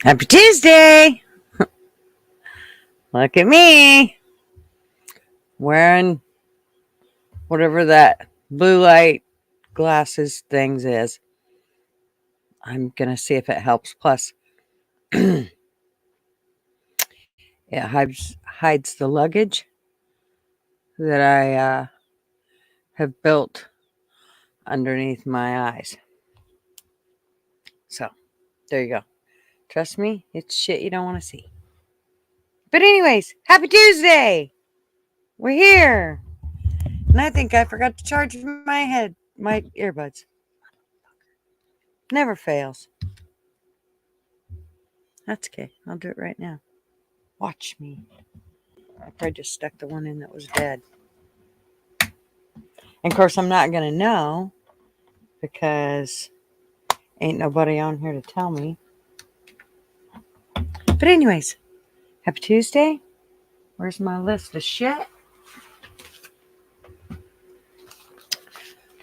Happy Tuesday! Look at me wearing whatever that blue light glasses things is. I'm gonna see if it helps. Plus, it hides the luggage that I have built underneath my eyes. So there you go. Trust me, it's shit you don't want to see. But anyways, happy Tuesday! We're here, and I think I forgot to charge my earbuds. Never fails. That's okay. I'll do it right now. Watch me. I probably just stuck the one in that was dead. And of course, I'm not going to know because ain't nobody on here to tell me. But, anyways, happy Tuesday. Where's my list of shit?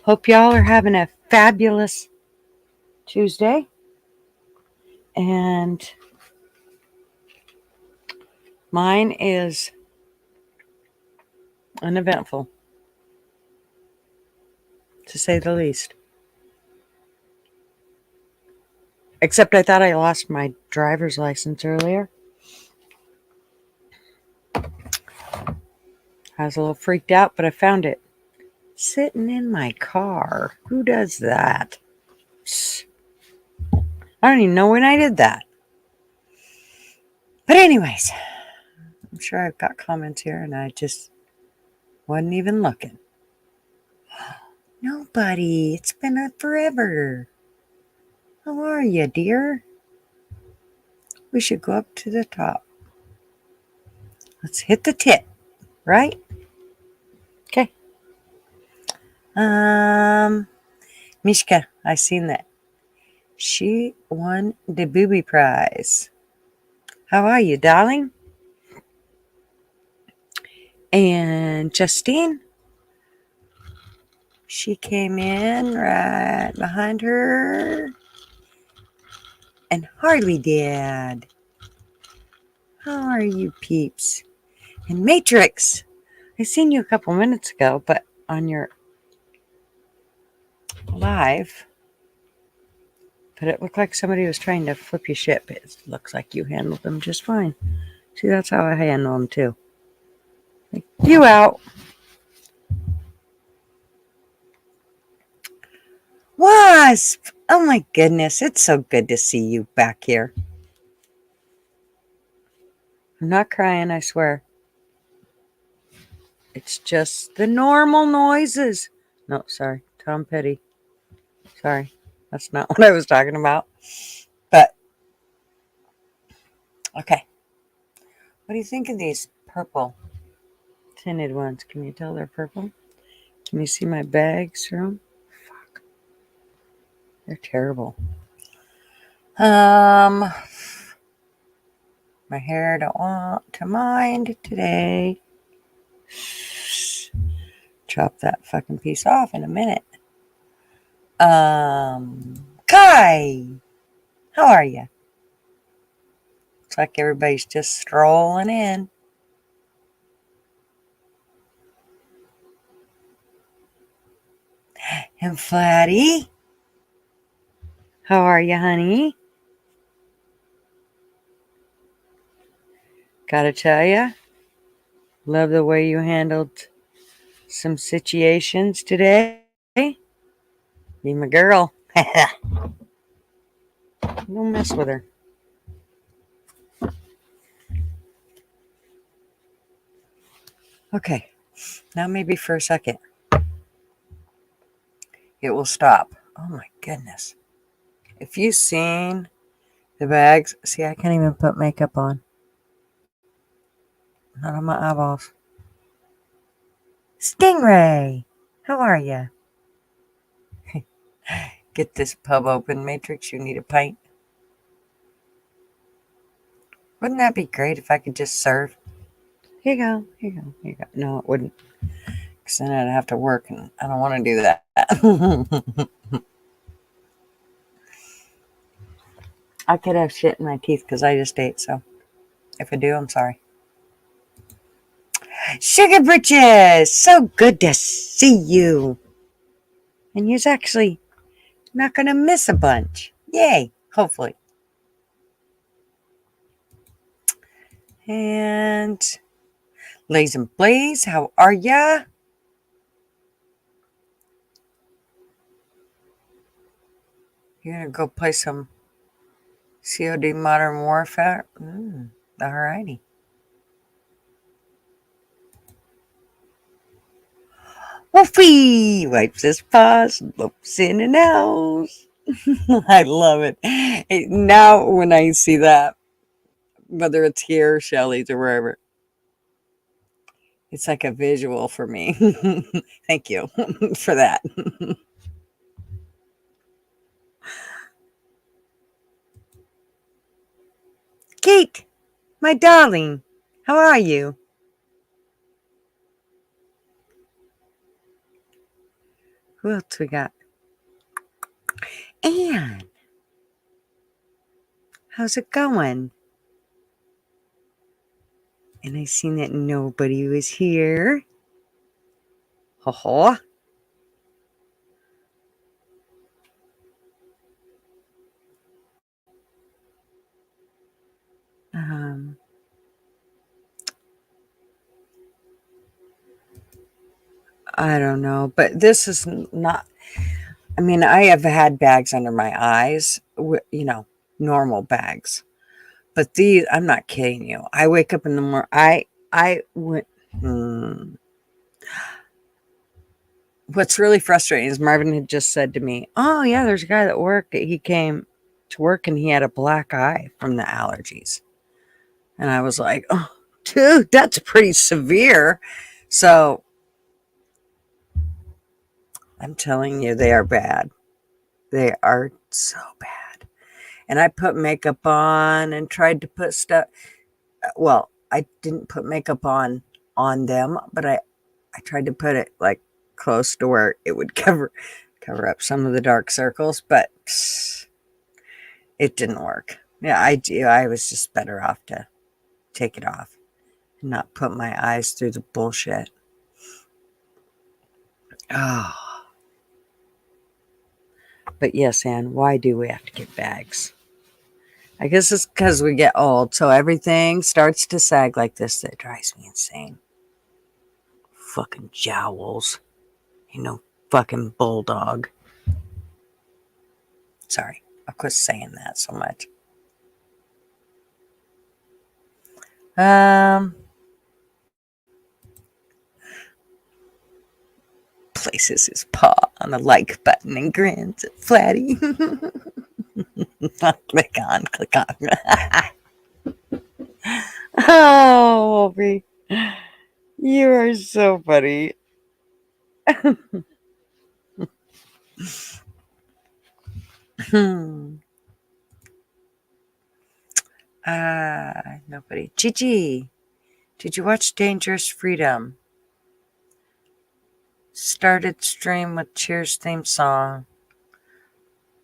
Hope y'all are having a fabulous Tuesday. And mine is uneventful, to say the least. Except I thought I lost my driver's license earlier. I was a little freaked out, but I found it sitting in my car. Who does that? I don't even know when I did that. But anyways, I'm sure I've got comments here and I just wasn't even looking. Nobody. It's been forever. How are you, dear? We should go up to the top. Let's hit the tip, right? Okay. Mishka, I seen that. She won the booby prize. How are you, darling? And Justine, she came in right behind her. And Harley did. How are you, peeps? And Matrix, I seen you a couple minutes ago, but on your live, but it looked like somebody was trying to flip you shit, but it looks like you handled them just fine. See, that's how I handle them too. Like, you out. Wasp! Oh my goodness, it's so good to see you back here. I'm not crying, I swear. It's just the normal noises. No, sorry, Tom Petty. Sorry, that's not what I was talking about. But, okay. What do you think of these purple tinted ones? Can you tell they're purple? Can you see my bags through them? Fuck. They're terrible. My hair don't want to mind today. Chop that fucking piece off in a minute. Kai! How are you? Looks like everybody's just strolling in. And Flatty, how are you, honey? Gotta tell you, love the way you handled some situations today. Be my girl. Don't mess with her. Okay, now maybe for a second it will stop. Oh my goodness. If you've seen the bags, see, I can't even put makeup on. Not on my eyeballs. Stingray, how are you? Get this pub open, Matrix. You need a pint. Wouldn't that be great if I could just serve? Here you go. Here you go. Here you go. No, it wouldn't. Because then I'd have to work, and I don't want to do that. I could have shit in my teeth because I just ate, so if I do, I'm sorry. Sugar Britches! So good to see you. And you're actually not going to miss a bunch. Yay, hopefully. And Lays and Blaze, how are ya? You're going to go play some COD Modern Warfare? Alrighty. Wolfie wipes his paws, looks in and out. I love it. Now, when I see that, whether it's here, Shelly's, or wherever, it's like a visual for me. Thank you for that. Kate, my darling, how are you? Who else we got? Anne, how's it going? And I seen that nobody was here. Ho ho. Um, I don't know, but this is not. I mean, I have had bags under my eyes, normal bags. But these, I'm not kidding you. I wake up in the morning. I went. Hmm. What's really frustrating is Marvin had just said to me, "Oh yeah, there's a guy that worked. He came to work and he had a black eye from the allergies." And I was like, "Oh, dude, that's pretty severe." So I'm telling you, they are bad. They are so bad. And I put makeup on and tried to put stuff. Well, I didn't put makeup on them, but I tried to put it like close to where it would cover up some of the dark circles, but it didn't work. Yeah, I was just better off to take it off and not put my eyes through the bullshit. Oh, but yes, Anne, why do we have to get bags? I guess it's because we get old, so everything starts to sag like this. That drives me insane. Fucking jowls. Fucking bulldog. Sorry, I'll quit saying that so much. Places his paw on the like button and grins at Flatty. Click on, click on. Oh, Wolfie, you are so funny. Nobody. Gigi, did you watch Dangerous Freedom? Started stream with Cheers theme song.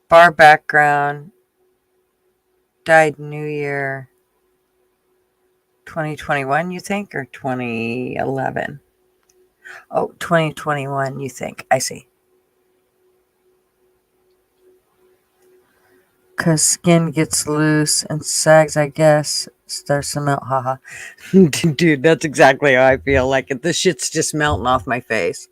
Bar background. Died New Year 2021, you think, or 2011? Oh, 2021, you think. I see. Because skin gets loose and sags, I guess. Starts to melt. Haha. Dude, that's exactly how I feel. Like the shit's just melting off my face.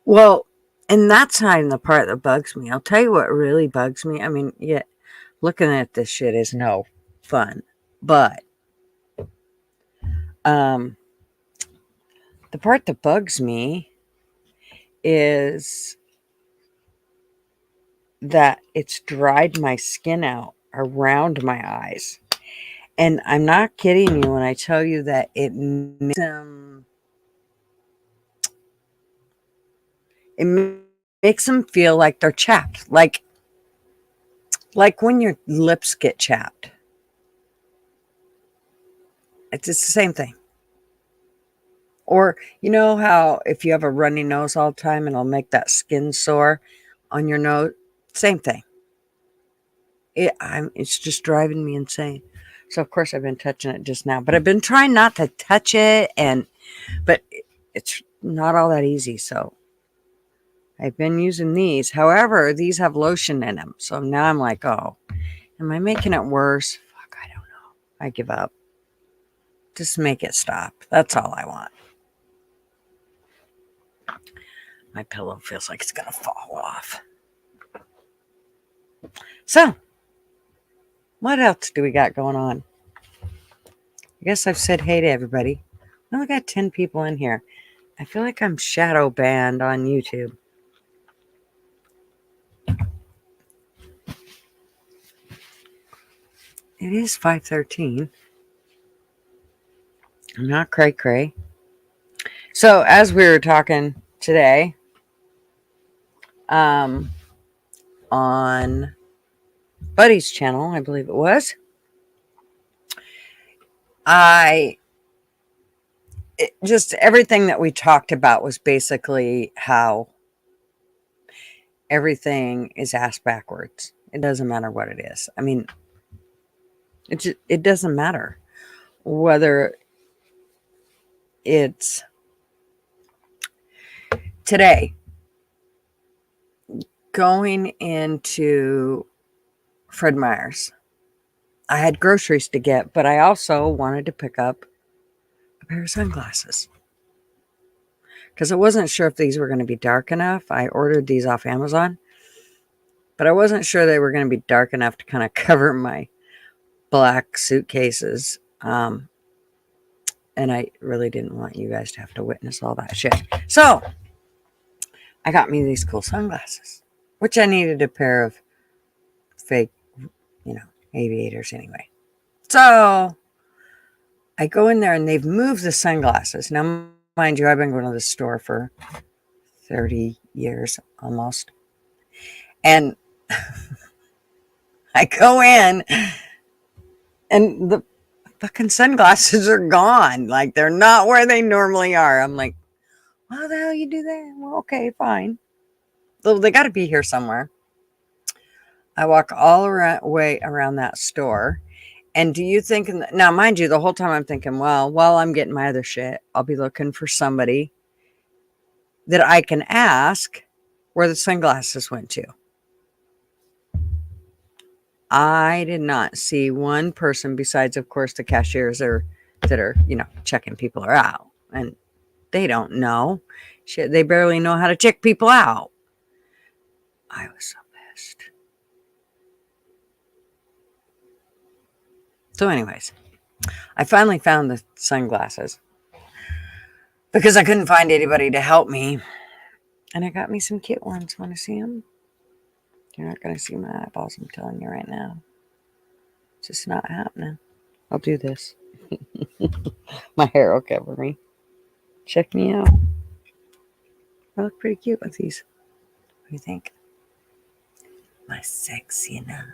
Well, and that's not even the part that bugs me. I'll tell you what really bugs me. I mean, yeah, looking at this shit is no fun. But um the part that bugs me is that it's dried my skin out around my eyes. And I'm not kidding you when I tell you that it makes them feel like they're chapped, like when your lips get chapped. It's the same thing. Or you know how if you have a runny nose all the time, and it'll make that skin sore on your nose. Same thing. It's just driving me insane. So of course I've been touching it just now, but I've been trying not to touch it, but it's not all that easy. So I've been using these. However, these have lotion in them. So now I'm like, oh, am I making it worse? Fuck, I don't know. I give up. Just make it stop. That's all I want. My pillow feels like it's going to fall off. So, what else do we got going on? I guess I've said hey to everybody. We only got 10 people in here. I feel like I'm shadow banned on YouTube. It is 5:13. I'm not cray-cray. So, as we were talking today, on Buddy's channel, I believe it was, just everything that we talked about was basically how everything is ass backwards. It doesn't matter what it is. I mean, it doesn't matter whether it's today going into Fred Meyer's. I had groceries to get, but I also wanted to pick up a pair of sunglasses because I wasn't sure if these were going to be dark enough. I ordered these off Amazon, but I wasn't sure they were going to be dark enough to kind of cover my black suitcases. And I really didn't want you guys to have to witness all that shit. So I got me these cool sunglasses, which I needed a pair of fake, aviators anyway. So I go in there and they've moved the sunglasses. Now, mind you, I've been going to the store for 30 years almost. And I go in and the fucking sunglasses are gone. Like, they're not where they normally are. I'm like, how the hell you do that? Well, okay, fine. So they got to be here somewhere. I walk all way around that store. And do you think, now, mind you, the whole time I'm thinking, well, while I'm getting my other shit, I'll be looking for somebody that I can ask where the sunglasses went to. I did not see one person besides, of course, the cashiers that are, checking people out. And they don't know. Shit, they barely know how to check people out. I was so pissed. So anyways, I finally found the sunglasses because I couldn't find anybody to help me. And I got me some cute ones. Want to see them? You're not going to see my eyeballs, I'm telling you right now. It's just not happening. I'll do this. My hair will cover me. Check me out. I look pretty cute with these. What do you think? Am I sexy enough?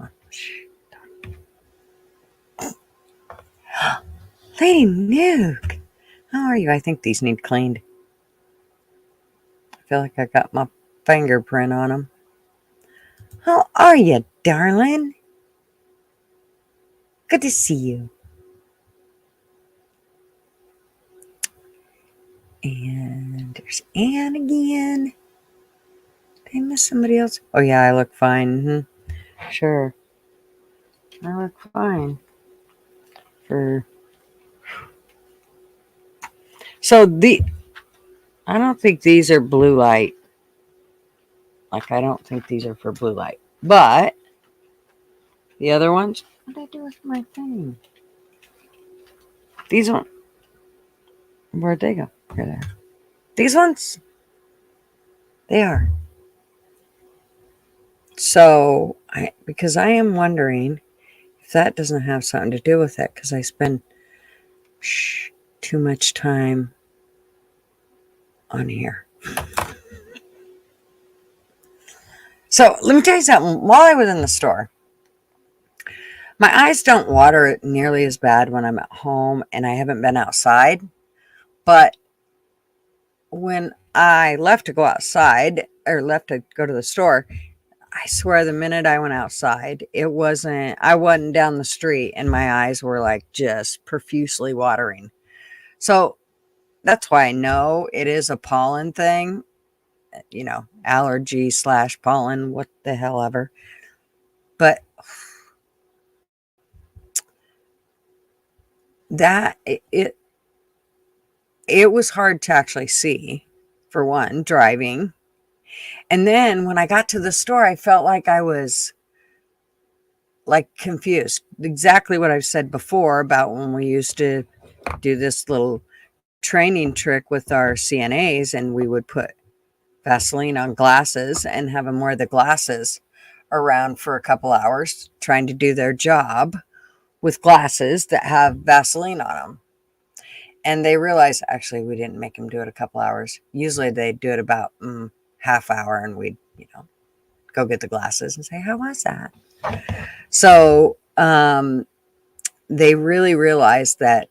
Oh, shh. Lady Nuke, how are you? I think these need cleaned. I feel like I got my fingerprint on them. How are you, darling? Good to see you. And there's Anne again. Did I miss somebody else? Oh, yeah, I look fine. Mm-hmm. Sure. I look fine. So I don't think these are blue light. Like, I don't think these are for blue light. But the other ones, what did I do with my thing? These ones, where'd they go? Here they are. These ones, they are. So, because I am wondering if that doesn't have something to do with it, because I spend too much time on here. So, let me tell you something. While I was in the store, my eyes don't water nearly as bad when I'm at home and I haven't been outside. But when I left to go outside, or left to go to the store, I swear the minute I went outside, I wasn't down the street and my eyes were like just profusely watering. So that's why I know it is a pollen thing, allergy slash pollen, what the hell ever. But that it was hard to actually see, for one, driving. And then when I got to the store, I felt like I was like confused. Exactly what I've said before about when we used to do this little training trick with our CNAs and we would put Vaseline on glasses and have them wear the glasses around for a couple hours trying to do their job with glasses that have Vaseline on them. And they realized actually we didn't make them do it a couple hours. Usually they'd do it about half hour and we'd, go get the glasses and say, how was that? So they really realized that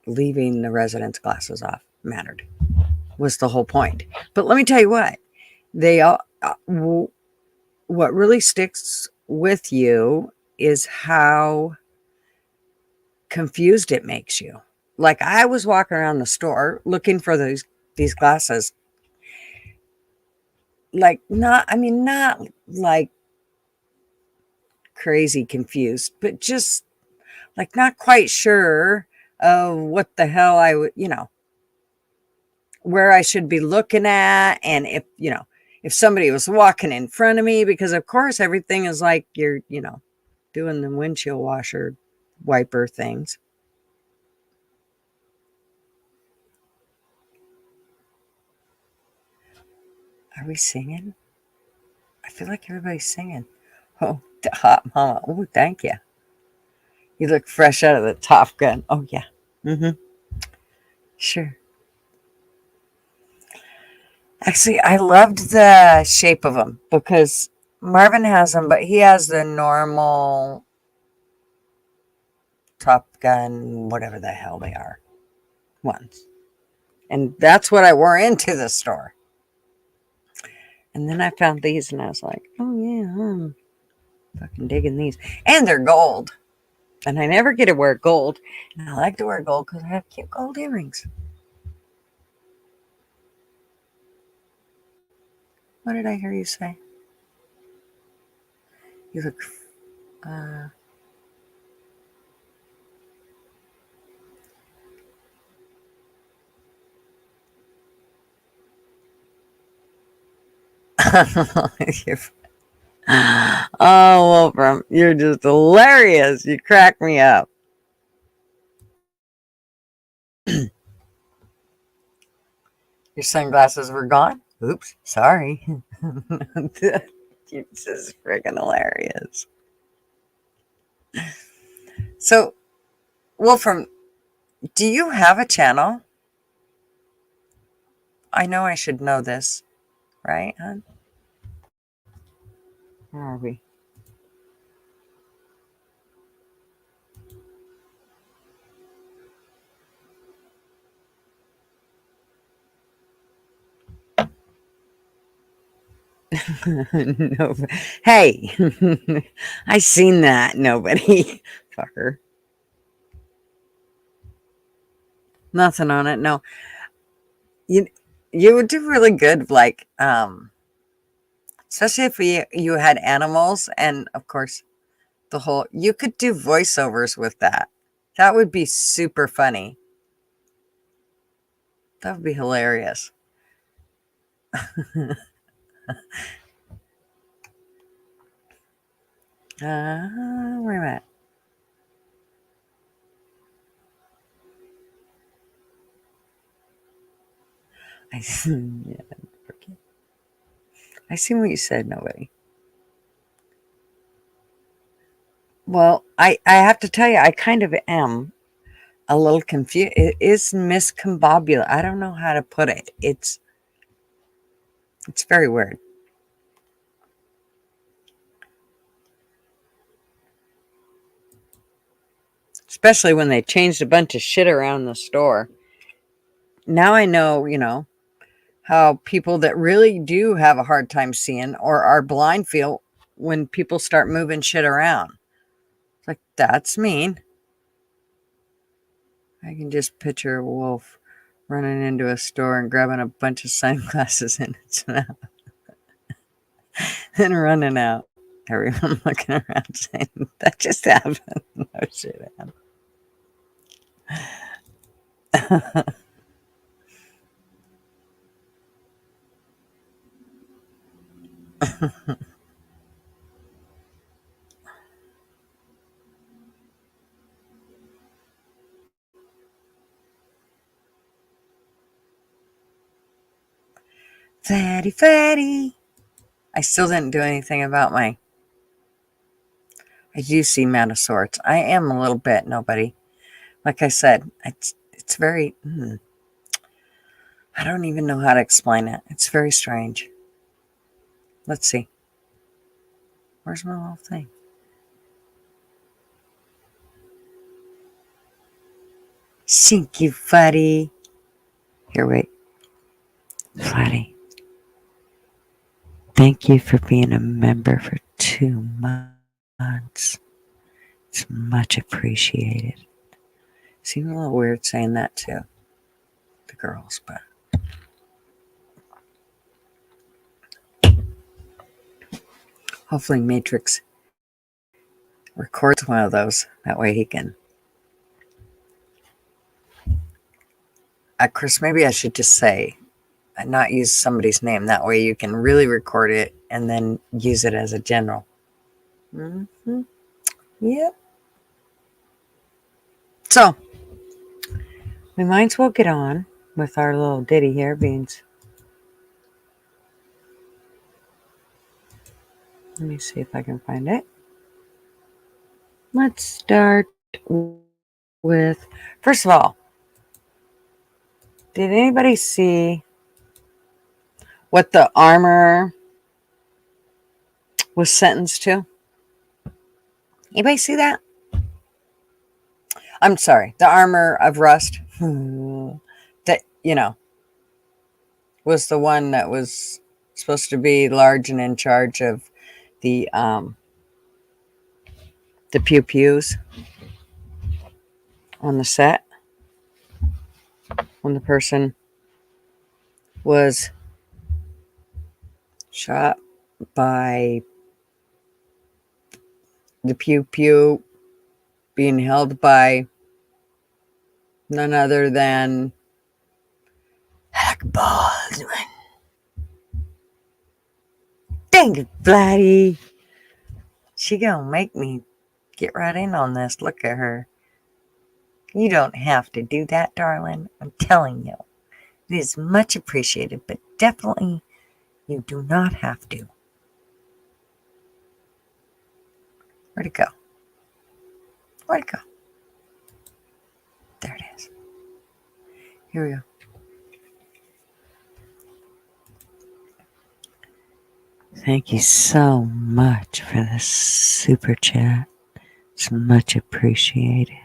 leaving the residents' glasses off mattered, was the whole point. But let me tell you what, they all, what really sticks with you is how confused it makes you. Like I was walking around the store looking for these glasses. Like not like crazy confused, but just like not quite sure of what the hell I would, where I should be looking at. And if somebody was walking in front of me, because of course everything is like you're, doing the windshield washer wiper things. Are we singing? I feel like everybody's singing. Oh, hot mama. Oh, thank you. You look fresh out of the Top Gun. Oh, yeah. Mm-hmm. Sure. Actually, I loved the shape of them because Marvin has them, but he has the normal Top Gun, whatever the hell they are, ones. And that's what I wore into the store. And then I found these and I was like, oh, yeah, I'm fucking digging these. And they're gold. And I never get to wear gold. And I like to wear gold because I have cute gold earrings. What did I hear you say? You look, uh, oh, Wolfram, you're just hilarious. You crack me up. Your sunglasses were gone? Oops, sorry. This is freaking hilarious. So, Wolfram, do you have a channel? I know I should know this, right, hon? Where are we? No. Hey, I seen that. Nobody. Fucker. Nothing on it. No. You you would do really good, like especially if you had animals, and of course the whole you could do voiceovers with that. That would be super funny. That would be hilarious. Where am I at? Yeah, okay. I see what you said. Nobody. Well, I have to tell you, I kind of am a little confused. It is miscombobulated. I don't know how to put it. It's very weird. Especially when they changed a bunch of shit around the store. Now I know, how people that really do have a hard time seeing or are blind feel when people start moving shit around. It's like, that's mean. I can just picture a wolf running into a store and grabbing a bunch of sunglasses in its mouth and running out. Everyone looking around saying, that just happened. No shit happened. Fatty, fatty. I still didn't do anything about my. I do see mad of sorts. I am a little bit nobody. Like I said, it's very. I don't even know how to explain it. It's very strange. Let's see. Where's my little thing? Thank you, Fatty. Here, wait. Fatty. Thank you for being a member for 2 months. It's much appreciated. Seems a little weird saying that to the girls, but hopefully Matrix records one of those. That way he can. Chris, maybe I should just say, not use somebody's name. That way you can really record it and then use it as a general. Mm-hmm. Yep. So, we might as well get on with our little ditty here, Beans. Let me see if I can find it. Let's start with, first of all, did anybody see what the armor was sentenced to? Anybody see that? I'm sorry, the armor of rust. That, was the one that was supposed to be large and in charge of the pew pews on the set when the person was shot by the pew pew being held by none other than Alec Baldwin. Dang it, Blatty. She gonna make me get right in on this. Look at her. You don't have to do that, darling. I'm telling you. It is much appreciated, but definitely you do not have to. Where'd it go? Where'd it go? There it is. Here we go. Thank you so much for the super chat. It's much appreciated.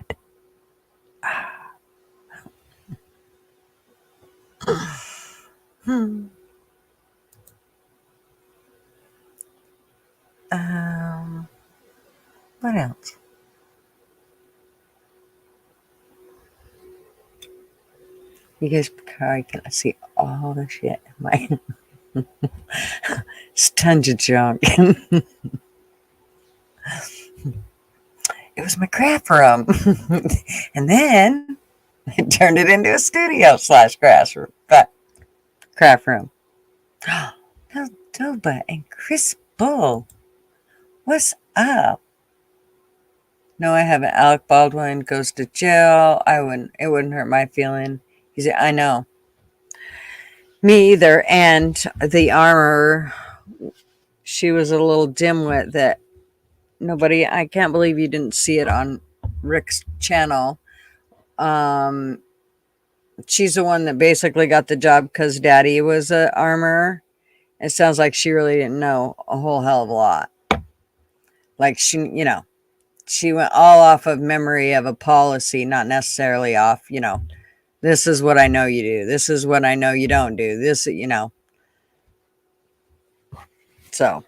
What else? You guys probably can see all the shit in my it's tons of junk. It was my craft room. And then I turned it into a studio / craft room. Toba and Chris Bull. What's up? No, I haven't. Alec Baldwin goes to jail. It wouldn't hurt my feeling. He said, I know. Me either. And the armor, she was a little dimwit that I can't believe you didn't see it on Rick's channel. She's the one that basically got the job because Daddy was an armorer. It sounds like she really didn't know a whole hell of a lot. Like she went all off of memory of a policy, not necessarily off, This is what I know you do. This is what I know you don't do. This, So,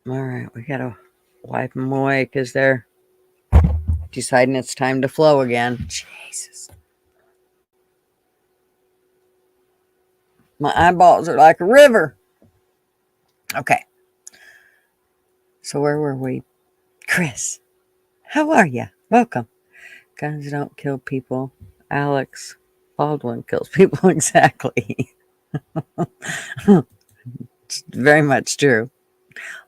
all right, we got to wipe them away because they're deciding it's time to flow again. Jesus. My eyeballs are like a river. Okay. So where were we? Chris, how are you? Welcome. Guns don't kill people. Alex Baldwin kills people. Exactly. It's very much true.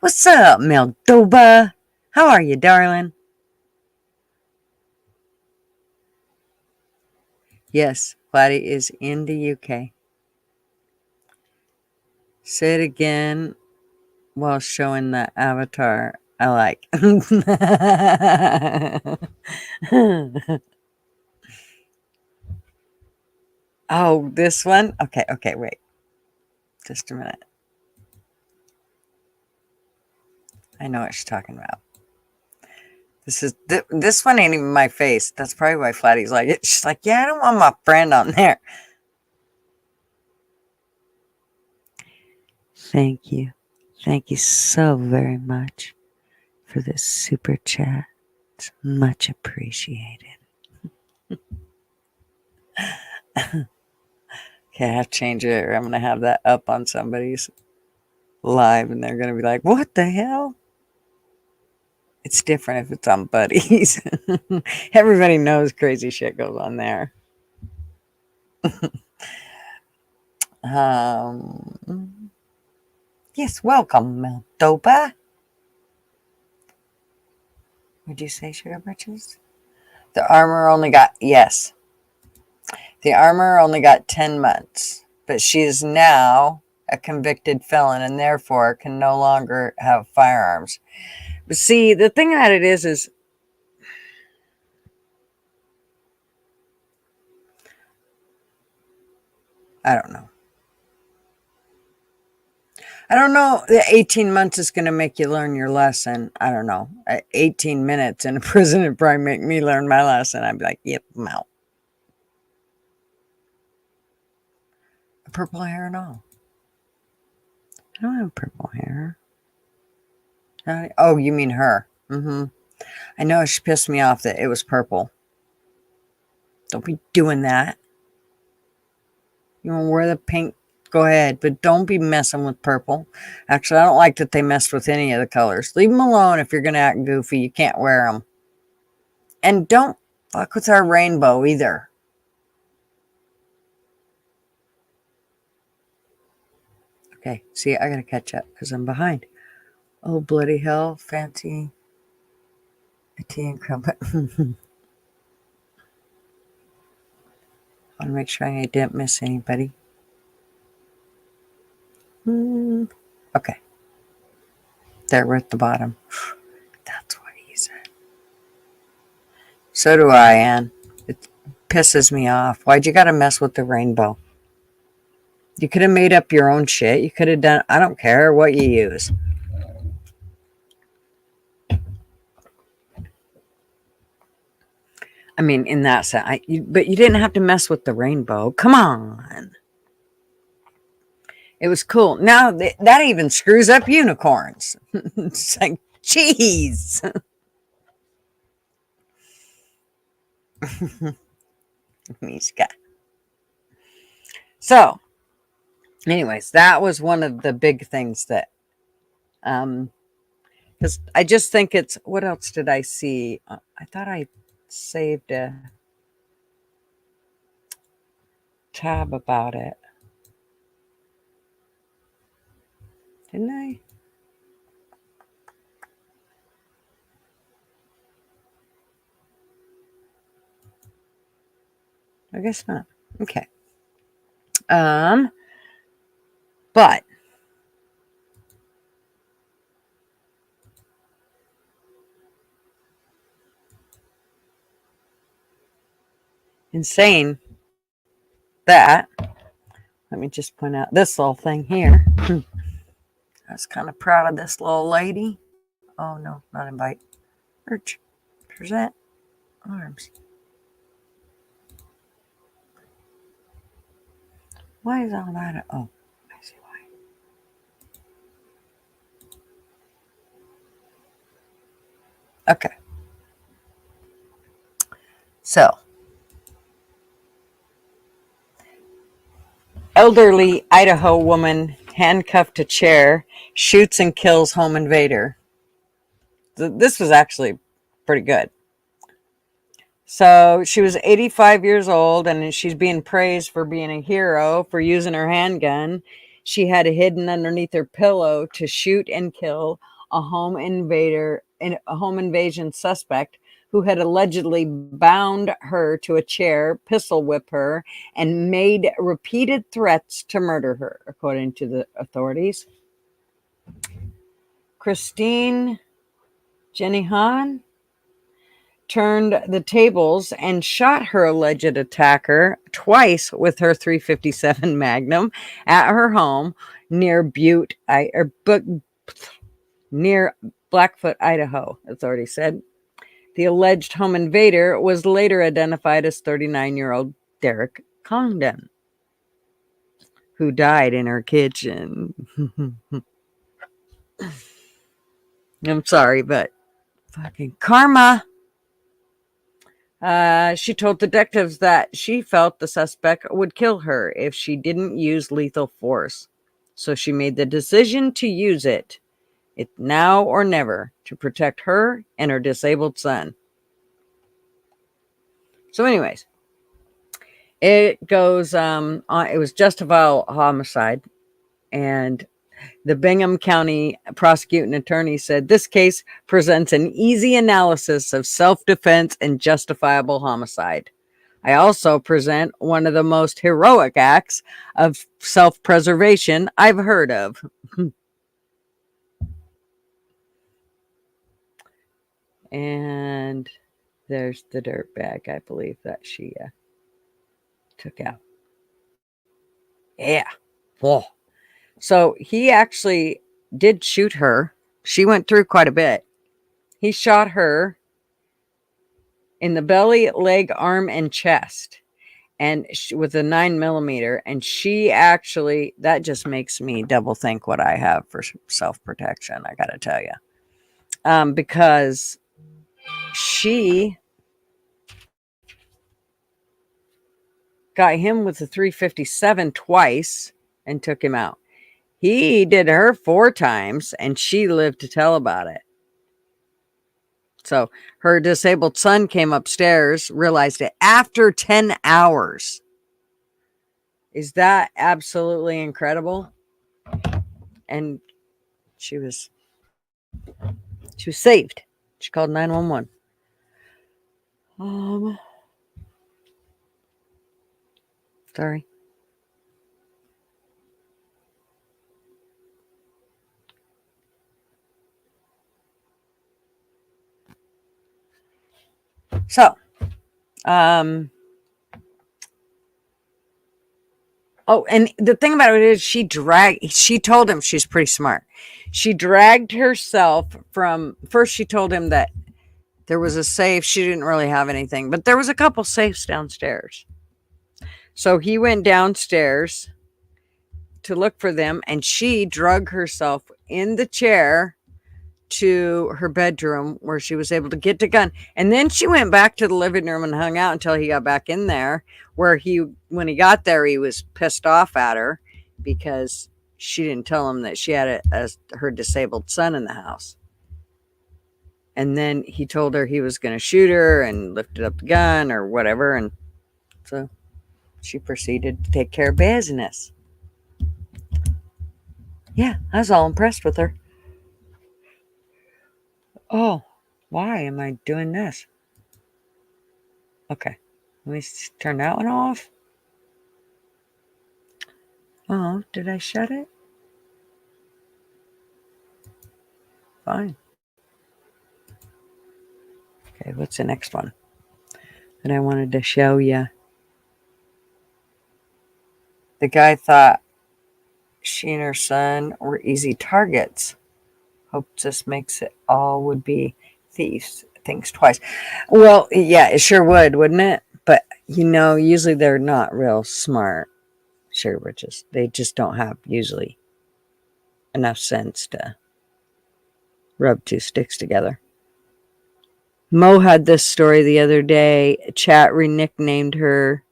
What's up, Meldoba? How are you, darling? Yes, Flatty is in the UK. Say it again while showing the avatar I like. Oh, this one? Okay, wait. Just a minute. I know what she's talking about. This one ain't even my face. That's probably why Flatty's like it. She's like, yeah, I don't want my friend on there. Thank you. Thank you so very much for this super chat. It's much appreciated. Okay, I have to change it or I'm going to have that up on somebody's live and they're going to be like, what the hell? It's different if it's on Buddies. Everybody knows crazy shit goes on there. Yes, welcome, Meldoba. Would you say sugar britches? The armor only got, yes. The armor only got 10 months, but she is now a convicted felon and therefore can no longer have firearms. But see, the thing about it is I don't know. I don't know. The 18 months is going to make you learn your lesson. I don't know. 18 minutes in a prison would probably make me learn my lesson. I'd be like, yep, I'm out. Purple hair and all. I don't have purple hair. Oh, you mean her. Mm-hmm. I know she pissed me off that it was purple. Don't be doing that. You want to wear the pink? Go ahead, but don't be messing with purple. Actually, I don't like that they messed with any of the colors. Leave them alone if you're going to act goofy. You can't wear them. And don't fuck with our rainbow either. Okay, see, I got to catch up because I'm behind. Oh, bloody hell. Fancy a tea and crumpet. I want to make sure I didn't miss anybody. Okay. There, we're at the bottom. That's what he said. So do I, Ann. It pisses me off. Why'd you gotta mess with the rainbow? You could have made up your own shit. You could have done, I don't care what you use. I mean, in that sense, but you didn't have to mess with the rainbow. Come on. It was cool. Now, that even screws up unicorns. It's like, jeez. Mishka. So, anyways, that was one of the big things that, because I just think it's, what else did I see? I thought I saved a tab about it. Didn't I? I guess not. Okay. But in saying that, let me just point out this little thing here. I was kind of proud of this little lady. Oh no, not invite. Urge. Present. Arms. Why is all that? Oh, I see why. Okay. So, elderly Idaho woman handcuffed to chair shoots and kills home invader. This was actually pretty good. So she was 85 years old and she's being praised for being a hero for using her handgun. She had it hidden underneath her pillow to shoot and kill a home invasion suspect who had allegedly bound her to a chair, pistol whipped her, and made repeated threats to murder her, according to the authorities. Christine Jenihan turned the tables and shot her alleged attacker twice with her .357 Magnum at her home near near Blackfoot, Idaho, authorities said. The alleged home invader was later identified as 39-year-old Derek Condon, who died in her kitchen. I'm sorry, but fucking karma. She told detectives that she felt the suspect would kill her if she didn't use lethal force. So she made the decision to use it now or never, to protect her and her disabled son. So anyways, it goes it was justifiable homicide, and the Bingham County prosecuting attorney said this case presents an easy analysis of self-defense and justifiable homicide. I also present one of the most heroic acts of self-preservation I've heard of. And there's the dirt bag, I believe, that she took out. Yeah. Oh. So he actually did shoot her. She went through quite a bit. He shot her in the belly, leg, arm, and chest, and with a 9mm. And she actually, that just makes me double think what I have for self-protection, I gotta tell you. Because she got him with a .357 twice and took him out. He did her 4 times and she lived to tell about it. So her disabled son came upstairs, realized it after 10 hours. Is that absolutely incredible? And she was saved. She called 911. Sorry. So, oh, and the thing about it is she told him, she's pretty smart. She dragged herself from, first she told him that there was a safe. She didn't really have anything, but there was a couple safes downstairs. So he went downstairs to look for them, and she drug herself in the chair to her bedroom where she was able to get the gun. And then she went back to the living room and hung out until he got back in there, where when he got there, he was pissed off at her because she didn't tell him that she had her disabled son in the house. And then he told her he was going to shoot her and lifted up the gun or whatever. And so she proceeded to take care of business. Yeah, I was all impressed with her. Oh, why am I doing this? Okay, let me turn that one off. Oh, did I shut it? Fine. Okay, what's the next one that I wanted to show you? The guy thought she and her son were easy targets. Hopes this makes it all would be thieves. Thinks twice. Well, yeah, it sure would, wouldn't it? But, usually they're not real smart. sugar britches. They just don't have usually enough sense to rub two sticks together. Mo had this story the other day. Chat nicknamed her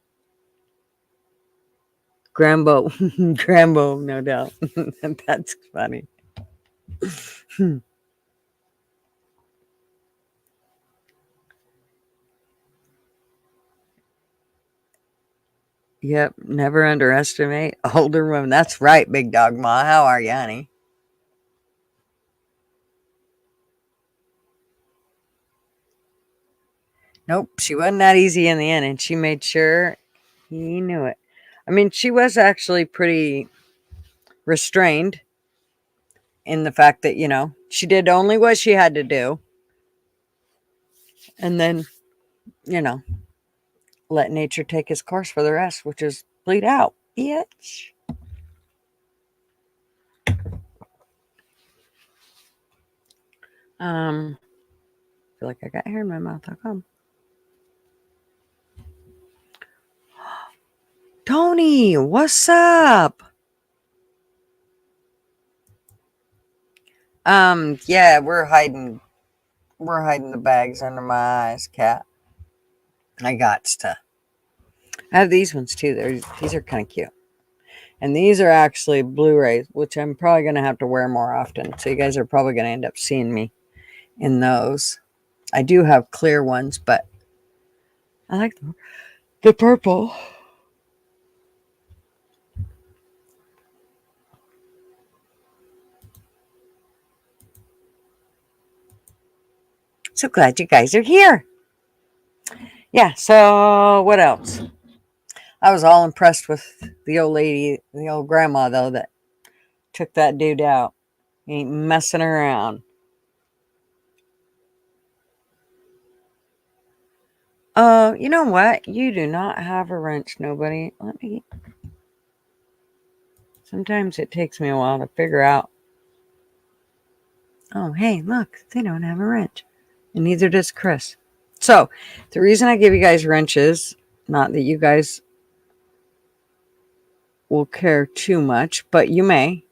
Grambo. Grambo, no doubt. That's funny. Yep, never underestimate older women. That's right, Big Dog Ma. How are you, honey? Nope, she wasn't that easy in the end, and she made sure he knew it. I mean, she was actually pretty restrained in the fact that, she did only what she had to do. And then, you know, let nature take its course for the rest, which is bleed out, bitch. I feel like I got hair in my mouth. How come? Tony, what's up? Yeah, we're hiding the bags under my eyes, cat. I got to. I have these ones too. These are kind of cute. And these are actually Blu-rays, which I'm probably going to have to wear more often. So you guys are probably going to end up seeing me in those. I do have clear ones, but I like the purple. So glad you guys are here. Yeah, so what else? I was all impressed with the old lady, the old grandma, though, that took that dude out. He ain't messing around. Oh, you know what? You do not have a wrench, nobody. Sometimes it takes me a while to figure out. Oh, hey, look, they don't have a wrench. And neither does Chris. So, the reason I give you guys wrenches, not that you guys will care too much, but you may.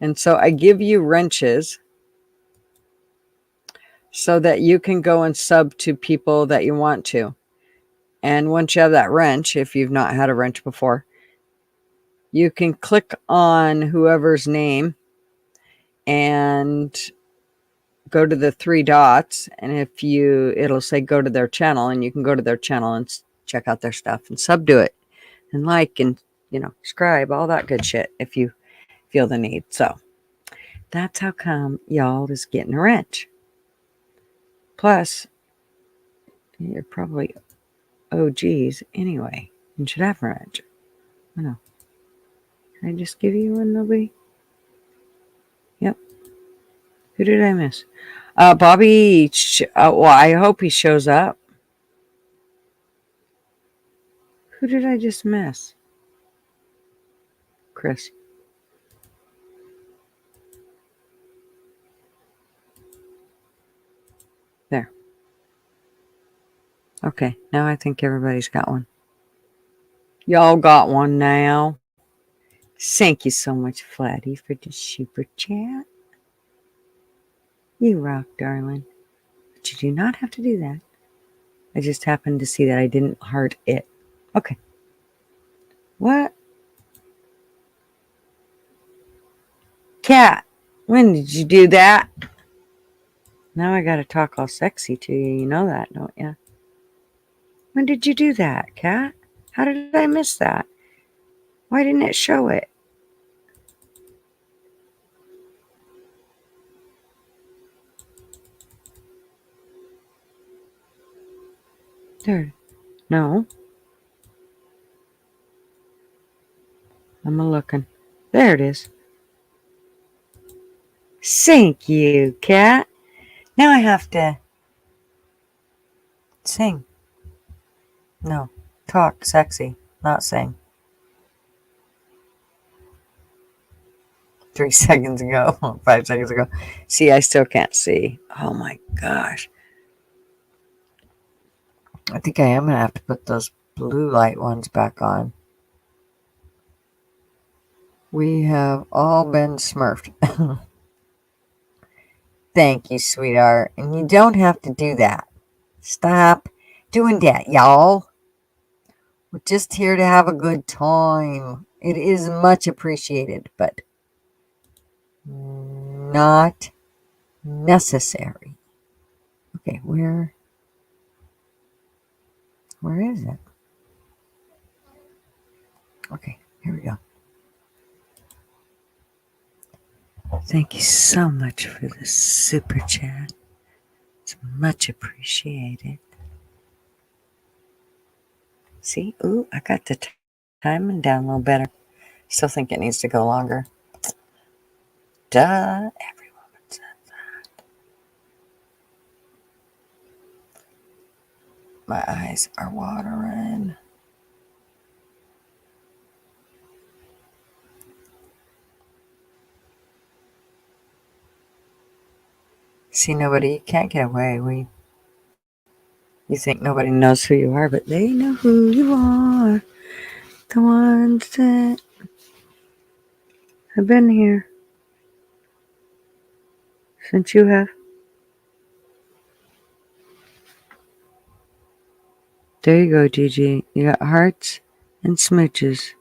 And so I give you wrenches so that you can go and sub to people that you want to. And once you have that wrench, if you've not had a wrench before, you can click on whoever's name and go to the three dots. And it'll say go to their channel, and you can go to their channel and check out their stuff and sub to it and like and, subscribe, all that good shit if you feel the need. So that's how come y'all is getting a wrench. Plus, you're probably OGs anyway and should have a wrench. I know. Can I just give you one, nobody? Yep. Who did I miss? Bobby. Well, I hope he shows up. Who did I just miss? Chris. There. Okay, now I think everybody's got one. Y'all got one now. Thank you so much, Flatty, for the super chat. You rock, darling. But you do not have to do that. I just happened to see that I didn't heart it. Okay. What? Cat, when did you do that? Now I gotta talk all sexy to you. You know that, don't you? When did you do that, Cat? How did I miss that? Why didn't it show it? There. No. I'm a-looking. There it is. Thank you, Cat. Now I have to sing. No. Talk sexy, not sing. 3 seconds ago. 5 seconds ago. See, I still can't see. Oh my gosh. I think I am going to have to put those blue light ones back on. We have all been smurfed. Thank you, sweetheart. And you don't have to do that. Stop doing that, y'all. We're just here to have a good time. It is much appreciated, but not necessary. Okay, where is it? Okay, here we go. Thank you so much for the super chat. It's much appreciated. See, ooh, I got the timing down a little better. Still think it needs to go longer. Duh, every woman says that. My eyes are watering. See, nobody, you can't get away. You think nobody knows who you are, but they know who you are. The ones that have been here since you have. There you go, Gigi. You got hearts and smooches.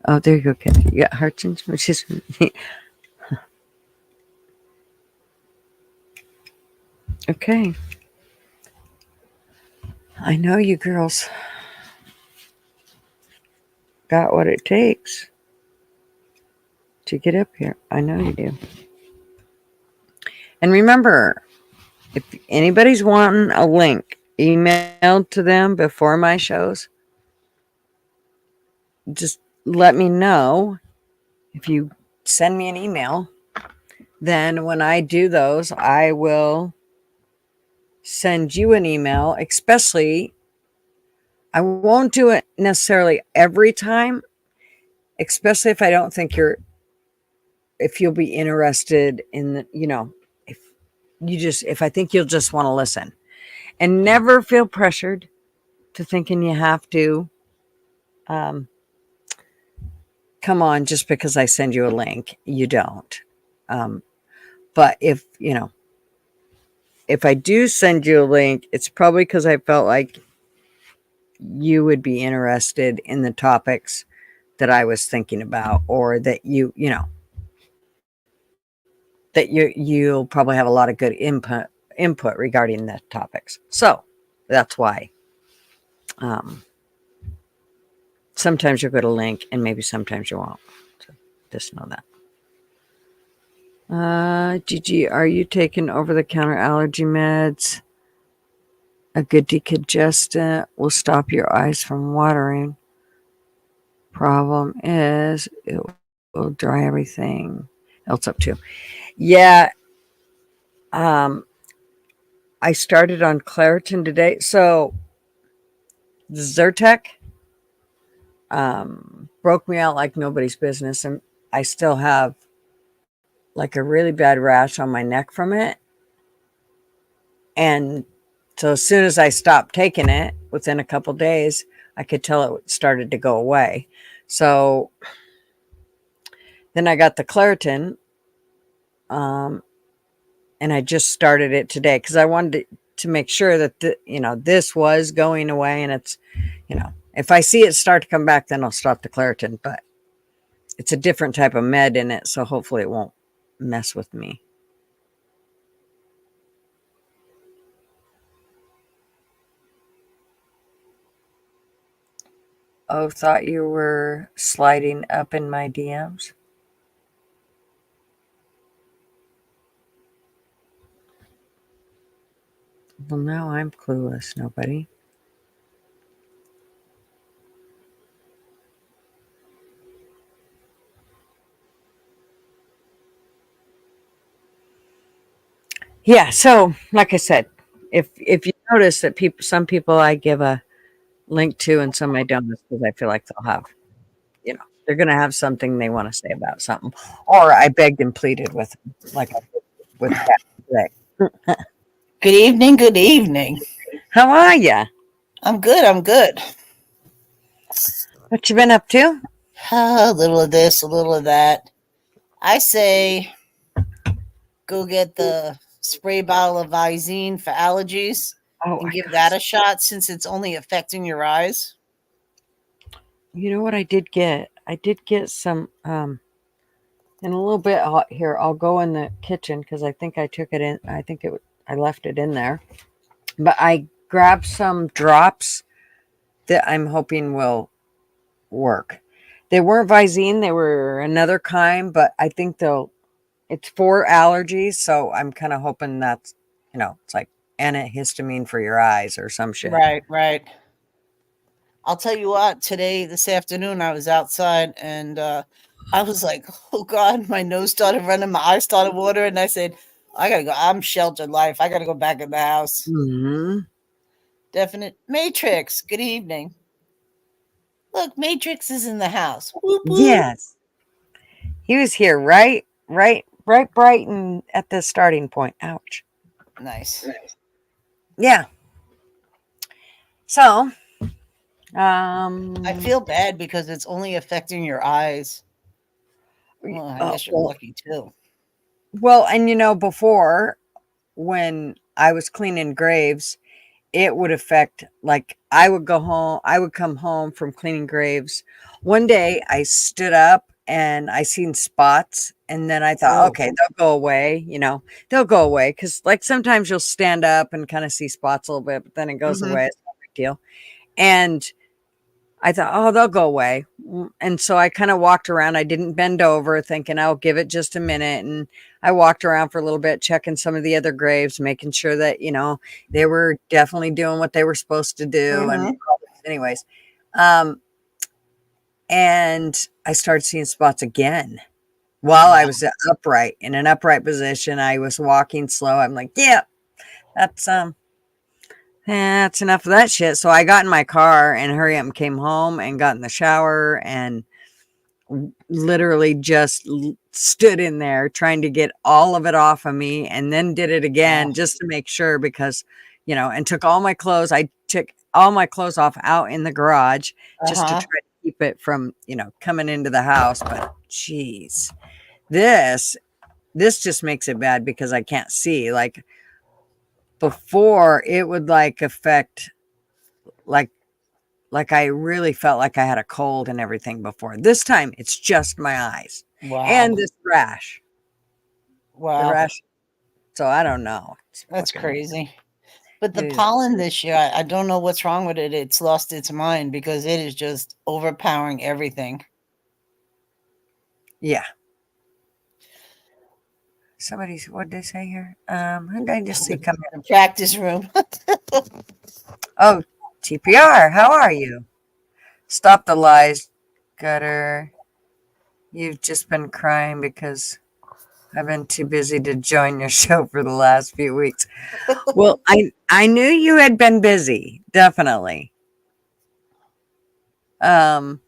Oh, there you go, Kathy. You got hearts and smooches. Okay. I know you girls got what it takes to get up here. I know you do. And remember, if anybody's wanting a link emailed to them before my shows, just let me know. If you send me an email, then when I do those, I will send you an email, especially I won't do it necessarily every time, especially if I don't think if you'll be interested in the, if I think you'll just want to listen. And never feel pressured to thinking you have to come on just because I send you a link. You don't. But if I do send you a link, it's probably because I felt like you would be interested in the topics that I was thinking about, or that that you'll probably have a lot of good input regarding the topics. So that's why sometimes you'll get a link and maybe sometimes you won't. So just know that. Gigi, are you taking over-the-counter allergy meds? A good decongestant will stop your eyes from watering. Problem is, it will dry everything else up too. Yeah. I started on Claritin today. So the Zyrtec broke me out like nobody's business. And I still have like a really bad rash on my neck from it. And so as soon as I stopped taking it, within a couple days, I could tell it started to go away. So then I got the Claritin, and I just started it today because I wanted to make sure that this was going away, and it's, if I see it start to come back, then I'll stop the Claritin. But it's a different type of med in it, so hopefully it won't mess with me. Oh, thought you were sliding up in my DMs. Well, now I'm clueless, nobody. Yeah, so like I said, if you notice that some people I give a link to and some I don't, because I feel like they'll have, they're going to have something they want to say about something, or I begged and pleaded with them, like I did with Pat today. Good evening. Good evening. How are ya? I'm good. I'm good. What you been up to? A little of this, a little of that. I say go get the spray bottle of Visine for allergies Oh, and I give got. that a shot since it's only affecting your eyes. You know what I did get? I did get some. In a little bit here, I'll go in the kitchen because I think I took it in. I think I left it in there. But I grabbed some drops that I'm hoping will work. They weren't Visine, they were another kind, but I think they'll it's for allergies, so I'm kind of hoping that's, it's like antihistamine for your eyes or some shit. Right, right. I'll tell you what, this afternoon, I was outside and I was like, oh God, my nose started running, my eyes started watering. And I said, I gotta go. I'm sheltered life. I gotta go back in the house. Hmm. Definite Matrix. Good evening. Look, Matrix is in the house. Whoop, whoop. Yes. He was here right bright and at the starting point. Ouch. Nice. Yeah. So, I um, feel bad because it's only affecting your eyes. Well, I guess you're well, lucky too. and before when I was cleaning graves, it would affect, like, I would come home from cleaning graves. One day I stood up and I seen spots, and then I thought, Oh. okay, they'll go away, they'll go away because, like, sometimes you'll stand up and kind of see spots a little bit, but then it goes Mm-hmm. away. It's no big deal. And I thought, oh, they'll go away. And so I kind of walked around. I didn't bend over thinking I'll give it just a minute. And I walked around for a little bit, checking some of the other graves, making sure that, they were definitely doing what they were supposed to do. And Mm-hmm. anyways, um, and I started seeing spots again while I Wow. was upright in an upright position. I was walking slow. I'm like, yeah, that's, that's enough of that shit. So I got in my car and hurry up and came home and got in the shower and literally just stood in there trying to get all of it off of me, and then did it Wow. again just to make sure because, and took all my clothes. I took all my clothes off out in the garage just to Uh-huh. try to keep it from, coming into the house. But geez, this this just makes it bad because I can't see. Like, before, it would like affect, like I really felt like I had a cold and everything before. This time it's just my eyes and Wow. this rash. The Wow. rash. So I don't know. It's That's fucking, crazy. But it the is. pollen this year, I don't know what's wrong with it. It's lost its mind because it is just overpowering everything. Yeah. Somebody's, what did they say here? Who did I just see come in? The practice room. Oh, TPR. How are you? Stop the lies, Gutter. You've just been crying because I've been too busy to join your show for the last few weeks. Well, I knew you had been busy, definitely. Um,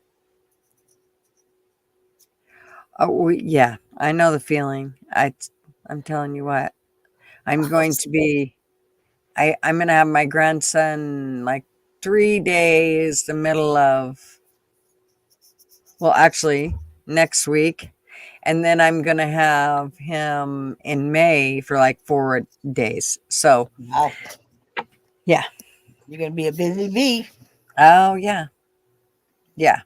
yeah, I know the feeling. I'm telling you what. I'm going to be. I'm going to have my grandson like 3 days, the middle of. Well, actually, next week, and then I'm going to have him in May for like 4 days. So Wow. yeah. You're going to be a busy bee. Oh yeah, yeah.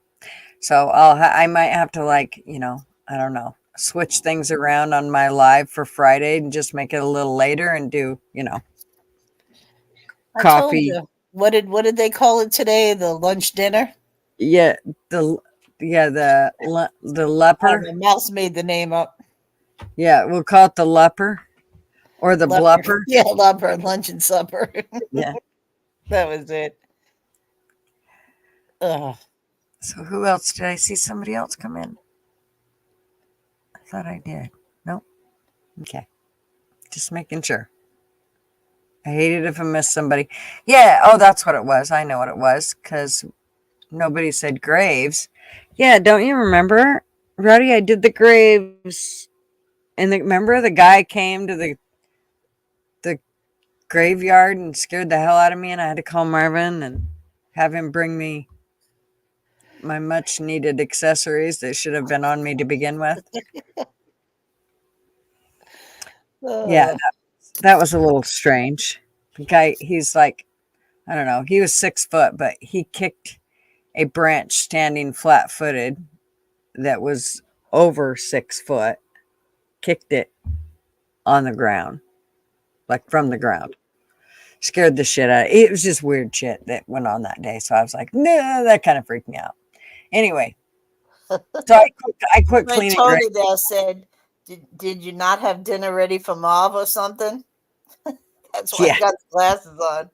So I might have to, like, I don't know, switch things around on my live for Friday and just make it a little later and do, I told coffee. you. What did they call it today? The lunch dinner? Yeah, the the I don't leper. know. Mouse made the name up. Yeah, we'll call it the leper or the Leper. blupper. Yeah, leper, lunch and supper. Yeah. That was it. Ugh. So who else did I see? Somebody else come in? I thought I did. Nope. Okay. Just making sure. I hate it if I miss somebody. Yeah. Oh, that's what it was. I know what it was because nobody said graves. Yeah. Don't you remember, Rowdy? I did the graves, and remember the guy came to the graveyard and scared the hell out of me, and I had to call Marvin and have him bring me. my much needed accessories that should have been on me to begin with. Yeah, Uh, that was a little strange. The guy, he's like, I don't know, he was 6 foot, but he kicked a branch standing flat footed that was over 6 foot, kicked it on the ground, like from the ground. Scared the shit out of it. It was just weird shit that went on that day. So I was like, nah, that kind of freaked me out. Anyway, so I quit my cleaning right. Tony there said, did you not have dinner ready for Marv or something? That's why Yeah. he got his glasses on.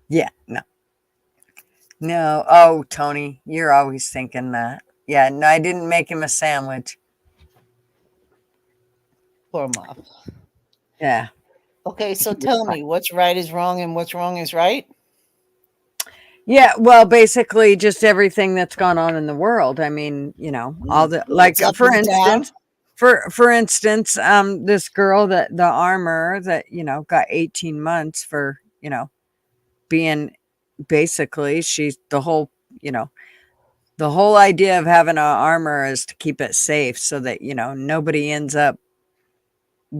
Yeah. No. No. Oh, Tony, you're always thinking that. Yeah. No, I didn't make him a sandwich. Poor Marv. Yeah. Okay, so tell me, what's right is wrong and what's wrong is right? Yeah, well, basically just everything that's gone on in the world. I mean, all the like What's up for is down? instance, for instance, this girl that the armor that, got 18 months for, being basically she's the whole idea of having an armor is to keep it safe so that, nobody ends up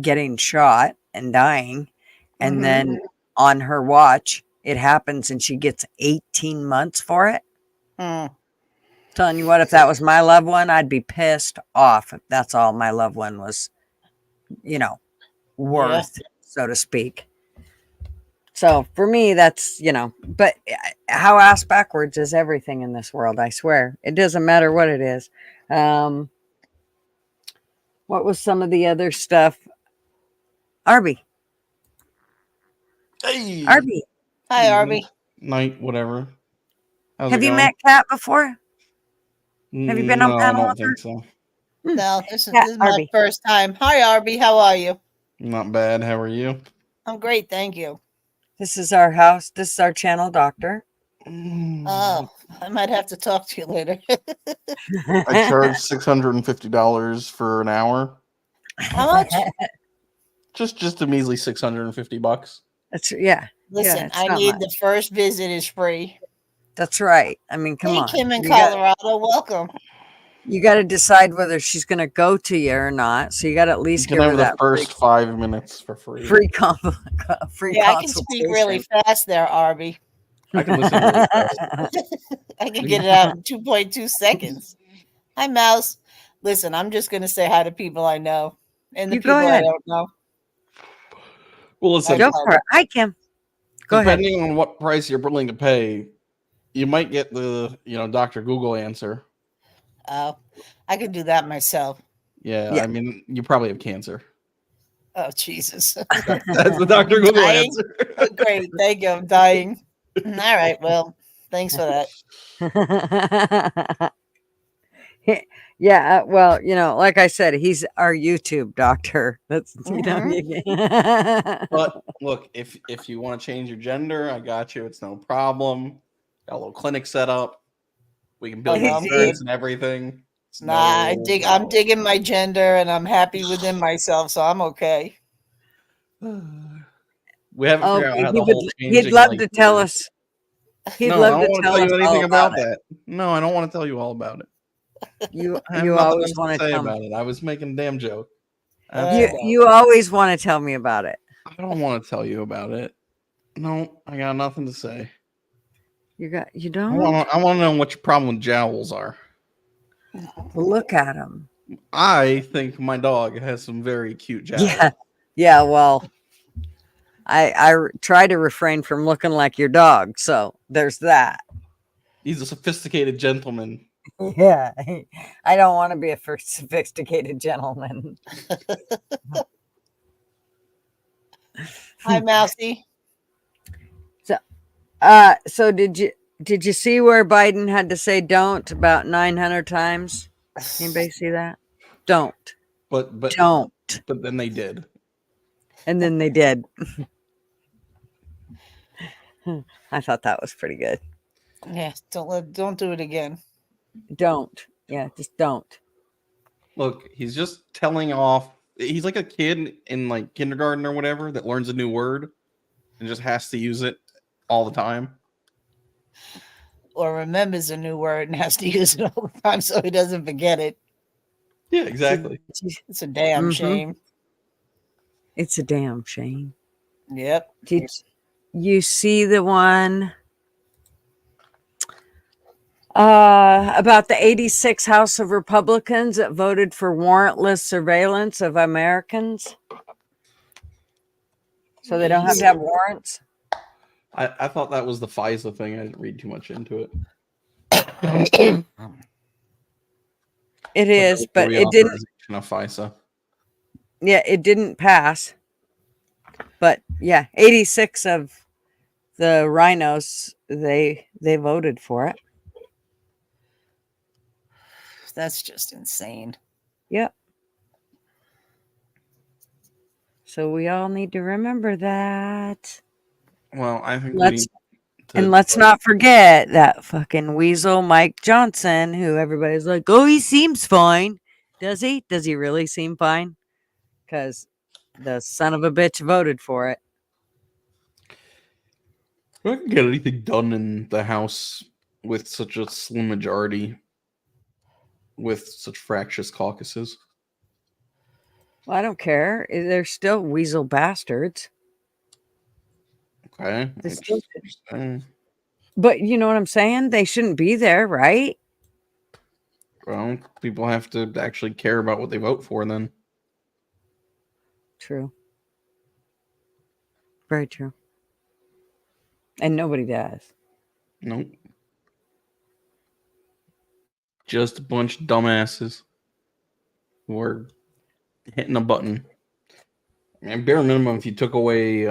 getting shot and dying. And then on her watch, it happens and she gets 18 months for it. Telling you what, if that was my loved one, I'd be pissed off if that's all my loved one was, worth, so to speak. So for me, that's, but how ass backwards is everything in this world, I swear. It doesn't matter what it is. What was some of the other stuff? Arby. Hey, Arby. Hi, Arby. night, whatever. How's Have it you going? met Kat before? Have you been on No, I panel don't with her? think so. No, this Kat, is my Arby. first time. Hi, Arby. How are you? Not bad. How are you? I'm great, thank you. This is our house. This is our channel doctor. Oh, I might have to talk to you later. I charge $650 for an hour. How much? Just a measly $650. That's yeah. Listen, it's I not need much. the first visit is free. That's right. I mean, come Hey, on. Kim in You got Colorado, welcome. you got to decide whether she's going to go to you or not. So you got to at You least can give her have the that first 5 minutes for free. free Yeah, I can speak really consultation. fast there, Arby. I can listen really fast. I can get it out in 2.2 seconds. Hi, Mouse. Listen, I'm just going to say hi to people I know and the You go people I ahead. don't know. Well, listen, Go for it. Hi, Kim. Go ahead. depending on what price you're willing to pay, you might get the Dr. Google answer. Oh, I could do that myself. Yeah, Yeah. I mean, you probably have cancer. Oh, Jesus. That's the Dr. Google Dying? answer. Oh, great. Thank you. I'm dying. All right. Well, thanks for that. Yeah, well, like I said, he's our YouTube doctor. That's But look, if you want to change your gender, I got you. It's no problem. Got a little clinic set up. We can build no, I'm insurance good. and everything. It's Nah, no I'm problem. digging my gender and I'm happy within myself, so I'm okay. We haven't figured out okay, how the whole he'd changing love to tell works. us. He'd No, I love don't to want to tell tell us you all anything about about it. that. No, I don't want to tell you all about it. I have You nothing always else to want to say tell me. about it. I was making a damn joke. I Absolutely. You always want to tell me about it. I don't want to tell you about it. No, I got nothing to say. You I don't want to know what your problem with jowls are. look at him. I think my dog has some very cute jowls. Yeah. Well, I try to refrain from looking like your dog, so there's that. He's a sophisticated gentleman. Yeah, I don't want to be a sophisticated gentleman. Hi, Mousy. So did you see where Biden had to say "don't" about 900 times? Anybody see that? Don't. But Don't. But then they did. And then they did. I thought that was pretty good. Yeah, don't do it again. Don't. Yeah, just don't. Look, he's just telling off. He's like a kid in like kindergarten or whatever that learns a new word and just has to use it all the time. or remembers a new word and has to use it all the time so he doesn't forget it. Yeah, exactly. It's a damn Mhm. shame. It's a damn shame. Yep. Did you see the one about the 86 House of Republicans that voted for warrantless surveillance of Americans? So they don't have to have warrants? I thought that was the FISA thing. I didn't read too much into it. It is, But but it didn't. reauthorization of FISA. Yeah, it didn't pass. But yeah, 86 of the rhinos, they voted for it. That's just insane. Yep. So we all need to remember that. Well, I think Let's we need let's not forget that fucking weasel Mike Johnson, who everybody's like, oh, he seems fine. Does he? Does he really seem fine? Because the son of a bitch voted for it. I can get anything done in the House with such a slim majority, with such fractious caucuses. Well, I don't care. They're still weasel bastards. Okay. They it's still just saying. But you know what I'm saying? They shouldn't be there, right? Well, people have to actually care about what they vote for then. True. Very true. And nobody does. Nope. Just a bunch of dumbasses who are hitting a button. And bare minimum, if you took away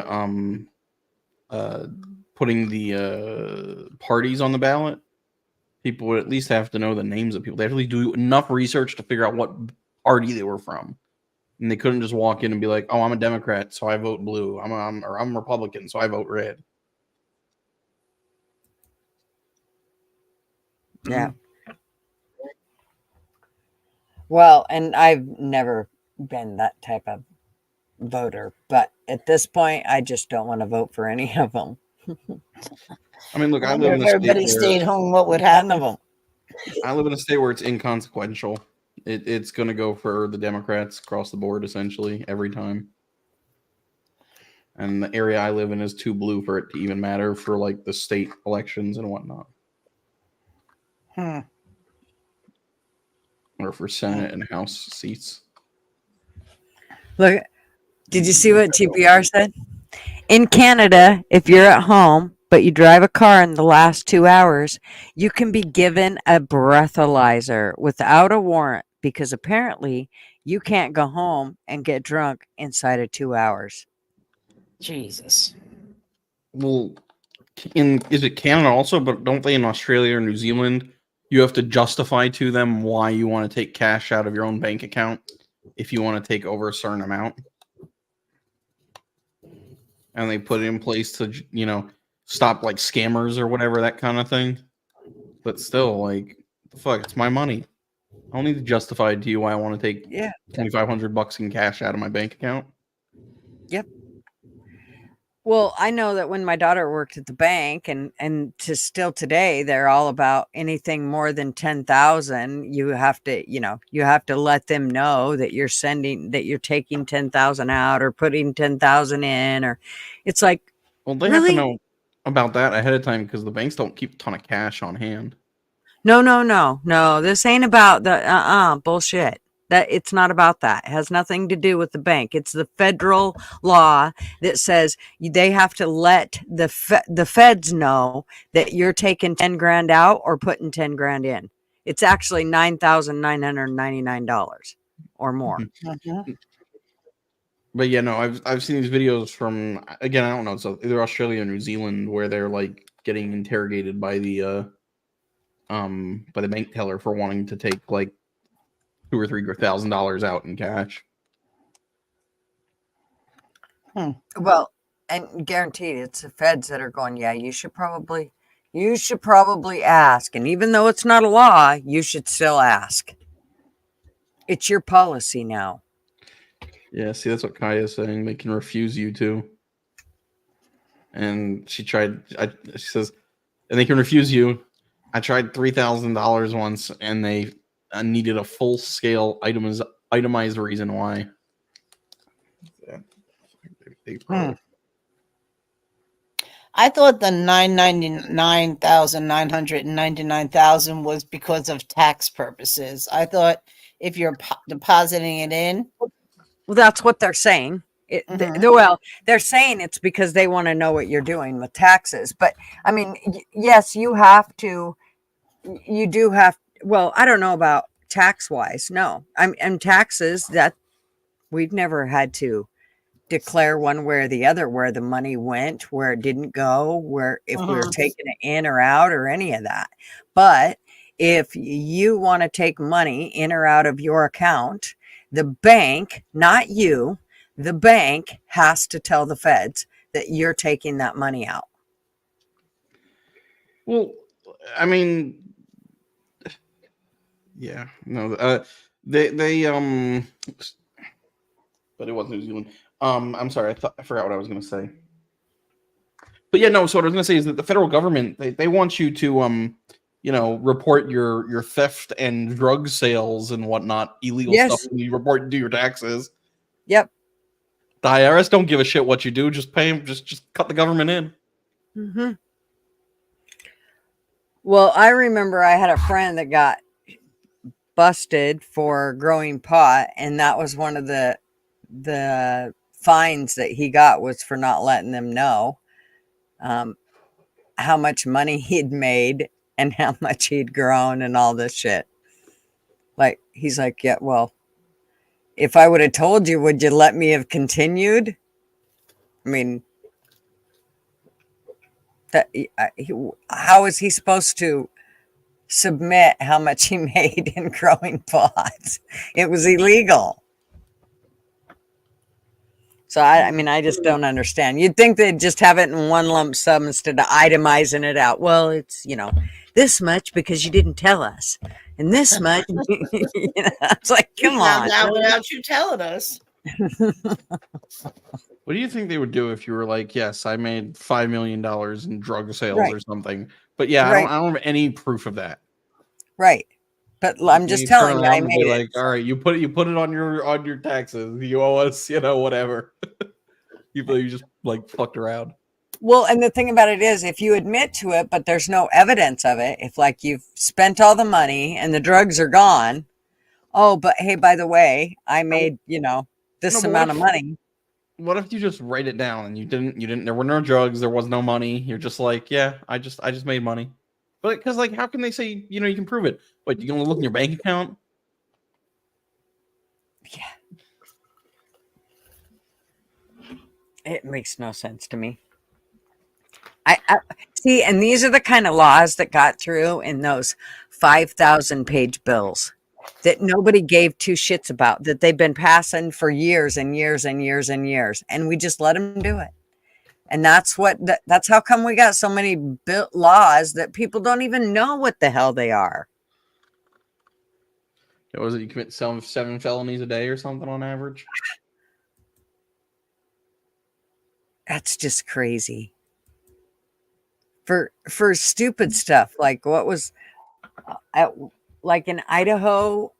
putting the parties on the ballot, people would at least have to know the names of people. They actually do enough research to figure out what party they were from, and they couldn't just walk in and be like, "Oh, I'm a Democrat, so I vote blue. I'm Republican, so I vote red." Yeah. Well, and I've never been that type of voter, but at this point, I just don't want to vote for any of them. I mean, look, I I live wonder in if a everybody state stayed where home, what would None of happen? them. I live in a state where it's inconsequential. It's going to go for the Democrats across the board, essentially every time. And the area I live in is too blue for it to even matter for like the state elections and whatnot, Hmm. or for Senate and House seats. Look, did you see what TPR said? In Canada, if you're at home but you drive a car in the last 2 hours, you can be given a breathalyzer without a warrant because apparently you can't go home and get drunk inside of 2 hours. Jesus. Well, is it Canada also? But don't they in Australia or New Zealand? You have to justify to them why you want to take cash out of your own bank account if you want to take over a certain amount, and they put it in place to stop like scammers or whatever, that kind of thing. But still, like, the fuck, it's my money. I don't need to justify to you why I want to take Yeah. $2,500 in cash out of my bank account. Yep. Well, I know that when my daughter worked at the bank and to still today, they're all about anything more than 10,000. You have to, you have to let them know that you're taking 10,000 out or putting 10,000 in, or it's like, Well, they have to really? know about that ahead of time because the banks don't keep a ton of cash on hand. No. This ain't about the bullshit. That it's not about that. It has nothing to do with the bank. It's the federal law that says they have to let the feds know that you're taking 10 grand out or putting 10 grand in. It's actually $9,999 or more. Mhm. But yeah, no, I've seen these videos from, again, I don't know, it's either Australia or New Zealand, where they're like getting interrogated by the bank teller for wanting to take like $2,000 or $3,000 out in cash. Well, and guaranteed it's the feds that are going, yeah, you should probably ask. And even though it's not a law, you should still ask. It's your policy now. Yeah, see, that's what Kaya's saying. They can refuse you to. And she says, and they can refuse you, I tried $3,000 once, and they needed a full scale itemized reason why. Yeah. I thought the 999,999,000 was because of tax purposes. I thought if you're depositing it in, Well, that's what they're saying. Well, they're saying it's because they want to know what you're doing with taxes. But I mean, yes, you have to. You do have. Well, I don't know about tax wise. No, and taxes that we've never had to declare one way or the other where the money went, where it didn't go, where if we were taking it in or out or any of that. But if you want to take money in or out of your account, the bank, not you, the bank has to tell the feds that you're taking that money out. Well, I mean, yeah, no, they but it wasn't New Zealand. I'm sorry, I forgot what I was going to say. But yeah, no. So what I was going to say is that the federal government they want you to report your theft and drug sales and whatnot, illegal stuff. When you report and do your taxes. Yep. The IRS don't give a shit what you do. Just pay them. Just cut the government in. Mm-hmm. Well, I remember I had a friend that got busted for growing pot, and that was one of the fines that he got was for not letting them know how much money he'd made and how much he'd grown and all this shit. Like, he's like, yeah, well, if I would have told you, would you let me have continued? I mean, how is he supposed to submit how much he made in growing pot? It was illegal. So, I mean, I just don't understand. You'd think they'd just have it in one lump sum instead of itemizing it out. Well, it's, this much because you didn't tell us. And this much, it's like, come on. Now without you telling us. What do you think they would do if you were like, yes, I made $5 million in drug sales or something? But yeah, I don't have any proof of that. Right. But I'm just telling you, I made it. Like, all right, you put it on your taxes. You owe us, whatever. you just like fucked around. Well, and the thing about it is, if you admit to it, but there's no evidence of it, if like you've spent all the money and the drugs are gone, oh, but hey, by the way, I made this amount of money. What if you just write it down and you didn't? There were no drugs. There was no money. You're just like, yeah, I just made money. But because like, how can they say you can prove it? What, you gonna look in your bank account? Yeah, it makes no sense to me. I see, and these are the kind of laws that got through in those 5,000-page bills that nobody gave two shits about, that they've been passing for years and years and years and years, and we just let them do it. And that's how come we got so many laws that people don't even know what the hell they are. What was it? You commit 7 felonies a day or something on average? That's just crazy. For stupid stuff, like what was like in Idaho,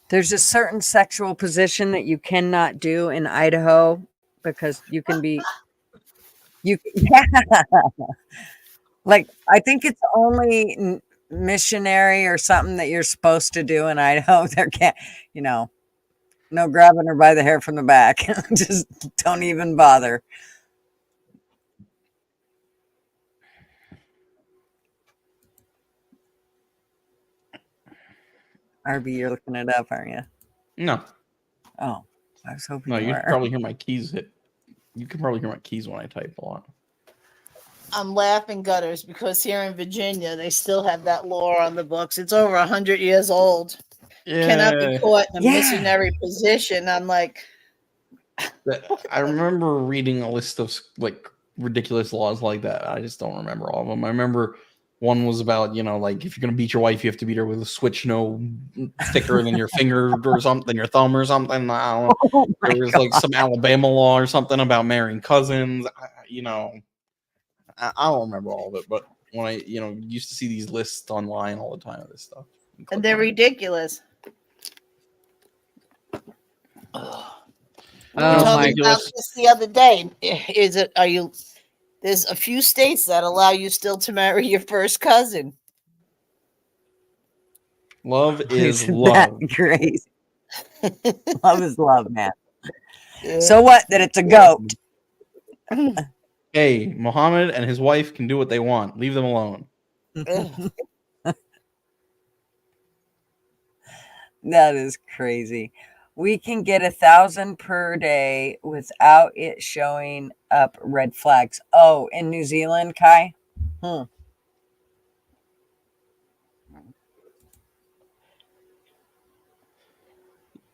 there's a certain sexual position that you cannot do in Idaho because you can be like, I think it's only missionary or something that you're supposed to do in Idaho. There can't, no grabbing her by the hair from the back. Just don't even bother. RB, you're looking it up, aren't you? No. Oh, I was hoping. No, you can probably hear my keys hit. You can probably hear my keys when I type a lot. I'm laughing gutters because here in Virginia, they still have that law on the books. It's over 100 years old. Yeah. Cannot be caught in a missionary position. I'm like, I remember reading a list of like ridiculous laws like that. I just don't remember all of them. I remember one was about, like if you're going to beat your wife, you have to beat her with a switch no thicker than your finger or something, your thumb or something. I don't know. Oh there was like some Alabama law or something about marrying cousins. I don't remember all of it, but when I used to see these lists online all the time of this stuff. And they're ridiculous. We were Oh talking my about this the other day. There's a few states that allow you still to marry your first cousin. Love is Isn't that love. crazy? Love is love, man. Yeah. So what? That it's a goat. Hey, Muhammad and his wife can do what they want. Leave them alone. Ugh. That is crazy. We can get 1,000 per day without it showing up red flags. Oh, in New Zealand, Kai?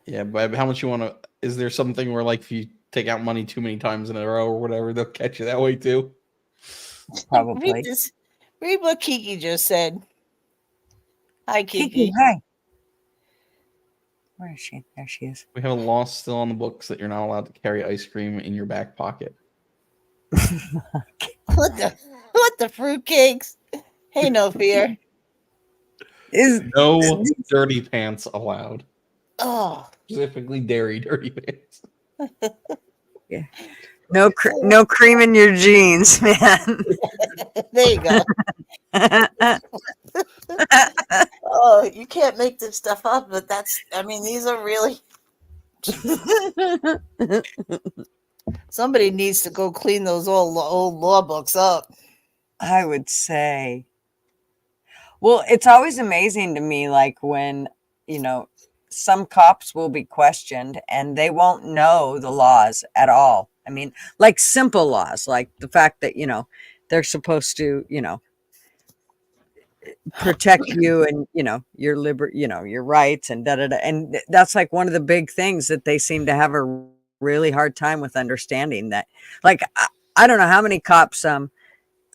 Yeah, but how much you want to? Is there something where like if you take out money too many times in a row or whatever, they'll catch you that way too? Probably. Read what Kiki just said. Hi, Kiki. Kiki, hi. Where is she? There she is. We have a law still on the books that you're not allowed to carry ice cream in your back pocket. What the fruitcakes? Hey, no fear. No dirty pants allowed. Oh, Specifically dairy dirty pants. Yeah. No cream in your jeans, man. there you go. Oh, you can't make this stuff up, but these are really. Somebody needs to go clean those old law books up. I would say. Well, it's always amazing to me, like when, some cops will be questioned and they won't know the laws at all. I mean, like simple laws, like the fact that, they're supposed to, protect you and, your your rights and da da da. And that's like one of the big things that they seem to have a really hard time with understanding that. Like, I don't know how many cops,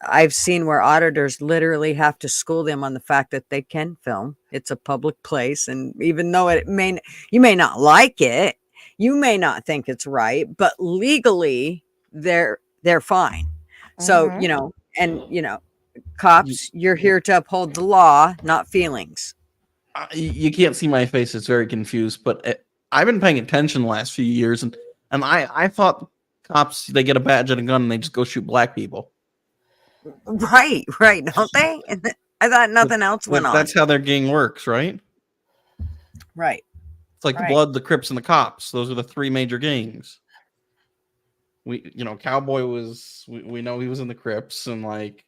I've seen where auditors literally have to school them on the fact that they can film. It's a public place. And even though you may not like it, you may not think it's right, but legally they're fine. So, cops, you're here to uphold the law, not feelings. You can't see my face. It's very confused, but I've been paying attention the last few years, and I thought cops, they get a badge and a gun and they just go shoot black people. Right, don't they? I thought nothing else went on. That's how their gang works, right? Right. It's like the Blood, the Crips, and the Cops. Those are the three major gangs. Cowboy was, we know he was in the Crips, and like,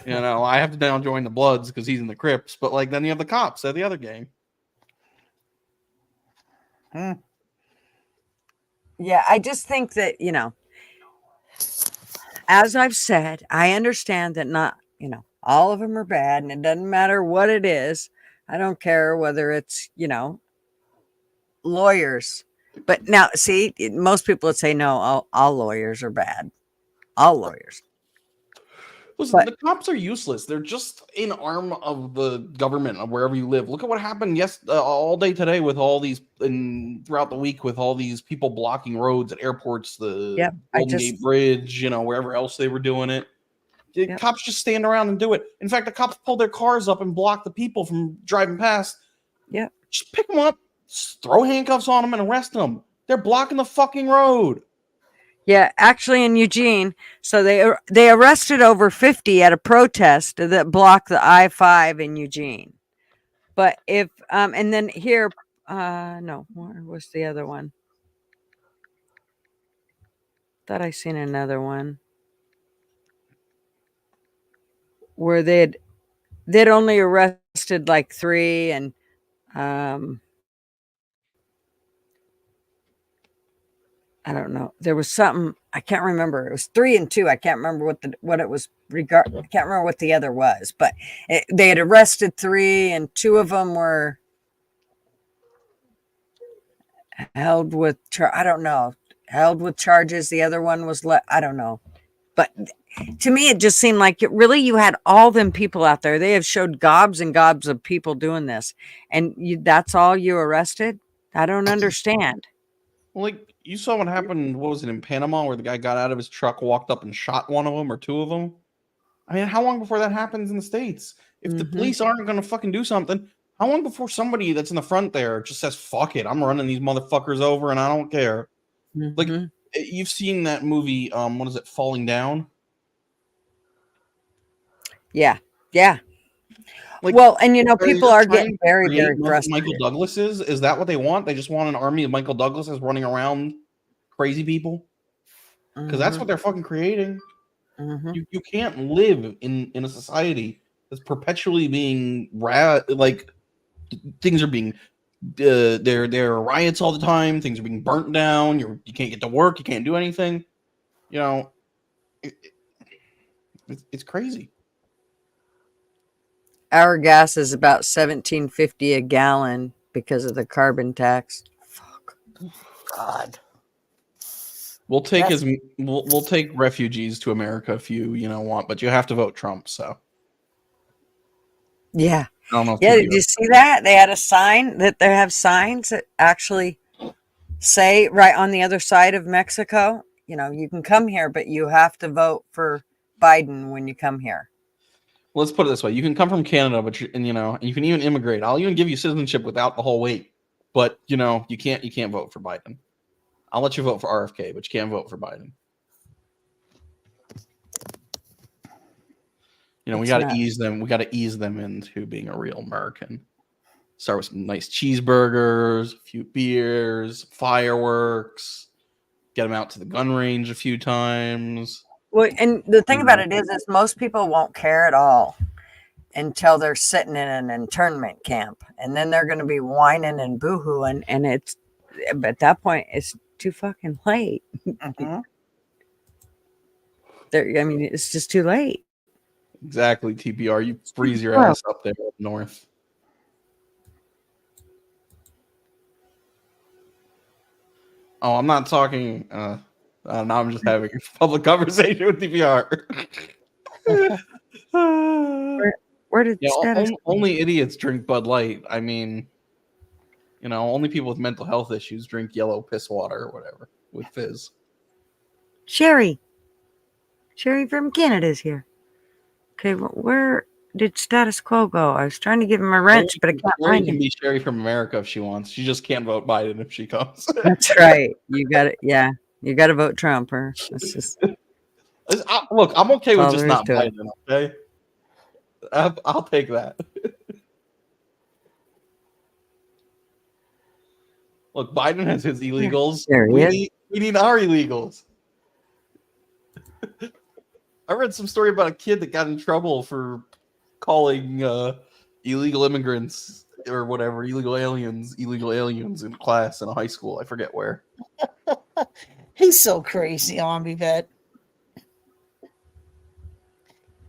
I have to now join the Bloods because he's in the Crips, but like then you have the Cops, they're the other gang. Yeah, I just think that, as I've said, I understand that not, all of them are bad, and it doesn't matter what it is. I don't care whether it's, lawyers. But now, see, most people would say, no, all lawyers are bad. All lawyers. Listen, the cops are useless. They're just an arm of the government of wherever you live. Look at what happened all day today with all these, and throughout the week with all these people blocking roads at airports, the Golden Gate Bridge, wherever else they were doing it. Cops just stand around and do it. In fact, the cops pull their cars up and block the people from driving past. Yeah. Just pick them up, throw handcuffs on them, and arrest them. They're blocking the fucking road. Yeah, actually in Eugene, so they arrested over 50 at a protest that blocked the I-5 in Eugene. But if and then here, no, where was the other one? Thought I seen another one where they'd only arrested like 3, and I don't know. There was something I can't remember. It was 3 and 2. I can't remember what it was. I can't remember what the other was. But they had arrested 3, and 2 of them were held with. I don't know. Held with charges. The other one was I don't know. But to me, it just seemed like you had all them people out there. They have showed gobs and gobs of people doing this, and that's all you arrested. I don't understand. Well, like you saw what happened. What was it in Panama, where the guy got out of his truck, walked up, and shot one of them or 2 of them? I mean, how long before that happens in the States? If the police aren't going to fucking do something, how long before somebody that's in the front there just says, fuck it, I'm running these motherfuckers over and I don't care? Like, you've seen that movie, what is it, Falling Down? Yeah. Yeah. Like, Well, and you know, are they people just are trying getting to very, create very frustrated. Michael Douglases? Is that what they want? They just want an army of Michael Douglases running around crazy people? Because that's what they're fucking creating. You can't live in a society that's perpetually being like things are being there are riots all the time, things are being burnt down, you can't get to work, you can't do anything. You know, it's crazy. Our gas is about $17.50 a gallon because of the carbon tax. Fuck. God. We'll take we'll take refugees to America if you want, but you have to vote Trump. So Yeah. I don't know. If Yeah. Did you see that? They had a sign that they have signs that actually say right on the other side of Mexico, you can come here, but you have to vote for Biden when you come here. Let's put it this way: you can come from Canada, but you can even immigrate. I'll even give you citizenship without the whole wait. But you can't vote for Biden. I'll let you vote for RFK, but you can't vote for Biden. We got to ease them. We got to ease them into being a real American. Start with some nice cheeseburgers, a few beers, fireworks. Get them out to the gun range a few times. Well, and the thing about it is most people won't care at all until they're sitting in an internment camp, and then they're going to be whining and boohooing, and at that point it's too fucking late. It's just too late. Exactly, TPR. You freeze your ass up there up north. Oh, I'm not talking. Now I'm just having a public conversation with TPR. Where did status? Only idiots drink Bud Light. I mean, only people with mental health issues drink yellow piss water or whatever with fizz. Sherry from Canada's here. Okay, where did Status Quo go? I was trying to give him a wrench, but I can't find him. Sherry can be Sherry from America if she wants. She just can't vote Biden if she comes. That's right. You got it. Yeah, you got to vote Trump. Or it's just look. I'm okay with just not Biden. Okay, I'll take that. Look, Biden has his illegals. We need our illegals. I read some story about a kid that got in trouble for calling illegal immigrants or whatever, illegal aliens in class in a high school. I forget where. He's so crazy, Army vet.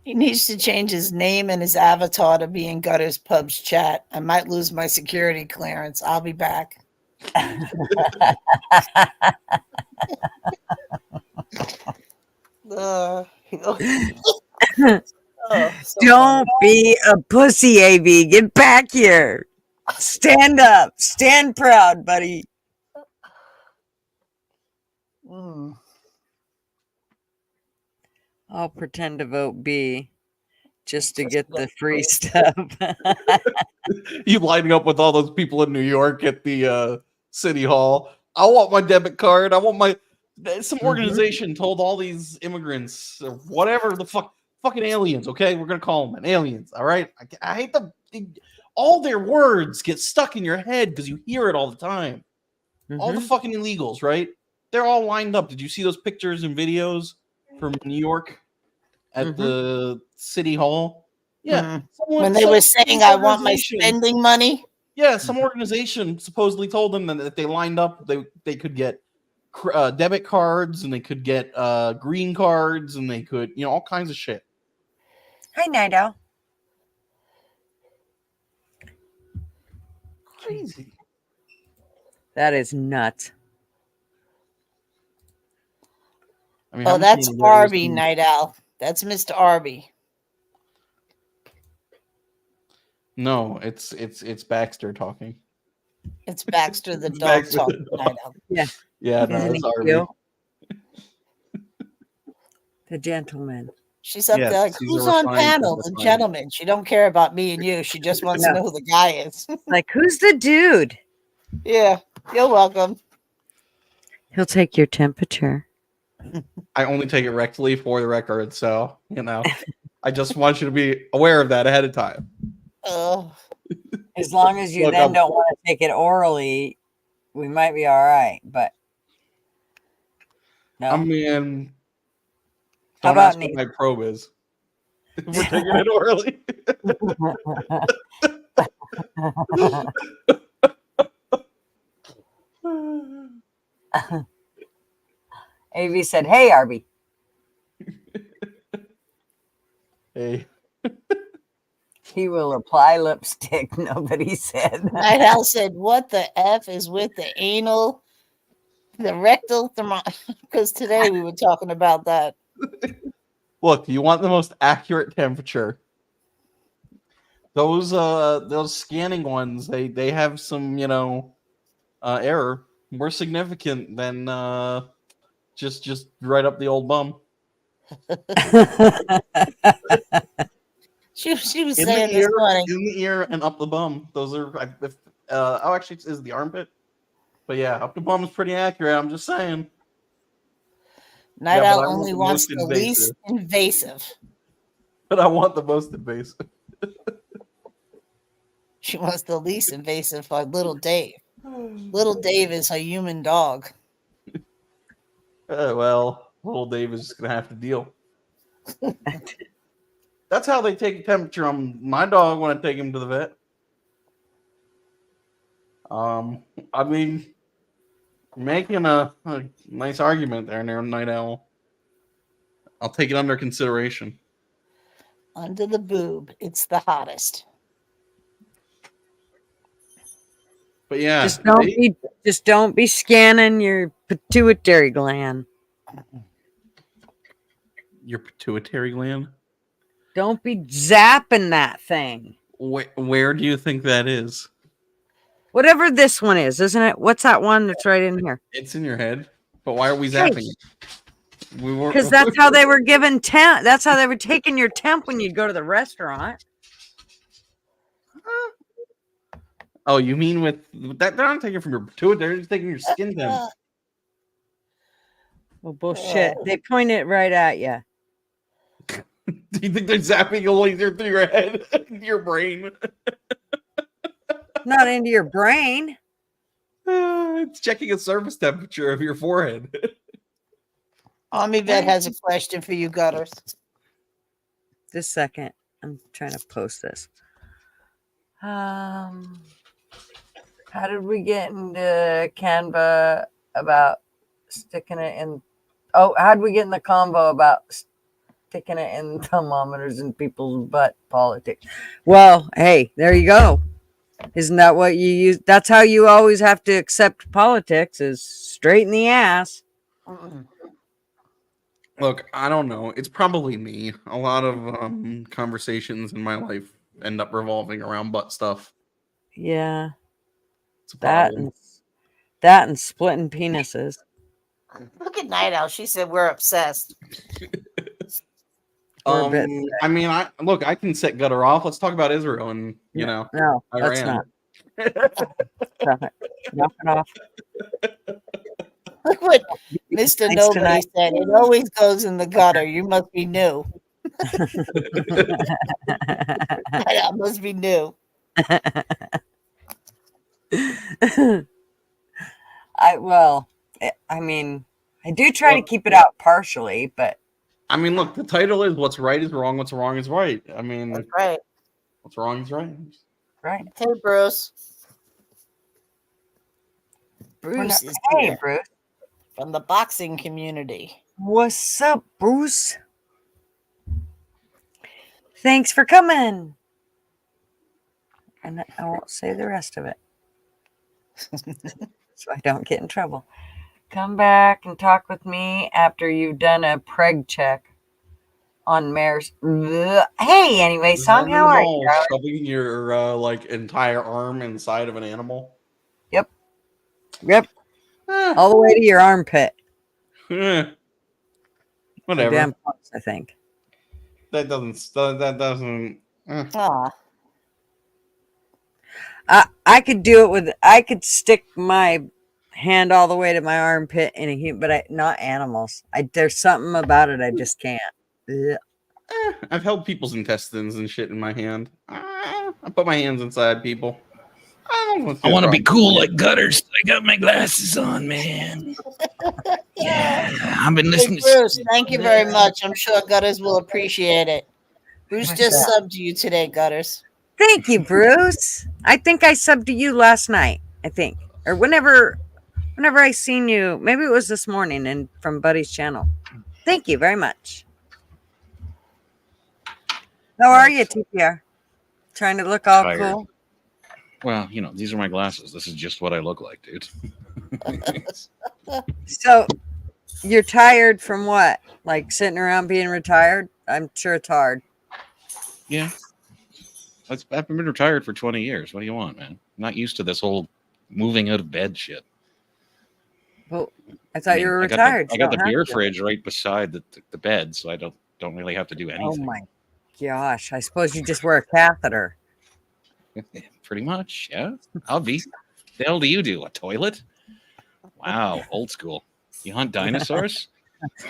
He needs to change his name and his avatar to be in Gutter's Pub's chat. I might lose my security clearance. I'll be back. Don't be a pussy, AB. Get back here. Stand up. Stand proud, buddy. I'll pretend to vote B just to get the free stuff. You lining up with all those people in New York at the city hall. I want my debit card. I want some organization told all these immigrants or whatever the fucking aliens. Okay, we're gonna call them aliens. All right. I hate all their words get stuck in your head because you hear it all the time. All the fucking illegals, right? They're all lined up. Did you see those pictures and videos from New York at the city hall? Yeah. When they were saying, I want my spending money. Yeah, some organization supposedly told them that if they lined up, they could get debit cards and they could get green cards and they could, all kinds of shit. Hi, Nido. Crazy. That is nuts. I mean, that's Arby, Night Owl. That's Mr. Arby. No, it's Baxter talking. It's Baxter the dog talking. Night Owl. Yeah. Yeah, no, it's Arby. The gentleman. She's up Yes, there like, she's a who's on refined panel? type of The client. gentleman. She don't care about me and you. She just wants to No. know who the guy is. Like, who's the dude? Yeah, you're welcome. He'll take your temperature. I only take it rectally for the record, so I just want you to be aware of that ahead of time. Oh, As long as you Look, then don't want to take it orally, we might be all right. But no. I mean, How don't about ask what my probe is. We're taking it orally. AV said, "Hey, Arby." Hey, He will apply lipstick. Nobody said. Night Owl said, what the F is with the anal, the rectal thermometer? Because today we were talking about that. look, you want the most accurate temperature. Those scanning ones, they have some, error more significant than just right up the old bum. She was In saying the this ear, morning. in the ear, and up the bum. Those are, actually, is the armpit? But yeah, up the bum is pretty accurate. I'm just saying. Night Yeah, but Owl I want only the wants most the least invasive. invasive. But I want the most invasive. She wants the least invasive for little Dave. Little Dave is a human dog. Well, little Dave is just gonna have to deal. That's how they take a temperature on my dog when I take him to the vet. I mean, making a nice argument there, Night Owl. I'll take it under consideration. Under the boob, it's the hottest. But yeah, just don't be scanning your pituitary gland. your pituitary gland. Don't be zapping that thing. Where do you think that is? Whatever this one is, isn't it? What's that one that's right in here? It's in your head. But why are we zapping it? We were Because that's how they were given temp. That's how they were taking your temp when you'd go to the restaurant. Oh, you mean with that? They're not taking it from your pituitary. They're just taking your skin temp. Well, bullshit. They point it right at you. Do you think they're zapping a laser through your head, your brain? Not into your brain. It's checking a surface temperature of your forehead. Army Vet has a question for you, Gutters. Just a second. I'm trying to post this. How did we get into Canva about sticking it in? Oh, how did we get in the convo about sticking it in thermometers in people's butt politics? Well, hey, there you go. Isn't that what you use? That's how you always have to accept politics, is straight in the ass. Look, I don't know. It's probably me. A lot of conversations in my life end up revolving around butt stuff. Yeah. It's a problem. That and splitting penises. Look at Night Owl. She said we're obsessed. We're a bit I mean, I can set Gutter off. Let's talk about Israel and no, Iran. that's not. Stop it. Knock it off. Look what Mr. Thanks Nobody tonight. said. It always goes in the gutter. You must be new. Night Owl must be new. I mean, I do try to keep it out partially, but I mean, look, the title is "What's Right Is Wrong, What's Wrong Is Right." I mean, That's right. what's wrong is right. right. Hey, Bruce. Bruce is Hey, here Bruce. from the boxing community. What's up, Bruce? Thanks for coming. And I won't say the rest of it, so I don't get in trouble. Come back and talk with me after you've done a preg check on mares. Hey, anyway, Does that Song, how are you? involve shoving your entire arm inside of an animal? Yep. All the way to your armpit. Whatever. Damn close, I think. That doesn't. Aw. I could do it with. I could stick my hand all the way to my armpit in a human, but not animals. There's something about it I just can't. Ugh. I've held people's intestines and shit in my hand. I put my hands inside people. I want to be cool like Gutters. I got my glasses on, man. Yeah, I've been Hey, listening. Bruce, thank you very much. I'm sure Gutters will appreciate it. Bruce just subbed you today, Gutters. Thank you, Bruce. I think I subbed to you last night. I think, or whenever I seen you. Maybe it was this morning, and from Buddy's channel. Thank you very much. How are you, TPR? Trying to look all Tired. cool. Well, these are my glasses. This is just what I look like, dude. So, you're tired from what? Like sitting around being retired? I'm sure it's hard. Yeah. I've been retired for 20 years. What do you want, man? I'm not used to this whole moving out of bed shit. Well, I thought you were retired. I got the beer fridge right beside the bed, so I don't really have to do anything. Oh my gosh! I suppose you just wear a catheter. Pretty much, yeah. I'll be. The hell do you do? A toilet? Wow, old school. You hunt dinosaurs?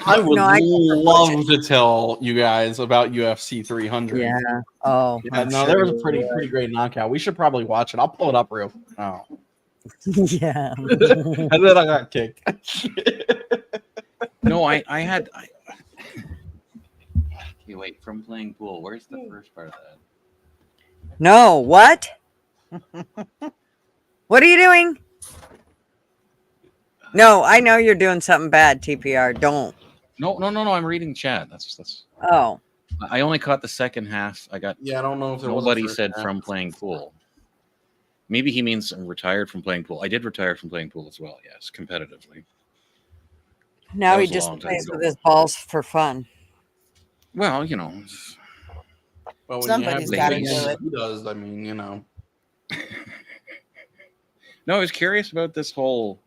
I would love to tell you guys about UFC 300. Yeah. Oh. Yeah, no, there was a pretty great knockout. We should probably watch it. I'll pull it up real. Oh. Yeah. And then I got kicked. No, I had. Okay, wait. From playing pool, where's the first part of that? No. What? What are you doing? No, I know you're doing something bad, TPR. Don't. No. I'm reading chat. That's. Oh. I only caught the second half. I don't know if there nobody was said from playing pool. Maybe he means retired from playing pool. I did retire from playing pool as well. Yes, competitively. Now he just plays with his balls for fun. Well, Well, somebody's got to do it. He does. I mean, No, I was curious about this whole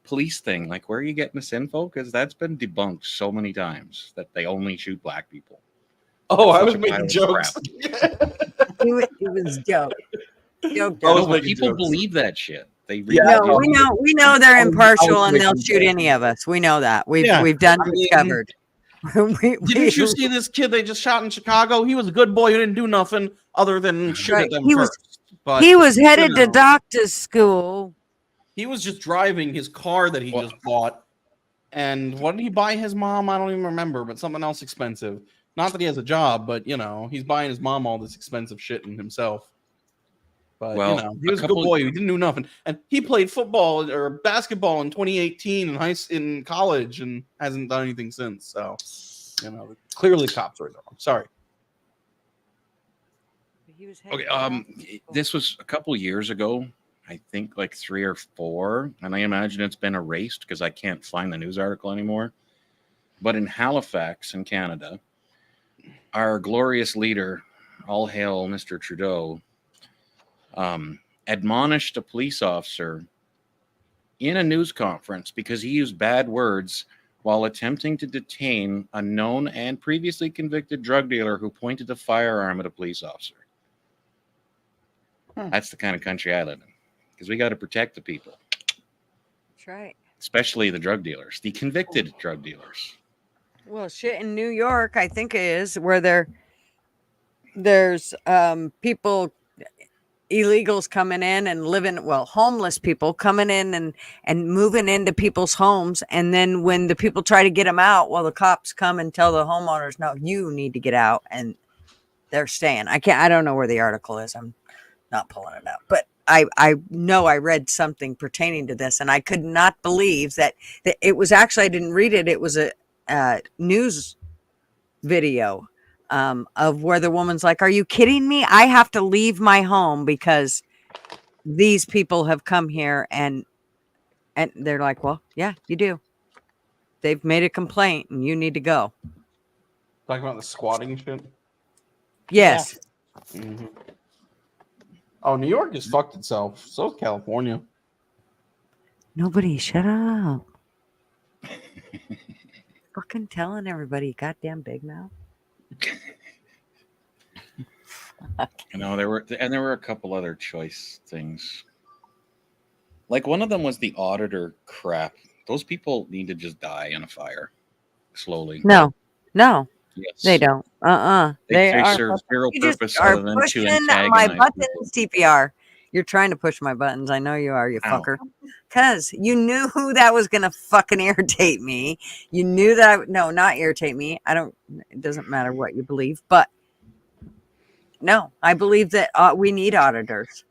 police thing. Like, where are you getting this info? Because that's been debunked so many times that they only shoot black people. Oh, I was making jokes. It was joke. People believe that shit. They we know they're impartial and they'll shoot any of us. We know that. We've discovered. Didn't you see this kid they just shot in Chicago? He was a good boy who didn't do nothing other than shoot at them first. But he was headed to doctor's school. He was just driving his car that he just bought. And what did he buy his mom? I don't even remember, but something else expensive. Not that he has a job, but he's buying his mom all this expensive shit and himself. But he was a good boy. He didn't do nothing, and he played football or basketball in 2018 in college, and hasn't done anything since. So, clearly cops were wrong. Sorry. Okay. This was a couple years ago. I think like 3 or 4, and I imagine it's been erased because I can't find the news article anymore. But in Halifax, in Canada, our glorious leader, all hail Mr. Trudeau, admonished a police officer in a news conference because he used bad words while attempting to detain a known and previously convicted drug dealer who pointed a firearm at a police officer. That's the kind of country I live in, because we got to protect the people. That's right. Especially the drug dealers, the convicted drug dealers. Well, shit, in New York, I think it is, where there's people, illegals coming in and homeless people coming in and moving into people's homes. And then when the people try to get them out, the cops come and tell the homeowners, no, you need to get out. And they're staying. I don't know where the article is. I'm not pulling it out, but I know I read something pertaining to this, and I could not believe that it was actually, I didn't read it. It was a news video of where the woman's like, are you kidding me? I have to leave my home because these people have come here, and they're like, well, yeah, you do. They've made a complaint and you need to go. Talking about the squatting shit? Yes. Yeah. Mm-hmm. Oh, New York has fucked itself. So is California. Nobody, shut up. Fucking telling everybody, goddamn big mouth. You know, there were a couple other choice things. Like one of them was the auditor crap. Those people need to just die in a fire slowly. No, Yes. they don't. They are. serve zero You just purpose are other than to pushing my antagonize buttons, people. TPR. You're trying to push my buttons. I know you are, you Ow. fucker. Because you knew that was going to fucking irritate me. You knew that. No, not irritate me. It doesn't matter what you believe. But no, I believe that we need auditors.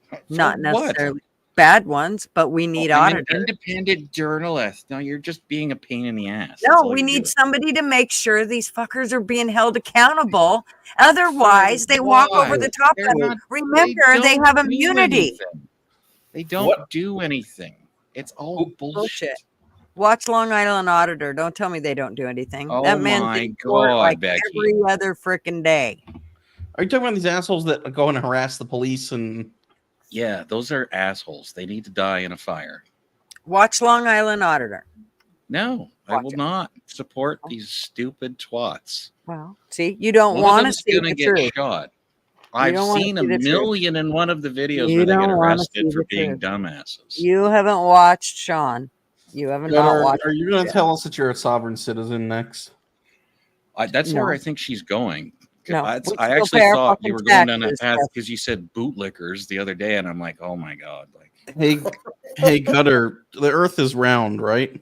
For Not what? necessarily bad ones, but we need I'm an auditors. independent journalist. No, you're just being a pain in the ass. That's No, all we you're need doing. somebody to make sure these fuckers are being held accountable. Otherwise, they walk over the top They're of it. not. Remember, they don't have do immunity. anything. They don't What? do anything. It's all bullshit. Bullshit. Watch Long Island Auditor. Don't tell me they don't do anything. Oh That man's my in court God, like Becky. every other freaking day. Are you talking about these assholes that go and harass the police and? Yeah, those are assholes. They need to die in a fire. Watch Long Island Auditor. No, I Watch will it. not support these stupid twats. Well, see, you don't One want of to them's see gonna the get truth. shot. I've don't wanna seen a see the truth. million and one of the videos You where they get don't wanna arrested see for the being truth. dumbasses. You haven't watched Sean. You haven't not Gunnar, watched. are you going to shit. tell us that you're a sovereign citizen next? That's No. where I think she's going. No, I we still actually pay our thought you fucking were going down that taxes, path yes. because you said bootlickers the other day, and I'm like, oh my God. Like, Hey, Gunnar, the Earth is round, right?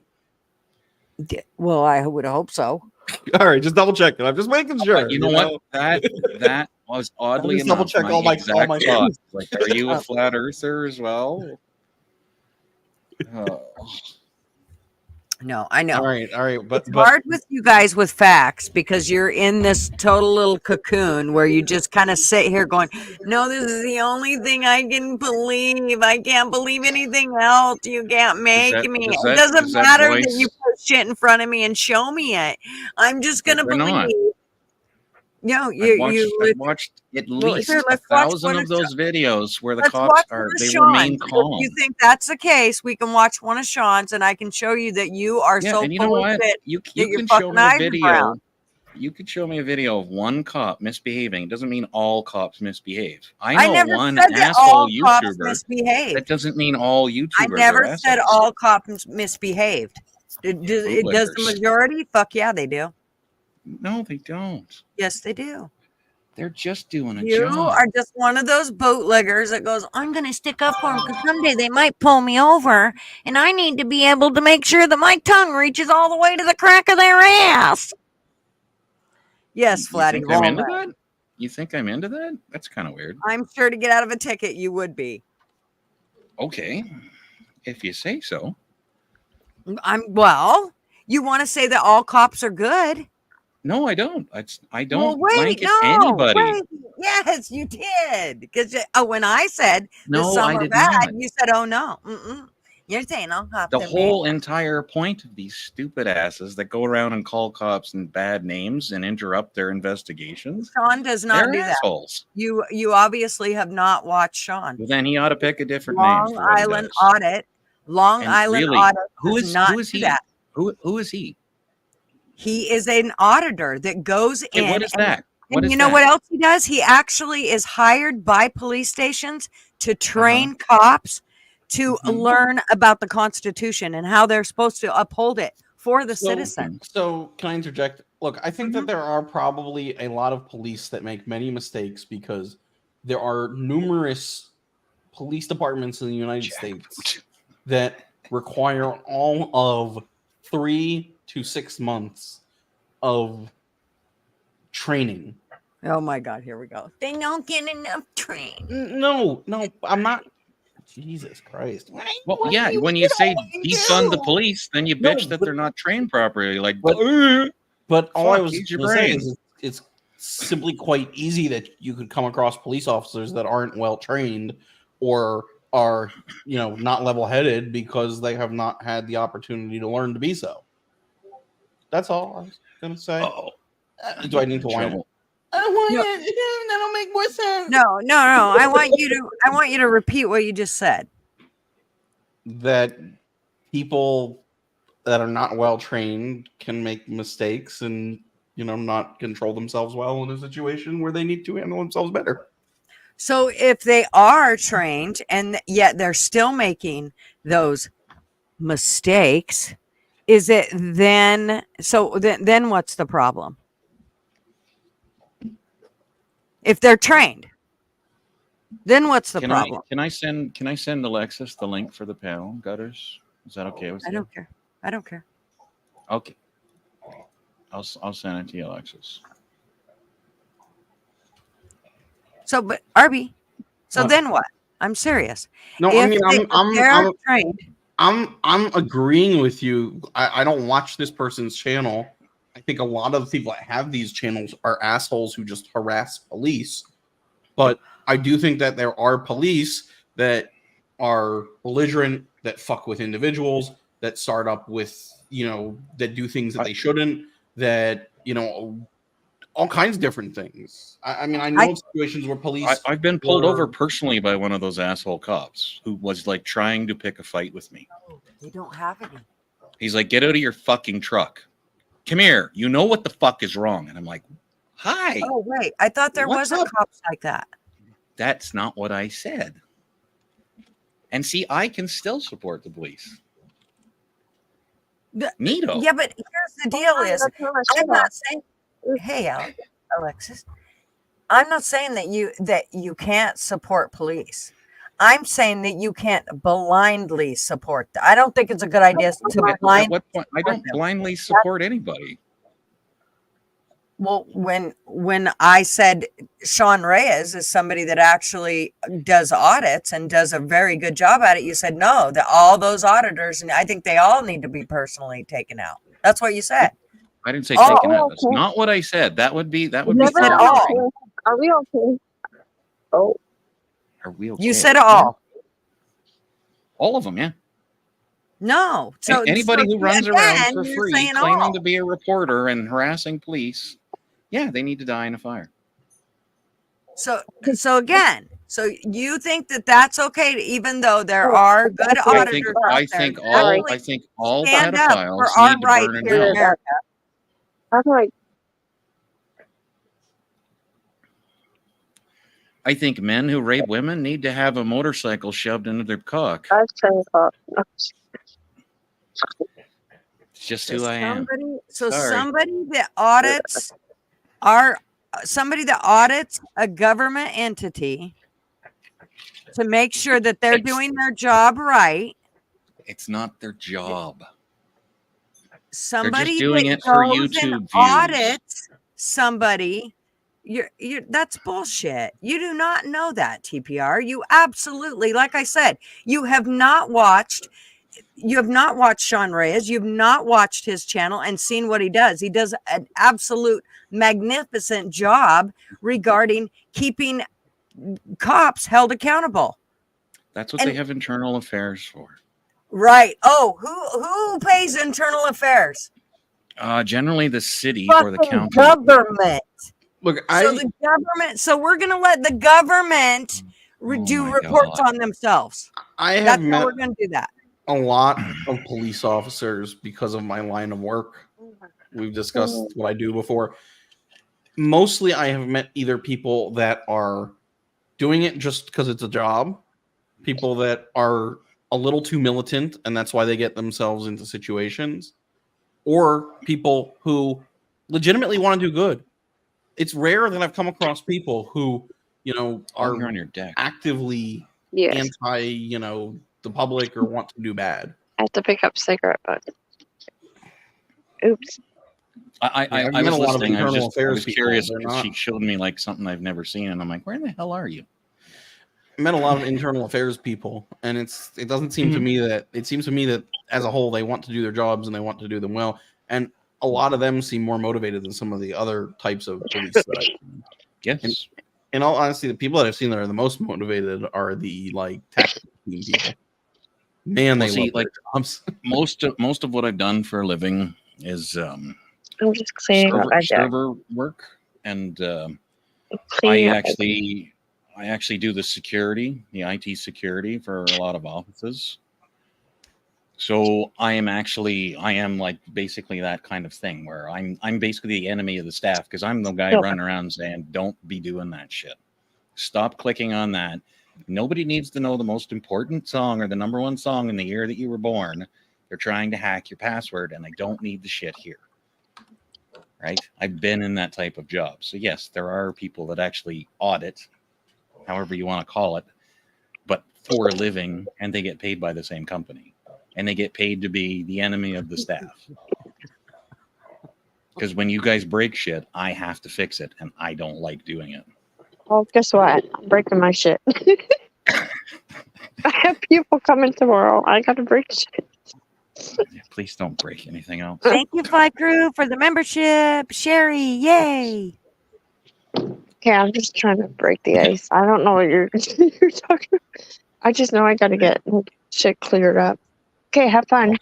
Well, I would hope so. All right, just double check it. I'm just making sure. you know what? That was oddly just double enough check my all my exact thoughts. thought. Like, are you a flat earther as well? No, I know. All right, but It's hard with you guys with facts because you're in this total little cocoon where you just kind of sit here going, no, this is the only thing I can believe. I can't believe anything else. You can't make me. It doesn't matter that you put shit in front of me and show me it. I'm just going to They're not. believe. No, I've watched at least here, let's watch 1,000 one of of those videos where the Let's cops watch are one of they Sean's. remain calm. If you think that's the case, we can watch one of Sean's, and I can show you that you are Yeah, so and you know full of what? shit You that your can show fucking me a eyes are video. brown. You could show me a video of one cop misbehaving. It doesn't mean all cops misbehave. I know never one said that asshole all cops YouTuber. misbehaved. That doesn't mean all YouTubers I never are said assholes. all cops misbehaved. Does the Bootlickers. majority? Fuck yeah, they do. No, they don't. Yes, they do. They're just doing a You job. are just one of those bootleggers that goes, I'm going to stick up for them because someday they might pull me over, and I need to be able to make sure that my tongue reaches all the way to the crack of their ass. Yes, You Flatty think I'm into Walnut. that? You think I'm into that? That's kind of weird. I'm sure to get out of a ticket, you would be. Okay, if you say so. Well, you want to say that all cops are good. No, I don't. I don't Well, wait, blanket no, anybody. wait. Yes, you did. Because when I said No, some I are did bad, not. you said, "Oh no, you're saying all cops The are whole entire point of these stupid asses that go around and call cops and bad names and interrupt their investigations. bad." Sean does not They're do assholes. that. You obviously have not watched Sean. Well, then he ought to pick a different name. Long For what he Island does. Audit. Long And Island really, Audit. who does is not who is do he? that. Who is he? He is an auditor that goes in. What is that? And you know what else he does? He actually is hired by police stations to train cops to learn about the Constitution and how they're supposed to uphold it for the citizen. So, can I interject? Look, I think that there are probably a lot of police that make many mistakes because there are numerous police departments in the United States that require all of 3 to 6 months of training. Oh my God, here we go. They don't get enough training. No, I'm not. Jesus Christ. Well, yeah, when you say defund the police, then you bitch that they're not trained properly. Like, but all I was use your going to say brain. is it's simply quite easy that you could come across police officers that aren't well trained or are, not level headed because they have not had the opportunity to learn to be so. That's all I was going to say. Do I need to whine? I want it. That'll make more sense. No. I want you to repeat what you just said. That people that are not well trained can make mistakes, and not control themselves well in a situation where they need to handle themselves better. So if they are trained and yet they're still making those mistakes, is it then then what's the problem? If they're trained, then what's the problem? Can I send Alexis the link for the panel, Gutters? Is that okay with you? I don't care. Okay. I'll send it to you, Alexis. So, but Arby, so What? then what? I'm serious. No, I mean, they're trained. I'm agreeing with you. I don't watch this person's channel. I think a lot of the people that have these channels are assholes who just harass police. But I do think that there are police that are belligerent, that fuck with individuals, that start up with, that do things that they shouldn't, that, all kinds of different things. I mean, I know situations where police... I've been pulled over personally by one of those asshole cops who was like trying to pick a fight with me. They don't have any. He's like, get out of your fucking truck. Come here. You know what the fuck is wrong. And I'm like, hi. Oh, wait. I thought there What's wasn't up? cops like that. That's not what I said. And see, I can still support the police. Neato. Yeah, but here's the deal is, I'm not saying, hey, Alexis, I'm not saying that you can't support police. I'm saying that you can't blindly support them. I don't think it's a good idea to At what point? I don't blindly support anybody. Well, when I said Sean Reyes is somebody that actually does audits and does a very good job at it, you said no, that all those auditors, and I think they all need to be personally taken out. That's what you said. I didn't say taken out. That's not what I said. That would be said all. Are we okay? Oh, Are we okay? You said all. All of them, yeah. No. So anybody who runs around for free claiming all. to be a reporter and harassing police, yeah, they need to die in a fire. So again, so you think that that's okay, even though there are good auditors I think all stand up pedophiles for our need to right burn in here in hell. America. that's right. I think men who rape women need to have a motorcycle shoved into their cock. That's 10 o'clock. It's just who I am. Somebody that audits a government entity to make sure that they're doing their job right. It's not their job. Somebody doing that it for goes YouTube and views. audits somebody. That's bullshit. You do not know that, TPR. You absolutely, like I said, you have not watched Sean Reyes. You've not watched his channel and seen what he does. He does an absolute magnificent job regarding keeping cops held accountable. That's what they have internal affairs for. Right. Oh, who pays internal affairs? Generally the city or the Fucking county. government. Look, the government. So we're going to let the government do reports on themselves. That's how we're going to do that. A lot of police officers because of my line of work. We've discussed what I do before. Mostly I have met either people that are doing it just because it's a job, people that are a little too militant and that's why they get themselves into situations, or people who legitimately want to do good. It's rare that I've come across people who, are on your deck. actively Yes. anti, the public or want to do bad. I have to pick up cigarette butts. Oops. I met was a lot of listening. I internal was affairs curious people. because she showed me like something I've never seen, and I'm like, where the hell are you? I met a lot of internal affairs people, and it doesn't seem to me that it seems to me that as a whole they want to do their jobs and they want to do them well, and a lot of them seem more motivated than some of the other types of police that I've seen. Yes. In all honesty, the people that I've seen that are the most motivated are the tactical team people. Man, they love their jobs. most of what I've done for a living is I'm just cleaning up my deck. server work, and I actually do the security, the IT security for a lot of offices. So I am like basically that kind of thing where I'm basically the enemy of the staff because I'm the guy Yeah. running around saying, don't be doing that shit. Stop clicking on that. Nobody needs to know the most important song or the number one song in the year that you were born. They're trying to hack your password and I don't need the shit here. Right? I've been in that type of job. So yes, there are people that actually audit, however you want to call it, but for a living, and they get paid by the same company. And they get paid to be the enemy of the staff. Because when you guys break shit, I have to fix it, and I don't like doing it. Well, guess what? I'm breaking my shit. I have people coming tomorrow. I gotta break shit. Please don't break anything else. Thank you, Fly Crew, for the membership. Sherry, yay. Okay, I'm just trying to break the ice. I don't know what you're talking about. I just know I gotta get shit cleared up. Okay, have fun.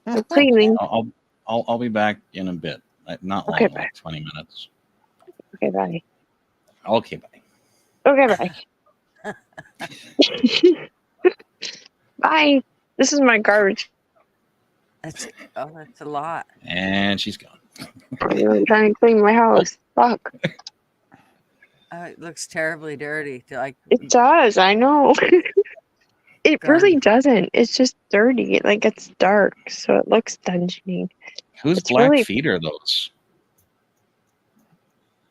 I'm cleaning. I'll be back in a bit. Not long, Okay, like 20 minutes. Okay, bye. Okay, bye. Okay, bye. Bye. This is my garbage. That's a lot. And she's gone. I'm trying to clean my house. Fuck. It looks terribly dirty. Like It does. I know. It Done. really doesn't. It's just dirty. Like it's dark, so it looks dungeony. Whose It's black really- feet are those?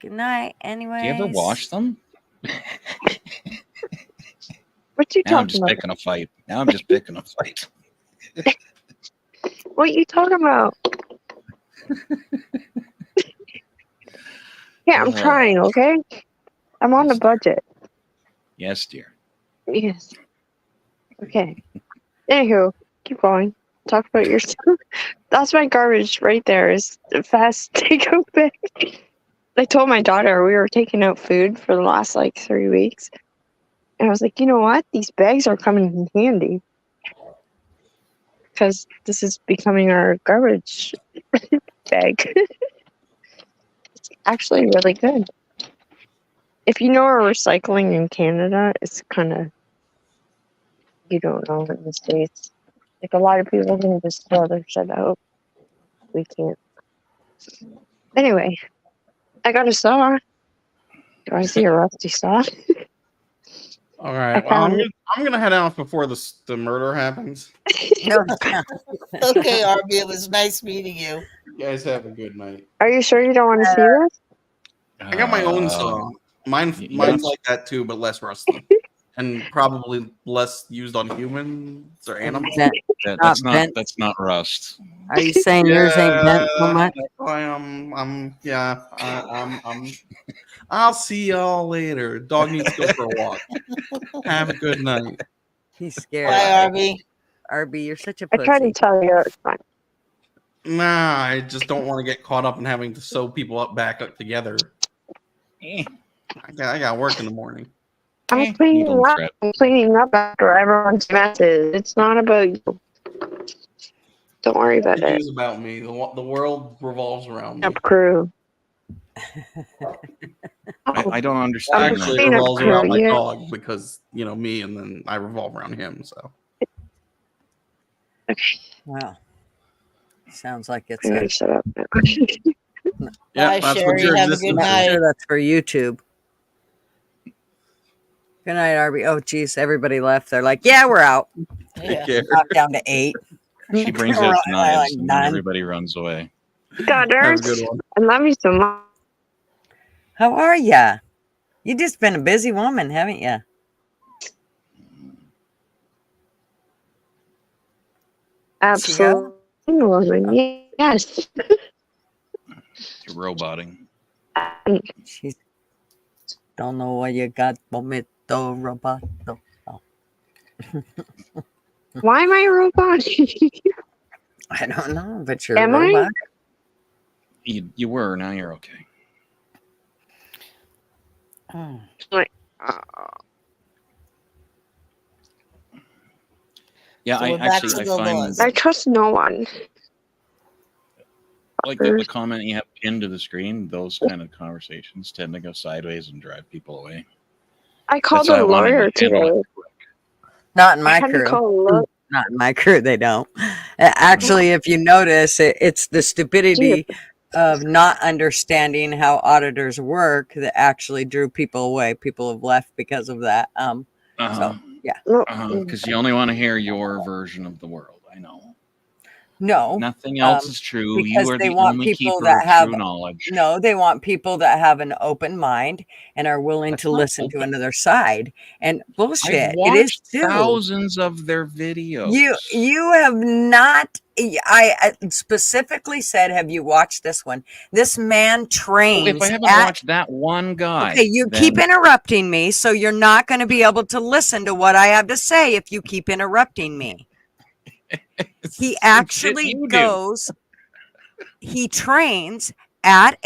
good night. Anyway, Do you ever wash them? What you Now I'm talking just about? picking a fight. Now I'm just picking a fight. What you talking about? Yeah, I'm trying. Okay, I'm on the budget. Yes, dear. Yes. Okay. Anywho, keep going. Talk about your stuff. That's my garbage right there. Is the fast takeout bag. I told my daughter we were taking out food for the last like 3 weeks, and I was like, you know what? These bags are coming in handy because this is becoming our garbage bag. It's actually really good. If you know our recycling in Canada, it's kind of you don't know in the States. Like a lot of people can just throw their shit out. We can't. Anyway, I got a saw. Do I see a rusty saw? All right. Well, I'm gonna head out before the murder happens. no, Okay, Arby, it was nice meeting you. You guys have a good night. Are you sure you don't want to see this? I got my own saw. Mine's like that too, but less rusty. And probably less used on humans or animals. That's bent. not rust. Are you saying yours ain't bent so much? That's why I'll see y'all later. Dog needs to go for a walk. Have a good night. He's scared. Bye, Arby. Arby, you're such a I tried to pussy. tell you it's fine. Nah, I just don't want to get caught up in having to sew people back up together. I got work in the morning. I'm cleaning Needle up. thread. I'm cleaning up after everyone's messes. It's not about you. Don't worry about It it. is about me. The world revolves around me. Up crew. I don't understand Actually, it clean up revolves crew, around my yeah. dog because me, and then I revolve around him. So Wow. Sounds like it's I'm a. gonna shut up now. yeah, Bye, that's Sherry. what your Have a existence good is. night. I'm sure that's for YouTube. Good night, Arby. Oh, geez, everybody left. They're like, yeah, we're out. Take Yeah. care. Knocked down to 8. She brings We're out like knives and then none. everybody runs away. God, Have a Ernst, good one. I love you so much. How are ya? You just been a busy woman, haven't you? Absolutely. Yes. You're roboting. She's don't know what you got, momento roboto. Oh. Why am I a robot? I don't know, but you're Am a I? robot. You were, now you're okay. Oh. Yeah, So I we're back actually to I the find laws. I trust no one. like the comment you have pinned to the screen, those kind of conversations tend to go sideways and drive people away. I called That's why a I wanted lawyer to handle today. it. Not in my I had to crew. call a lawyer. Not in my crew, they don't. Actually, if you notice, it's the stupidity of not understanding how auditors work that actually drew people away. People have left because of that. So yeah, Because you only want to hear your version of the world. I know. no, Nothing else is true. You because are they the want only people keeper that of have true knowledge. no, they want people that have an open mind and are willing That's to not listen to open. another side. And I've bullshit, it is watched too. thousands of their videos. You have not. I specifically said, have you watched this one? This man Well, trains. if I haven't watched that one guy, Okay, you keep interrupting me, so you're not going to be able to listen to what I have to say if you keep interrupting me. He actually goes. He trains at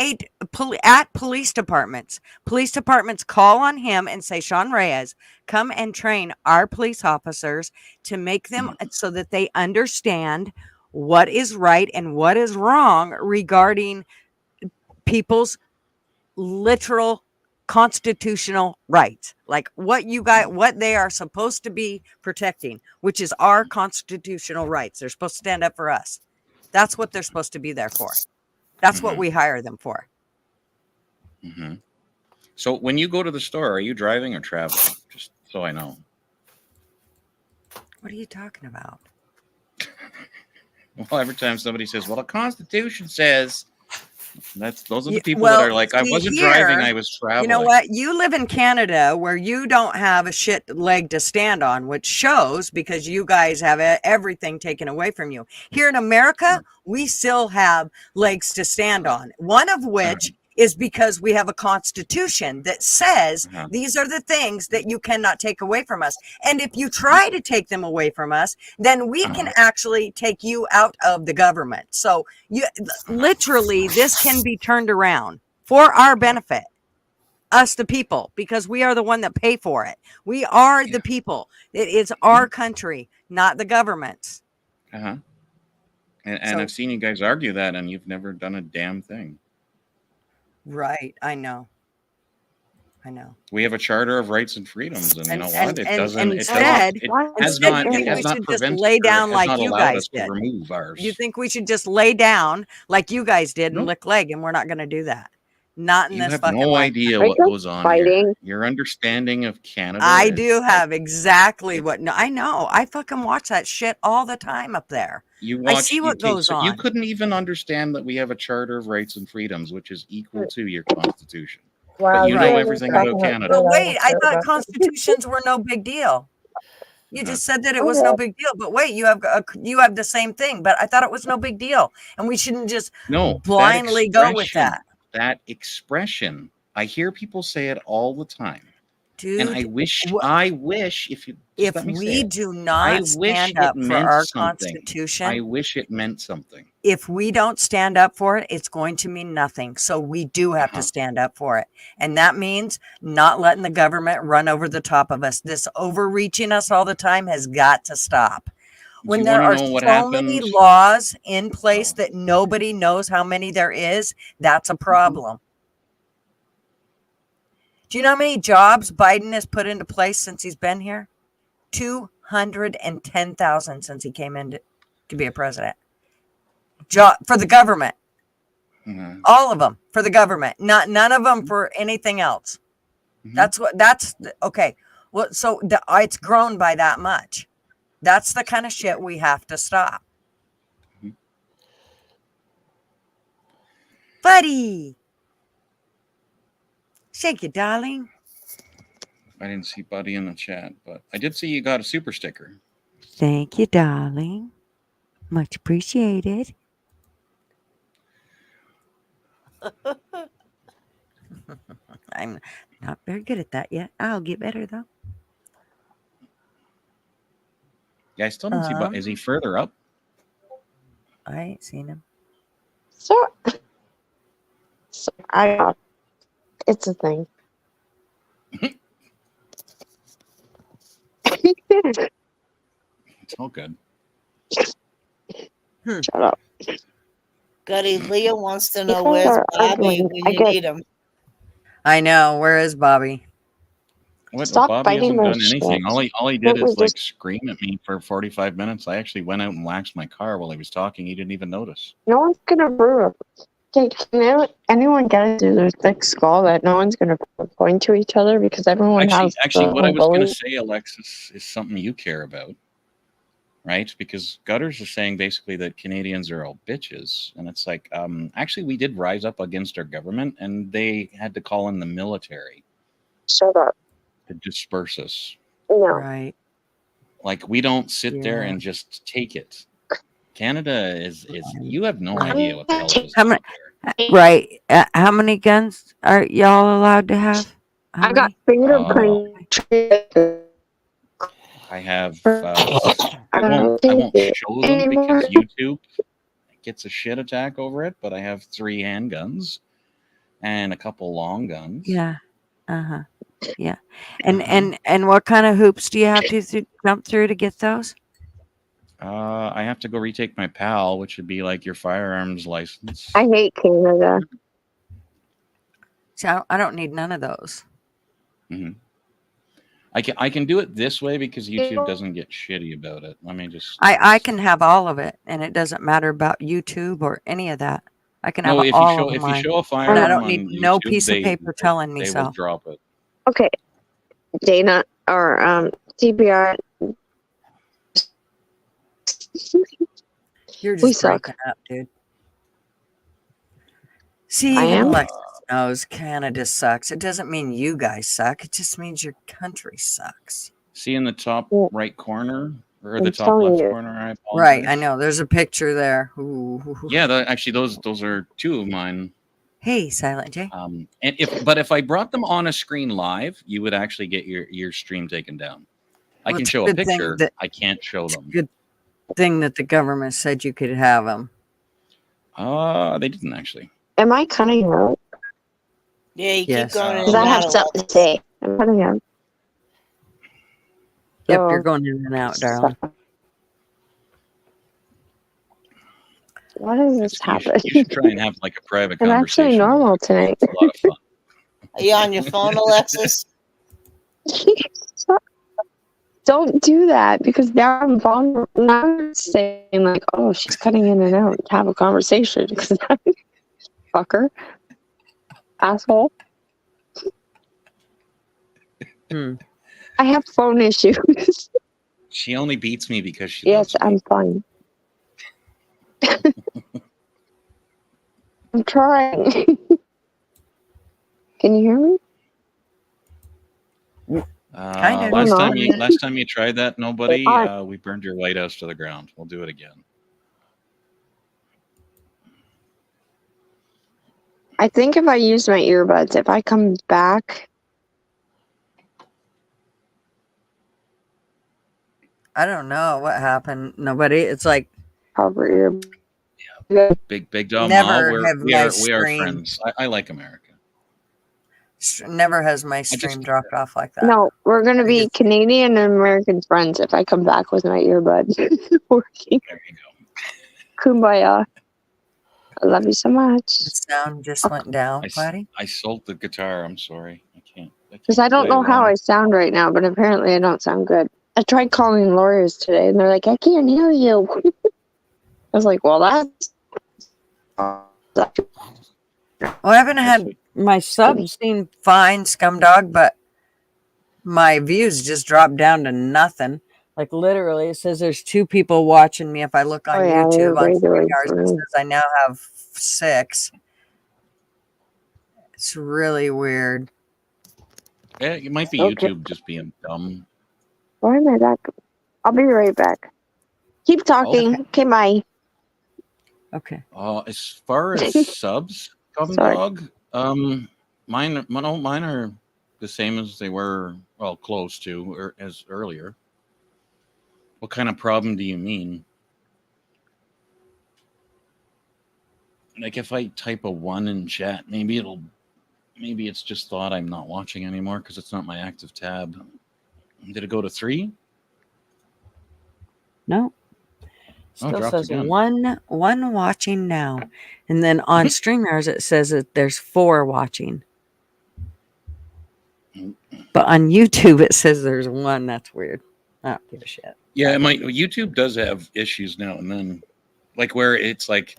police departments. Police departments call on him and say, Sean Reyes, come and train our police officers to make them so that they understand what is right and what is wrong regarding people's literal constitutional rights, like what they are supposed to be protecting, which is our constitutional rights. They're supposed to stand up for us. That's what they're supposed to be there for. That's what we hire them for. So when you go to the store, are you driving or traveling? Just so I know. What are you talking about? Well, every time somebody says, well, the Constitution says, those are the people that are like, I wasn't driving, I was traveling. You know what? You live in Canada where you don't have a shit leg to stand on, which shows because you guys have everything taken away from you. Here in America, we still have legs to stand on, one of which is because we have a constitution that says these are the things that you cannot take away from us. And if you try to take them away from us, then we can actually take you out of the government. So literally, this can be turned around for our benefit, us the people, because we are the one that pay for it. We are the people. It is our country, not the government's. And I've seen you guys argue that, and you've never done a damn thing. Right, I know. We have a Charter of Rights and Freedoms, and you know what? It instead, it has not prevented, lay down like you guys did. To remove ours. You think we should just lay down like you guys did and lick leg, and we're not going to do that. Not in this fucking You have no idea what goes on here. Your understanding of Canada. I do have exactly what. No, I know. I fucking watch that shit all the time up there. I see what goes on. You couldn't even understand that we have a Charter of Rights and Freedoms, which is equal to your Constitution. Wow, but you know everything about Canada. But wait, I thought constitutions were no big deal. You just said that it was no big deal. But wait, you have the same thing. But I thought it was no big deal, and we shouldn't just blindly go with that. That expression, I hear people say it all the time. Dude, and I wish if we do not stand up for our Constitution, I wish it meant something. If we don't stand up for it, it's going to mean nothing. So we do have to stand up for it. And that means not letting the government run over the top of us. This overreaching us all the time has got to stop. When there are so many laws in place that nobody knows how many there is, that's a problem. Do you know how many jobs Biden has put into place since he's been here? 210,000 since he came in to be a president. Job for the government. All of them for the government. None of them for anything else. That's okay. Well, so it's grown by that much. That's the kind of shit we have to stop. Buddy. Shake it, darling. I didn't see Buddy in the chat, but I did see you got a super sticker. Thank you, darling. Much appreciated. I'm not very good at that yet. I'll get better, though. Yeah, I still don't see Buddy. Is he further up? I ain't seen him. So it's a thing. It's all good. Shut up. Goody, Leah wants to know where's Bobby when you need him. I know. Where is Bobby? What? Stop Bobby biting hasn't my done anything. shit. All he did Can't we is like just- scream at me for 45 minutes. I actually went out and waxed my car while he was talking. He didn't even notice. No one's gonna brew. Okay, can anyone get it through their thick skull that no one's gonna point to each other because everyone has Actually, what I was going to bully? say, Alexis, is something you care about, right? Because Gutters is saying basically that Canadians are all bitches, and it's like, actually, we did rise up against our government, and they had to call in the military Shut up. to disperse us. No. Right. Like, we don't sit there Yeah. and just take it. Canada is you have no Right. idea what the hell is How many- out there. Right. How many guns are y'all allowed to have? How I got many? fingerprint. I have. I I don't won't think it show them anymore. because YouTube gets a shit attack over it. But I have 3 handguns and a couple long guns. Yeah. Uh-huh. Yeah. And what kind of hoops do you have to jump through to get those? I have to go retake my PAL, which would be like your firearms license. I hate Canada. See, I don't need none of those. hmm I can do it this way because YouTube doesn't get shitty about it. Let me just. I can have all of it, and it doesn't matter about YouTube or any of that. I can have No, if all of you mine. show a And firearm I don't on need YouTube, no piece of paper telling me they so. will drop it. Okay, Dana or TBR. You're We just suck. breaking up, dude. See, I even am? Alexis knows Canada sucks. It doesn't mean you guys suck. It just means your country sucks. See in the top Yeah. right corner or I'm the top telling left you. corner? I apologize. Right, I know. There's a picture there. Ooh. Yeah, actually, those are 2 of mine. Hey, Silent J. And if I brought them on a screen live, you would actually get your stream taken down. I Well, can it's show a a good thing picture. that- I can't show It's a them. good thing that the government said you could have them. They didn't actually. Am I cutting out? Yeah, you Yes. keep going in Because and I have out. something to say. I'm cutting out. Yep, So- you're going in and out, darling. Why does this happen? You should try and have like a private I'm conversation. actually normal tonight. It's a lot of fun. Are you on your phone, Alexis? Don't do that because now I'm vulnerable. Now I'm saying like, oh, she's cutting in and out to have a conversation. Fucker, asshole. Hmm. I have phone issues. She only beats me because she Yes, loves me. I'm fine. I'm trying. Can you hear me? Kinda. Last time you tried that, nobody. We burned your White House to the ground. We'll do it again. I think if I use my earbuds, if I come back, I don't know what happened. Nobody. It's like proper ear. Big dog. Never Ma, have we my are stream- friends. I like America. never has my stream dropped off like that. No, we're gonna I be just- Canadian and American friends if I come back with my earbuds working. There you go. Kumbaya. I love you so much. The sound just went down, Patty. I sold the guitar. I'm sorry. I can't. Because I don't play know how along. I sound right now, but apparently I don't sound good. I tried calling lawyers today, and they're like, "I can't hear you." I was like, "Well, that's." Well, I haven't had my subs seem fine, Scumdog, but my views just dropped down to nothing. Like literally, it says there's 2 people watching me. If I look on YouTube on StreamYard, it says I now have 6. It's really weird. Yeah, it might be Okay. YouTube just being dumb. Why am I back? I'll be right back. Keep talking. Okay, bye. Okay. As far as subs, Sorry. dog, mine are the same as they were. Well, close to or as earlier. What kind of problem do you mean? Like if I type a 1 in chat, maybe it's just thought I'm not watching anymore because it's not my active tab. Did it go to 3? No. Oh, Still dropped says again. one watching now. And then on StreamYard it says that there's 4 watching. But on YouTube, it says there's one. That's weird. I don't give a shit. Yeah, YouTube does have issues now and then, like where it's like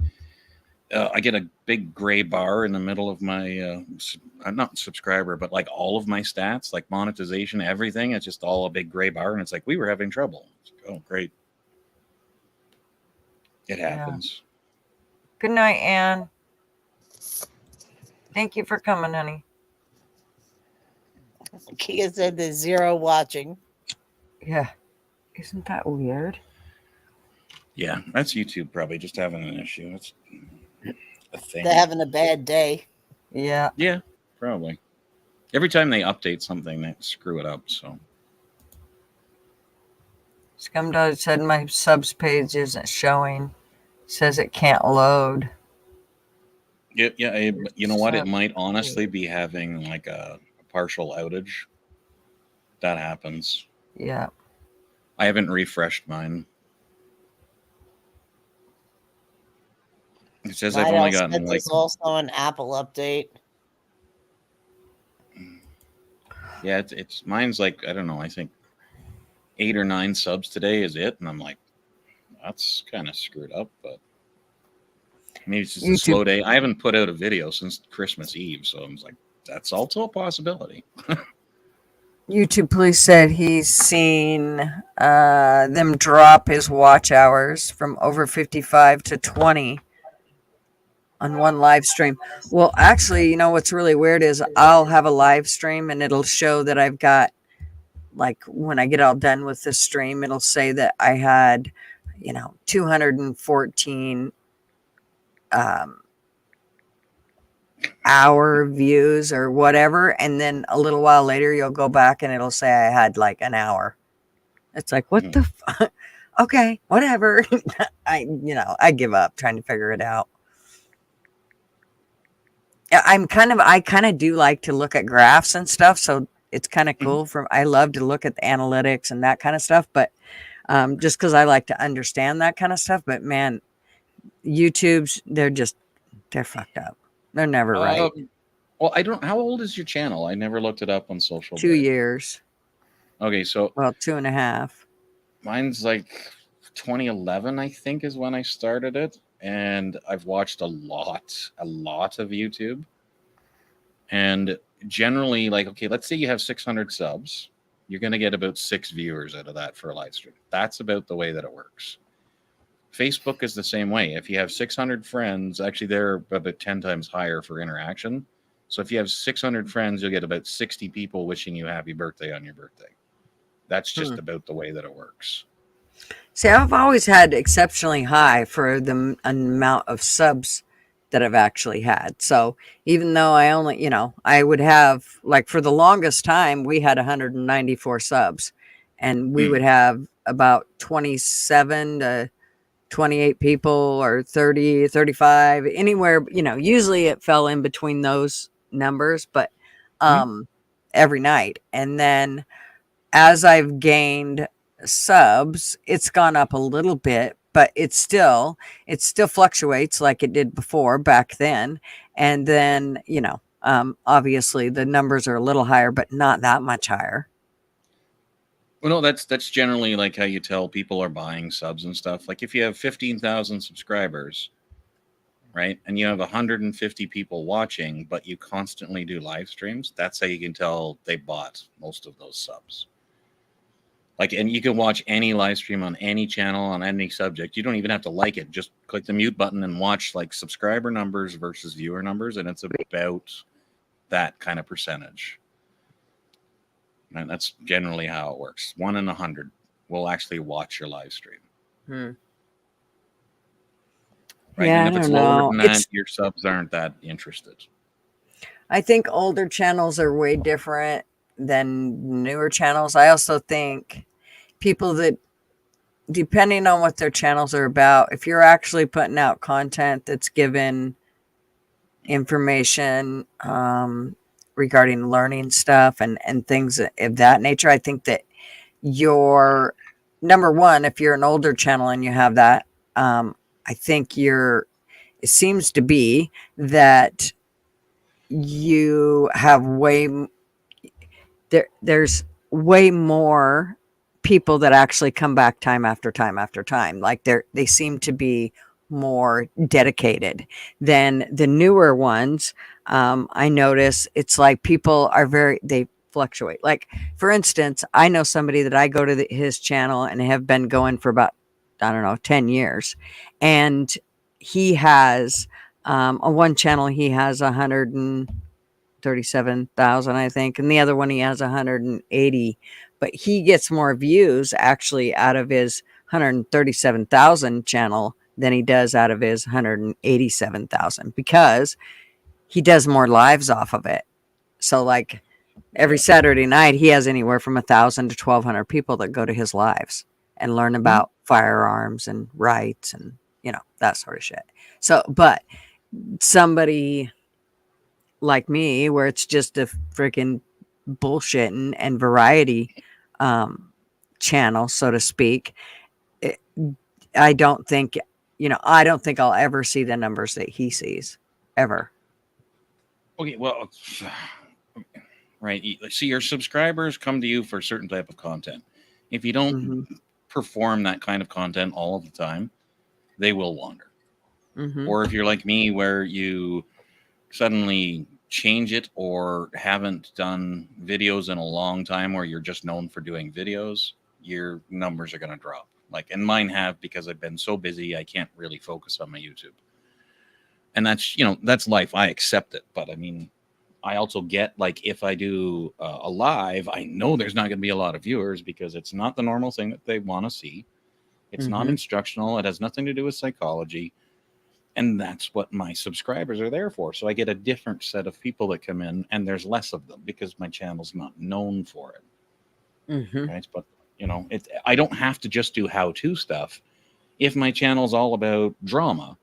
I get a big gray bar in the middle of my I'm not subscriber, but like all of my stats, like monetization, everything. It's just all a big gray bar, and it's like we were having trouble. It's like, oh, great. It happens. Good night, Anne. Thank you for coming, honey. Kia said there's 0 watching. Yeah. Isn't that weird? Yeah, that's YouTube probably just having an issue. It's a thing. They're having a bad day. Yeah. Yeah, probably. Every time they update something, they screw it up. So Scumdog said my subs page isn't showing. Says it can't load. yeah. You know what? It might honestly be having like a partial outage. That happens. Yeah. I haven't refreshed mine. It says I've only gotten like. There's also an Apple update. Yeah, it's mine's like I don't know. I think 8 or 9 subs today is it, and I'm like, that's kind of screwed up. But maybe it's just a slow day. I haven't put out a video since Christmas Eve, so I'm like, that's also a possibility. YouTube Police said he's seen them drop his watch hours from over 55 to 20 on one live stream. Well, actually, you know what's really weird is I'll have a live stream and it'll show that I've got, like, when I get all done with the stream, it'll say that I had, 214 hour views or whatever, and then a little while later you'll go back and it'll say I had like an hour. It's like, what the fuck? Okay, whatever. I give up trying to figure it out. I kind of do like to look at graphs and stuff, so it's kind of cool. I love to look at the analytics and that kind of stuff, but just because I like to understand that kind of stuff. But man, YouTube's they're fucked up. They're never right. Well, I don't. How old is your channel? I never looked it up on social. 2 years. Okay, so 2.5. Mine's like 2011, I think, is when I started it, and I've watched a lot of YouTube. And generally, like, okay, let's say you have 600 subs, you're going to get about 6 viewers out of that for a live stream. That's about the way that it works. Facebook is the same way. If you have 600 friends, actually they're about 10 times higher for interaction. So if you have 600 friends, you'll get about 60 people wishing you happy birthday on your birthday. That's just about the way that it works. See, I've always had exceptionally high for the amount of subs that I've actually had. So even though I only, I would have, like, for the longest time, we had 194 subs, and we would have about 27 to 28 people or 30, 35, anywhere, usually it fell in between those numbers, but every night. And then as I've gained subs, it's gone up a little bit, but it still fluctuates like it did before back then. And then, obviously the numbers are a little higher, but not that much higher. Well, no, that's generally like how you tell people are buying subs and stuff. Like if you have 15,000 subscribers, right, and you have 150 people watching, but you constantly do live streams, that's how you can tell they bought most of those subs. Like, and you can watch any live stream on any channel on any subject. You don't even have to like it. Just click the mute button and watch like subscriber numbers versus viewer numbers, and it's about that kind of percentage. And that's generally how it works. 1 in 100 will actually watch your live stream. Right? Yeah, and if it's lower than that, your subs aren't that interested. I think older channels are way different than newer channels. I also think people that, depending on what their channels are about, if you're actually putting out content that's given information regarding learning stuff and things of that nature, I think that you're, number one, if you're an older channel and you have that, I think it seems to be that you have there's way more people that actually come back time after time after time. Like they seem to be more dedicated than the newer ones. I notice it's like people are they fluctuate. Like, for instance, I know somebody that I go to his channel and have been going for about, I don't know, 10 years. And he has, on one channel, he has 137,000, I think. And the other one, he has 180, but he gets more views actually out of his 137,000 channel than he does out of his 187,000 because he does more lives off of it. So like every Saturday night, he has anywhere from 1,000 to 1,200 people that go to his lives and learn about firearms and rights and, that sort of shit. So, but somebody like me, where it's just a freaking bullshitting and variety channel, so to speak, I don't think I'll ever see the numbers that he sees ever. Okay, well, right. See, your subscribers come to you for a certain type of content. If you don't perform that kind of content all of the time, they will wander. Or if you're like me, where you suddenly change it or haven't done videos in a long time, where you're just known for doing videos, your numbers are going to drop. Like, and mine have, because I've been so busy, I can't really focus on my YouTube. And that's life. I accept it. But I mean, I also get, like, if I do a live, I know there's not going to be a lot of viewers because it's not the normal thing that they want to see. It's not instructional. It has nothing to do with psychology. And that's what my subscribers are there for. So I get a different set of people that come in, and there's less of them because my channel's not known for it. Right? But, I don't have to just do how-to stuff. If my channel's all about drama,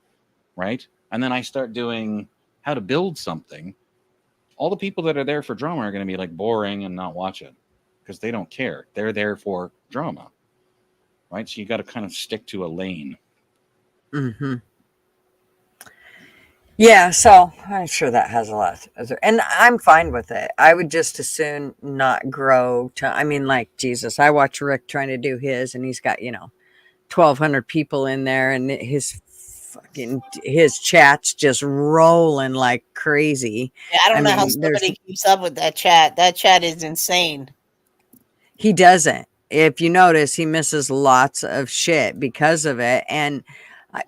right? And then I start doing how to build something, all the people that are there for drama are going to be like boring and not watch it because they don't care. They're there for drama, right? So you got to kind of stick to a lane. Yeah, so I'm sure that has a lot, and I'm fine with it. I would just as soon not grow to. I mean, like, Jesus, I watch Rick trying to do his, and he's got 1,200 people in there, and his chat's just rolling like crazy. Yeah, I don't know how somebody keeps up with that chat. That chat is insane. He doesn't. If you notice, he misses lots of shit because of it, and.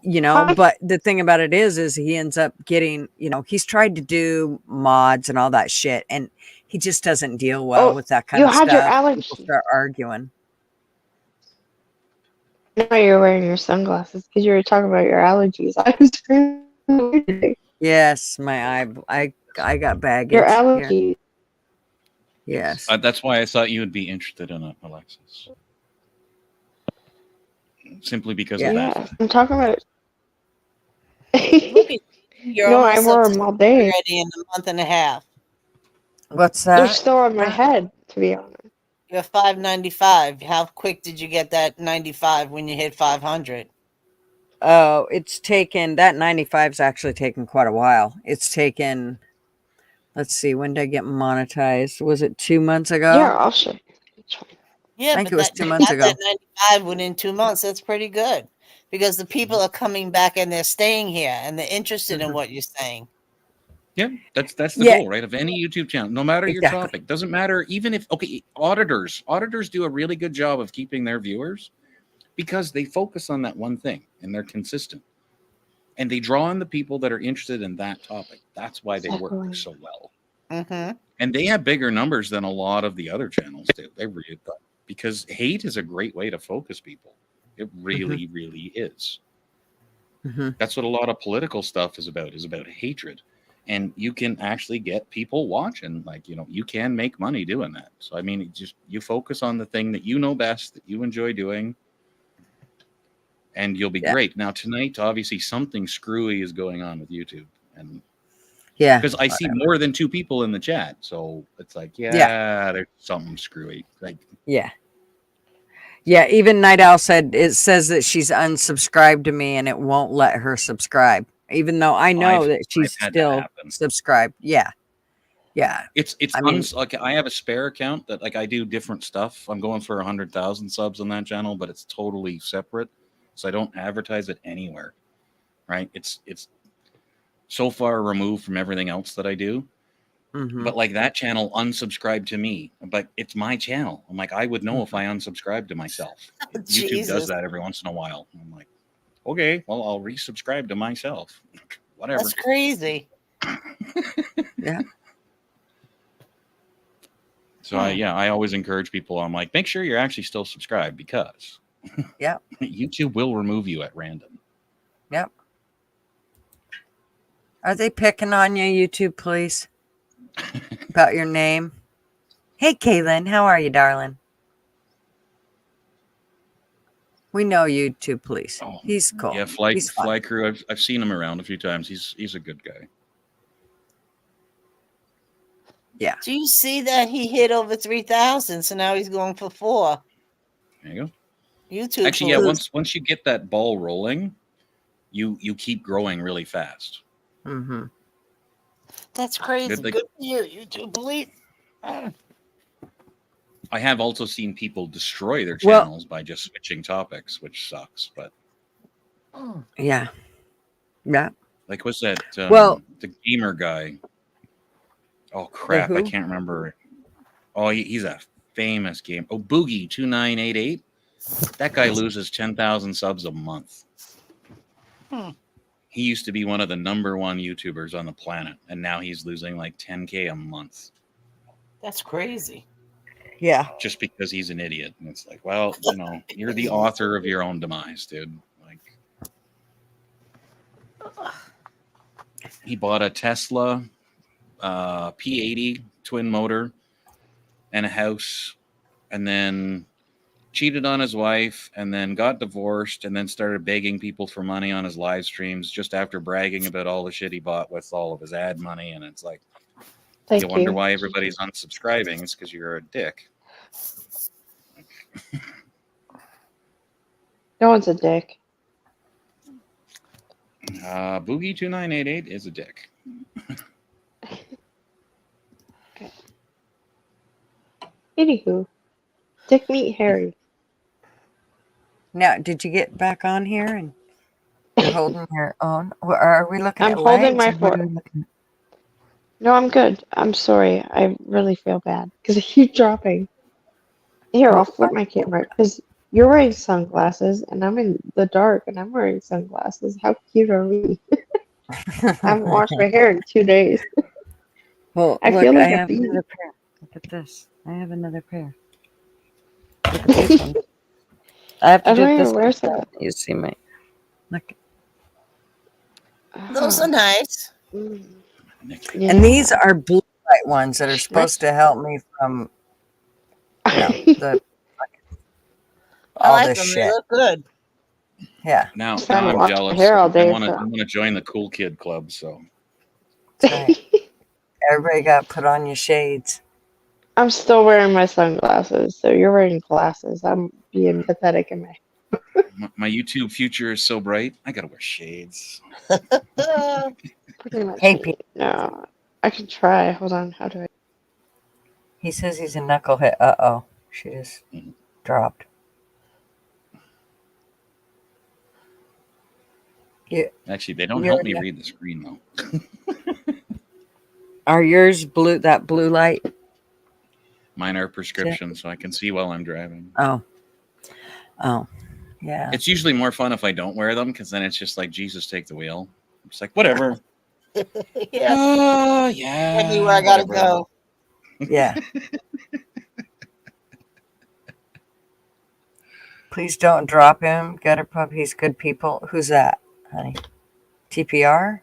But the thing about it is he ends up getting, he's tried to do mods and all that shit, and he just doesn't deal well with that kind of stuff. You had your allergy. People start arguing. No, you're wearing your sunglasses because you were talking about your allergies. I was today. Yes, my eye. I got baggage. Your allergies. Yes. That's why I thought you would be interested in it, Alexis. Simply because of that. Yeah, I'm talking about it. No, I wore them all day. Already in a month and a half. What's that? They're still on my head, to be honest. You're 595. How quick did you get that 95 when you hit 500? Oh, it's taken, that 95's actually taken quite a while. It's taken, let's see, when did I get monetized? Was it 2 months ago? Yeah, I'll show you. Yeah, I think it was 2 months ago. That 95 within 2 months. That's pretty good because the people are coming back and they're staying here and they're interested in what you're saying. Yeah, that's the goal, right? Of any YouTube channel, no matter your topic, doesn't matter. Even if auditors do a really good job of keeping their viewers because they focus on that one thing and they're consistent, and they draw in the people that are interested in that topic. That's why they work so well. And they have bigger numbers than a lot of the other channels do. They really do. Because hate is a great way to focus people. It really, really is. That's what a lot of political stuff is about hatred. And you can actually get people watching. Like, you can make money doing that. So, I mean, you focus on the thing that you know best, that you enjoy doing, and you'll be great. Now, tonight, obviously, something screwy is going on with YouTube. And because I see more than 2 people in the chat. So it's like, there's something screwy. Like, yeah, even Night Owl said, it says that she's unsubscribed to me and it won't let her subscribe, even though I know that she's still subscribed. Yeah. Yeah. It's I mean, like I have a spare account that like I do different stuff. I'm going for 100,000 subs on that channel, but it's totally separate, so I don't advertise it anywhere. Right? It's so far removed from everything else that I do. mhm. But like that channel unsubscribed to me, but it's my channel. I'm like, I would know if I unsubscribed to myself. YouTube does Jesus. that every once in a while. I'm like, okay, well, I'll resubscribe to myself. Whatever. That's crazy. Yeah. So I always encourage people. I'm like, make sure you're actually still subscribed because Yep. YouTube will remove you at random. Yep. Are they picking on you, YouTube police? About your name? Hey, Kaylin, how are you, darling? We know YouTube police. Oh, He's cool. Yeah, He's fun. Fly Crew. I've seen him around a few times. He's a good guy. Yeah. Do you see that he hit over 3,000? So now he's going for 4. There you go. YouTube. Actually, yeah. police. Once you get that ball rolling, you keep growing really fast. Mm-hmm. That's crazy. Good, like- Good for you, YouTube police. I have also seen people destroy their Well- channels by just switching topics, which sucks. But Yeah. Yeah. like, what's that? Well- the gamer guy. Oh crap! I who? can't remember. Oh, he's a famous game. Oh, Boogie 2988. That guy loses 10,000 subs a month. He used to be one of the #1 YouTubers on the planet, and now he's losing like 10K a month That's crazy. Yeah. just because he's an idiot. And it's like, well, you're the author of your own demise, dude. Like, he bought a Tesla P80 twin motor and a house, and then cheated on his wife, and then got divorced, and then started begging people for money on his live streams just after bragging about all the shit he bought with all of his ad money. And it's like, Thank you wonder you. why everybody's unsubscribing. It's because you're a dick. No one's a dick. Boogie 2988 is a dick. Anywho, Dick meet Harry. Now, did you get back on here and you're holding your own? Or are we looking I'm at holding legs, my or what are we looking at? No, I'm good. I'm sorry. I really feel bad because I keep dropping. Here, I'll flip my camera because you're wearing sunglasses and I'm in the dark and I'm wearing sunglasses. How cute are we? I haven't washed my hair in 2 days. Well, I look, feel like I a have bee. another pair. Look at this. I have another pair. Look at this one. I have to I do don't it this even wear way. that. You see my look. Those are nice. Yeah. And these are blue light ones that are supposed to help me from the I all like this them. They shit. look good. Yeah, Now I haven't I'm washed my jealous. hair all I day, want so- to join the cool kid club. So that's right. Everybody got to put on your shades. I'm still wearing my sunglasses, so you're wearing glasses. I'm being pathetic in my YouTube future is so bright. I gotta wear shades. pretty much. Hey, Pete. No, I can try. Hold on. How do I? He says he's a knucklehead. Uh-oh. She just dropped. Yeah. Actually, they don't You're help me not- read the screen though. Are yours blue? That blue light? Mine are prescription, so I can see while I'm driving. Oh. Oh. Yeah. It's usually more fun if I don't wear them, because then it's just like, Jesus, take the wheel. It's like, whatever. Yeah. Yeah. Anywhere I gotta whatever. go. Yeah. Please don't drop him. Gutter pup. He's good people. Who's that, honey? TPR?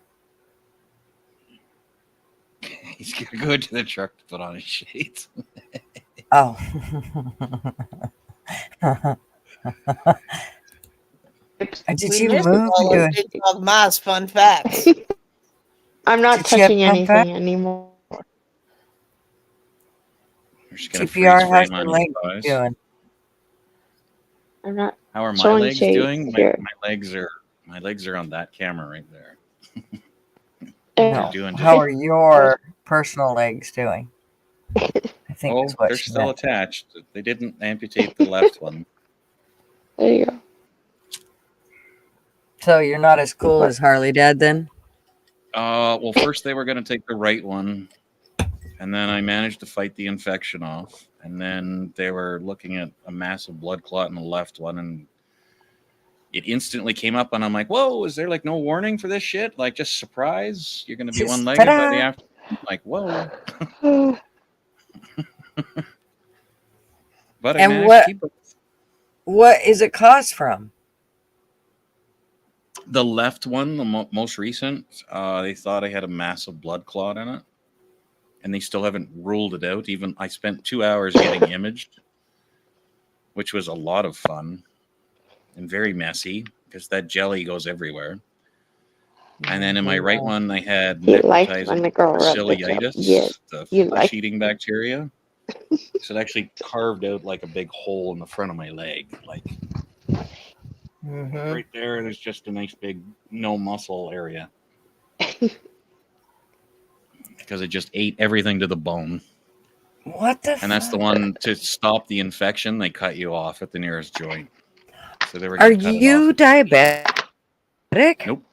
He's gonna go to the truck to put on his shades. Oh. Did We you missed move? all those Big Dog Ma's fun facts. I'm not Did you have touching fun fact? anything anymore. We're just gonna TPR, freeze how's frame your on leg these guys. doing? I'm not. How are my Showing legs shades doing? here. My legs are on that camera right there. eh, No. Doing How just- are your personal legs doing? I think Oh, is what they're she still meant. attached. They didn't amputate the left one. There you go. So you're not as cool as Harley Dad then? Well, first they were going to take the right one, and then I managed to fight the infection off. And then they were looking at a massive blood clot in the left one, and it instantly came up. And I'm like, "Whoa! Is there like no warning for this shit? Like just surprise? You're going to be Just one-legged by the ta-da! afternoon?" Like, whoa! But I And managed what- to keep it. What is it caused from? The left one, the most recent, they thought I had a massive blood clot in it, and they still haven't ruled it out. Even I spent 2 hours getting imaged, which was a lot of fun and very messy because that jelly goes everywhere. And then in my right one, I had He liked when the necrotizing girl rubbed the jelly. ciliitis, Yeah, the you like- flesh-eating bacteria. So it actually carved out like a big hole in the front of my leg, like right there. There's just a nice big no muscle area because it just ate everything to the bone. What the? And that's the fuck? one to stop the infection. They cut you off at the nearest joint. So they were. Are gonna cut it you off. diabetic? Nope.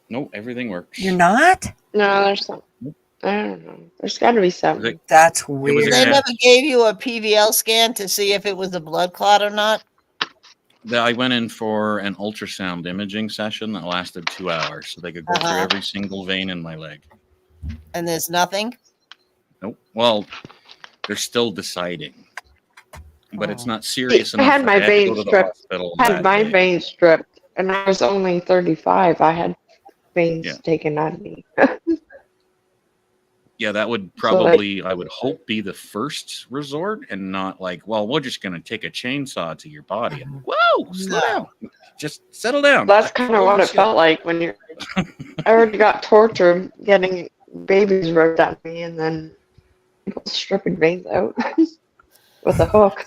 Nope. Everything works. You're not? No, there's some. I don't know. There's got to be something. That's was weird. a They Yeah. never gave you a PVL scan to see if it was a blood clot or not? I went in for an ultrasound imaging session that lasted 2 hours, so they could go through Uh-huh. every single vein in my leg. And there's nothing? Nope. Well, they're still deciding, but it's Oh. not serious I enough. had my I had to veins go to the stripped. hospital I had that my day. veins stripped, and I was only 35. I had veins Yeah. taken out of me. Yeah, that would So, like- probably, I would hope, be the first resort, and not like, well, we're just going to take a chainsaw to your body. And, whoa, slow No. down. Just settle down. That's kind of what it Shit. felt like when you're. I already got tortured getting babies rubbed at me, and then people stripping veins out with a hook.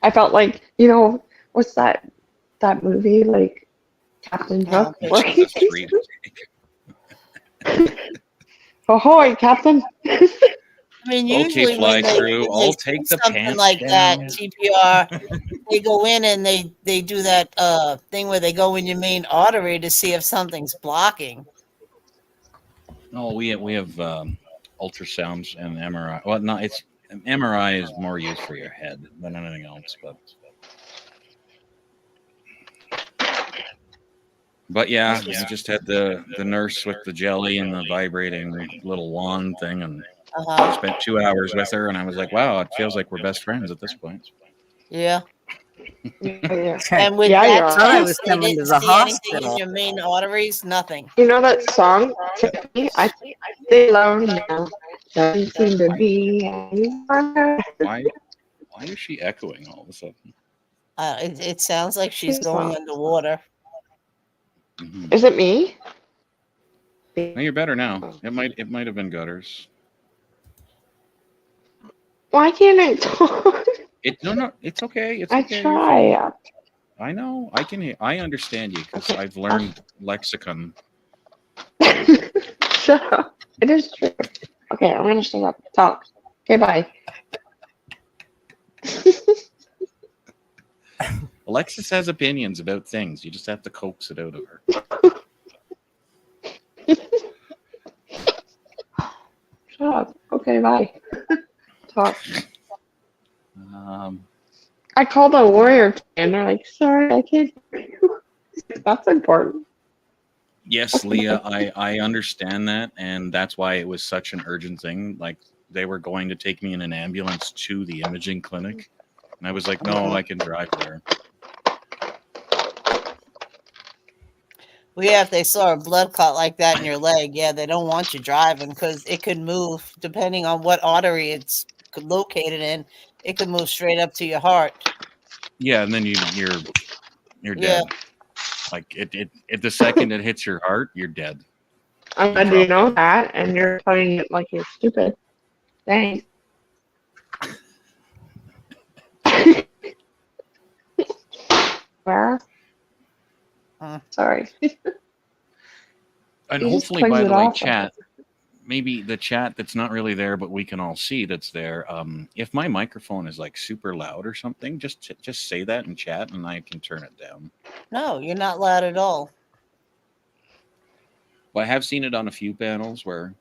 I felt like, what's that movie, like Captain Hook? No. where It's a street. Ahoy, Captain! I mean, Okay, usually fly when they, crew, when I'll they take see the something pants like down. that, CPR, they go in and they do that thing where they go in your main artery to see if something's blocking. No, we have ultrasounds and MRI. Well, no, it's MRI is more used for your head than anything else, but yeah, we just had the nurse with the jelly and the vibrating little wand thing, and Uh-huh. spent 2 hours with her, and I was like, wow, it feels like we're best friends at this point. Yeah. Yeah. And with Yeah, you're that right. I test, was they coming to didn't the see anything in hospital. your main arteries, nothing. You know that song, Tiffany? I stay alone now. Doesn't seem to be anyone. Why is she echoing all of a sudden? It sounds like she's She's going not. underwater. Mhm. Is it me? No, you're better now. It might have been gutters. Why can't I talk? No, it's okay. It's I okay. try. I know. I understand you because Okay. I've learned lexicon. Shut up. It is true. Okay, I'm gonna shut up. Talk. Okay, bye. Alexis has opinions about things. You just have to coax it out of her. Shut up. Okay, bye. Talk. I called a warrior and they're like, sorry, I can't hear you. That's important. Yes, Leah, I understand that, and that's why it was such an urgent thing. Like, they were going to take me in an ambulance to the imaging clinic, and I was like, no, I can drive there. Well, yeah, if they saw a blood clot like that in your leg, yeah, they don't want you driving because it could move depending on what artery it's located in. It could move straight up to your heart. Yeah, and then you're Yeah. dead. Like it the second it hits your heart, you're dead. I'm glad you know that, and you're telling it like you're stupid. Thanks. Where? Sorry. And He just hopefully, plays by it the way, off. chat, maybe the chat that's not really there, but we can all see that's there. If my microphone is like super loud or something, just say that in chat, and I can turn it down. No, you're not loud at all. Well, I have seen it on a few panels where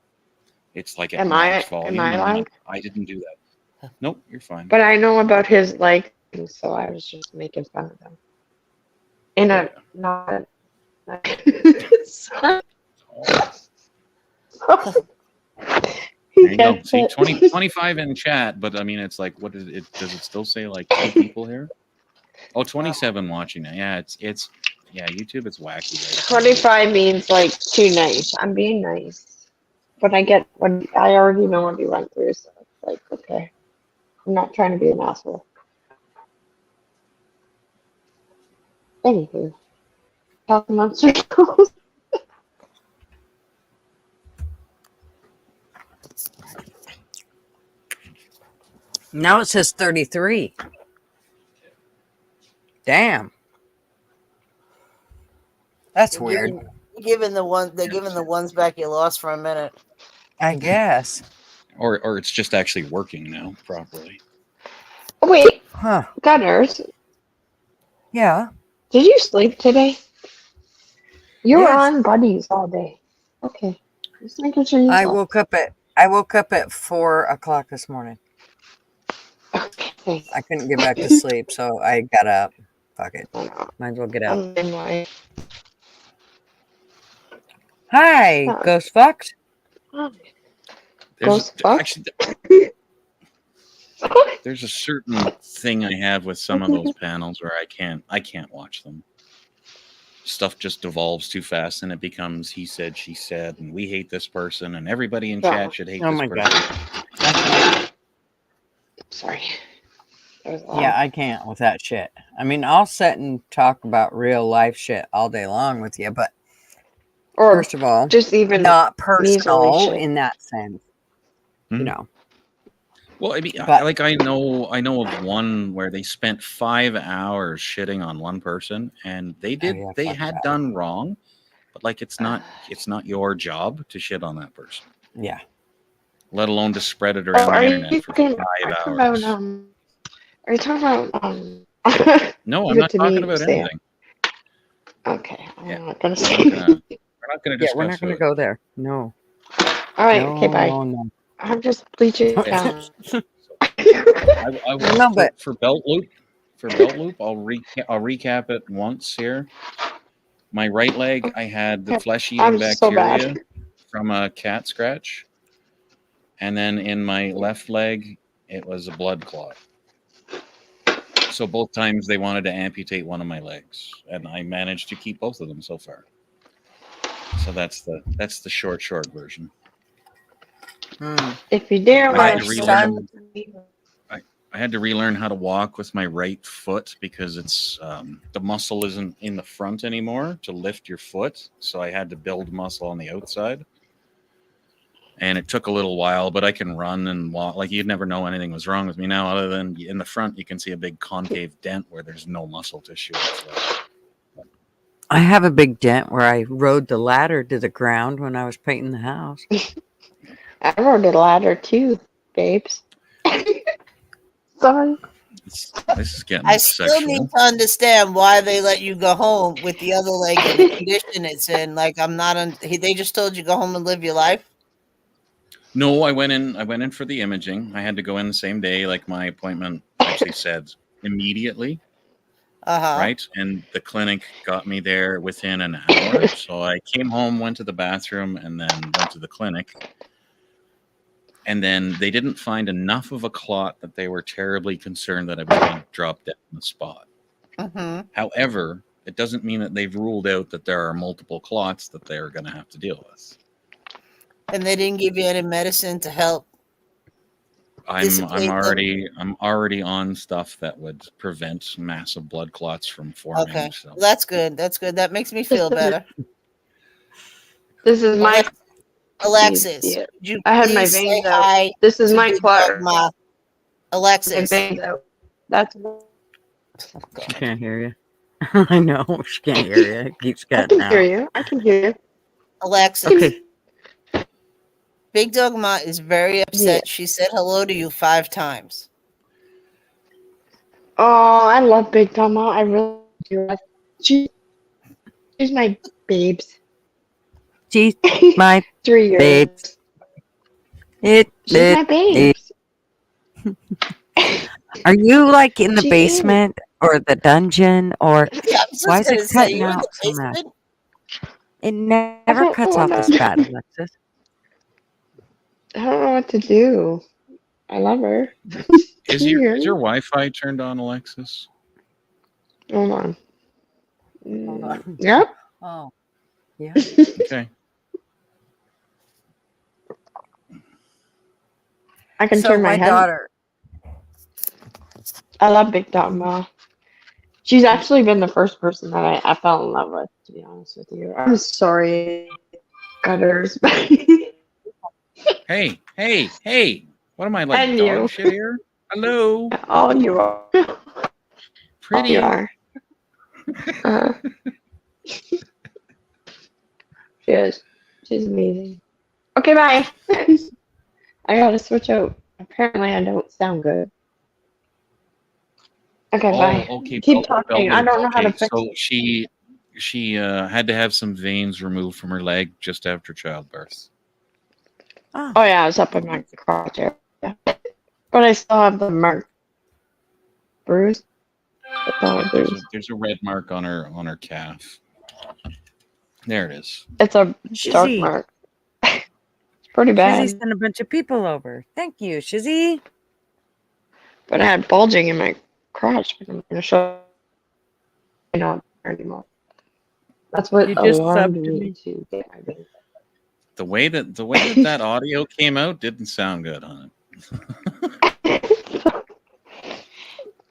it's like at Am max I volume. and loud? I didn't do that. Nope, you're fine. But I know about his like, so I was just making fun of them. In a not. Sorry. There you go. See, 25 in chat, but I mean, it's like, what is it? Does it still say like 2 people here? Oh, 27 watching now. Yeah, it's YouTube. It's wacky. Right? 25 means like too nice. I'm being nice, but I get what I already know what you went through, so it's like okay. I'm not trying to be an asshole. Anywho, talking about circles. Now it says 33. Damn. That's weird. They're giving the ones back you lost for a minute. I guess. Or it's just actually working now properly. Oh, wait, Huh. Gunners, Yeah. did you sleep today? You were Yes. on buddies all day. Okay, just making sure you I slept. woke up at 4 o'clock this morning. Okay, thanks. I couldn't get back to sleep, so I got up. Fuck it. Might as well get up. Hi, Hi. Ghost Fox. There's a certain thing I have with some of those panels where I can't watch them. Stuff just devolves too fast, and it becomes he said, she said, and we hate this person, and everybody in chat should hate this person. God. Sorry. Yeah, I can't with that shit. I mean, I'll sit and talk about real life shit all day long with you, but first of all, just even not personal shit. in that sense. You know. Well, I mean, like I know of one where they spent 5 hours shitting on one person, and they had done wrong, but like it's not your job to shit on that person. Yeah. Let alone to spread it around the internet for 5 hours. Are you talking about No, I'm not talking about anything. Okay, Yeah. I'm not gonna say. We're not going to discuss. Yeah, we're not going to go there. No. All right. No, okay. Bye. No. I'm just bleaching down. I will, no, but for belt loop, I'll recap it once here. My right leg, I had the flesh-eating bacteria from a cat scratch, and then in my left leg, it was a blood clot. So both times they wanted to amputate one of my legs, and I managed to keep both of them so far. So that's the short version. If you dare, I had to relearn how to walk with my right foot because it's the muscle isn't in the front anymore to lift your foot. So I had to build muscle on the outside. And it took a little while, but I can run and walk. Like you'd never know anything was wrong with me now, other than in the front, you can see a big concave dent where there's no muscle tissue. I have a big dent where I rode the ladder to the ground when I was painting the house. I rode a ladder too, babes. Sorry. This is getting I sexual. still need to understand why they let you go home with the other leg in the condition it's in. Like I'm not on. They just told you go home and live your life. No, I went in for the imaging. I had to go in the same day, like my appointment actually said, immediately. Right, and the clinic got me there within an hour. So I came home, went to the bathroom, and then went to the clinic. And then they didn't find enough of a clot that they were terribly concerned that I was going to drop dead on the spot. However, it doesn't mean that they've ruled out that there are multiple clots that they're going to have to deal with. And they didn't give you any medicine to help. I'm already on stuff that would prevent massive blood clots from forming. Okay, so. well, that's good. That's good. That makes me feel better. This is my Alexis. Would you I had my please veins say out. hi This is to my Big clot. Dogma? Alexis. My veins out. That's. She can't hear you. I know she can't hear you. It keeps I cutting can hear out. you. I can hear you. Alexis, Okay. Big Dog Ma is very upset. Yeah. She said hello to you 5 times. Oh, I love Big Mama. I really do. She's my babes. She's my 3 years. babes. It, She's it, my it. babes. Are you like in the She is. basement or the dungeon or I was why just is going it to say, cutting you're in out the so much? basement? It I never don't cuts know off what this bad, to, Alexis. I don't know what to do. I love her. Is Can you hear your me? Wi-Fi turned on, Alexis? Hold on. Hold on. Yep. Oh, yeah. Okay. I can So turn my my head. daughter, I love Big Dog Ma. She's actually been the first person that I fell in love with, to be honest with you. I'm sorry, Gutters. Hey, hey, hey! What am I like And dog you. shit here? Hello, All you are. All you pretty. are. Uh, she is. She's amazing. Okay, bye. I gotta switch out. Apparently, I don't sound good. Okay, bye. Oh, okay, Keep talking. I Belder. don't know how to Okay, fix so it. she had to have some veins removed from her leg just after childbirth. oh, Oh, yeah, I was up in my crotch area. But I still have the mark. Bruise? It's not a bruise. There's a red mark on her calf. There it is. It's a dark Shizzy. mark. It's pretty Shizzy bad. sent a bunch of people over. Thank you, Shizzy. But I had bulging in my crotch, but I'm going to show you not there anymore. That's what You just alarmed subbed to me me. to get my veins. The way that audio came out didn't sound good on it.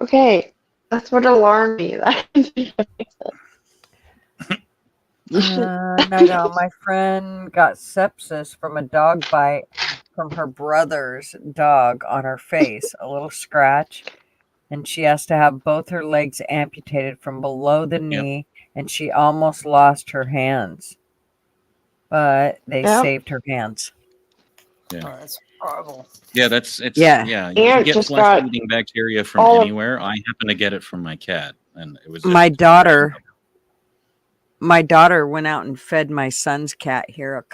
Okay, that's what alarmed me. Night owl. My friend got sepsis from a dog bite from her brother's dog on her face, a little scratch, and she has to have both her legs amputated from below the knee, and she almost lost her hands, but they Yep. saved her hands. Oh, that's horrible. Yeah, it's Yeah. yeah. You Aunt get just got flesh-eating bacteria from all of- anywhere. I happen to get it from my cat, and it was My daughter went out and fed my son's cat here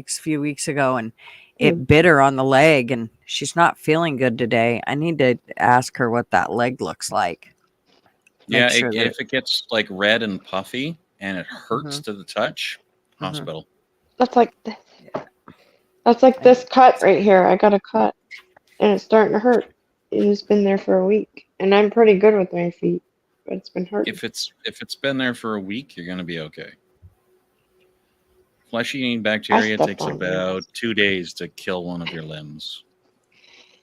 few weeks ago, and it bit her on the leg, and she's not feeling good today. I need to ask her what that leg looks like. Yeah, Make sure that if it gets like red and puffy and it hurts to the touch, hospital. That's like this. That's like this cut right here. I got a cut, and it's starting to hurt. It's been there for a week, and I'm pretty good with my feet, but it's been hurting. If it's been there for a week, you're gonna be okay. Flesh-eating bacteria stepped takes on about yours. 2 days to kill one of your limbs,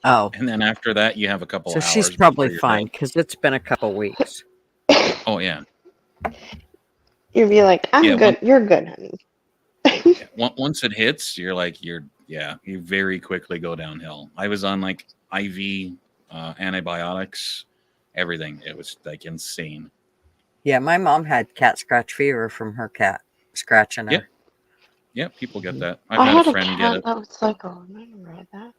Oh, and then after that, you have a couple so hours. she's before probably you're fine dead. because it's been a couple weeks. Oh yeah. You'd be like, I'm Yeah, good. You're good, honey. Once it hits, you very quickly go downhill. I was on like IV antibiotics, everything. It was like insane. Yeah, my mom had cat scratch fever from her cat scratching her. Yep. Yeah, people get that. I've I had had a a friend get cat it. that was psycho. I never had that.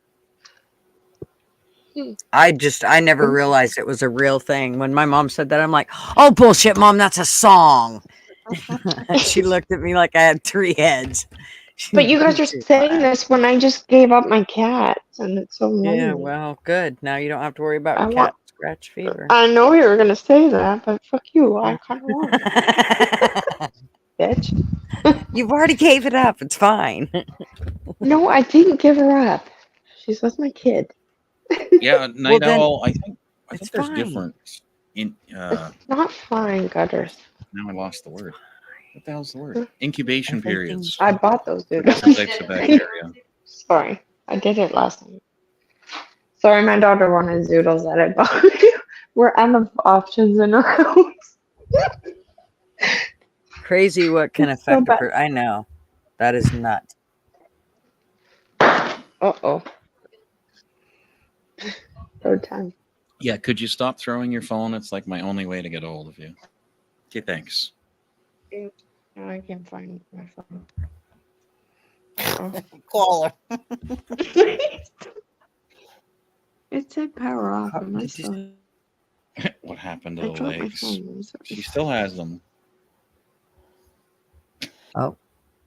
I never realized it was a real thing. When my mom said that, I'm like, oh, bullshit, Mom, that's a song. She looked at me like I had 3 heads. But you guys are She saying laughed. this when I just gave up my cats, and it's so lonely. Yeah, well, good. Now you don't have to worry about I cat want. scratch fever. I know you were gonna say that, but fuck you. I kind of want it, bitch. You've already gave it up. It's fine. No, I didn't give her up. She's with my kid. Yeah, Well, night then owl. I it's think there's fine. different. In It's not fine, Gutters. now I lost the word. What the hell's the word? Incubation Everything- periods I bought those, for dude. different types of bacteria. Sorry, I did it last night. Sorry, my daughter wanted zoodles that I bought. We're out of options in our house. Crazy what can It's so affect a bad. person. I know. That is nuts. Uh-oh. Third time. Yeah, could you stop throwing your phone? It's like my only way to get a hold of you. Okay, thanks. No, I can't find my phone. Call her. It said power off, and I Did you- still. What happened to I the dropped my legs? phone. I'm sorry. She still has them. Oh,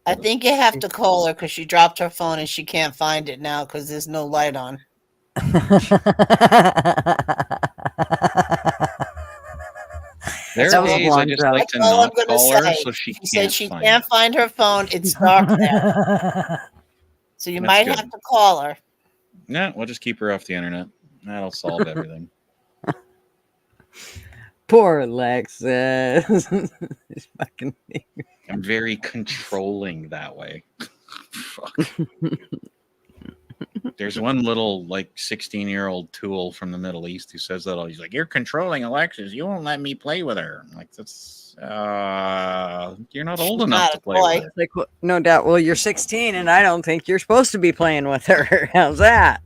I think you have to call her because she dropped her phone and she can't find it now because there's no light on. There That are was a days I long just drop. like to That's all I'm not gonna call her say. so she She said can't she find can't it. find her phone. It's dark there, so you That's might good. have to call her. Yeah, we'll just keep her off the internet. That'll solve everything. Poor Alexis. This fucking thing. I'm very controlling that way. Fuck. There's one little like 16-year-old tool from the Middle East who says that. He's like, "You're controlling Alexis. You won't let me play with her." I'm like, that's you're not old She's enough not to a play boy. with her. Like, no doubt. Well, you're 16, and I don't think you're supposed to be playing with her. How's that?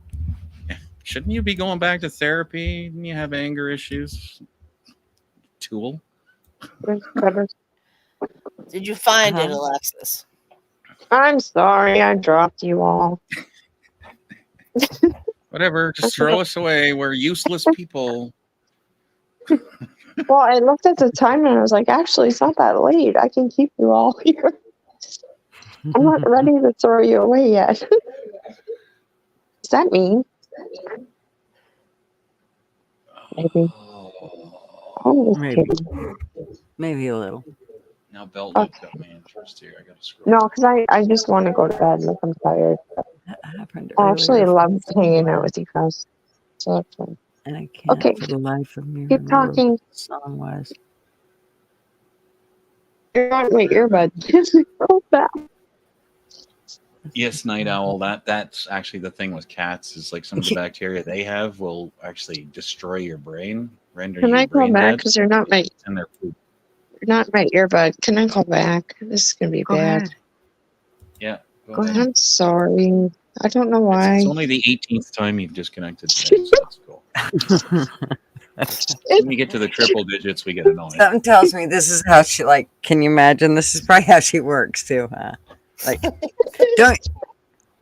Shouldn't you be going back to therapy? Didn't you have anger issues? Tool. Did you find it, Uh-huh. Alexis? I'm sorry, I dropped you all. Whatever. Just throw us away. We're useless people. Well, I looked at the time and I was like, actually, it's not that late. I can keep you all here. I'm not ready to throw you away yet. Does that mean? Maybe. Oh, just Maybe. kidding. Maybe a little. Now Belt Loop Okay. got my interest here. I gotta scroll. No, because I just want to go to bed. Like, I'm tired. That happened I actually earlier. love hanging out with you guys. So that's fun. And I can't Okay, for the life of me keep remember what talking. the song was. You're on my earbud. Roll back. Yes, night owl. That's actually the thing with cats is like some of the bacteria they have will actually destroy your brain, render Can you I call brain back? dead, Because you're not my poop. earbud. Can I call back? This is gonna be Go bad. ahead. Yeah, Go ahead. I'm sorry. I don't know It's why. only the 18th time you've disconnected today, so that's cool. When you get to the triple digits, we get annoyed. Something tells me this is how she like. Can you imagine? This is probably how she works too, huh? Like,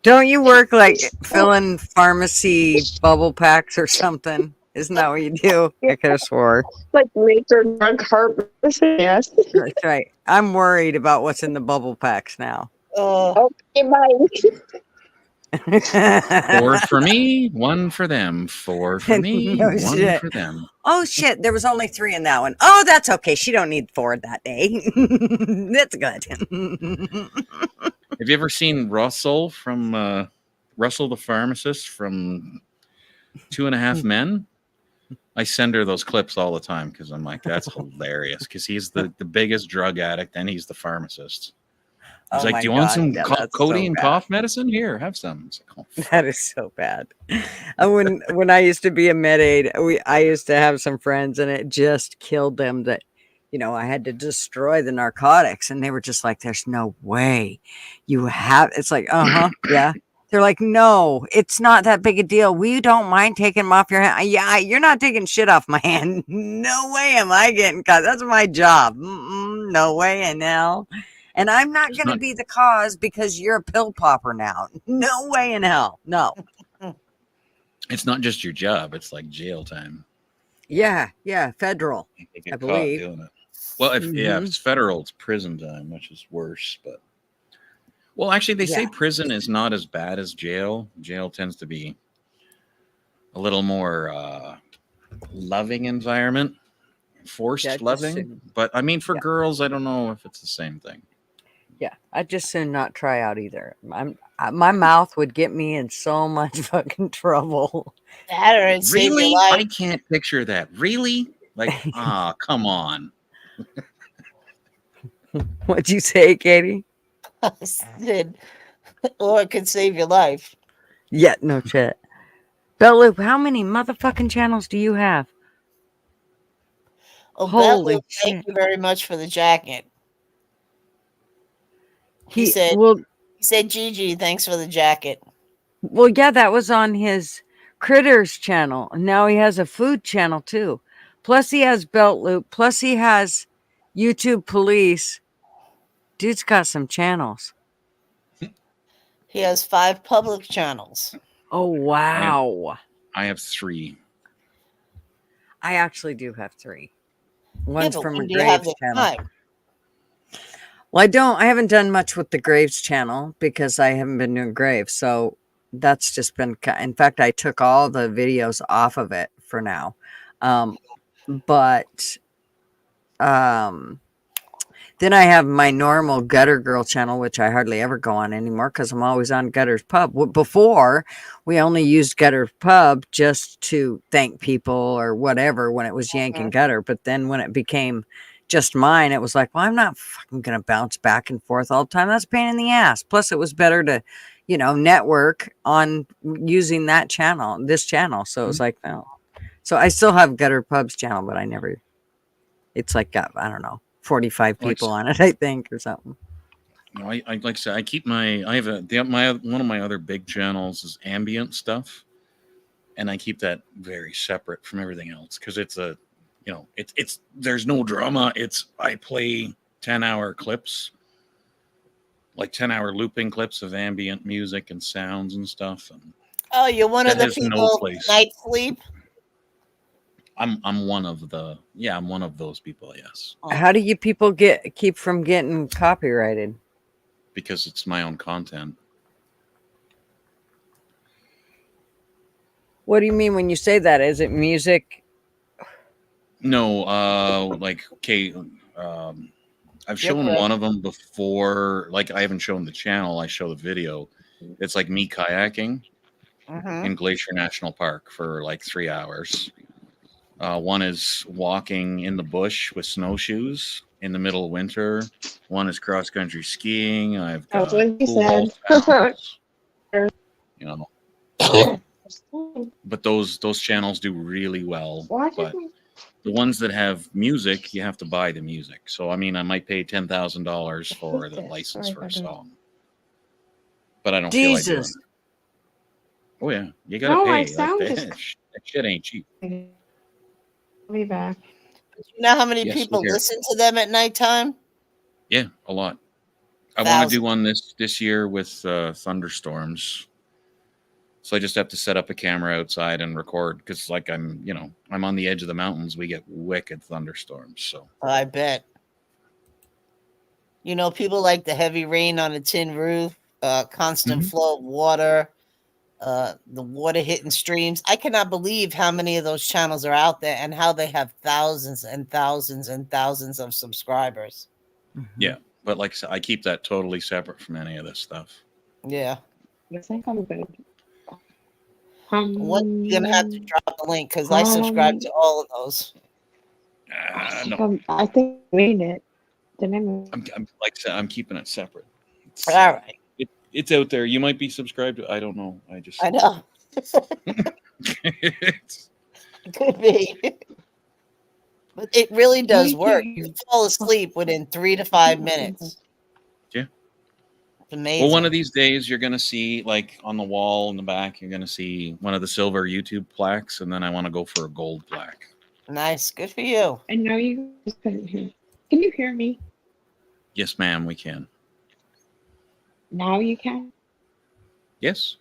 don't you work like filling pharmacy bubble packs or something? Isn't that what you do? I could have swore. Like major drug heart. Yes. That's right. I'm worried about what's in the bubble packs now. Okay, bye. 4 for me, 1 for them. 4 for me, No 1 shit. for them. Oh shit! There was only 3 in that one. Oh, that's okay. She don't need 4 that day. That's good. Have you ever seen Russell from Russell the pharmacist from 2.5 Men? I send her those clips all the time because I'm like, that's hilarious. Because he's the biggest drug addict and he's the pharmacist. He's Oh like, my "Do you want God, some yeah, that's codeine so bad. cough medicine? Here, have some." It's like, oh, That is so bad. When I used to be a med aid, I used to have some friends, and it just killed them that, I had to destroy the narcotics, and they were just like, "There's no way you have." It's like, yeah. They're like, "No, it's not that big a deal. We don't mind taking them off your hand." Yeah, you're not taking shit off my hand. No way am I getting caught. That's my job. No way in hell. And I'm not It's going to not- be the cause because you're a pill popper now. No way in hell. No. it's not just your job; it's like jail time. Yeah, federal. You I get caught believe. doing it. Well, if Mhm. it's federal, it's prison time, which is worse. But well, actually, they say Yeah. prison is not as bad as jail. Jail tends to be a little more loving environment, forced Yeah, just loving. soon. But I mean, for Yeah. girls, I don't know if it's the same thing. Yeah, I'd just soon not try out either. My mouth would get me in so much fucking trouble. That or it'd save your Really? life. I can't picture that. Really? Like, come on. What'd you say, Katie? I said, or it could save your life. Yeah, no shit. Bell Loop, how many motherfucking channels do you have? Oh, Holy Bethel, shit. thank you very much for the jacket. He said, Gigi, thanks for the jacket. Well, yeah, that was on his Critters channel. Now he has a food channel too. Plus he has Belt Loop. Plus he has YouTube police. Dude's got some channels. He has 5 public channels. Oh, wow. I have 3. I actually do have 3. Yeah, One's but from when a do you have Graves the channel. time? Well, I haven't done much with the Graves channel because I haven't been doing Graves. So that's just been, in fact, I took all the videos off of it for now. But then I have my normal Gutter Girl channel, which I hardly ever go on anymore because I'm always on Gutter's Pub. Before, we only used Gutter's Pub just to thank people or whatever when it was Yank and Gutter. But then when it became just mine, it was like, well, I'm not fucking going to bounce back and forth all the time. That's a pain in the ass. Plus, it was better to, network on using that channel, this channel. So it was like, no. So I still have Gutter Pub's channel, but I never, it's like got, I don't know, 45 people on it, I think, or something. No, I like I said, I keep my. I have one of my other big channels is ambient stuff, and I keep that very separate from everything else because it's a, it's there's no drama. I play 10-hour clips, like 10-hour looping clips of ambient music and sounds and stuff. And Oh, you're one of that the has no people place. night sleep? I'm one of the I'm one of those people, yes. How do you people keep from getting copyrighted? Because it's my own content. What do you mean when you say that? Is it music? No, I've shown one of them before. Like, I haven't shown the channel, I show the video. It's like me kayaking in Glacier National Park for like 3 hours. One is walking in the bush with snowshoes in the middle of winter. One is cross country skiing. I've got pool towns, but those channels do really well. But the ones that have music, you have to buy the music. So I mean, I might pay $10,000 for the license for a song, but I don't feel like doing it. Oh yeah, you gotta pay. That shit ain't cheap. I'll be back. You know how many people listen to them at nighttime? Yeah, a lot. I want to do one this year with thunderstorms. So I just have to set up a camera outside and record because, like, I'm on the edge of the mountains. We get wicked thunderstorms. So I bet. People like the heavy rain on a tin roof, constant flow of water, the water hitting streams. I cannot believe how many of those channels are out there and how they have thousands and thousands and thousands of subscribers. Yeah, but like I said, I keep that totally separate from any of this stuff. Yeah. I think I'm good. What you're gonna have to drop the link because I subscribe to all of those. No. I think I made it. I'm like I said, I'm keeping it separate. All right. It's out there. You might be subscribed to. I don't know. I know. Could be. But it really does work. You fall asleep within 3 to 5 minutes. Yeah. It's amazing. Well, one of these days you're going to see, like, on the wall in the back, you're going to see one of the silver YouTube plaques, and then I want to go for a gold plaque. Nice. Good for you. And now you just couldn't hear. Can you hear me? Yes, ma'am, we can. Now you can? Yes.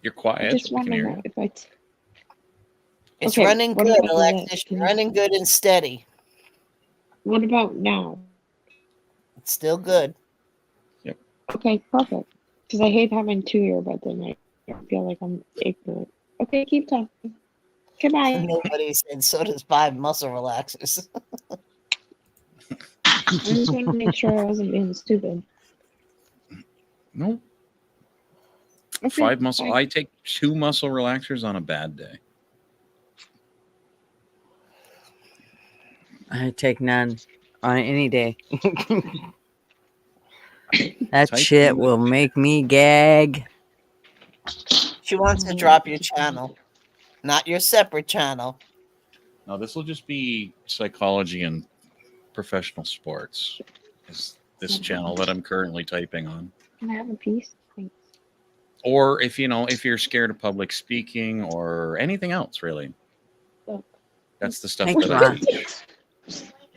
You're quiet. I just we can hear know you. if I It's Okay, running what good, about Alexis. that? You're running good and steady. What about now? It's still good. Yep. Okay, perfect. Because I hate having 2 earbuds in. I feel like I'm ignorant. Okay, keep talking. Goodbye. Nobody said so does 5 muscle relaxers. I just want to make sure I wasn't being stupid. No. Okay, 5 muscle. bye. I take 2 muscle relaxers on a bad day. I take none on any day. That Type shit in- will make me gag. She wants to drop your channel, not your separate channel. No, this will just be psychology and professional sports. Is this channel that I'm currently typing on? Can I have a piece? Thanks. Or if you're scared of public speaking or anything else, really. Look. That's the stuff Thank that you, I Mom. teach.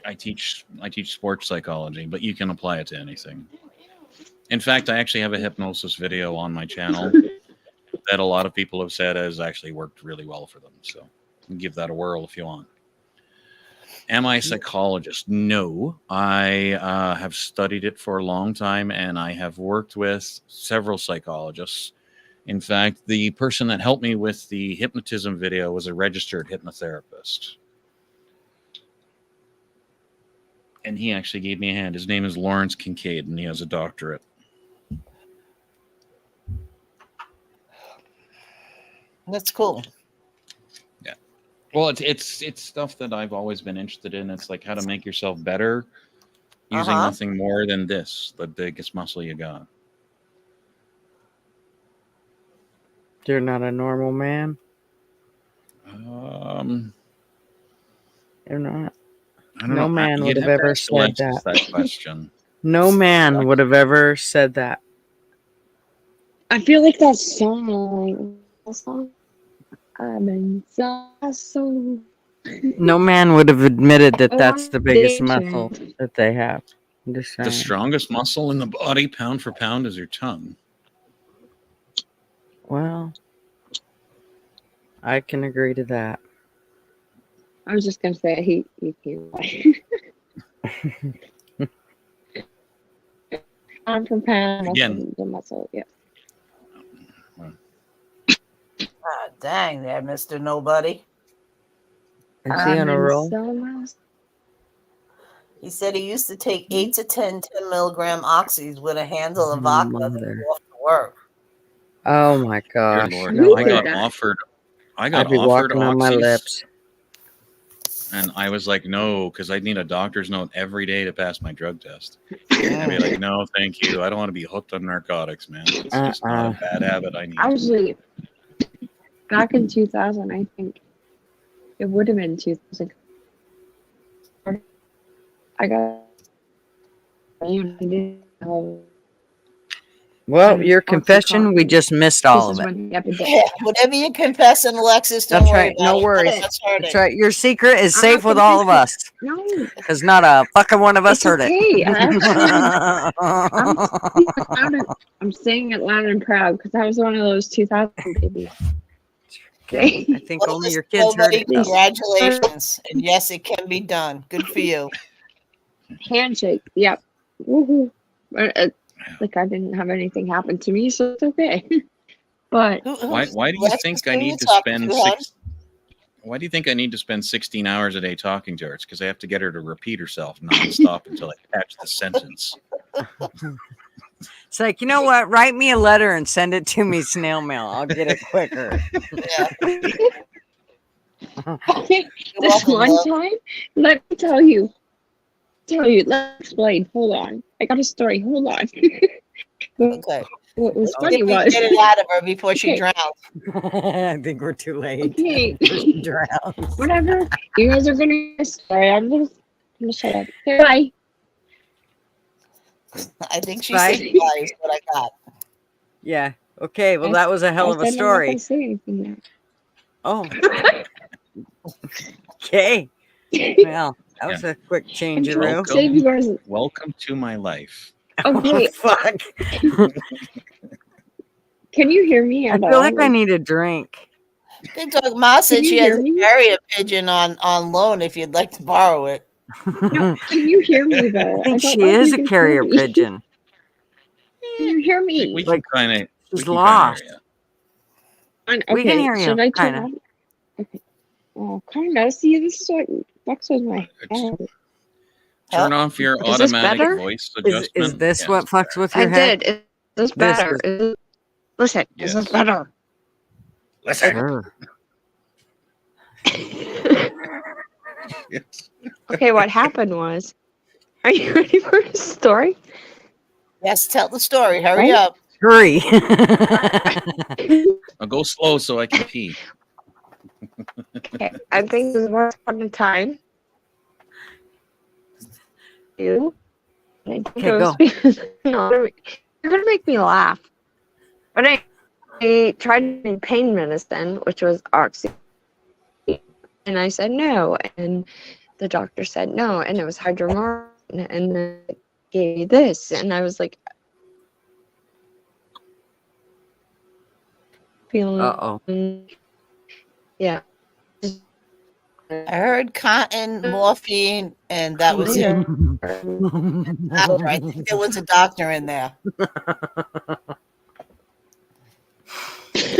I teach sports psychology, but you can apply it to anything. In fact, I actually have a hypnosis video on my channel that a lot of people have said has actually worked really well for them. So give that a whirl if you want. Am I a psychologist? No. I have studied it for a long time, and I have worked with several psychologists. In fact, the person that helped me with the hypnotism video was a registered hypnotherapist. And he actually gave me a hand. His name is Lawrence Kincaid, and he has a doctorate. That's cool. Yeah. Well, it's stuff that I've always been interested in. It's like how to make yourself better using nothing more than this, the biggest muscle you got. You're not a normal man. You're not. I don't No know. man would You'd have have to ever ask said Alexis that. that question. No man would have ever said that. I feel like that song. I'm in so. No man would have admitted that that's the biggest Danger. muscle that they have. I'm just The saying. strongest muscle in the body, pound for pound, is your tongue. Well, I can agree to that. I was just gonna say I hate you can't lie. Pound for pound, Again. the muscle. Yeah. Ah, dang there, Mr. Nobody. Is he on a roll? He said he used to take 8 to 10 10-milligram oxys with a handle of vodka to Mother. go off to work. Oh my Dear gosh. Lord, no Who I way. did got that? offered. I I'd got be offered walking on my oxys, lips. and I was like, no, because I'd need a doctor's note every day to pass my drug test. I'd be like, no, thank you. I don't want to be hooked on narcotics, man. It's just not a bad habit I need. Actually, back in 2000, I think it would have been 2000. I got. Well, your confession, we just missed all of it. When the epidemic. Yeah, whatever you're confessing, Alexis, don't That's worry right. about No it. worries. That's hurting. That's right. Your secret is I'm safe not with all of us. No, Because not a fucking one of us it's heard okay. it. I'm saying it loud and proud because I was one of those 2000 babies. Okay. I think Well, only your Mr. kids heard Nobody, it. though. congratulations. And yes, it can be done. Good for you. Handshake. Yep. Woohoo. Like I didn't have anything happen to me, so it's okay. But Why do you Alexis, think who I you need to talking spend to, hon? Why do you think I need to spend 16 hours a day talking to her? It's because I have to get her to repeat herself nonstop until I catch the sentence. It's like, you know what? Write me a letter and send it to me snail mail. I'll get it quicker. Yeah. okay, You're this welcome, one love. time, let me tell you. Let's explain. Hold on. I got a story. Hold on. Okay. What was Let's see funny if we was get it out of her before she Okay. drowns. I think we're too late. Okay. She drowns. Whatever. You guys are gonna get a story. I'm gonna shut up. Okay, bye. I think she Bye. said bye is what I got. Yeah. Okay. Well, that was a hell of a I said I'm not story. gonna say anything now. Oh. Okay. Well, that was a quick change of room. Welcome. Save you guys. Welcome to my life. Okay. Fuck. Can you hear me I at feel all? like I need a drink. Good dog. Ma said Can you she has hear a me? carrier pigeon on loan if you'd like to borrow it. No, can you hear me though? I think don't she know if is you a can carrier hear me. pigeon. Can you hear We me? can kind of. She's lost. Okay, We can hear you, should I turn kinda. on? Okay. Oh, kind of. See, this is what fucks with my head. Turn off your Is this automatic better? voice Is adjustment. this Yes. what fucks with I your head? did. Is this This better? is- Listen, is this Yes. better? Sure. Yes. Okay, what happened was, are you ready for a story? Yes, tell the story. Hurry Right? up. Hurry. I'll go slow so I can pee. Okay, I think there was once upon a time. You. I think Okay, it was go. because no, you're gonna make me laugh. But I tried pain medicine, which was oxy, and I said no. And the doctor said no, and it was hydromorphine, and then it gave me this, and I was like, feeling, Uh-oh. yeah. I heard cotton, morphine, and that was it. Doctor. I think there was a doctor in there.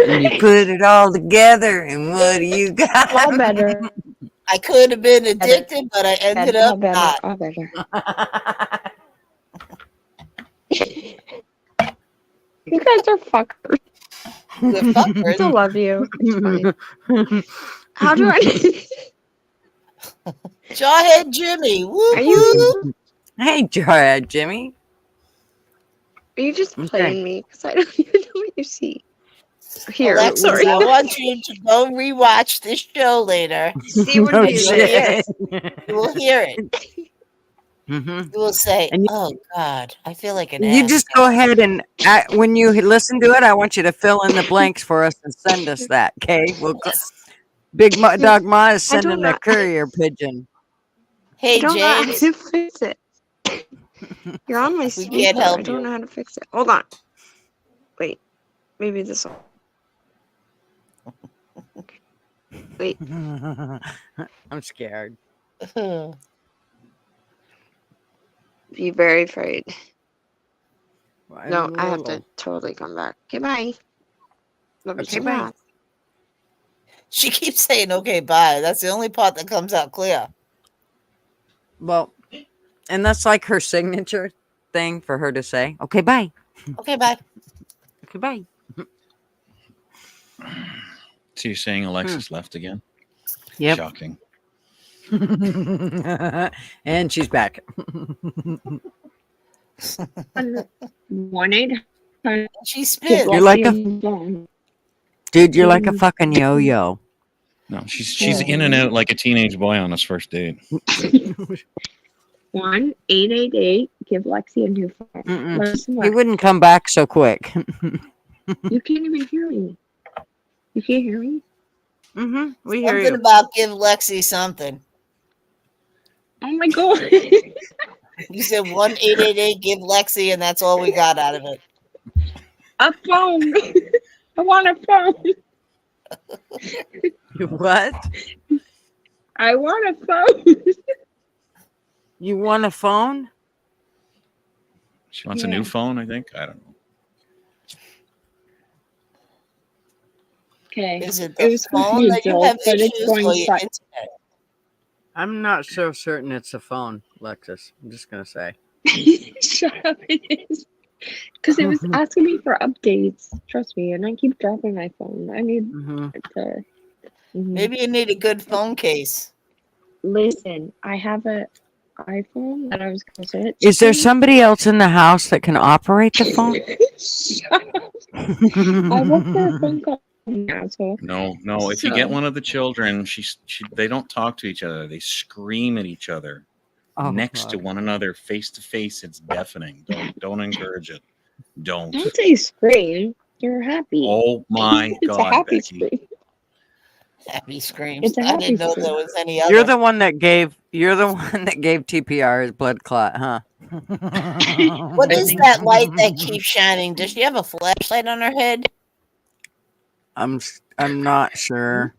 And you put it all together, and what do you got? All better. I could have been addicted, but I ended All up better. not. All better. You guys are fuckers. We're I fuckers. still love you. It's fine. How do I? Jawhead Jimmy. Woo Are you? woo. Hey, Jimmy. Are you just Okay. playing me? Because I don't even know what you see. Here, Alexis, sorry. I want you to go rewatch this show later. See what No you shit. You will hear it. Mhm. You will say, And you- "Oh God, I feel like an You ass." just go ahead and when you listen to it, I want you to fill in the blanks for us and send us that. Okay, Big Dog Ma is I don't sending know. a courier pigeon. I Hey don't know how James, to fix it. You're on my we speaker. can't help I don't you. know how to fix it. Hold on. Wait. Maybe this will. Wait. I'm scared. Be very afraid. I'm No, I have to little. totally come back. Okay, bye. Love you Okay, so bye. much. She keeps saying, "Okay, bye." That's the only part that comes out clear. Well, and that's like her signature thing for her to say. Okay, bye. Okay, bye. Okay, bye. So you're saying Alexis left again? Yep. Shocking. And she's back. 1-800. She spins. You're like dude, you're like a fucking yo-yo. No, she's in and out like a teenage boy on his first date. 1-888. Give Lexi a new phone. Listen, He wouldn't come back so quick. you can't even hear me. You can't hear me? We hear Something you. about give Lexi something. Oh my god. You said 1-888 give Lexi, and that's all we got out of it. A phone. I want a phone. What? I want a phone. You want a phone? She wants a new phone, I think. I don't know. Okay. Is it It the was supposed to phone be that you adult, have but it's issues going or your silent. internet? I'm not so certain it's a phone, Lexus. I'm just gonna say. Shut up, it is. Because it was asking me for updates. Trust me, and I keep dropping my phone. I need to. Maybe you need a good phone case. Listen, I have a iPhone that I was going to send it to. Is there somebody else in the house that can operate the phone? Shut up. I work for a phone company, asshole. No. If you get one of the children, they don't talk to each other. They scream at each other next to one another, face to face. It's deafening. Don't encourage it. Don't say scream. You're happy. Oh my It's God, a happy Becky. scream. Happy screams. It's a I happy didn't know scream. there was any other. You're the one that gave TPR his blood clot, huh? What is that light that keeps shining? Does she have a flashlight on her head? I'm not sure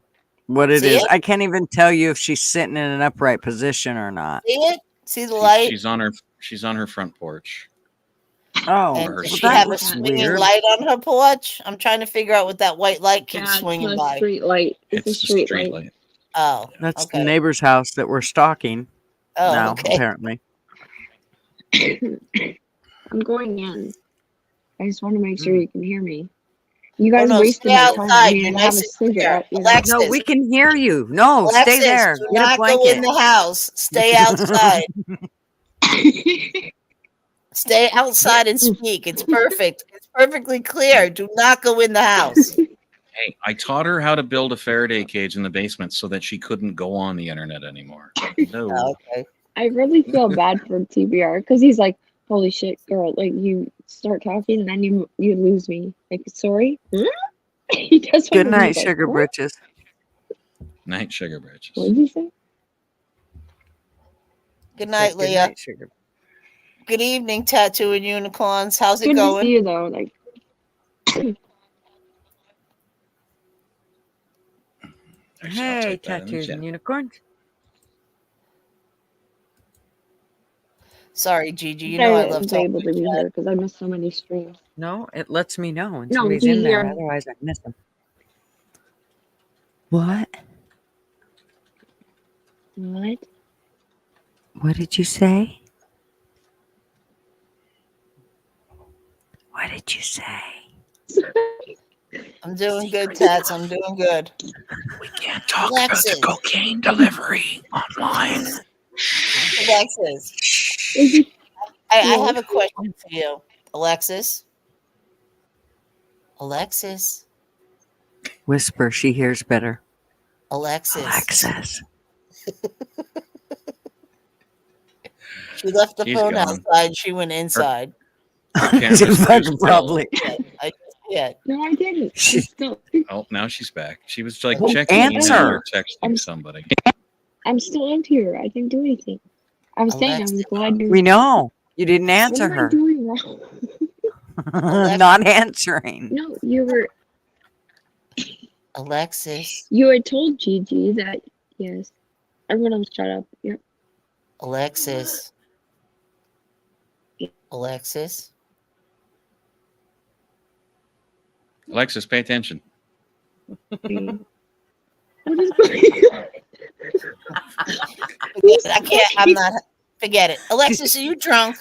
what it See is. it? I can't even tell you if she's sitting in an upright position or not. See it? See the light? She's on her front porch. Oh, And well, does that she have a was swinging weird. light on her porch? I'm trying to figure out what that white light keeps swinging by. Street light. It's the street light. Oh, That's okay. the neighbor's house that we're stalking Oh, now, okay. apparently. I'm going in. I just want to make sure you can hear me. You guys no, wasted stay my time. I outside. mean, You're I have a nice and clear. cigarette. You know? Alexis, No, we can hear you. No, Alexis, stay there. do Get a not go in blanket. the house. Stay outside. Stay outside and speak. It's perfect. It's perfectly clear. Do not go in the house. Hey, I taught her how to build a Faraday cage in the basement so that she couldn't go on the internet anymore. No. Oh, okay. I really feel bad for TBR because he's like, holy shit, girl, like you start talking and then you lose me. Like, sorry? He does. Good night, sugar britches. Night, sugar britches. What did you say? Good night, Good Leah. night, sugar. Good evening, Tattoo and Unicorns. How's it Good to going? see you though. Like, Actually, I'll Hey, type that in the tattoos chat. and unicorns. Sorry, Gigi. You I know I love was talking able to to be chat. here because I missed so many streams. No, it lets me know when No, somebody's be in there. here. Otherwise, I miss them. What? What? What did you say? What did you say? I'm doing good, Tats. I'm doing good. We can't talk Alexis. about the cocaine delivery online. Alexis, Is it? I Yeah. have a question for you. Alexis? Alexis? Whisper. She hears better. Alexis. Alexis. She left the She's phone gone. outside. She went inside. camera's too Probably. I yeah. No, I didn't. I'm She- still, Oh, now she's back. She was like Oh, checking email answer. or texting I'm- somebody. I'm still out here. I didn't do anything. I'm saying I'm Alexis. glad you're. We know. You didn't What answer am I her. doing wrong? Alexis. Not answering. No, you were. Alexis. You had told Gigi that yes. Everyone else shut up. Yep. Alexis. Alexis. Alexis, pay attention. What is going on? Forget it. I can't. I'm not. Forget it. Alexis, are you drunk?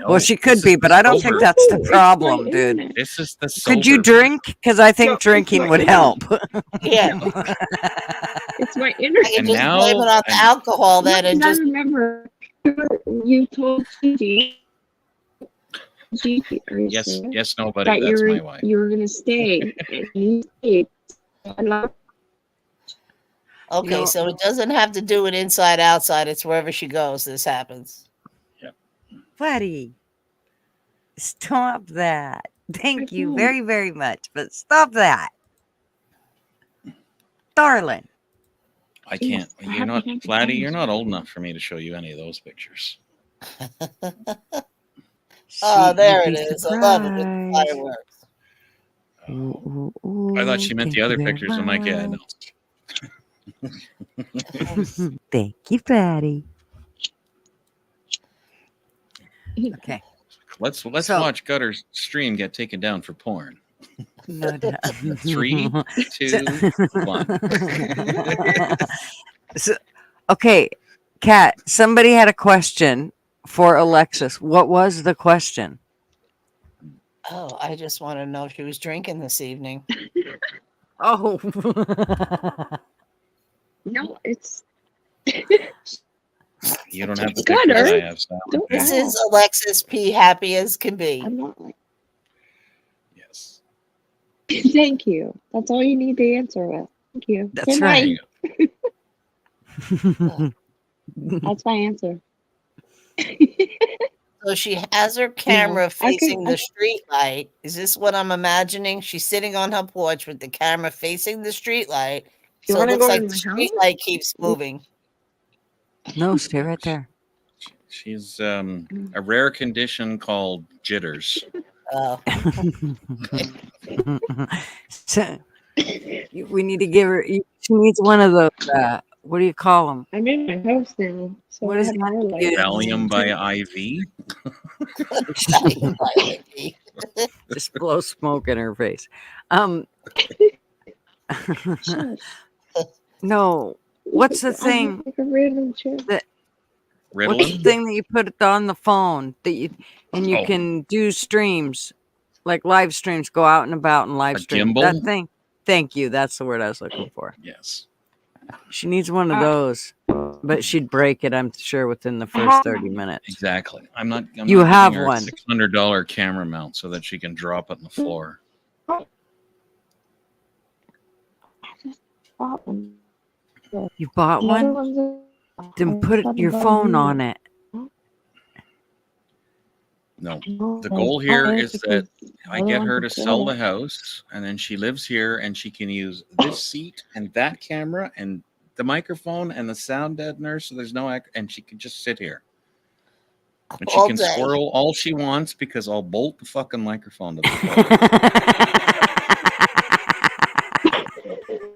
Well, she could be, but I don't think that's the problem, dude. This is the Could you sober drink? Because I think No, it's drinking my would internet. help. Yeah. It's my I internet. can And just now- blame it on the and- alcohol then No, and I just remember you told Gigi. Gigi, are you Yes, serious? yes, nobody. That That's my wife. you were gonna stay, and you stayed. I love. okay, know- so it doesn't have to do with inside outside, it's wherever she goes this happens. Buddy, stop that. Thank you won't. very, very much, but stop that. Darling. I can't. I You're have not, to have the Flatty. phone. You're not old enough for me to show you any of those pictures. Oh, She'd there be it is. I love it with the surprised. fireworks. Ooh, ooh, I thought ooh, she meant thank the other you very pictures. I'm like, yeah, no. much. Thank you, Patty. Okay. Let's So- watch Gutter's stream get taken down for porn. No doubt. 3, 2, 1. So, okay, Kat, somebody had a question for Alexis. What was the question? Oh, I just want to know if she was drinking this evening. Oh. No, it's. You don't have the Gutter. pictures I have, Sal. Don't This lie. is Alexis P. Happy as can be. I'm not like. Yes. Thank you. That's all you need to answer with. Thank you. That's Good right. night. That's my answer. So she has her camera I could- facing I- the street light. Is this what I'm imagining? She's sitting on her porch with the camera facing the street light. You So it wanna looks go like in the my street house? light keeps moving. No, stay right there. She's a rare condition called jitters. Oh, So, we need to give her. She needs one of those. What do you call them? I'm in my house now. So What I is have that? more light. Yeah. Valium by IV. Just blow smoke in her face. Shush. No. What's the I thing? have like a random chair. What's the Ritalin. thing that you put it on the phone that you Oh. can do streams, like live streams, go out and about and live A stream. gimbal? That thing. Thank you. That's the word I was looking for. Yes. She needs one of those, but she'd break it, I'm sure, within the first 30 minutes. Exactly. I'm not. I'm You not have giving her one. a $600 camera mount so that she can drop it on the floor. You bought one? Then put your phone on it. No. The goal here is that I get her to sell the house, and then she lives here, and she can use this seat and that camera and the microphone and the sound deadener, so there's no and she can just sit here. And she All can day. swirl all she wants because I'll bolt the fucking microphone to the floor.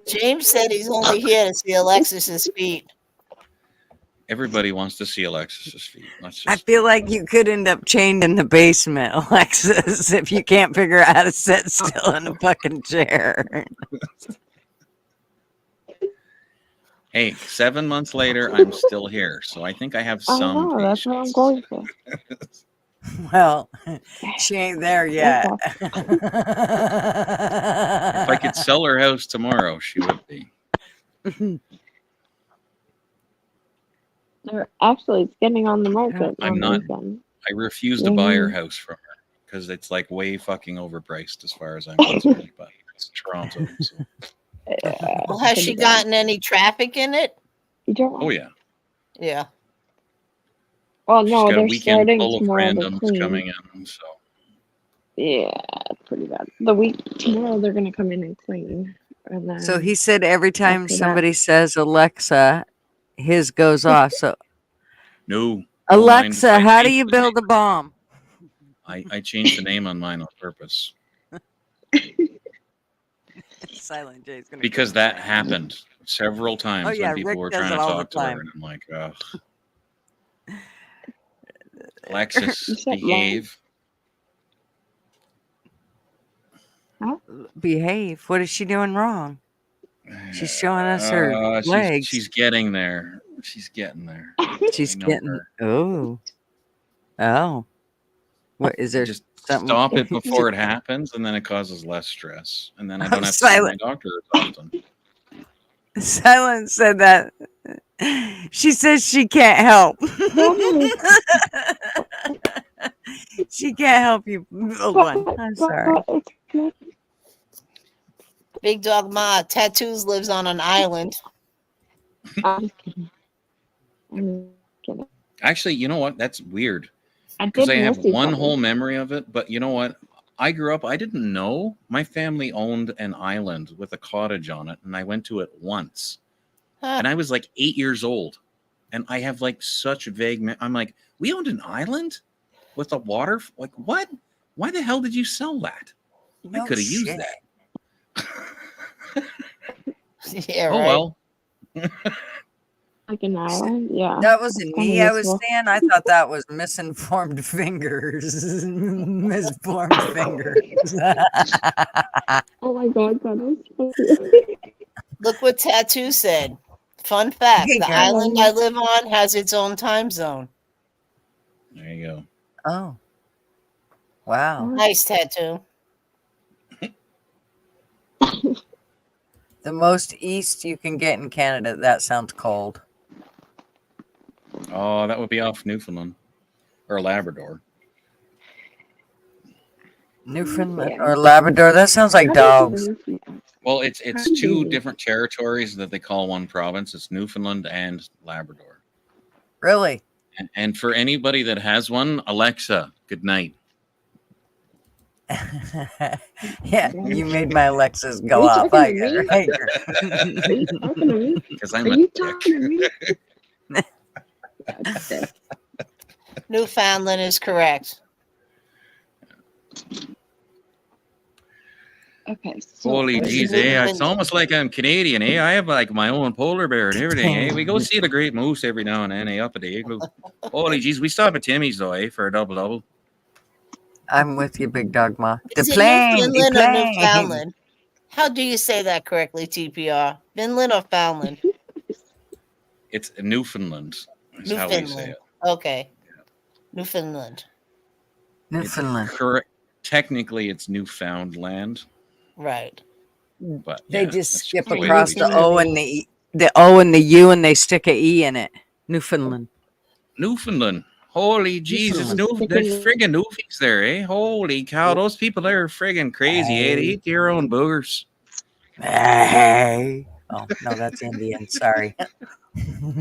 James said he's only here to see Alexis's feet. Everybody wants to see Alexis's feet. Let's I just feel like you could end up chained in the basement, Alexis, if you can't figure out how to sit still in a fucking chair. Hey, 7 months later, I'm still here, so I think I have I some know, that's what I'm patience. going for. Well, she ain't there yet. If I could sell her house tomorrow, she would be. Actually, it's getting on the market. I'm on not- weekend. I refuse to buy her house from her because it's like way fucking overpriced as far as I'm concerned. But it's Toronto, so. Well, has she gotten any traffic in it? You don't. Oh yeah. Yeah. Well, She's no, got a they're weekend starting full of tomorrow to randoms clean. coming in, so. Yeah, it's pretty bad. The week tomorrow they're gonna come in and clean, and then So he said every time After that. somebody says Alexa, his goes off. So No. don't mind. Alexa, I how do changed you the build a bomb? I changed the name on mine on purpose Silent J's gonna because kill that me. happened several times Oh, yeah, when people Rick were does trying it to all the talk to her, time. and I'm like, ugh. Alexis, You said behave. Behave. What is she doing wrong? She's showing us her legs. She's getting there. She's getting there. She's I know getting. her. Oh. What is there? Just something- stop it before it happens, and then it causes less stress, and then I don't have to see my Silent. doctor as often. Silent said that. She says she can't help. She can't help you build one. I'm sorry. Big Dog Ma, Tattoos lives on an island. I'm just kidding. I'm kidding. Actually, you know what? That's weird I because did I have miss each one other. whole memory of it. But you know what? I grew up. I didn't know my family owned an island with a cottage on it, and I went to it once, Huh. and I was like 8 years old, and I have like such vague. I'm like, we owned an island with a water. Like what? Why the hell did you sell that? I No could have used shit. that. Yeah, Oh right. well. Like an island, yeah. That wasn't Kinda me. I was useful. saying I thought that was misinformed fingers. Misformed fingers. Oh my god, that is funny. Look what Tattoo said. Fun fact, Hey, the girl. island I live on has its own time zone. There you go. Oh. Wow. Nice, Tattoo. The most east you can get in Canada. That sounds cold. Oh, that would be off Newfoundland or Labrador. Newfoundland or Labrador. That sounds like dogs. Well, it's two different territories that they call one province. It's Newfoundland and Labrador. Really? And for anybody that has one, Alexa, good night. Yeah, you made my Alexis go Are you off. talking to me? Right? Are you talking to me? Because Are I'm a you dick. talking to me? That's it. Newfoundland is correct. Okay. So Holy Where's jeez, the eh? Newfoundland? It's almost like I'm Canadian, eh? I have like my own polar bear and everything, eh? We go see the great moose every now and then, eh? Up at the igloo. Holy jeez, we stop at Timmy's though, eh? For a double. I'm with you, Big Dog Ma. The Is it plane. The Newfoundland or plane. Newfoundland? How do you say that correctly, TPR? Finland or Foundland? It's Newfoundland. Is how we say Newfoundland. it. Okay. Newfoundland. Newfoundland. Correct. Technically, it's Newfoundland, Right. but They yeah, just that's skip the way across we the say it. O and the O and the U, and they stick a E in it. Newfoundland. Newfoundland. Holy Jesus, Newfoundland. there's friggin' Newfies there, eh? Holy cow, those people there are friggin' crazy, eh? They eat their own boogers. Hey. Oh no, that's Indian. Sorry.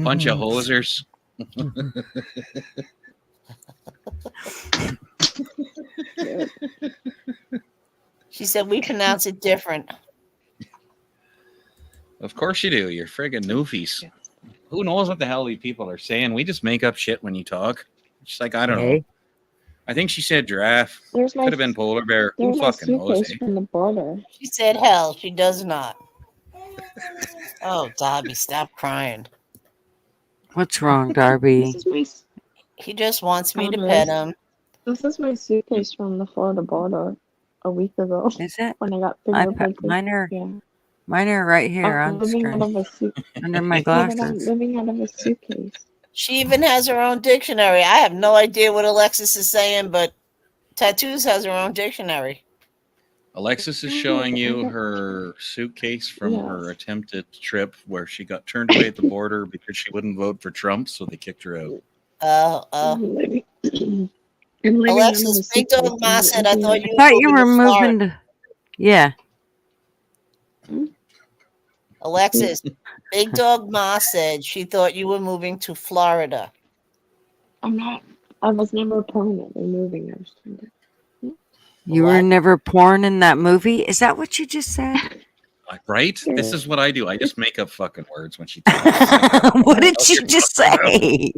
Bunch of hosers. She said we pronounce it different. Of course you do. You're friggin' noofies. Who knows what the hell these people are saying? We just make up shit when you talk. It's like, I don't know. Hey. I think she said giraffe. There's my Could have been polar bear. Who there's my fucking knows, suitcase eh? from the border. She said hell. She does not. Oh, Darby, stop crying. What's wrong, Darby? This is my He just wants me to Darby, pet him. This is my suitcase from the Florida border a week ago Is it? when I got I fingerprinted. put, Yeah. mine are right here I'm on living out screen of a suit. under my Yeah, but I'm glasses. living out of a suitcase. She even has her own dictionary. I have no idea what Alexis is saying, but Tattoos has her own dictionary. Alexis is Oh, showing I you got- her suitcase from her Yes. attempted trip where she got turned away at the border because she wouldn't vote for Trump, so they kicked her out. I'm living, I'm living out of a Alexis, Big suitcase. Dog Ma said, I thought I you thought were you moving were to Florida. moving to. Yeah. Alexis, Big Dog Ma said she thought you were moving to Florida. I'm not. I was never permanently moving. I was trying to. You were What? never porn in that movie? Is that what you just said? Like, right? This is what I do. I just make up fucking words when she talks. What did you just say?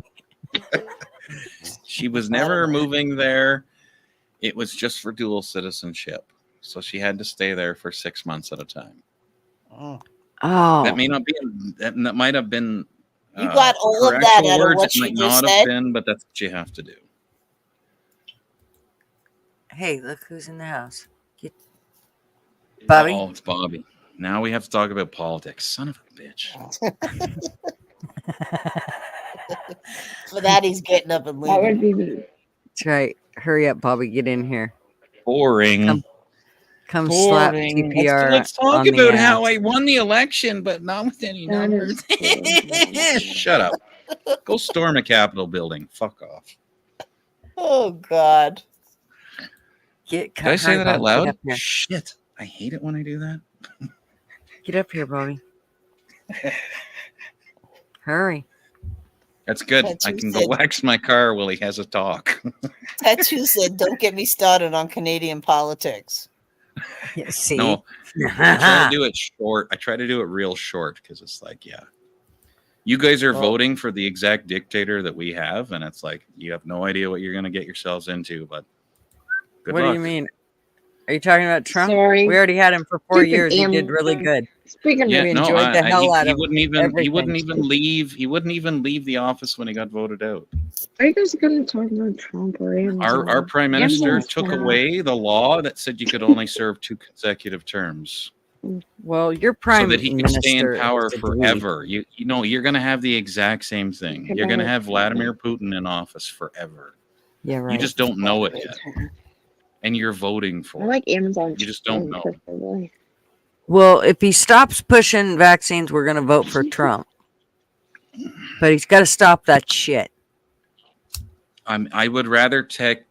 She was never moving there. It was just for dual citizenship. So she had to stay there for 6 months at a time. Mm. Oh, That may not be, that might have been. You got all her of that actual out of words, what it she might just not said? have been, but that's what you have to do. hey, look who's in the house. Bobby? Oh, it's Bobby. Now we have to talk about politics. Son of a bitch. For that, he's getting up and That would leaving. be me. That's right. Hurry up, Bobby. Get in here. Boring. Come slap Boring. TPR. Let's talk on the about how ass. I won the election, but not with any That numbers. is Shut up. Go storm a Capitol building. Fuck off. Oh, God. Get, Did I say hurry, that out Bobby. Get loud? up here. Shit. I hate it when I do that. Get up here, Bobby. Hurry. That's good. That's I what can he go said. wax my car while he has a talk. Tattoo said, don't get me started on Canadian politics. Yeah, see? No, I try to do it short. I try to do it real short because it's like, yeah. You guys are Well- voting for the exact dictator that we have, and it's like you have no idea what you're going to get yourselves into, but good What luck. do you mean? Are you talking about Trump? Sorry. We already had him for 4 Stupid years. He did damn really thing. good. Speaking Yeah, of, We no, enjoyed the hell out he of wouldn't even he wouldn't everything. even leave. He wouldn't even leave the office when he got voted out. are you guys going to talk about Trump or Amazon? Our prime minister Amazon's took bad. away the law that said you could only serve 2 consecutive terms, Well, your prime so that he could stay in minister power is a dweeb. forever. You know you're going to have the exact same thing. You're going to have Vladimir Putin in office forever. Yeah, right. You just don't know it yet, and you're voting I for it. like Amazon. You just don't know. Perfectly. Well, if he stops pushing vaccines, we're going to vote for Trump. But he's got to stop that shit. I would rather take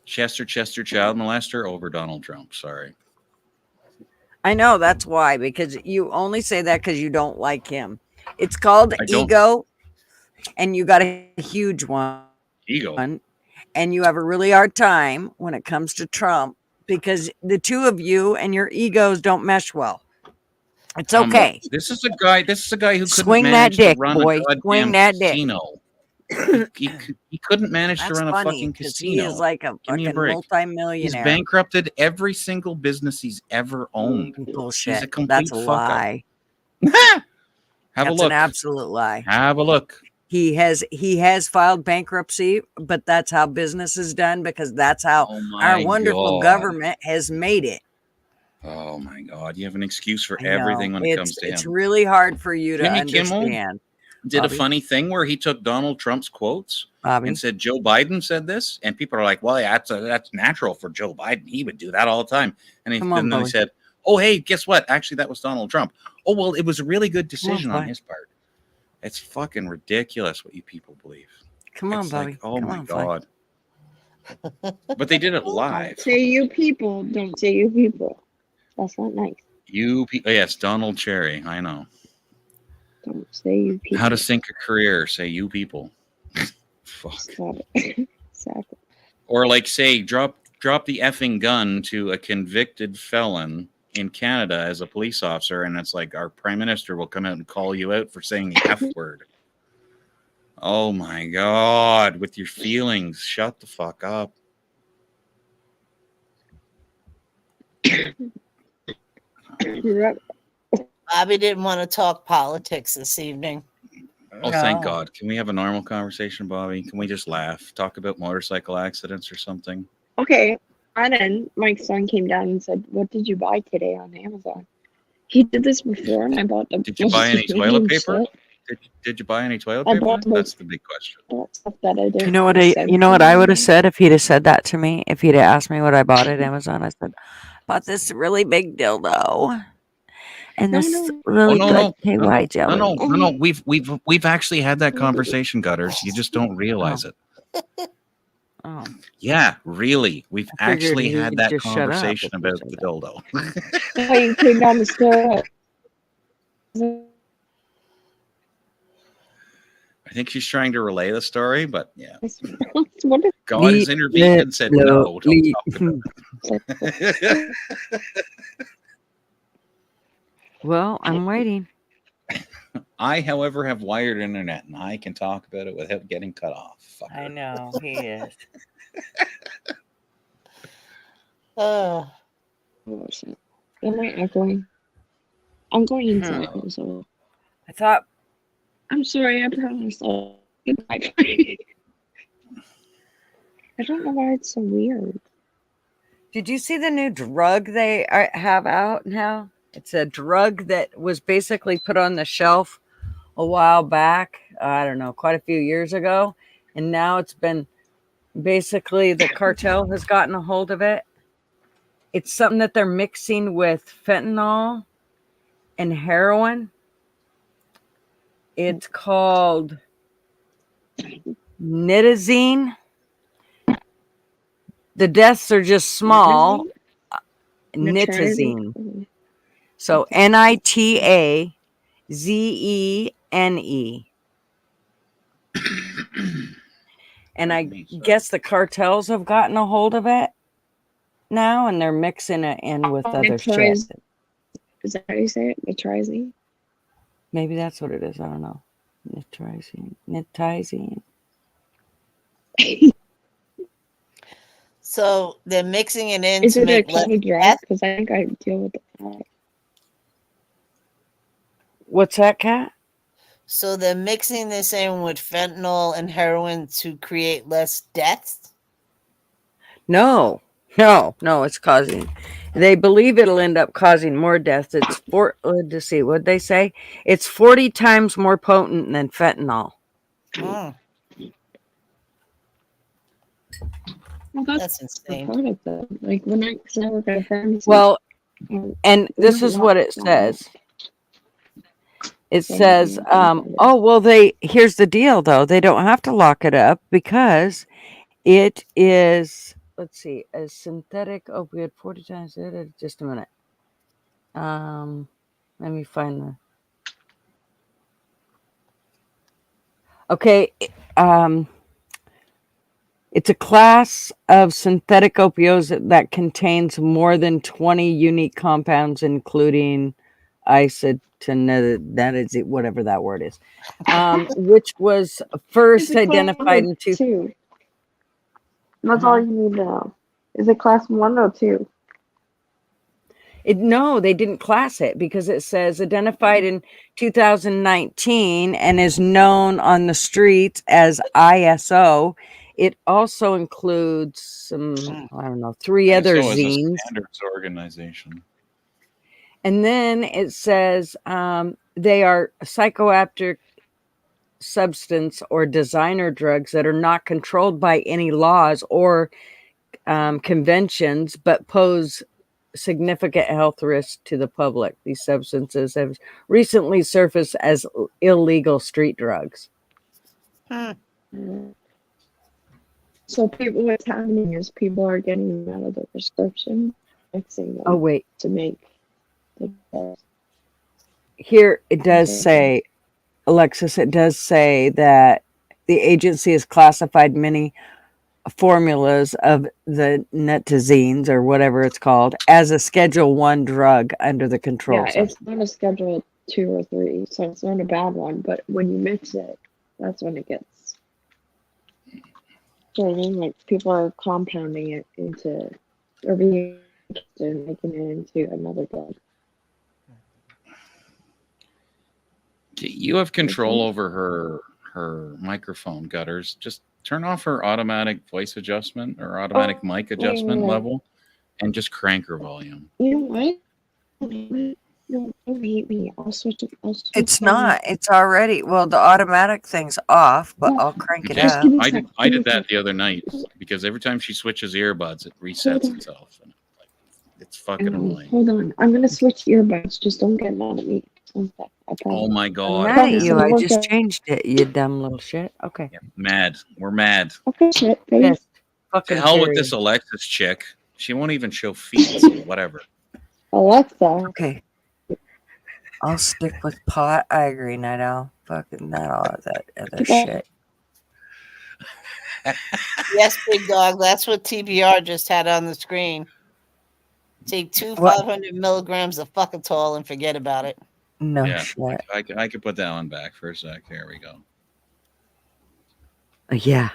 Chester child molester over Donald Trump. Sorry. I know that's why, because you only say that because you don't like him. It's called I don't. ego, and you got a huge one, Ego. and you have a really hard time when it comes to Trump because the two of you and your egos don't mesh well. It's okay. This is a guy who couldn't Swing that manage dick, to run boy. a goddamn Swing that dick. casino. He couldn't manage to That's run a funny fucking because he casino. is like a Give me a fucking break. He's multimillionaire. bankrupted every single business he's ever owned. Bullshit. He's a complete That's a fuck up. lie. Have That's a look. an absolute lie. Have a look. He has filed bankruptcy, but that's how business is done because that's how Oh my our wonderful God. government has made it. Oh my God! You have an excuse for I know. everything when it comes to It's him. really hard for you to Jimmy Kimmel understand. Did Bobby. a funny thing where he took Donald Trump's quotes Bobby. and said Joe Biden said this, and people are like, "Well, yeah, that's natural for Joe Biden. He would do that all the time." And Come on, then he Bobby. said, "Oh, hey, guess what? Actually, that was Donald Trump." Oh, well, it was a really good on, decision on Bobby. his part. It's fucking ridiculous what you people believe. Come on, It's Bobby. like, oh Come my on, Fly. God. But they did it live. Say you people. Don't say you people. That's not nice. You people, yes, Donald Cherry. I know Don't say you people. how to sink a career. Say you people. Fuck. Stop it. Exactly. Or like say drop the effing gun to a convicted felon in Canada as a police officer, and it's like our prime minister will come out and call you out for saying the F word. Oh my God, with your feelings, shut the fuck up. Bobby didn't want to talk politics this evening. Oh, thank No. God. Can we have a normal conversation, Bobby? Can we just laugh? Talk about motorcycle accidents or something? Okay. And then my son came down and said, "What did you buy today on Amazon?" He did this before, and I bought the Did you buy any toilet paper? Did you buy any toilet I paper? bought the That's the big question. stuff that I didn't. You know what I would have said if he'd have said that to me? If he'd have asked me what I bought at Amazon, I said, bought this really big dildo and No, this no. really no, good no, KY jelly. No. We've actually had that conversation, Gutters. You just don't realize it. Oh, Yeah, really. We've I figured actually had he'd that just shut up conversation if you about said the that. dildo. Oh, you came down the store. I think she's trying to relay the story, but yeah. What if God has intervened and said, no, don't talk about it. Well, I'm waiting. I, however, have wired internet, and I can talk about it without getting cut off. Fucker. I know he is. Oh, am I echoing? I'm going inside. So I thought I'm sorry. I promise. Goodbye. I don't know why it's so weird. Did you see the new drug they have out now? It's a drug that was basically put on the shelf a while back. I don't know, quite a few years ago. And now it's been basically the cartel has gotten a hold of it. It's something that they're mixing with fentanyl and heroin. It's called nitazene. The deaths are just small. Nitazene. So Nitazene. And I guess the cartels have gotten a hold of it now, and they're mixing it in with other shit. Is that how you say it? Nitrazine? Maybe that's what it is. I don't know. Nitazene. so they're mixing it in Is to it a make less kind of drug? death? Because I think I deal with that. What's that, Kat? So they're mixing this in with fentanyl and heroin to create less deaths? No, it's causing. They believe it'll end up causing more deaths. It's let's see, what'd they say? It's 40 times more potent than fentanyl. Mm, Well, that's the insane. product though. Like when I work at a pharmacy. Well, and we this don't is what lock it that says. It So, says, here's the deal though. They don't have to lock it up because it is, let's see, a synthetic opioid 40 times. Just a minute. Let me find the. Okay. It's a class of synthetic opioids that contains more than 20 unique compounds, including isotoniazid, whatever that word is, which was first identified in two. That's all you need to know. Is it class 1 or 2? No, they didn't class it because it says identified in 2019 and is known on the streets as ISO. It also includes some, I don't know, 3 other ISO is a zines. standards organization. And then it says they are psychoactive substance or designer drugs that are not controlled by any laws or conventions, but pose significant health risks to the public. These substances have recently surfaced as illegal street drugs. So what's happening is people are getting them out of their prescription, mixing them to make the drugs. Here it does say, Alexis, it does say that the agency has classified many formulas of the netazines or whatever it's called as a Schedule 1 drug under the control Yeah, zone. it's not a Schedule 2 or 3, so it's not a bad one. But when you mix it, that's when it gets. So I mean, like people are compounding it into, or being and making it into another drug. You have control over her microphone gutters. Just turn off her automatic voice adjustment or automatic mic adjustment level, and just crank her volume. You know what? Don't hate me. I'll switch it. It's not. It's already the automatic thing's off, but I'll crank it Just up. give me I some- did that the other night because every time she switches earbuds, it resets itself. And it's fucking annoying. Hold on. I'm gonna switch earbuds. Just don't get mad at me. Oh my I'm god! mad at you. I Promise. just changed it, you dumb little shit. Okay. Yeah, mad. We're mad. Okay, shit, baby. Yes. Fucking To hell with period. this Alexis chick. She won't even show feet. So whatever. Alexa. Okay. I'll stick with pot. I agree, Night Owl. Fucking not all of that other shit. Yes, big dog. That's what TBR just had on the screen. Take 500 milligrams of fuckatol and forget about it. No Yeah, shit. I could put that one back for a sec. There we go. Yeah.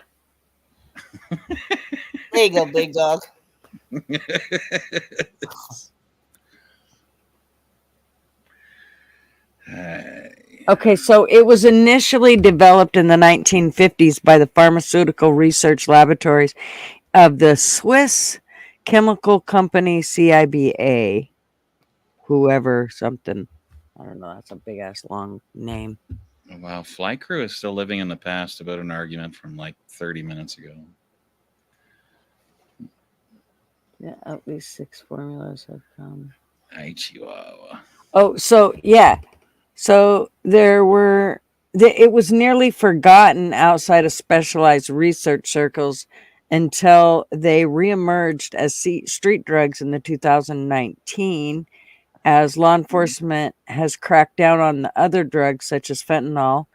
There you go, big dog. Okay, so it was initially developed in the 1950s by the pharmaceutical research laboratories of the Swiss chemical company CIBA, whoever something. I don't know. That's a big ass long name. Wow, Fly Crew is still living in the past about an argument from like 30 minutes ago. Yeah, at least 6 formulas have come. Ay, Chihuahua. Oh, so yeah. So there were, it was nearly forgotten outside of specialized research circles until they reemerged as street drugs in the 2019, as law enforcement has cracked down on the other drugs such as fentanyl.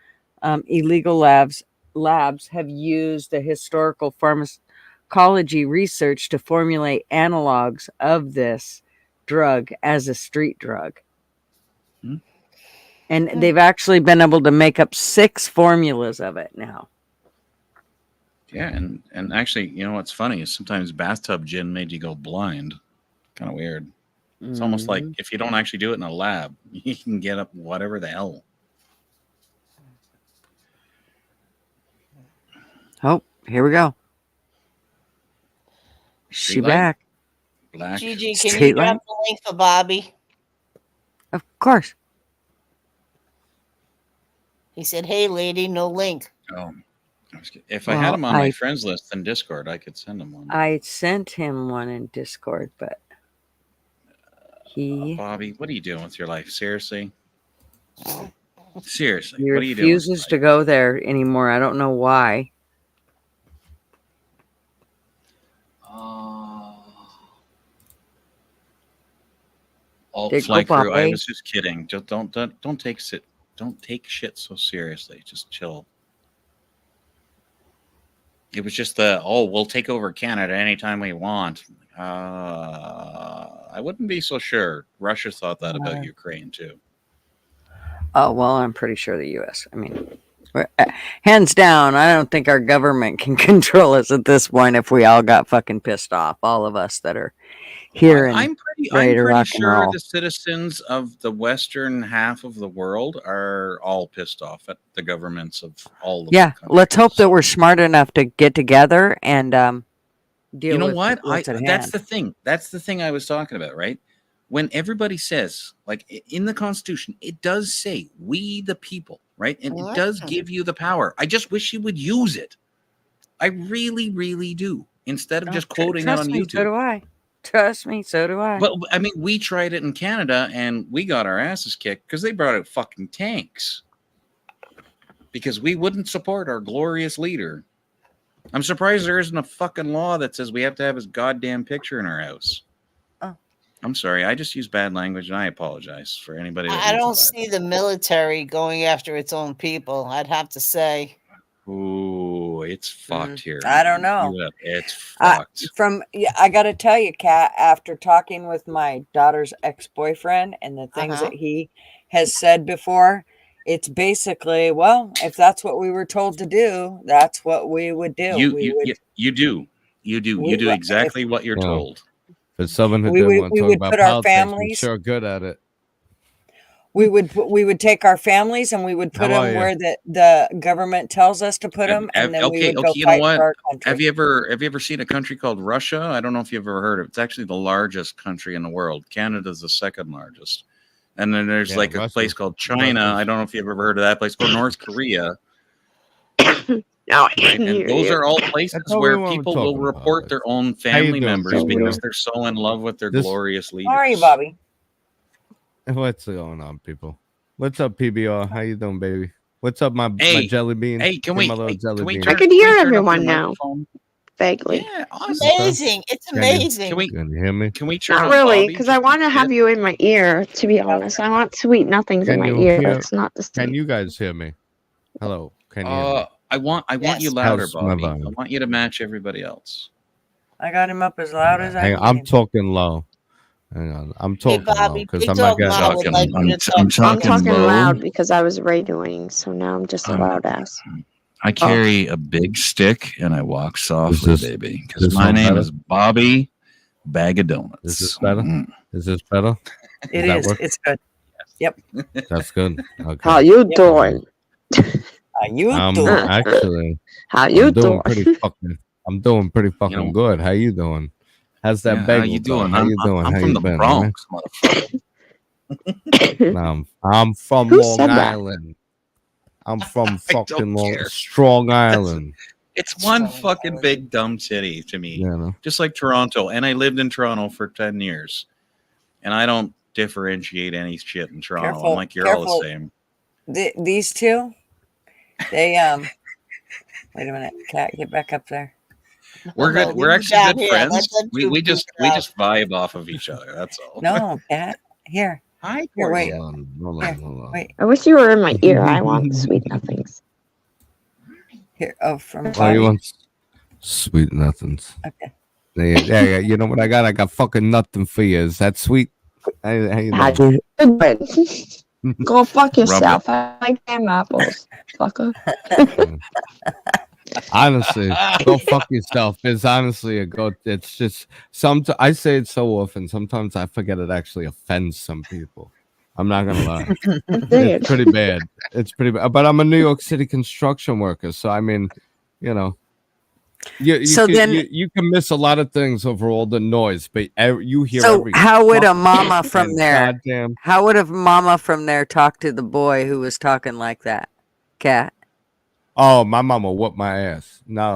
Illegal labs have used the historical pharmacology research to formulate analogs of this drug as a street drug. And they've actually been able to make up 6 formulas of it now. Yeah, and actually, you know what's funny is sometimes bathtub gin made you go blind. Kind of weird. It's almost like if you don't actually do it in a lab, you can get up whatever the hell. Oh, here we go. Street She light? back. Gigi, Black. can you Street drop light? the link for Bobby? Of course. He said, "Hey, lady, no link." Oh, if I had him on my friends list in Discord, I could send him one. I sent him one in Discord, but he Bobby, what are you doing with your life? Seriously? Seriously, he what are you doing? refuses to go there anymore. I don't know why. Fly Crew, I was just kidding. Just don't take shit so seriously. Just chill. It was just we'll take over Canada anytime we want. I wouldn't be so sure. Russia thought that about Ukraine too. Oh, well, I'm pretty sure the U.S. I mean, hands down, I don't think our government can control us at this point if we all got fucking pissed off. All of us that are here I'm pretty sure the citizens of the western half of the world are all pissed off at the governments of all of the let's hope that we're smart enough to get together and deal you know with what what's at that's hand. the thing. That's the thing I was talking about, right? When everybody says, like in the Constitution, it does say we the people, right? And it does give you the power. I just wish you would use it. I really, really do. Instead of just quoting it on YouTube. So do I. Trust me, so do I. But I mean, we tried it in Canada and we got our asses kicked because they brought out fucking tanks. Because we wouldn't support our glorious leader. I'm surprised there isn't a fucking law that says we have to have his goddamn picture in our house. Oh. I'm sorry. I just use bad language and I apologize for anybody. I don't see the military going after its own people, I'd have to say. Ooh, It's fucked here. I don't know. It's fucked. I got to tell you, Kat, after talking with my daughter's ex-boyfriend and the things that he has said before, it's basically, well, if that's what we were told to do, that's what we would do. You do exactly what you're told. For someone who we didn't would- want we to talk would about put our politics, we're families- sure good at it. We would take our families and we would put How are them you? where the government tells us to put them, and then we would go you know fight what? for our country. Have you ever seen a country called Russia? I don't know if you've ever heard of it. It's actually the largest country in the world. Canada's the second largest. And then there's like a place called China. I don't know if you've ever heard of that place, or North Korea. No, And those are all places That's all where we want to people talk will about. report their own you family doing, members Bobby? because they're so in love with their This- glorious leaders. How are you, Bobby? What's going on, people? What's up, PBR? How you doing, baby? What's up, my jelly bean? Hey, can Hey, we? my little jelly bean. I could hear everyone now. Vaguely. Yeah, awesome. Amazing. It's amazing. Can we? Can you hear me? Can we turn Not on really, Bobby because just I a want to have bit? you in my ear, to be honest. I want sweet nothings in Can my you ear. hear- That's not the same. Can you guys hear me? Hello. Can you hear me? I want Yes. you louder, How's my Bobby. I vibe? want you to match everybody else. I got him up as loud as I Hang can. on, I'm talking low. Hang on. I'm Hey, talking low Bobby, because Big I'm not Dog getting Mama would talking- like you to I'm talk. I'm talking talking low. loud because I was radioing, so now I'm just a Um, loud ass. I carry a big stick and I walk softly, this- baby, is because this my one name better? is Bobby Bag of Donuts. Is this better? Mm. Is this better? It that is. work? It's good. That's good. Okay. How you doing? How you I'm doing? actually How you I'm doing doing? pretty fucking. I'm doing pretty fucking know- good. How you doing? How's that Yeah, bagel? how you doing? How you doing? I'm How from you the been, Bronx, motherfucker. man? I'm from Who Long said that? Island. I'm from I don't fucking care. Strong Island. It's one fucking big dumb city to me, You know. just like Toronto. And I lived in Toronto for 10 years, and I don't differentiate any shit in Toronto. Careful, I'm like, you're all careful. the same. These two, they Wait a minute, Cat, get back up there. We're No, good. we We're were actually down good here. friends. Let them We two just figure out. vibe off of each other. That's all. No, Cat, here. Hi, Here, wait. Hold on. Hold on. Wait. I wish you were in my ear. I want sweet nothings. Here. Oh, from Oh, Bobby. you want sweet nothings? Okay. Yeah. You know what I got? I got fucking nothing for you. Is that sweet? How you How doing? you doing? Go fuck yourself. I like damn apples, fucker. Honestly, go fuck yourself. It's honestly a go. It's just I say it so often. Sometimes I forget it actually offends some people. I'm not gonna lie. It's pretty bad. It's pretty bad. But I'm a New York City construction worker, so I mean, you know, you can miss a lot of things over all the noise, but you hear. So every how would a fucking mama from and there? Goddamn. How would a mama from there talk to the boy who was talking like that? Cat. Oh, my mama whooped my ass. No,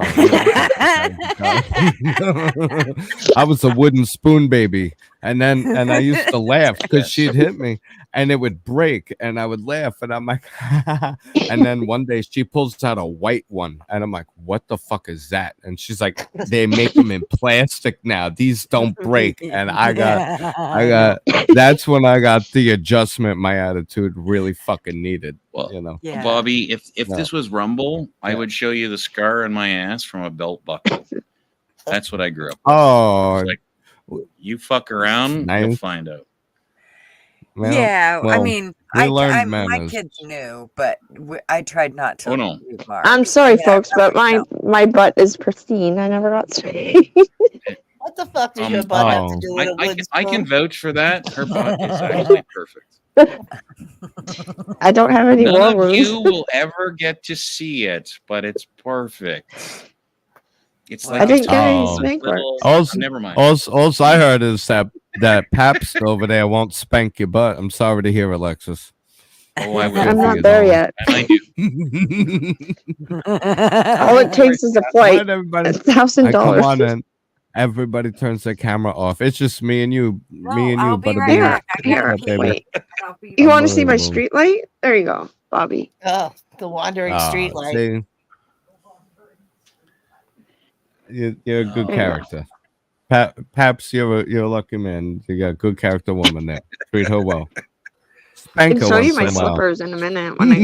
I was a wooden spoon baby, and I used to laugh because she'd hit me, and it would break, and I would laugh, and I'm like, and then one day she pulls out a white one, and I'm like, what the fuck is that? And she's like, they make them in plastic now. These don't break, and I got. That's when I got the adjustment my attitude really fucking needed. Well, You know. Yeah. Bobby, if No. this was Rumble, I Yeah. would show you the scar on my ass from a belt buckle. That's what I grew up with. Oh, It's like, you fuck around, you'll Nice. find out. well, Yeah, I well, mean, we learned my manners. kids knew, but I tried not to. Oh, no. leave marks. I'm sorry, Yeah, folks, but nobody my butt is pristine. I never got straight. What the fuck does your butt have to do with a wood I spoon? can vouch for that. Her butt is actually perfect. I don't have any war None of wounds. you will ever get to see it, but it's perfect. It's like I didn't it's get any Oh. spank marks. little- Also, never mind. all I heard is that Pabst over there won't spank your butt. I'm sorry to hear, Alexis. Oh, I will. I'm for not you, there though. yet. And I do. All it takes is a flight. Everybody, $1,000. come on in. Everybody turns their camera off. It's just me and you, I'll be right back. I Here, can't here, wait. wait. I'll be You want to see my Unbelievable. street light? There you go, Bobby. Oh, the wandering street light. See? You're a good Yeah. character. Paps, you're a lucky man. You got a good character woman there. Treat her well. I Spank can her show you once my in a while. slippers in a minute when I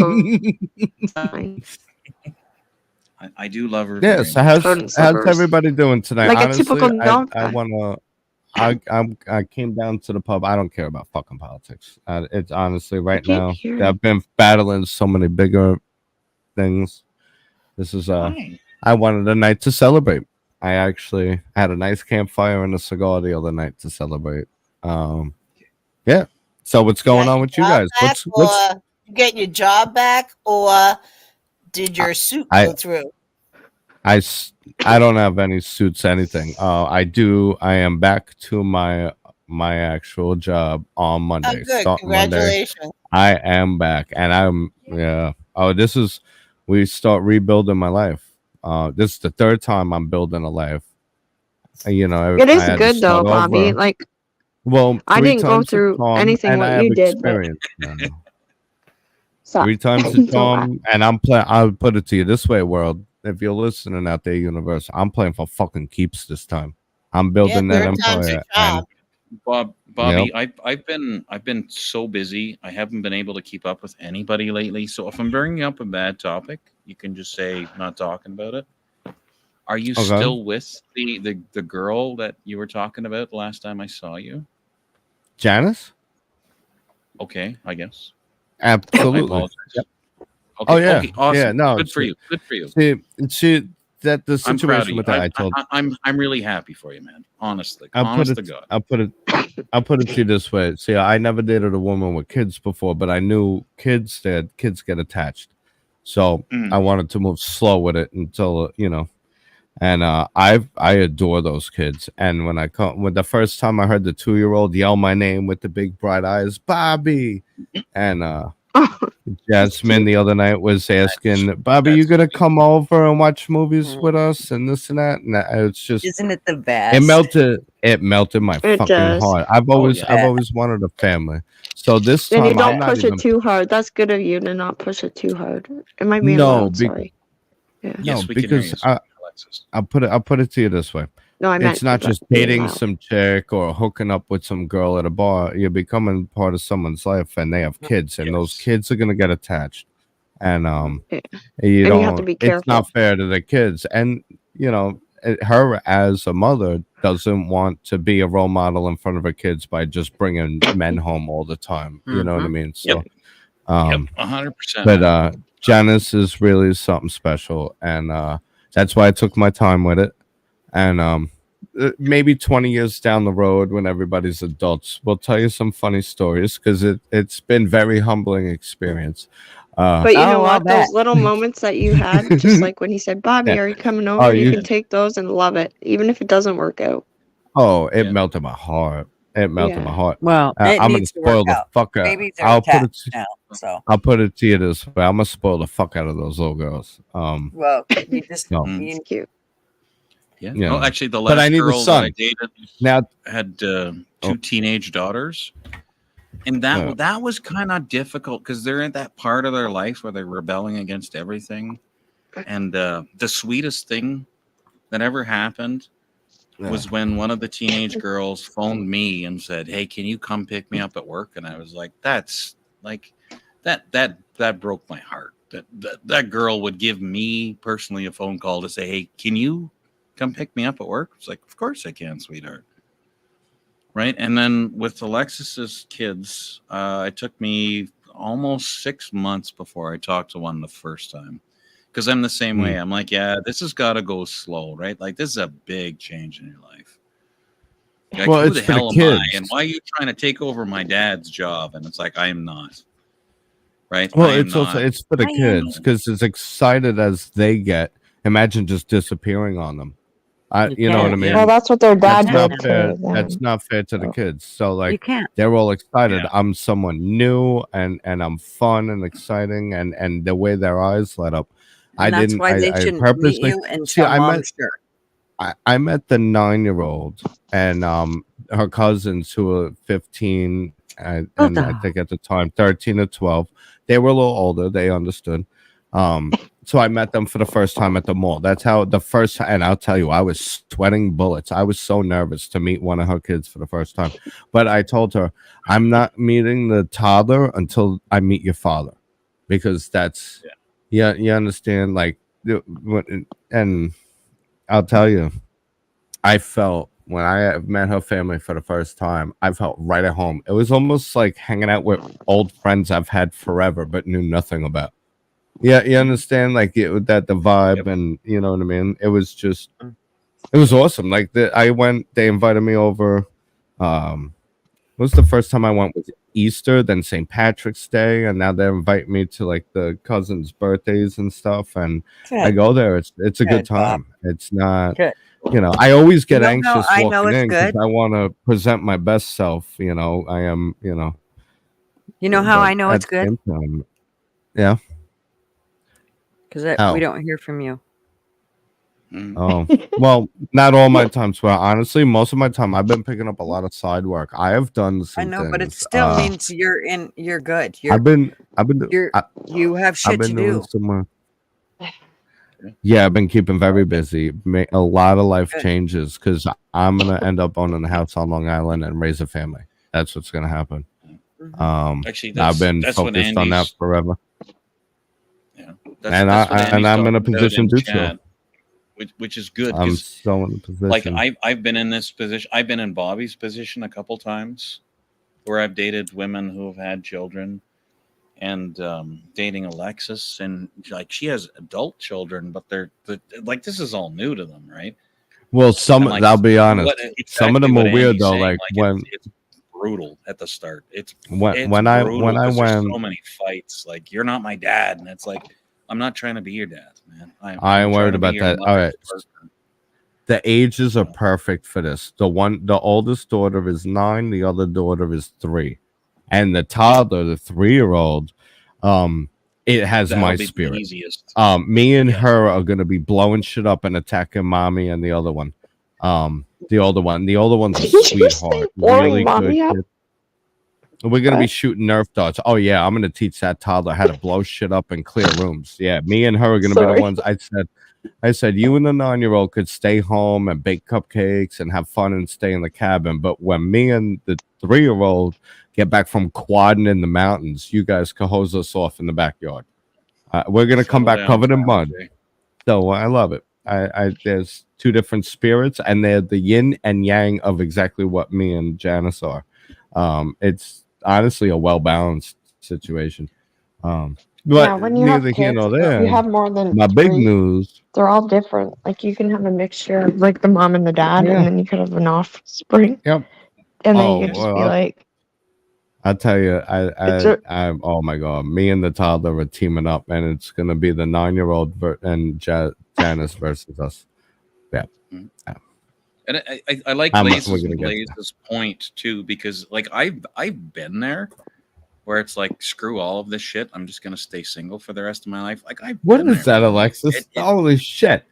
go. I do love her. Yeah. very So much. Garden how's slippers. everybody doing tonight? Like a Honestly, typical I dog. wanna. I came down to the pub. I don't care about fucking politics. It's honestly right can't now. hear. I've been battling so many bigger things. This is Fine. I wanted a night to celebrate. I actually had a nice campfire and a cigar the other night to celebrate. Yeah. So what's going on with you guys? What's Or you getting your job back, or did your suit I- go through? I don't have any suits, anything. I do. I am back to my actual job on Oh, Monday. good. Start Monday. Congratulations. I am back, and I'm yeah. Oh, we start rebuilding my life. This is the third time I'm building a life. You know, It I is had to good though, start Bobby. over. Like Well, I three didn't go times to through Tom, anything and what I have you did, but experience now. stop. 3 times to Don't laugh. Tom, and I'll put it to you this way, world. If you're listening out there, universe, I'm playing for fucking keeps this time. I'm building that third time's a empire, charm. and Bobby, I've been so busy. I haven't been able to keep up with anybody lately. So if I'm bringing up a bad topic, you can just say not talking about it. Are you Okay. still with the girl that you were talking about the last time I saw you? Janice, Okay, I guess. I absolutely. apologize. Yep. Okay, Oh yeah, okay, awesome. yeah. No, Good for you. Good for you. See that the I'm proud of situation you. with that. I told. I'm really happy for you, man. Honestly, I'll put honest it. to God. I'll put it to you this way. See, I never dated a woman with kids before, but I knew kids get attached. So Mm. I wanted to move slow with it until and I adore those kids. And when the first time I heard the 2-year-old yell my name with the big bright eyes, Bobby, and Jasmine the other night was asking, Bobby, you gonna come over and watch movies with us and this and that? And it's just Isn't it the best? it melted my It fucking does. heart. I've always yeah. wanted a family. So this And you time I'm don't not push even it too hard. That's good of you to not push it too hard. It might be loud. Sorry. Yeah. Yes, no, we can hear because you, Alexis. I'll put it to you this way. No, I meant It's not just being dating loud. some chick or hooking up with some girl at a bar. You're becoming part of someone's life, and they have kids, and those Yes. kids are gonna get attached. And Yeah. you And don't. you have to be It's careful. not fair to the kids, and her as a mother doesn't want to be a role model in front of her kids by just bringing men home all the time. You know what I mean? So, Yep. 100%. but Janice is really something special, and that's why I took my time with it. And maybe 20 years down the road, when everybody's adults, we'll tell you some funny stories because it's been very humbling experience. But you know Oh, I'll what? bet. Those little moments that you had, just like when he said, Bobby, Yeah. are you coming over? Oh, you you- can take those and love it, even if it doesn't work out. it Yeah. melted my heart. It melted my Yeah. heart. Well, It I'm gonna needs to spoil work the out. fuck out. Babies are attached now, so I'll put it to you this way. I'm gonna spoil the fuck out of those little girls. well, you just No. you, It's cute. Yeah. Yeah. Well, actually, the But I last need a girl that son. I dated Now, had two teenage daughters, and Yeah. that was kind of difficult because they're in that part of their life where they're rebelling against everything. And the sweetest thing that ever happened was when one of the teenage girls phoned me and said, "Hey, can you come pick me up at work?" And I was like, "That's like that broke my heart. That girl would give me personally a phone call to say, "Hey, can you come pick me up at work?" It's like, "Of course I can, sweetheart." Right. And then with Alexis's kids, it took me almost 6 months before I talked to one the first time. Because I'm the same way. I'm like, yeah, this has got to go slow, right? Like, this is a big change in your life. Like, Well, who it's the for the hell am I? kids. And why are you trying to take over my dad's job? And it's like, I am not. Right? well, I am it's also not. it's for the I kids am. because as excited as they get, imagine just disappearing on them. You know what I can't. mean? Well, that's what their dad That's not did fair. to them. That's not fair to the Oh. kids. So You like can't. they're all excited. Yeah. I'm someone new and I'm fun and exciting and the way their eyes light up. And that's why they I shouldn't meet purposely you see until I met mom's sure. I met the 9-year-old and her cousins who were 15 and I think at the time 13 or 12. They were a little older, they understood. So I met them for the first time at the mall. That's how and I'll tell you, I was sweating bullets. I was so nervous to meet one of her kids for the first time. But I told her, I'm not meeting the toddler until I meet your father. Because that's you understand, like and I'll tell you, I felt when I met her family for the first time, I felt right at home. It was almost like hanging out with old friends I've had forever but knew nothing about. Yeah, you understand, like that the vibe, Yep. and you know what I mean. It was awesome. Like I went, they invited me over. It was the first time I went was Easter, then St. Patrick's Day, and now they're inviting me to like the cousins' birthdays and stuff. And I Good. go there. It's a good Good, Bob. time. It's not, Good. I always get know how anxious I know walking it's in because good? I want to present my best self. I am, You know how but I know at it's the good? same time, yeah. Because How? we don't hear from you. Mm. Oh, well, not all my times, but honestly, most of my time I've been picking up a lot of side work. I have done I some know, but it things. still means you're good. I've been, You have I've shit to been doing do. some work. Yeah, I've been keeping very busy. A lot of life Good. changes because I'm gonna end up owning a house on Long Island and raise a family. That's what's gonna happen. Mhm. Actually, I've been that's what focused on that Andy's. forever, Yeah, and that's what Andy's I'm in a talking about position in to do chat, so. which is good I'm because so in a like position. I've been in this position. I've been in Bobby's position a couple times, where I've dated women who have had children, and dating Alexis, and like she has adult children, but they're like this is all new to them, right? Well, some And like I'll be honest. what Some of exactly them are what weird Andy's though. saying, Like like it's brutal at the start. It's when brutal I because there's went, so many fights. Like you're not my dad, and it's like I'm not trying to be your dad, man. I ain't I'm trying worried to be about your that. All right, mother's partner. the ages are Yeah. perfect for this. The oldest daughter is 9, the other daughter is 3, and the toddler, the 3-year-old, it has That'll my be the spirit. easiest. Me and Yeah. her are gonna be blowing shit up and attacking mommy and the other one. The older one's a Did you say sweetheart, blowing really good mommy up? kid. We're gonna be What? shooting Nerf darts. Oh yeah, I'm gonna teach that toddler how to blow shit up and clear rooms. Yeah, me and her are gonna be the Sorry. ones. I said, you and the 9-year-old could stay home and bake cupcakes and have fun and stay in the cabin. But when me and the 3-year-old get back from quadding in the mountains, you guys can hose us off in the backyard. We're gonna come Settle back down, covered in Tyler mud. J. So I love it. There's two different spirits, and they're the yin and yang of exactly what me and Janice are. It's honestly a well balanced situation. Yeah, But when you have neither here kids, nor you there. have more than My big 3. news. They're all different. Like you can have a mixture of like the mom and the dad, Yeah. and then you could have an offspring, Yep. and then Oh, you could just be well, like, I'll tell you, it's a oh my god, me and the toddler are teaming up, and it's gonna be the 9-year-old and Janice versus us. Yeah. Mhm. And I like We're Blaze's gonna get there. point too, because like I've been there where it's like screw all of this shit. I'm just gonna stay single for the rest of my life. Like I've What been is there, that, man. Like, Alexis? Holy shit!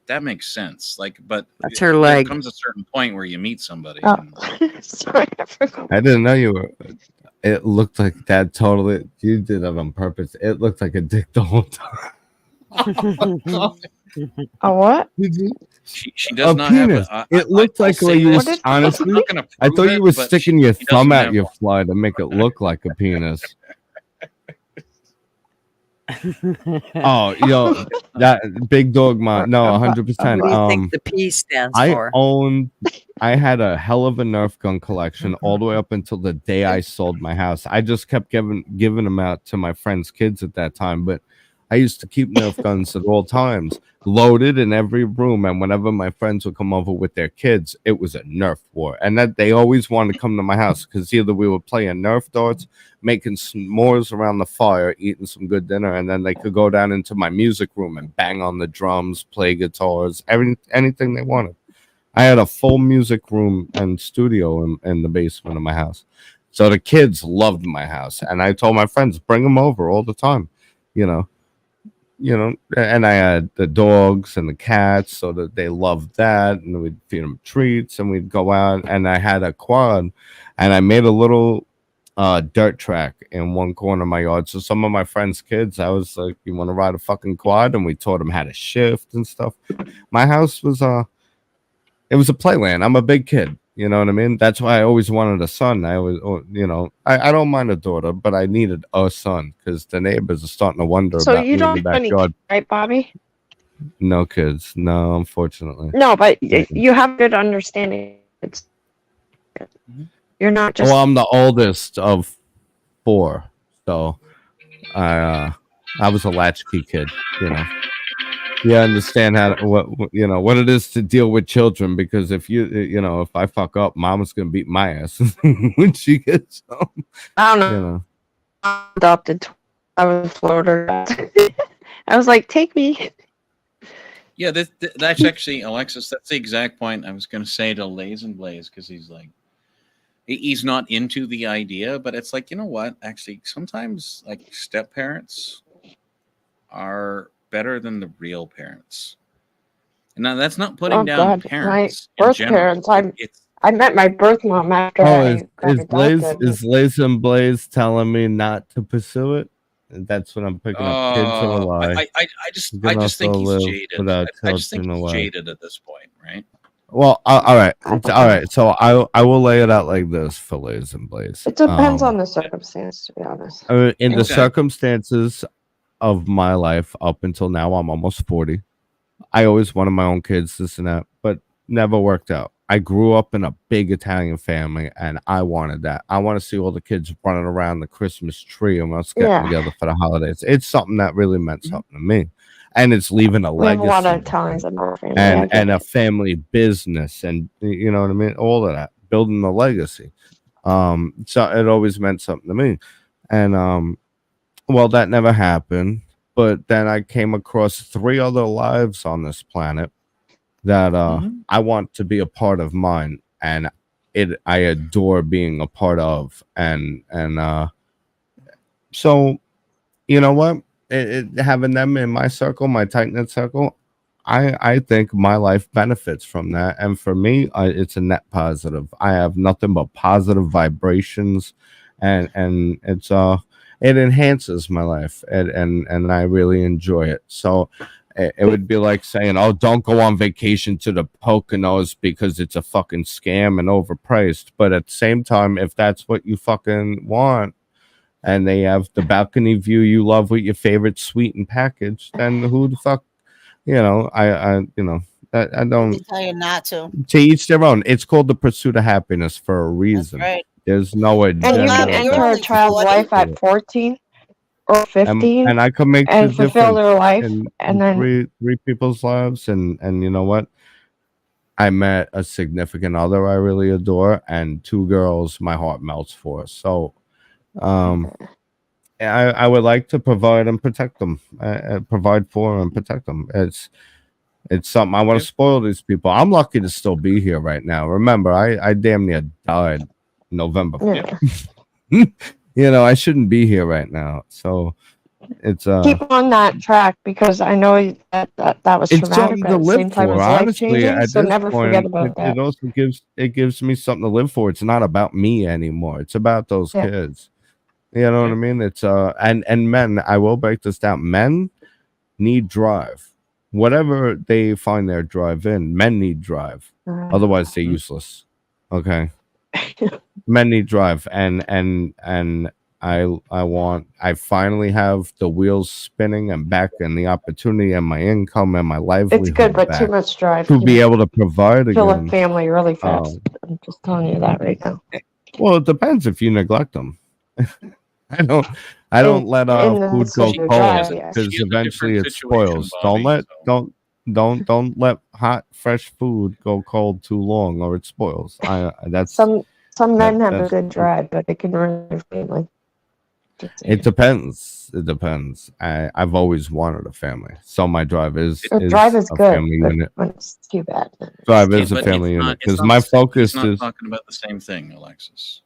that makes sense. Like, but That's her there leg. comes a certain point where you meet somebody. oh, And, sorry, I forgot. I didn't know you were. It looked like that totally. You did that on purpose. It looked like a dick the whole time. A what? Did you? she does A not penis. have. It looked I'll like say where you this. What is honestly. I'm not gonna I prove thought you it, were but sticking your she thumb doesn't out have your one. fly to make it look like a penis. Oh, yo, that big dog man. No, 100%. What do you think the P stands I for? had a hell of a Nerf gun collection all the way up until the day I sold my house. I just kept giving them out to my friends' kids at that time, but I used to keep Nerf guns at all times, loaded in every room. And whenever my friends would come over with their kids, it was a Nerf war. And that they always wanted to come to my house because either we were playing Nerf darts, making s'mores around the fire, eating some good dinner, and then they could go down into my music room and bang on the drums, play guitars, anything they wanted. I had a full music room and studio in the basement of my house. So the kids loved my house. And I told my friends, bring them over all the time, you know. And I had the dogs and the cats, so that they loved that, and we'd feed them treats, and we'd go out. And I had a quad, and I made a little dirt track in one corner of my yard. So some of my friends' kids, I was like, "You want to ride a fucking quad?" And we taught them how to shift and stuff. My house was it was a playland. I'm a big kid. You know what I mean? That's why I always wanted a son. I don't mind a daughter, but I needed a son because the neighbors are starting to wonder So about you me in don't the have any backyard. kids, right, Bobby? No kids. No, unfortunately. No, but Yeah. you have good understanding. It's you're not just. Well, I'm the oldest of 4, so I was a latchkey kid. You know, you understand how to, what it is to deal with children, because if if I fuck up, mama's gonna beat my ass when she gets home. I don't know. You know. Adopted. I was in Florida. I was like, take me. Yeah, that's actually, Alexis. That's the exact point I was going to say to Lays and Blaze, because he's like, he's not into the idea, but it's like, you know what? Actually, sometimes like step parents are better than the real parents. And now that's not putting Oh down God, my parents in birth general. parents. It's I met my birth mom after Oh, I got adopted. is Lays and Blaze telling me not to pursue it? That's what I'm picking up. Kids are a lie. I You I can just think also he's live jaded. without I just think children he's away. jaded at this point, right? Well, all right, I don't all know. right. So I will lay it out like this for Lays and Blaze. It depends on the circumstance, to be honest. In the Exactly. circumstances of my life up until now, I'm almost 40. I always wanted my own kids, this and that, but never worked out. I grew up in a big Italian family, and I wanted that. I want to see all the kids running around the Christmas tree and us getting Yeah. together for the holidays. It's something that really meant something to me, and it's leaving a We have a lot of legacy Italians in our family. I get and a it. family business, and you know what I mean. All of that, building the legacy. So it always meant something to me, and well, that never happened. But then I came across 3 other lives on this planet that I want to be a part of mine, and I adore being a part of, and so you know what, having them in my circle, my tight knit circle, I think my life benefits from that, and for me, it's a net positive. I have nothing but positive vibrations, and it's it enhances my life, and I really enjoy it. So it would be like saying, "Oh, don't go on vacation to the Poconos because it's a fucking scam and overpriced." But at the same time, if that's what you fucking want, and they have the balcony view you love with your favorite sweet and package, then who the fuck, I I They don't. tell you not to. To each their own. It's called the pursuit of happiness for a That's reason. right. There's no And you agenda. can Bobby, you're enter a only child's 40. life at 14 or 15 and I can make the and fulfill difference their life, in and then three people's lives, and you know what? I met a significant other I really adore, and 2 girls my heart melts for. So, I would like to provide and protect them, provide for and protect them. It's something I want to spoil these people. I'm lucky to still be here right now. Remember, I damn near died November. yeah. I shouldn't be here right now. So it's Keep on that track, because I know that was it's traumatic, something but to at the live same time for. it's life Honestly, changing. at So this never forget point, about that. it also gives me something to live for. It's not about me anymore. It's about those Yeah. kids. You know what I mean? It's and men, I will break this down. Men need drive. Whatever they find their drive in, men need drive. Otherwise they're useless. Okay. Men need drive, and I finally have the wheels spinning and back, and the opportunity and my income and my livelihood It's good, but back too much drive to can be able to provide kill again. a family really fast. I'm just telling you that right now. Well, it depends if you neglect them. I don't let in the food go midst of your cold drive, yeah. because She has a eventually different it situation, spoils. Bobby, Don't let hot fresh food go cold too long or it spoils. Some men have a that's good drive, but it can ruin their family. it depends. It depends. I've always wanted a family, so my drive is Drive is a good, family but unit. when it's too bad, then it's Drive too is a bad. but family unit it's because not my the same. He's focus not is talking about the same thing, Alexis.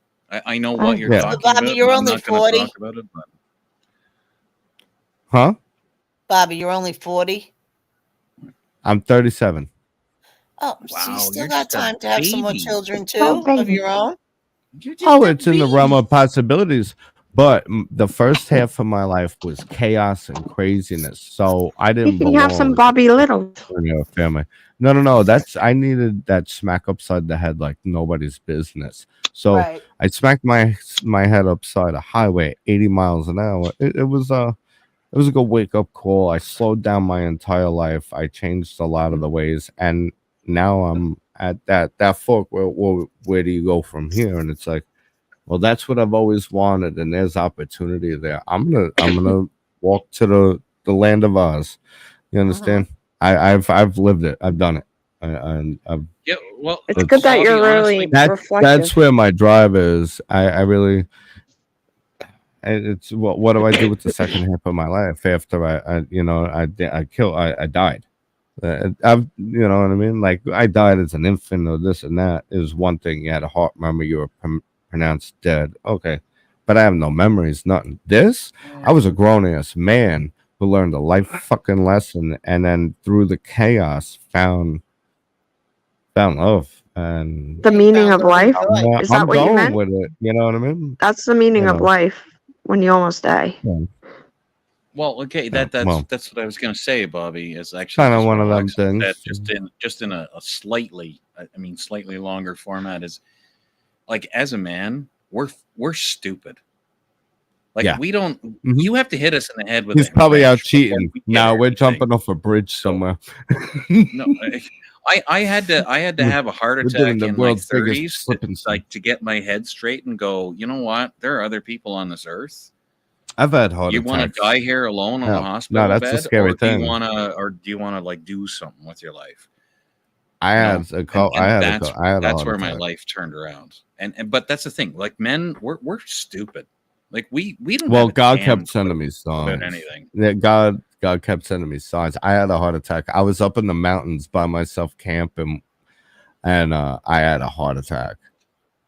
I know what you're Yeah. talking Bobby, about. you're I'm only not going to 40. talk about it, but huh? Bobby, you're only 40. I'm 37. Oh, so you wow, still you're got just a time to have some more baby. children Oh, too of baby. your own. You're just Oh, a it's in the realm baby. of possibilities. But the first half of my life was chaos and craziness. So I You didn't can have some belong Bobby Little. in a family. No. I needed that smack upside the head like nobody's business. So Right. I smacked my head upside a highway at 80 miles an hour. It was it was a good wake up call. I slowed down my entire life. I changed a lot of the ways, and now I'm at that fork where do you go from here? And it's like, well, that's what I've always wanted, and there's opportunity there. I'm gonna walk to the land of Oz. You understand? I've lived it. I've done it. I've Yeah, well, It's good that Bobby, you're honestly, really that's reflective. where my drive is. I really it's what do I do with the second half of my life after I died. I've you know what I mean? Like I died as an infant or this and that is one thing. You had a heart murmur, you were pronounced dead. Okay, but I have no memories, nothing. This I was a grown ass man who learned a life fucking lesson, and then through the chaos found love, and The meaning of life? I'm Is that what you going meant? with it. You know what I mean? That's the meaning You of know. life when you almost die. Yeah. well, okay, Yeah, well. that's what I was going to say, Bobby. Is actually Kind of just one what of them Alexa said, things. just in a slightly, I mean, slightly longer format. Is like as a man, we're stupid. Like Yeah. we don't. Mhm. You have to hit us in the head with. He's a probably out wrench before cheating. we get Now we're anything. jumping off a bridge So somewhere. no, I had to have a heart We're doing attack the in like world's biggest 30s to, slip and slide. like to get my head straight and go. You know what? There are other people on this earth. I've had heart You attacks. want to die here alone on a No, hospital that's bed, a scary or do you thing. want to, like do something with your life? I You know, had a call. I had that's a that's heart where my attack. life turned around. And but that's the thing. Like men, we're stupid. Like we don't. Well, have a God damn kept sending me clue signs. about anything. Yeah, God kept sending me signs. I had a heart attack. I was up in the mountains by myself camping, and I had a heart attack.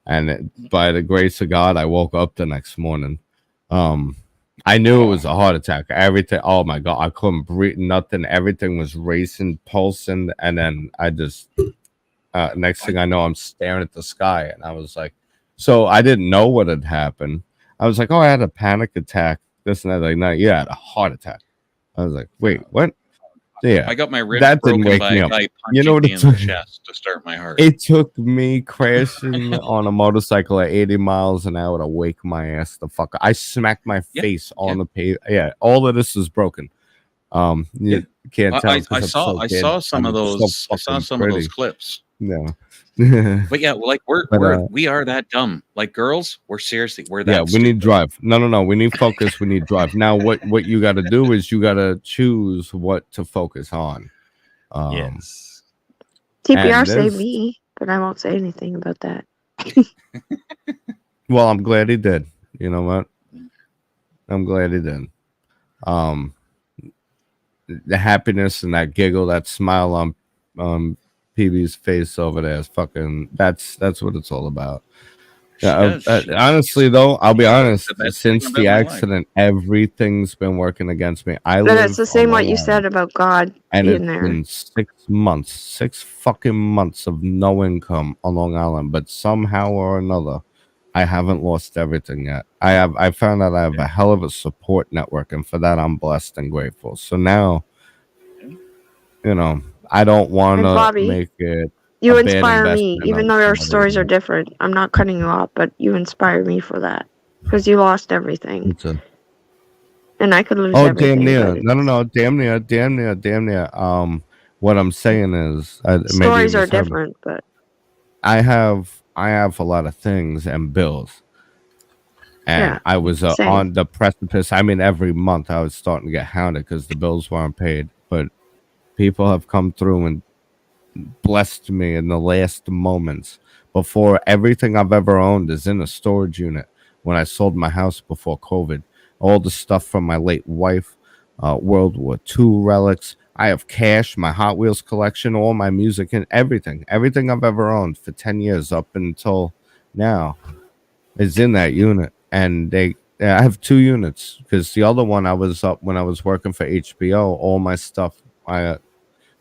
And by the grace of God, I woke up the next morning. I knew it was a heart attack. Everything. Oh my God, I couldn't breathe. Nothing. Everything was racing, pulsing, and then I just. Next thing I know, I'm staring at the sky, and I was like, so I didn't know what had happened. I was like, oh, I had a panic attack. This and that. Like, no, you had a heart attack. I was like, wait, what? Yeah, I got my ribs that didn't broken wake by me a up. guy You punching know what me it in the took? chest to start my heart. It took me crashing on a motorcycle at 80 miles an hour to wake my ass the fuck up. I smacked my face on the pavement. Yeah, all of this is broken. You can't tell because I'm so I dead. saw some of I'm so those. I saw fucking some of those pretty. clips. No. But yeah, like But, we are that dumb. Like girls, we're that yeah, we stupid. need drive. No. We need focus. We need drive. Now, what you got to do is you got to choose what to focus on. Yes. TPR and saved there's- me, but I won't say anything about that. Well, I'm glad he did. You know what? I'm glad he did. The happiness and that giggle, that smile on PB's face over there is fucking. That's what it's all about. Yeah, honestly, though, I'll be honest. Since the accident, everything's been working against me. But it's the same what you said about God and being it's there. been 6 fucking months of no income on Long Island. But somehow or another, I haven't lost everything yet. I found out I have a hell of a support network, and for that, I'm blessed and grateful. So now, you know, I don't want to make it. You inspire me, even though our stories are different. I'm not cutting you off, but you inspire me for that because you lost everything, and I could lose everything. Damn near. No, damn near. What I'm saying is, stories are different, but I have a lot of things and bills, and I was on the precipice. I mean, every month I was starting to get hounded because the bills weren't paid, but people have come through and blessed me in the last moments before everything I've ever owned is in a storage unit. When I sold my house before COVID, all the stuff from my late wife, World War II relics. I have cash, my Hot Wheels collection, all my music and everything I've ever owned for 10 years up until now is in that unit. And I have 2 units because the other one I was up when I was working for HBO. All my stuff I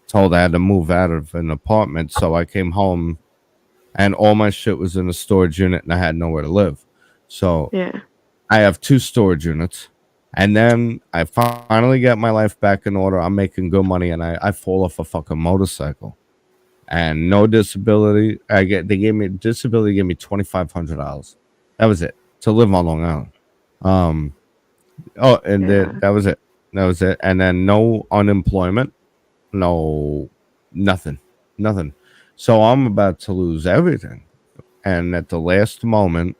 told I had to move out of an apartment, so I came home and all my shit was in a storage unit and I had nowhere to live. So I have 2 storage units, and then I finally get my life back in order. I'm making good money, and I fall off a fucking motorcycle and no disability. They gave me disability, gave me $2,500. That was it to live on Long Island. That was it. That was it. And then no unemployment, no nothing. Nothing. So I'm about to lose everything. And at the last moment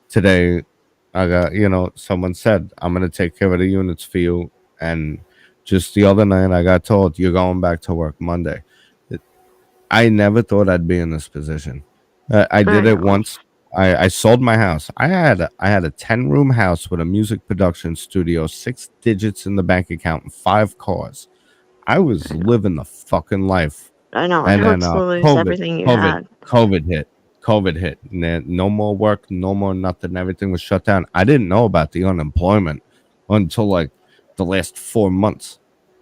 today, I got, someone said, I'm going to take care of the units for you. And just the other night, I got told, you're going back to work Monday. I never thought I'd be in this position. I did it know. once. I sold my house. I had a 10-room house with a music production studio, 6 digits in the bank account, and 5 cars. I was living the fucking life. I know. It And then hurts to lose COVID, everything you COVID, had. COVID hit. COVID hit. And then no more work, no more nothing. Everything was shut down. I didn't know about the unemployment until like the last 4 months.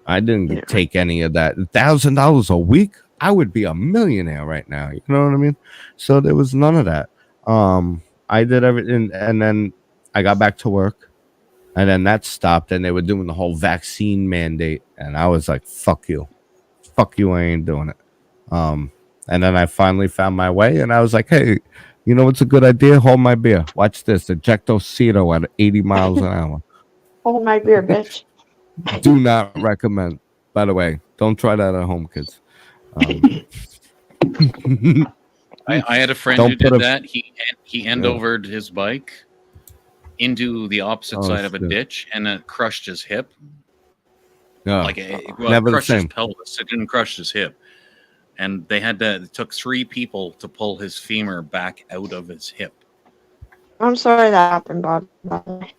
I didn't Yeah. take any of that. $1,000 a week, I would be a millionaire right now. You know what I mean? So there was none of that. I did everything, and then I got back to work, and then that stopped, and they were doing the whole vaccine mandate, and I was like, "Fuck you, I ain't doing it." And then I finally found my way, and I was like, "Hey, you know what's a good idea? Hold my beer. Watch this, Ejectocito at 80 miles an hour. Hold my beer, bitch. Do not recommend. By the way, don't try that at home, kids." I had a friend Don't who did put a- that. He end overed his bike into the opposite side of a shit. ditch, and it crushed his hip. Yeah. Like it Never the crushed his same. pelvis. It didn't crush his hip. And it took 3 people to pull his femur back out of his hip. I'm sorry that happened, Bob. Like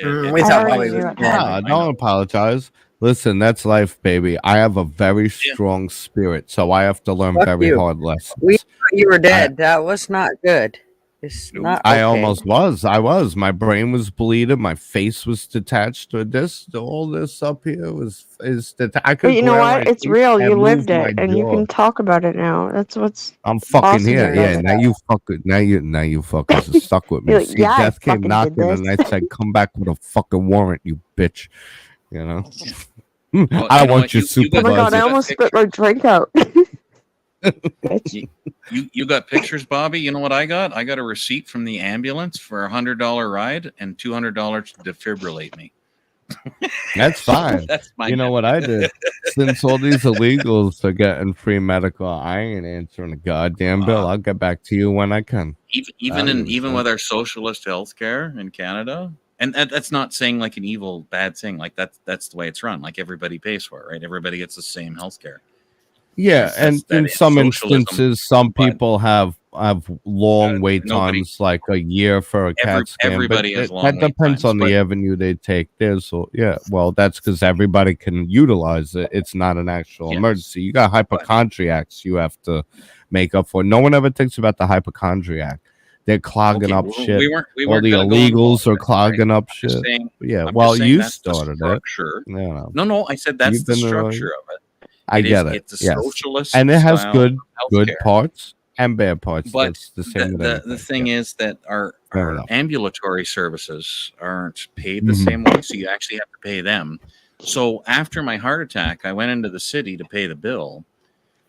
We I thought already Bobby knew was it. dead. Nah, don't apologize. Listen, that's life, baby. I have a very strong spirit, so I have to learn Fuck very you. hard lessons. We thought you were dead. That was not good. It's Nope. not. I okay. almost was. I was. My brain was bleeding. My face was detached. All this up here is that I could. But you know glare what? my It's teeth real. and You move lived my it, and you jaw. can talk about it now. That's what's I'm fucking awesome here. about Yeah, it. now you fuckers are stuck with me. You're like, See, yeah, I death came fucking did knocking, and I this. said, "Come back with a fucking warrant, you bitch." You know. Well, I you know want what? your You got- Oh my god, supervisor. I got almost spit pictures. my drink out. Bitch. You got pictures, Bobby? You know what I got? I got a receipt from the ambulance for $100 ride and $200 to defibrillate me. That's fine. That's my. You know what I did? Since all these illegals are getting free medical, I ain't answering a goddamn bill. I'll get back to you when I can. Even with our socialist healthcare in Canada, and that's not saying like an evil bad thing. Like that's the way it's run. Like everybody pays for it, right? Everybody gets the same healthcare. Yeah, and in some socialism, instances, some but- people have long wait nobody- times, like a year for a CAT scan. everybody but has long that wait depends times, on the but- avenue they take. Well, that's because everybody can utilize it. It's not an actual Yes. emergency. You got hypochondriacs you have to make up for. No one ever thinks about the hypochondriac. They're clogging up shit. We All weren't the gonna go into all illegals are that, right? clogging up I'm just shit. saying- Yeah, I'm well, just saying you that's the started it. structure. No, No, I said that's You've the been structure of it. I get it. It's a Yes, socialist, and it has style good healthcare. parts and bad parts. But That's the same with the anything. thing Yeah. is that our Fair enough. ambulatory services aren't paid the Mhm. same way, so you actually have to pay them. So after my heart attack, I went into the city to pay the bill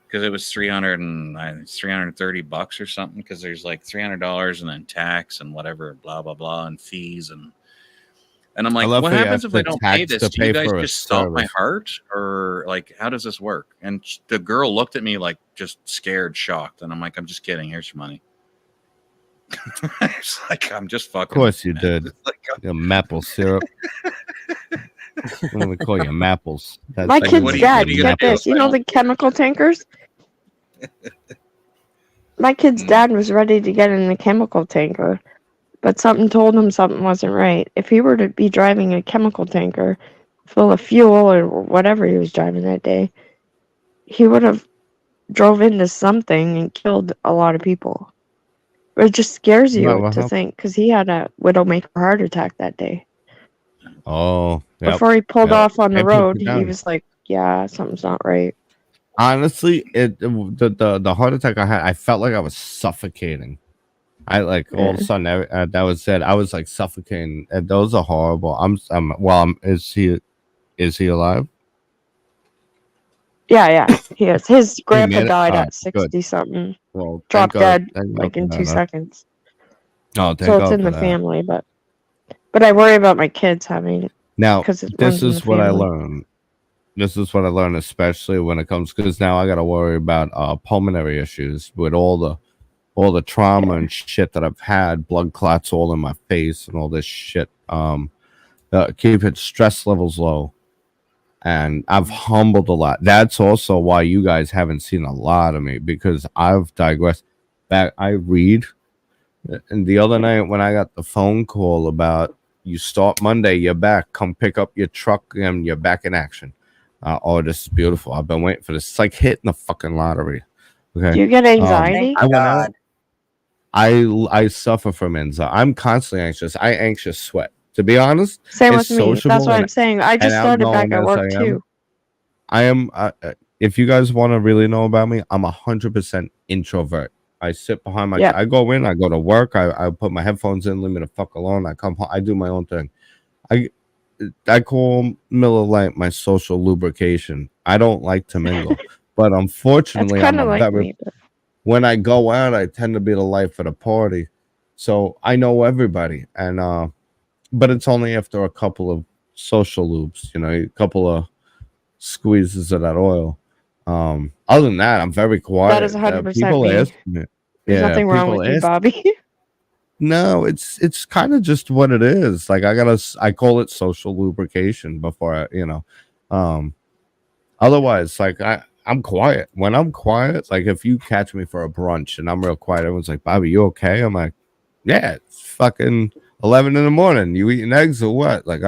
because it was $330 or something. Because there's like $300 and then tax and whatever, blah blah blah, and fees and I'm like, love what how you happens have if I to don't pay tax this? to Do you pay guys for a just stop my service. heart, or like how does this work? And the girl looked at me like just scared, shocked, and I'm like, I'm just kidding. Here's your money. It's like I'm just fucking. Of course with you man. did. It's like, Yeah, maple syrup. What do we call you, mapples? That's My like, kid's what do you- dad, what are you get gonna do this. if You I know don't the pay? chemical tankers? My kid's dad was ready to get in the chemical tanker, but something told him something wasn't right. If he were to be driving a chemical tanker full of fuel or whatever he was driving that day, he would have drove into something and killed a lot of people. It just scares you Well, to think, because he had a widowmaker heart attack that day. Oh, yep. Before he pulled yep. off on the They put road, you he down. was like, yeah, something's not right. Honestly, the heart attack I had, I felt like I was suffocating. I like all of a sudden that was it. I was like suffocating. And those are horrible. Is he alive? Yeah, he is. His grandpa made it? died Alright, at 60 something. Well, Dropped thank God- dead thank God like in for 2 that. seconds. Oh, thank So it's God in for the that. family, but I worry about my kids having Now, 'Cause it this runs in is the what I family. learned. This is what I learned, especially when it comes because now I got to worry about pulmonary issues with all the trauma Yeah. and shit that I've had, blood clots all in my face and all this shit. Keeping stress levels low, and I've humbled a lot. That's also why you guys haven't seen a lot of me because I've digressed. Back, I read, and the other night when I got the phone call about you start Monday, you're back. Come pick up your truck and you're back in action. Oh, this is beautiful. I've been waiting for this. It's like hitting the fucking lottery. Do Okay. you get Thank anxiety? I went out. God. I suffer from anxiety. I'm constantly anxious. I anxious sweat. To be honest, Same as with me. That's sociable what I'm saying. I and just started back outgoing at as work too. I am. If you guys want to really know about me, I'm 100% introvert. I sit behind my. Yeah. I go in. I go to work. I put my headphones in. Leave me the fuck alone. I come home. I do my own thing. I call Miller Lite my social lubrication. I don't like to mingle, but That's unfortunately, kind I'm of a like very me. But when I go out, I tend to be the life of the party. So I know everybody. And but it's only after a couple of social loops, a couple of squeezes of that oil. Other than that, I'm very that is quiet. 100% People me. ask me. There's Yeah, nothing wrong people with you, ask. Bobby. No, it's kind of just what it is. Like I call it social lubrication before Um otherwise, like I'm quiet. When I'm quiet, like if you catch me for a brunch and I'm real quiet, everyone's like, Bobby, you okay? I'm like, yeah, it's fucking 11 in the morning. You eating eggs or what? Like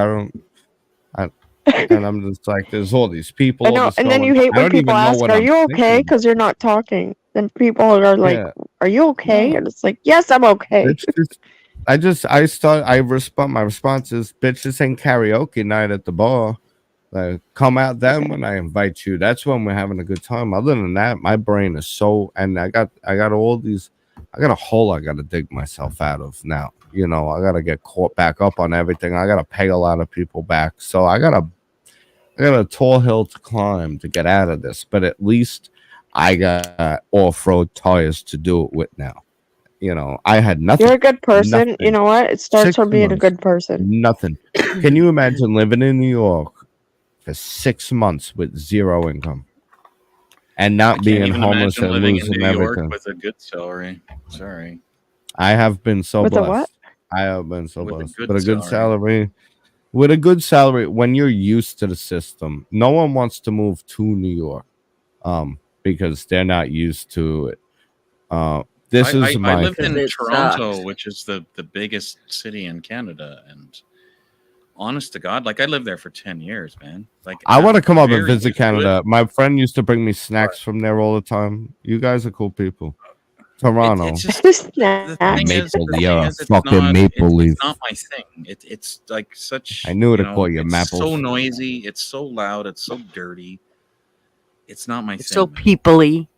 and I'm just like, there's all these people, I all know. this And then going you on. hate I when don't people even know ask, what "Are I'm you okay?" thinking. Because you're not talking. Then people are like, Yeah, "Are you okay?" no, And it's like, "Yes, I'm okay." it's just, I respond. My response is, bitch, this ain't karaoke night at the bar. Like, come out then when I invite you. That's when we're having a good time. Other than that, my brain is so, and I got all these, I got a hole I got to dig myself out of now. I got to get caught back up on everything. I got to pay a lot of people back. So I got a tall hill to climb to get out of this. But at least I got off-road tires to do it with now. I had nothing. You're a good person. You Nothing. know what? It starts 6 from being a months. good person. Nothing. Can you imagine living in New York for 6 months with zero income and I not can't being even homeless imagine and living in losing New York everything? with a good salary. Sorry. I have been so With a blessed. what? I have been so With a blessed. good But a good salary. salary. With a good salary, when you're used to the system, no one wants to move to New York, because they're not used to it. This I is my lived Because in it Toronto, sucks. which is the biggest city in Canada, and honest to God, like I lived there for 10 years, man. Like I want to I'm come up and very visit used to it. Canada. My friend used to bring me snacks from there all the time. You guys are cool people. Toronto. It's just the thing Snacks. is, it's fucking not maple leaf. it's not my thing. It's like such, I knew to call you it's Mapples. so noisy, it's so loud, it's so dirty. It's not my It's thing. so man. peoply.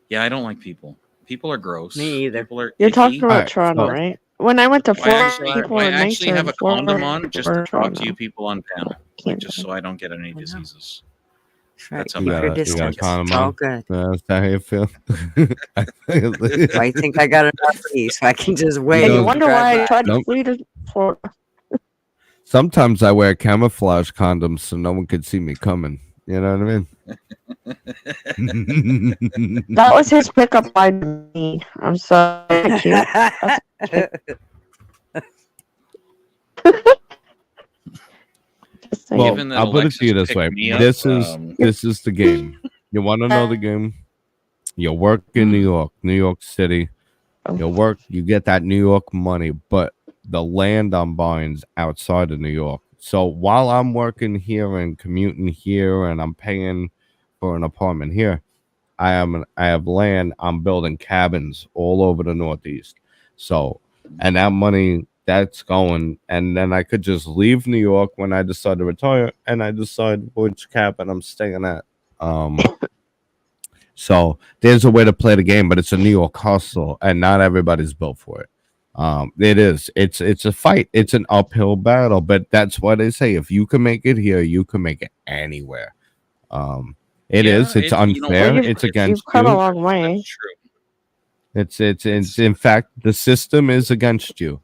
Yeah, I don't like people. People are gross. Me either. People are You're icky. talking about Alright, Toronto, so- right? When I went to Florida, people I were actually nicer have in a condom Florida on just or to talk to Toronto. you people on panel, like Can't just so I don't get any diseases. That's right. That's how Keep You bad your got a distance. condom It's all on? good. Is that how you feel? I think I got enough of these, so I can just wait. And you know, wonder drive why I by. tried to Nope. flee to Florida. Sometimes I wear camouflage condoms so no one could see me coming. You know what I mean? That was his pickup line to me. I'm sorry. Cute. Just saying. Well, Given that I'll put it to you Alexis this way. picked me up, This is the game. You want to know the game? You work in New York City. You work, you get that New York money, but the land I'm buying is outside of New York. So while I'm working here and commuting here and I'm paying for an apartment here, I have land. I'm building cabins all over the Northeast. So, and that money that's going, and then I could just leave New York when I decide to retire, and I decide which cabin I'm staying at. So there's a way to play the game, but it's a New York hustle, and not everybody's built for it. It is. It's a fight. It's an uphill battle, but that's why they say if you can make it here, you can make it anywhere. It Yeah, is. It's unfair. It's against You've come a you. long way. That's true. It's in fact the system is against you.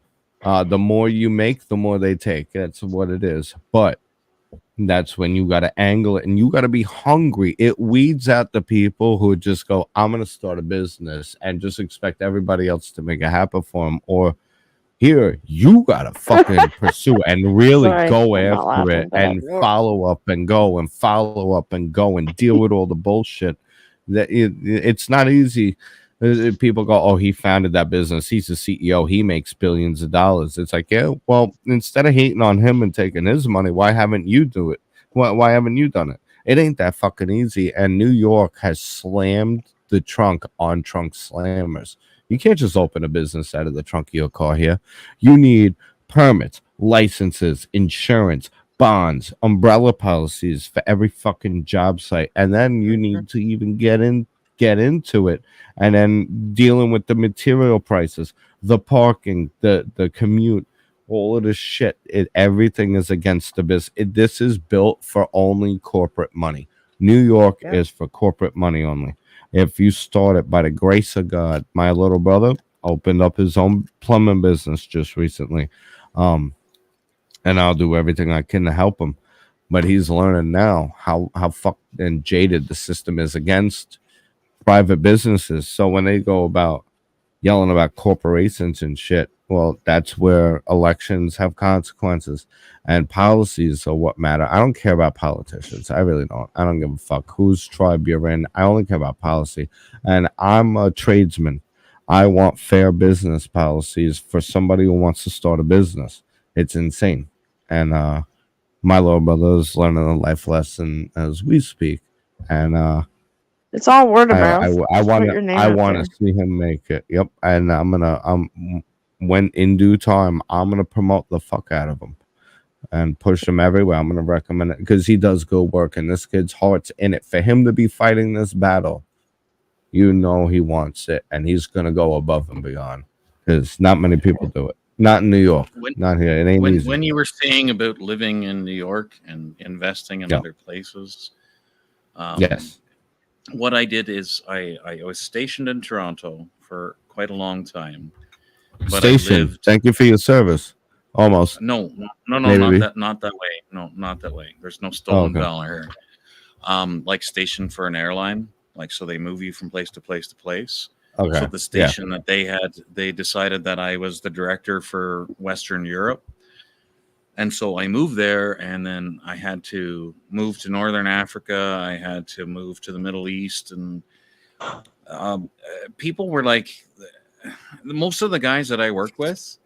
The more you make, the more they take. That's what it is. But that's when you got to angle it and you got to be hungry. It weeds out the people who just go, I'm going to start a business and just expect everybody else to make it happen for them. Or here, you got to fucking pursue and really Sorry, go I'm not after laughing, it but and follow up and go and follow up and go and deal with all the bullshit. It's not easy. People go, oh, he founded that business. He's the CEO. He makes billions of dollars. It's like, yeah, well, instead of hating on him and taking his money, why haven't you do it? Why haven't you done it? It ain't that fucking easy. And New York has slammed the trunk on trunk slammers. You can't just open a business out of the trunk of your car here. You need permits, licenses, insurance, bonds, umbrella policies for every fucking job site. And then you need to even get into it, and then dealing with the material prices, the parking, the commute, all of this shit. Everything is against the business. This is built for only corporate money. New York is for corporate money only. If you start it by the grace of God, my little brother opened up his own plumbing business just recently, and I'll do everything I can to help him. But he's learning now how fucked and jaded the system is against private businesses. So when they go about yelling about corporations and shit, well, that's where elections have consequences, and policies are what matter. I don't care about politicians. I really don't. I don't give a fuck whose tribe you're in. I only care about policy, and I'm a tradesman. I want fair business policies for somebody who wants to start a business. It's insane. And my little brother is learning a life lesson as we speak, and it's all word of I mouth. I Just want put your to name I out want there. to see him make it. Yep, and when in due time, I'm gonna promote the fuck out of him and push him everywhere. I'm gonna recommend it because he does good work, and this kid's heart's in it. For him to be fighting this battle, you know he wants it, and he's gonna go above and beyond because not many people do it. Not in New York, not here. It ain't easy. When you were saying about living in New York and investing in other places, Yes. what I did is I was stationed in Toronto for quite a long time. But Station. Thank you for your service. Almost. No, Maybe. not that way. No, not that way. There's no stolen valor here. Like stationed for an airline, like so they move you from place to place to place. Okay. So the station that they had, they decided that I was the director for Western Europe. And so I moved there, and then I had to move to Northern Africa. I had to move to the Middle East, and people were like, most of the guys that I worked with,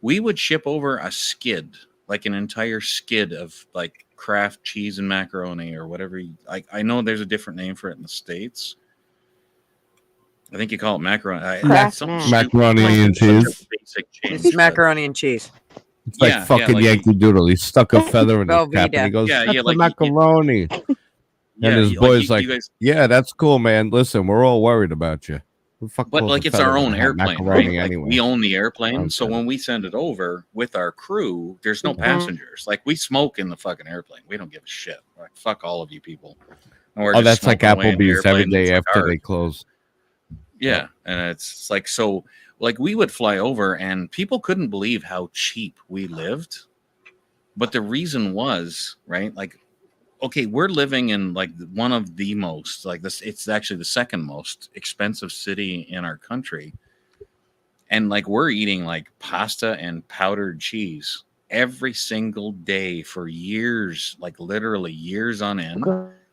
we would ship over a skid, like an entire skid of like Kraft cheese and macaroni or whatever. I know there's a different name for it in the States. I think you call it macaroni. Macaroni and cheese. It's macaroni and cheese. It's like fucking Yankee Doodle. He stuck a feather in his cap and he goes, yeah, that's like macaroni. And his boy's like, yeah, that's cool, man. Listen, we're all worried about you. But like it's our own airplane, right? Like, we own the airplane. So when we send it over with our crew, there's no passengers. Like we smoke in the fucking airplane. We don't give a shit. Like fuck all of you people. Oh, that's like Applebee's every day after they close. Yeah, and it's like so. Like we would fly over, and people couldn't believe how cheap we lived. But the reason was right, like. Okay, we're living in like one of the most like this. It's actually the second most expensive city in our country, and like we're eating like pasta and powdered cheese every single day for years, like literally years on end,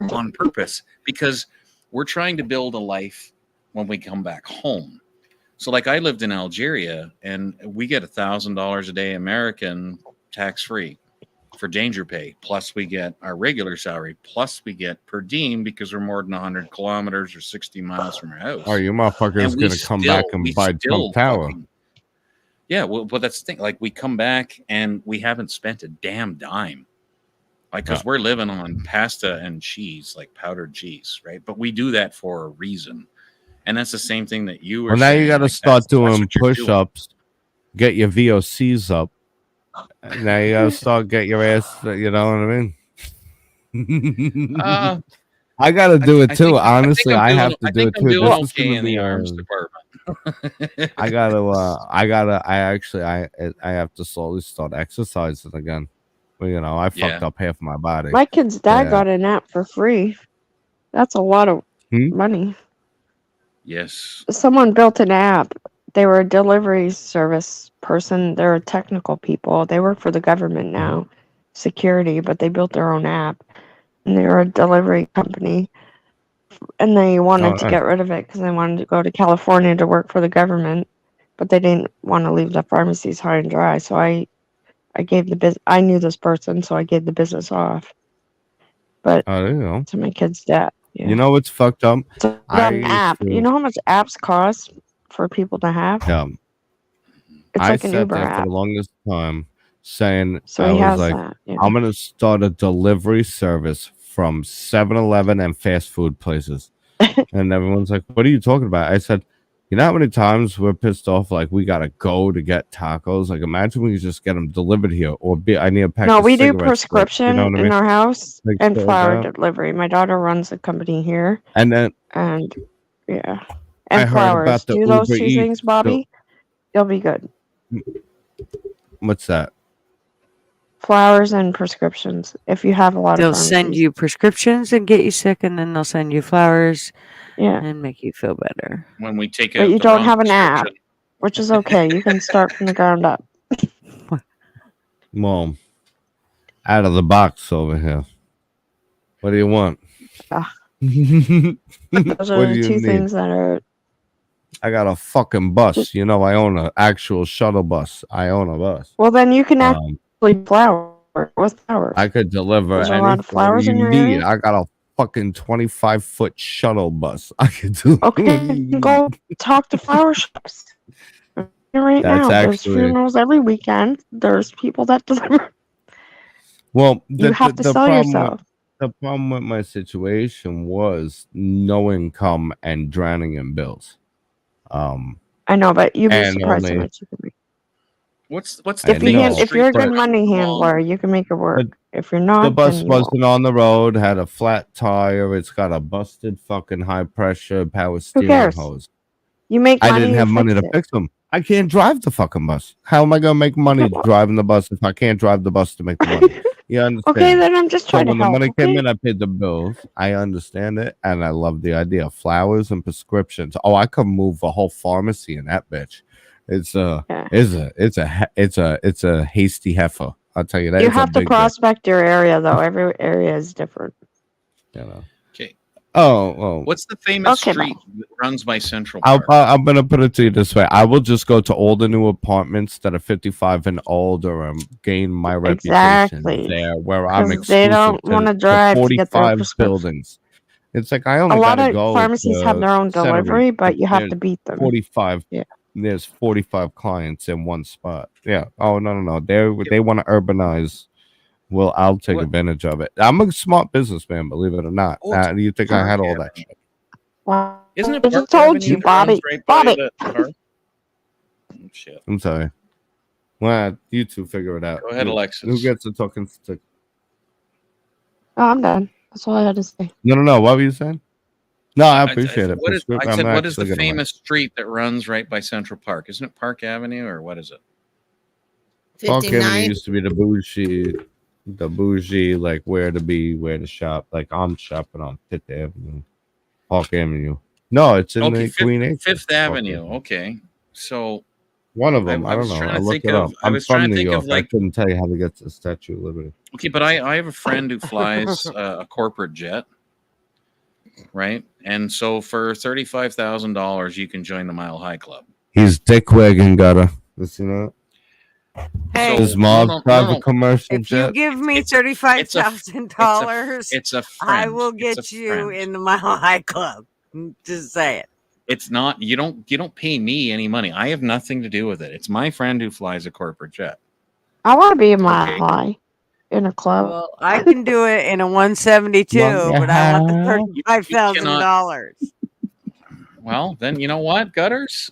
on purpose, because we're trying to build a life when we come back home. So, like I lived in Algeria, and we get $1,000 a day American tax free. For danger pay, plus we get our regular salary, plus we get per diem because we're more than 100 kilometers or 60 miles from our house. Oh, you motherfuckers gonna come back and buy Trump Tower? Yeah, well, but that's the thing. Like we come back and we haven't spent a damn dime, like because we're living on pasta and cheese, like powdered cheese, right? But we do that for a reason, and that's the same thing that you were. Well, now saying, you got to like, start that's doing what you're push-ups, get your VOCs up. Now you gotta start get your ass. You know what I mean? I gotta do it I too. think I'm Honestly, doing- I have to I do think it I'm too. doing This is okay gonna in the be arms department. I have to slowly start exercising again. Well, you know, I fucked Yeah. up half my body. My kid's dad Yeah. got an app for free. That's a lot of money. Yes. Someone built an app. They were a delivery service person. They're technical people. They work for the government now, security, but they built their own app. And they were a delivery company. And they wanted to get rid of it because they wanted to go to California to work for the government. But they didn't want to leave the pharmacies high and dry. So I gave the business. I knew this person, so I gave the business off. But you know, to my kid's dad. Yeah. you know what's fucked up? So I an app. used to- You know how much apps cost for people to have? Yeah. It's I like an sat Uber there for app. the longest time saying, So I he was has like, that. Yeah. I'm gonna start a delivery service from 7-Eleven and fast food places. And everyone's like, what are you talking about? I said, you know how many times we're pissed off, like we gotta go to get tacos? Like imagine we could just get them delivered here, or I need a pack No, of we do cigarettes. prescription you know what I in mean? our house Like and shit like flower that. delivery. My daughter runs a company here, And then and yeah, I and heard flowers. about the Do those Uber two Eats. things, Bobby. You'll be good. What's that? Flowers and prescriptions. If you have a lot They'll of send pharmacies. you prescriptions and get you sick, and then they'll send you flowers Yeah, and make you feel better. When we take but out you the don't wrong have an app, prescription. which is okay. You can start from the ground up. Well, out of the box over here. What do you want? Ah. What Those do are the you two need? things that are. I got a fucking bus. You know, I own an actual shuttle bus. I own a bus. Well, then you can Um, actually flower with flowers. I could deliver Is there a lot of anything flowers you in your need. area? I got a fucking 25-foot shuttle bus. I could do. Okay, go talk to flower shops. Right That's now, there's actually funerals every weekend. There's people that deliver. well. You have to sell problem yourself. the problem with my situation was no income and drowning in bills. I know, but you'd be and surprised how only- much you can make. What's the I If you know, can, if you're a good but- money handler, you can make it work. If you're not, The bus then you won't. wasn't on the road, had a flat tire, it's got a busted fucking high pressure power steering cares? hose. You make money. I didn't you have money fix to it. fix them. I can't drive the fucking bus. How am I gonna make money driving the bus if I can't drive the bus to make the money? You understand? Okay, then I'm just So trying when to the help. money came Okay? in, I paid the bills. I understand it, and I love the idea of flowers and prescriptions. Oh, I could move a whole pharmacy in that bitch. It's a hasty heifer. I'll tell you that. You It's a have to big bitch, prospect your area, though. Every area is different. you know. Okay. Oh. What's the famous Okay, street that runs by Central Park? I'm gonna put it to you this way. I will just go to all the new apartments that are 55 and older and gain my Exactly. reputation there, where I'm 'Cause exclusive they don't to wanna the drive to get their 45 prescription. buildings. It's like I A only lot gotta of go. pharmacies have to their own Century, delivery, but you have there's to beat them. 45. Yeah. There's 45 clients in one spot. Yeah. Oh no. They want to urbanize. Well, I'll take What- advantage of it. I'm a smart businessman, believe it or not. Oh, You think I had all that Park shit? Wow. Isn't it I just Park told Avenue you, that runs Bobby. right by Bobby. that park? Oh, shit. I'm sorry. Well, you two figure it out. Go ahead, Alexis. Who gets the talking stick? Oh, I'm done. That's all I had to say. No. What were you saying? No, I appreciate it. What is, I I'm said, what is actually the gonna famous street that runs right by Central Park? Isn't it Park Avenue or what is it? Park Avenue 59. used to be the bougie, like where to be, where to shop. Like I'm shopping on Fifth Avenue, Park Avenue. No, it's in Okay, the Queen Acres. Fifth Avenue. Okay. So One of them. I I don't was know. trying I to looked think it of- up. I I'm was trying from to New think York. of, like- I couldn't tell you how to get to the Statue of Liberty. okay, but I have a friend who flies a corporate jet, right? And so for $35,000, you can join the Mile High Club. He's dick wagging gutter. You know. Hey, Does So- Marv no, drive no. a commercial if you jet? give me It's a- $35,000, It's a friend. I will It's get a you friend. in the Mile High Club. Just say it. It's not you don't pay me any money. I have nothing to do with it. It's my friend who flies a corporate jet. I want to be a mile Okay. high in a club. Well, I can do it in a 172, but I want the $35,000. Well, then you know what, Gutters?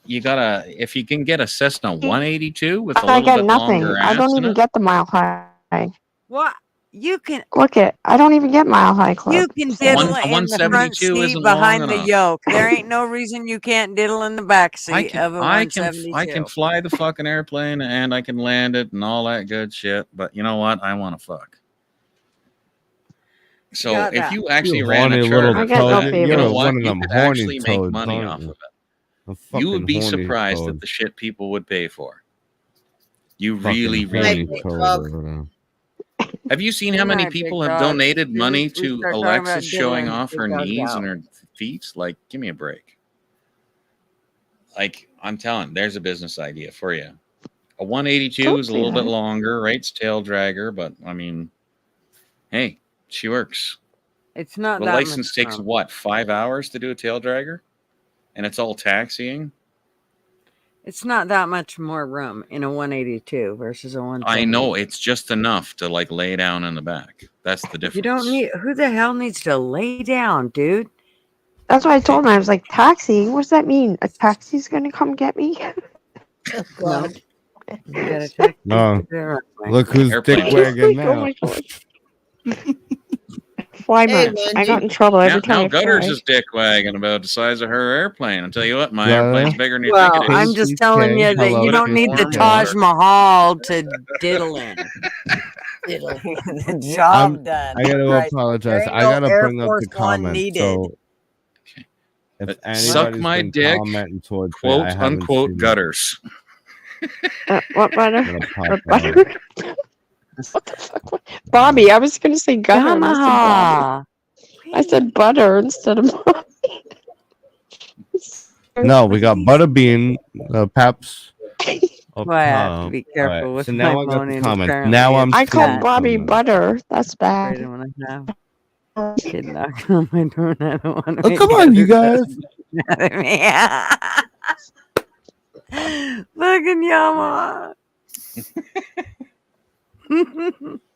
You gotta if you can get a Cessna 182 with a I little get bit nothing. longer I ass don't in even it. get the mile high. What? You can Look it. I don't even get Mile High Club. you can so- diddle A in the front 172 seat isn't behind long the enough. yoke. There ain't no reason you can't diddle in the back seat of a I can 172. fly the fucking airplane and I can land it and all that good shit. But you know what? I want to fuck. So Got if that. you actually You ran a horny charter little I got no toad. flight, favorites. you know You're what? one of You them could horny actually make toads, money aren't off you? of it. A You fucking would be horny surprised toad. at the shit people would pay for. You Fucking really, horny really Right. would. toad over there. Have you seen Good how many night, big people have dog. donated Soon as money we to start talking Alexis about showing diddling, off big her dog's knees out. and her feet? Like, give me a break. Like, I'm telling, there's a business idea for you. A 182 Don't is a say little bit that. longer, right? It's tail dragger, but I mean, hey, she works. It's not The that license much takes room. what, 5 hours to do a tail dragger? And it's all taxiing? It's not that much more room in a 182 versus a 170. I know, it's just enough to like lay down in the back. That's the difference. You don't need. Who the hell needs to lay down, dude? That's what I told him. I was like, taxiing? What does that mean? A taxi's going to come get me? Oh, No, God. you gotta take. No. Right. Look who's Airplane. dick wagging Like, oh now. my God. Fly Hey, much. I Wendy. got in trouble Now, every time now I Gutters fly. is dick wagging about the size of her airplane. I'll tell you what, my Yeah. airplane's bigger than you Well, think it I'm is. just telling you that Hello, you don't need the CK. Taj Mahal to diddle in. Diddle. The job done. I gotta Right. apologize. There ain't I no gotta Air bring up Force the One comment. needed. So if Suck anybody's my been dick, commenting towards quote me, I haven't unquote seen it. Gutters. What butter? I'm gonna pop What out. butter? What the fuck? Bobby. I was going to say gutter. and I said Bobby. Yamaha. I said butter instead of Bobby. No, we got Butterbean, Paps. Up Well, I have to top. be All careful right, with so my now I got the moaning. comments. Apparently Now I'm it's I called seeing Bobby comments. butter. That's I bad. don't want to have kid knocking on my door and I don't want to Oh, come on, you guys. Fucking Yamaha.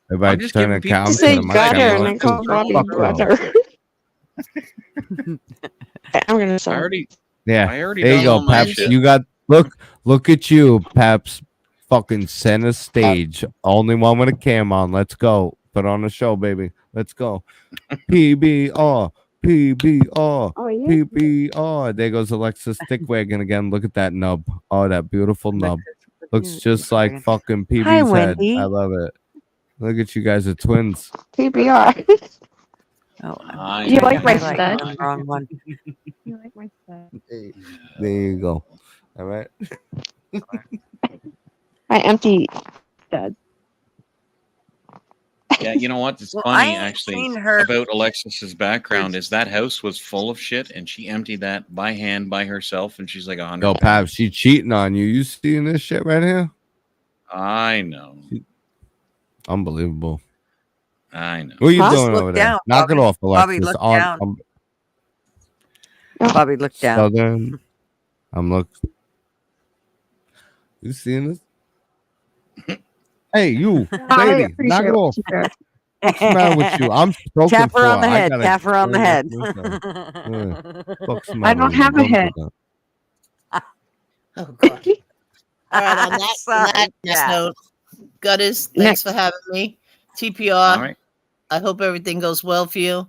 If I just turn giving a people cam You to say the mic, gutter I'm and like, I call "Dude, Bobby fuck off." butter. I'm gonna I start. already Yeah, I already there you done go, all my Paps. shit. You got look at you, Paps. Fucking center stage. Only one with a cam on. Let's go. Put on the show, baby. Let's go. PBR. PBR. Oh yeah. PBR. There goes Alexis Stickwagon again. Look at that nub. Oh, that beautiful nub. Looks just like fucking PB's Hi, head. Wendy. I love it. Look at you guys are twins. PBR. Oh, I You know. like my highlight stud? the wrong one. You like my stud? There you go. All right. I empty stud. Yeah, you know what? It's Well, I funny ain't actually seen her- about Alexis's background is that house was full of shit and she emptied that by hand by herself and she's like 100. Yo, Paps, she cheating on you. You seeing this shit right here? I know. Unbelievable. I know. What are you Huh? doing Look over there? down, Knock Bobby. it off, Alexis. Bobby, look on, down. Bobby, look down. Southern. I'm looking. You seeing this? Hey, you, I lady, appreciate knock it what off. you said. What's the matter with you? I'm stroking Tap her for on the I head. gotta Tap her on the clean head. this up. Fuck's the I matter don't with you? have a head. do Oh, God. All right, on that, Sorry, nice yeah. note, Gutters, thanks Next. for having me. All TPR, right. I hope everything goes well for you.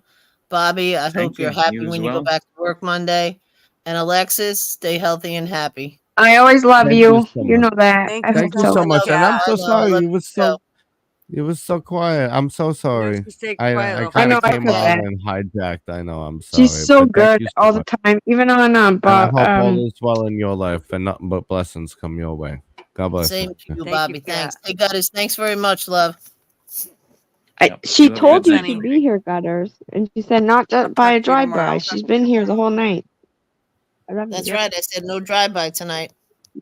Bobby, I Thank hope you're you. happy You as when you well. go back to work Monday. And Alexis, stay healthy and happy. I always love Thank you. you so You know that. Thank I you hope Thank you so so much, much, and I'm yeah. so I know, I sorry. love You was you. you was so quiet. I'm so sorry. Just stay I quiet, little kind know, of I came feel on bad. and hijacked. I know. I'm sorry. She's so but thank good you so all the much. time, even on And I but hope all is well in your life and nothing but blessings come your way. God bless Same you. to you, Thank you, Bobby. Kat. Thanks. Hey, Gutters, thanks very much, love. Yep. she You have a told good you night. she'd be here, Gutters, and she said not just by a talk to you tomorrow. drive-by. She's been here the whole night. I love That's you. right. I said no drive-by tonight.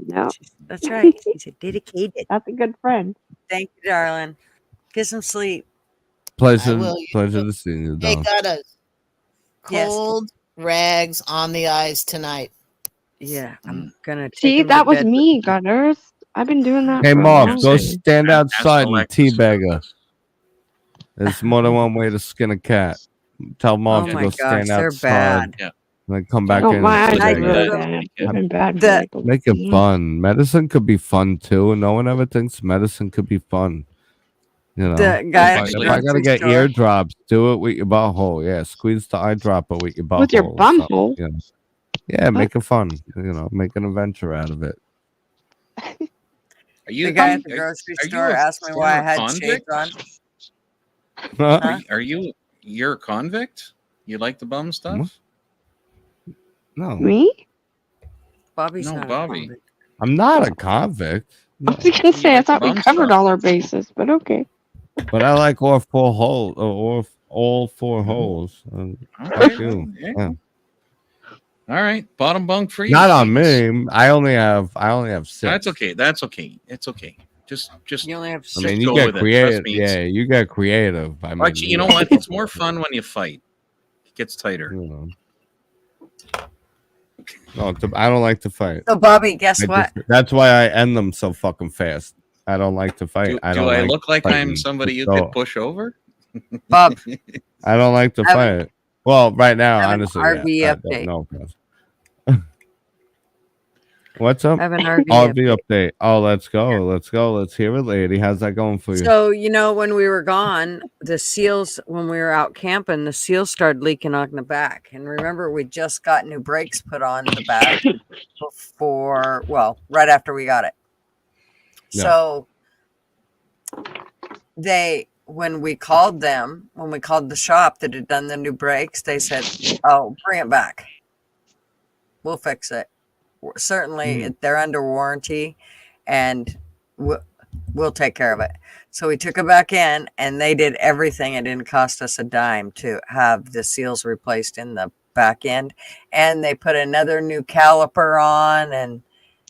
No, That's right. She's a dedicated. that's a good friend. Thank you, darling. Get some sleep. Pleasure, will, you pleasure too. to see you, Hey, Don. Gutters, Yes. cold rags on the eyes tonight. Yeah, I'm gonna take See, him that to was bed. me, Gutters. I've been doing that Hey, for a Marv, long go time. stand Ask outside and Alexis about teabag her. this. There's more than one way to skin a cat. Tell Marv Oh to my go gosh, stand they're outside bad. and then come back No, in my and eyes are teabag her. really The- bad. Yeah. They've been bad for The- like a Make it week. fun. Medicine could be fun too. No one ever thinks medicine could be fun. You know, The guy at if the I gotta grocery get store. eardrops, do it with your butthole. Yeah, squeeze the eyedropper with your butthole. With your or something, bumhole? you know. Yeah, make it fun. You know, make an adventure out of it. Are you The guy at the grocery are you store a asked me why I former had convict? shades on. Huh? Huh? You're a convict? You like the bum stuff? No, Me? Bobby's No, not Bobby. a convict. I'm not a convict. I No. was gonna say, I like the thought we bum covered stuff. all our bases, but okay. But I like all four holes, or all four holes. Fuck Okay, you. well, yeah. Yeah. All right, bottom bunk for you. Not on Jeez. me. I only have 6. That's okay. That's okay. It's okay. Just You only have I 6. mean, you go get with it. Trust creative. me, Yeah, you get creative. I mean, Actually, you know what? It's more fun when you fight. It gets tighter. You know. No, I don't like to fight. So Bobby, guess what? That's why I end them so fucking fast. I don't like to fight. Do I don't I like look like fighting. I'm somebody you So, could push over? Bob, I don't like to I have an- fight. Well, right now, I have an honestly, RV yeah. update. No. What's up? I have an RV RV update. update. Oh, let's go. Let's go. Let's hear it, lady. How's that going for you? So, when we were gone, the seals, when we were out camping, the seals started leaking on the back. And remember, we just got new brakes put on the back right after we got it. Yeah. So, when we called the shop that had done the new brakes, they said, "Oh, bring it back. We'll fix it. Certainly, they're under warranty, and we'll take care of it." So we took it back in, and they did everything. It didn't cost us a dime to have the seals replaced in the back end, and they put another new caliper on, and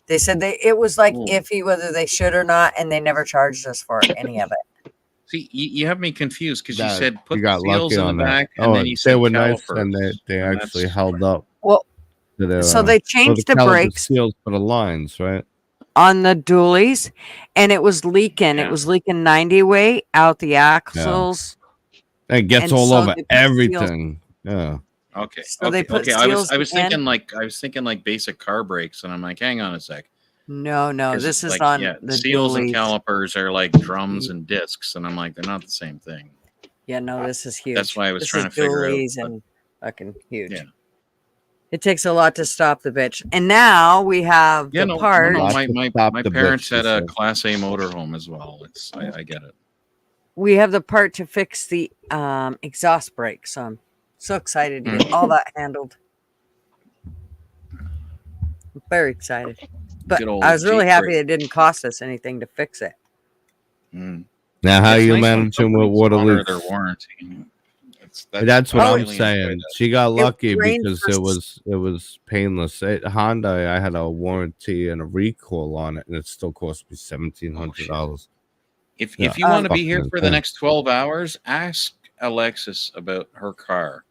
they said it was like iffy whether they should or not, and they never charged us for any of it. See, you have me confused because you said put you the got seals lucky in the on that. back, and then you said they were calipers. nice, and they And actually that's- held up. Well, To their, so they changed the brakes seals for the lines, right? on the dualies, and it was leaking. Yeah. It was leaking 90 weight out the axles. It gets And all so over they put everything. Yeah. Okay. So they put I was seals thinking like basic car brakes, and I'm like, hang on a sec. No, 'Cause this is like, on yeah, the seals and dualies. calipers are like drums and discs, and I'm like, they're not the same thing. Yeah, no, this is huge. That's why I was This trying is to figure out. dualies and fucking huge. Yeah. It takes a lot to stop the bitch. And now we have Yeah, the part. No, Lots my to stop my the parents bitch, had she a said. Class A motorhome as well. I get it. We have the part to fix the exhaust brake. So I'm so excited to get all that handled. I'm very excited. But Good old I was really Jeep happy brake. it didn't cost us anything to fix it. Mm. Now, how It's you nice when managing with companies water honor leaks? their warranty. That's what I I'm really enjoy saying. that. She got lucky rained because for it was painless. Honda, I had a warranty and a recall on it, and it still cost me $1,700. If Yeah. you want to be Fucking here for the insane. next 12 hours, ask Alexis about her car.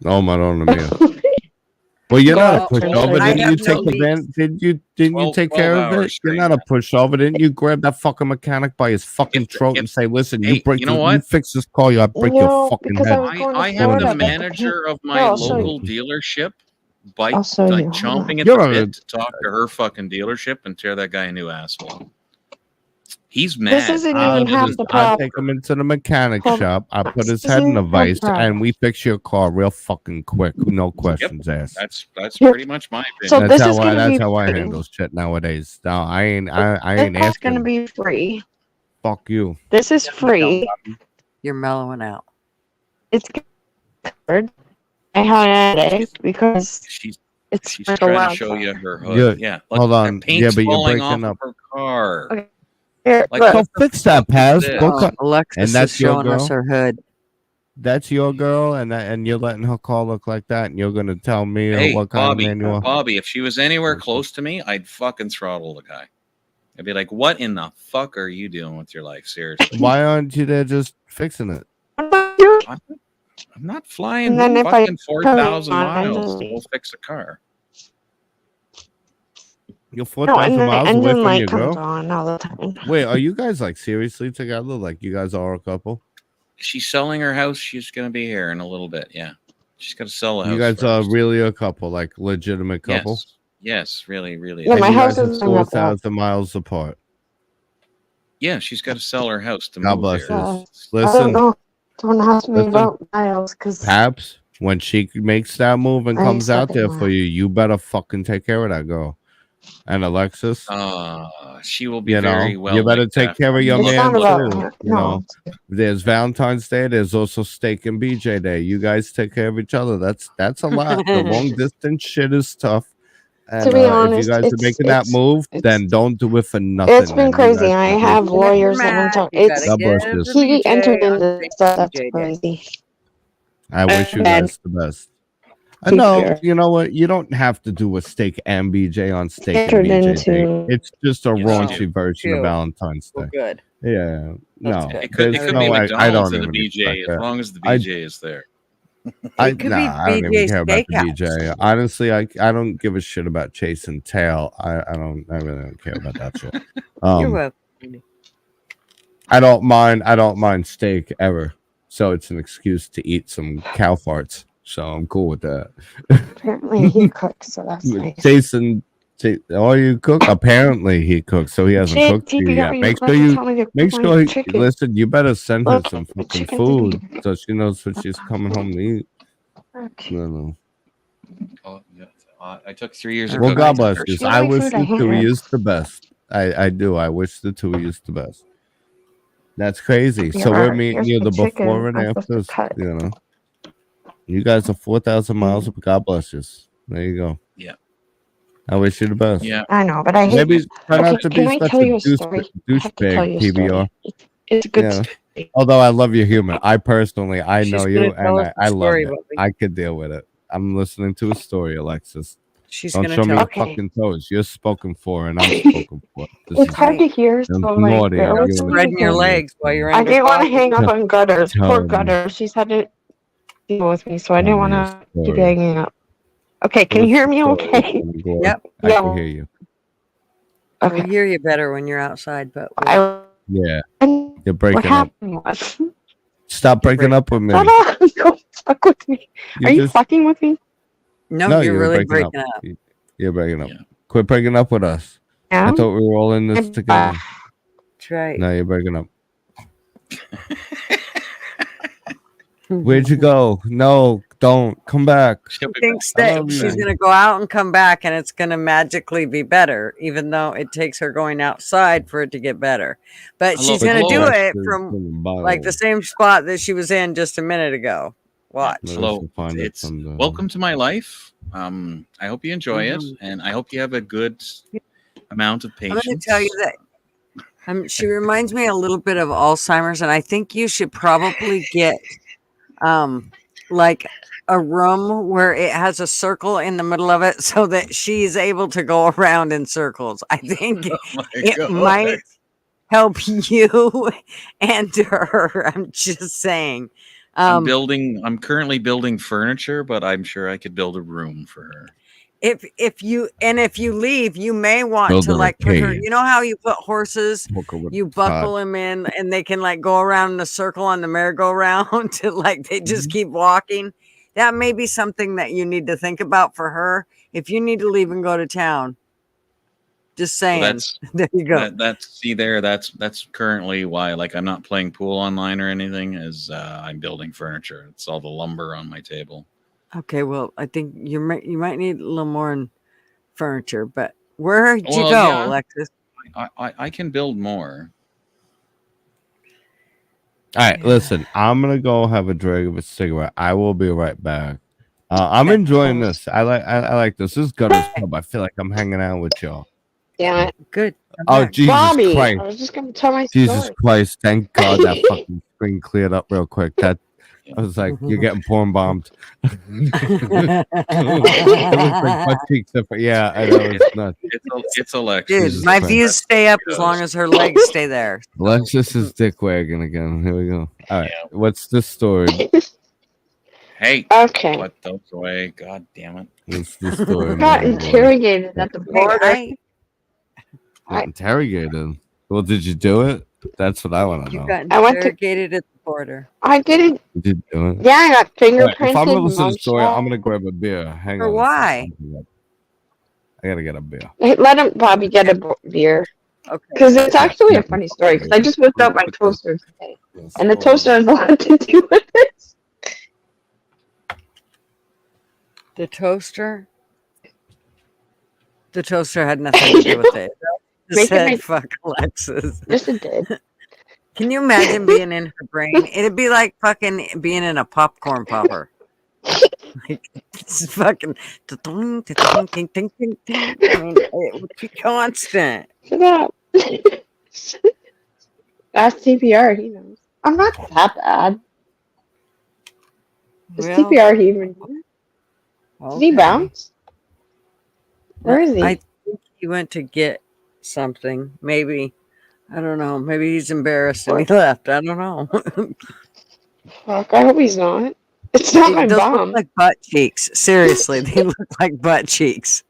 Oh, Madonna mia. Well, you're not a Well, pushover. I Didn't you have take no the van? Didn't you 12 take care of it? hours You're straight. not a pushover. Didn't you grab that fucking mechanic by his fucking throat and say, "Listen, you hey, you know what? you fix this car, you break No, your fucking because head." I was going to I have Florida, the but the manager of my Here, I'll show local dealership by I'll show like you. Hold on. chomping at You're the a- bit to talk to her fucking dealership and tear that guy a new asshole. He's This mad. isn't I'll even half just- the I'll problem. take him into the mechanic Hold- shop. I put his This head in isn't a the vice, problem. and we fix your car real fucking quick. No questions asked. That's Here. pretty much my opinion. So That's this how is I. gonna That's be how I free. handle shit nowadays. No, I ain't This is asking. going to be free. Fuck you. This is free. You're mellowing out. It's covered. I had it because She's it's she's like a trying loud to show you car. her hood. Yeah, look, Hold the on. paint's Yeah, but you're falling breaking off up. of her car. Okay. Here, Like, look. Go what the fix that, fuck is Paz. this? Go Oh, cut. Alexis And that's is your showing us girl? her hood. That's your girl, and you're letting her car look like that, and you're gonna tell me Hey, what kind Bobby, of man you are. Bobby, if she was anywhere close to me, I'd fucking throttle the guy. I'd be like, "What in the fuck are you doing with your life? Seriously." Why aren't you there just fixing it? What am I doing? I'm not flying And then if I fucking 4,000 turn on, miles to then- go fix a car. You're No, 4,000 and then the miles away engine from light your comes girl. on all the time. Wait, are you guys like seriously together? Like you guys are a couple? She's selling her house. She's gonna be here in a little bit. Yeah, she's got to sell the house. You guys are first. really a couple, like legitimate couple. Yes, yes, really, really. Yeah, And my you house guys are is in the block. 4,000 miles apart. Yeah, she's got to sell her house to God move bless here. you. I don't Listen, know. Don't ask me listen. about Miles because Paps, when she makes that move and I ain't comes out there sucking for you better fucking take care of that girl. And Alexis, She will be you very know, well you better liked take after care of I'm your it's gone. man not about too. him. You No. know, there's Valentine's Day. There's also Steak and BJ Day. You guys take care of each other. That's a lot. The long distance shit is tough. And To be if you honest, guys are making that move, then don't do it for nothing. it's been man. You crazy. guys I can do have it. And if you're lawyers that were mad, talking. you gotta It's God bless give you. the he entered BJ on into Steak stuff and that's BJ Day. crazy. I wish you And guys the best. keep No, your you know what? You don't have to do a Steak and BJ on Steak and entered BJ Day. into It's just a Yes, you raunchy do. version of Phew. Valentine's Well, Day. good. Yeah, That's no, good. It could there's be no. I McDonald's don't or the even expect BJ as that. long as the I BJ is there. It could be I don't even BJ's care about the BJ. Steakhouse. Honestly, I don't give a shit about Chase and Tail. I really don't care about that shit. You're welcome. I don't mind steak ever. So it's an excuse to eat some cow farts. So I'm cool with that. apparently he cooks, so that's nice. Jason, oh, you cook? Apparently he cooks, so he hasn't cooked for you yet. Make sure you listen. You better send her some fucking food so she knows what she's coming home to eat. Okay. No. Oh, yeah. I took 3 years of Well, cooking. God bless you. You I like wish food? the I two of have. you the best. I do. I wish the two of you the best. That's crazy. So we're meeting Here's you the the chicken before and I'm supposed to after. cut. You know, you guys are 4,000 miles. God bless you. There you go. Yeah. I wish you the best. Yeah. I know, but I hate. Maybe try not to Can be I such tell a you a story? I have to tell douchebag, you a story. PBR. It's a good Yeah. story. Although I love your humor. I personally, I She's know gonna you, tell and us I the love story, it. Bobby. I could deal with it. I'm listening to a story, Alexis. She's Don't gonna show me tell your us. Okay. fucking toes. You're spoken for, and I'm spoken for. This It's is hard to hear, so naughty. bear and with you me Spreading your because legs while you're I under didn't want to coffee. hang up on Gutters. Poor Tell me. Gutters. She's had to deal with me, so I didn't Tell me want a to keep story. hanging up. Okay, can you What's hear the me story, okay? Glory? Yep. I Yeah. can hear you. We Okay. hear you better when you're outside, but we'll, Yeah, And you're what breaking up. happened was... Stop breaking up with me. Shut up! Don't fuck with me. Are you fucking with me? no, you're you were really breaking breaking up. You're breaking up. Yeah. Quit breaking up with us. Yeah? I thought we were all in this together. That's right. No, you're breaking up. Where'd you go? No, don't come back. She thinks I that love she's you. going to go out and come back and it's going to magically be better, even though it takes her going outside for it to get better. But Hello, she's going to do hello. it from like the same spot that she was in just a minute ago. Watch. Hello. It's welcome to my life. I hope you enjoy it, and I hope you have a good amount of I'm going patience. to tell you that she reminds me a little bit of Alzheimer's, and I think you should probably get like a room where it has a circle in the middle of it so that she's able to go around in circles. I think it might help you and her. I'm just saying. I'm currently building furniture, but I'm sure I could build a room for her. If you leave, you may want Build to her a like put her. cage. You know how you put horses, you buckle Todd. them in, and they can like go around in a circle on the merry-go-round to like they just keep walking. That may be something that you need to think about for her if you need to leave and go to town. Just saying. Well, that's there you go. That's currently why I'm not playing pool online or anything. Is I'm building furniture. It's all the lumber on my table. Okay, well, I think you might need a little more in furniture, but where'd you go, yeah. Alexis? I can build more. All right, listen. I'm gonna go have a drag of a cigarette. I will be right back. I'm enjoying this. I like this. This is Gutters Pub. I feel like I'm hanging out with y'all. Damn it. Good. Oh, Jesus Bobby, Christ. I was just going to tell my Jesus story. Christ. Thank God that fucking screen cleared up real quick. That I was like, you're getting porn bombed. It looks like butt cheeks. Yeah, I know. It's nuts. It's Alexis. Dude, my views stay up as long as her legs stay there. Alexis is dick wagging again. Here we go. All right. What's the story? Hey. Okay. What those away? God damn it. What's the story? I got interrogated at the border. Got interrogated. Well, did you do it? That's what I want to You know. got I went to- interrogated at the border. I didn't. Did you do it? Yeah, I got All right, fingerprinted. if I'm gonna listen to the mugshot. story, I'm gonna grab a beer. Hang For on. why? I gotta get a beer. Hey, let him, Bobby, get a beer. Okay. Because it's actually a funny story. Because I just whipped out my toaster today, and the toaster has a lot to do with this. The toaster? The toaster had nothing to do with it. It Make it said, make- fuck Alexis. Yes, it did. Can you imagine being in her brain? It'd be like fucking being in a popcorn popper. Like, it's fucking. I mean, it would be constant. Shut up. That's CPR. He knows. I'm not that bad. Is Well, CPR even here? Did he okay. bounce? Where is he? I think he went to get something. Maybe. I don't know. Maybe he's embarrassed and he left. I don't know. Fuck, I hope he's not. It's not my Those bomb. look like butt cheeks. Seriously, they look like butt cheeks.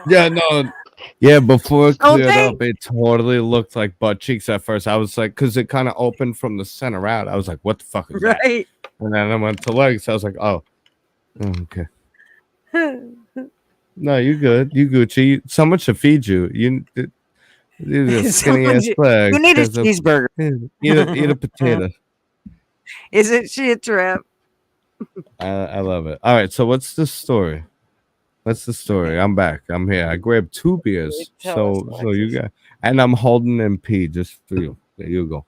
Yeah, no. Yeah, before it Don't cleared they? up, it totally looked like butt cheeks at first. I was like, because it kind of opened from the center out. I was like, what the fuck is that? Right? And then I went to legs. I was like, oh, okay. No, you good. You Gucci. Someone should feed you. You're a skinny ass leg. You need a cheeseburger. Eat a potato. Isn't she a trap? I love it. All right, so what's the story? What's the story? I'm back. I'm here. I grabbed 2 beers. Tell us, So you Alexis. got, and I'm holding in P just for you. There you go.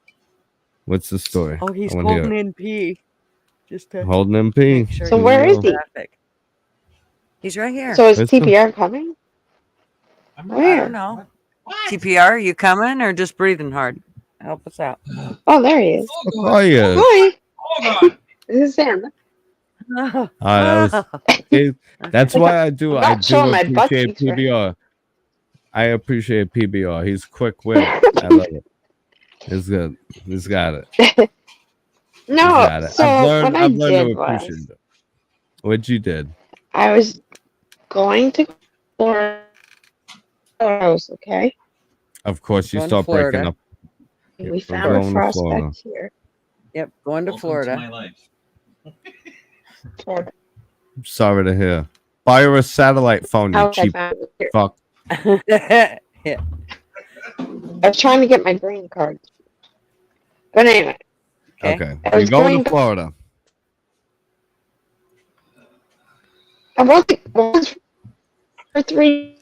What's the story? Oh, he's I wanna hear holding it. in pee. Just to Holding in P. make sure So he's where in is he? traffic. He's right here. So is Let's go. TPR coming? I Where? don't know. TPR, you coming or just breathing hard? Help us out. Oh, there he is. Oh yeah. Hi. This is Sam. That's why I do. I'm I not do showing my butt appreciate cheeks right PBR. I appreciate PBR. He's quick wit. I love it. It's good. He's got it. He's No, got it. so what I I've learned did to appreciate was it. What you did? I was going to Florida house, okay? Of course, you Going to start breaking Florida. up. And Yep, we we're found a going to Florida. prospect here. Yep, going to Florida. Florida. Sorry to hear. Buy her a satellite phone, you House I cheap found here. fuck. I was trying to get my green card. But anyway, Okay. I You're was going going to Florida. I wasn't for 3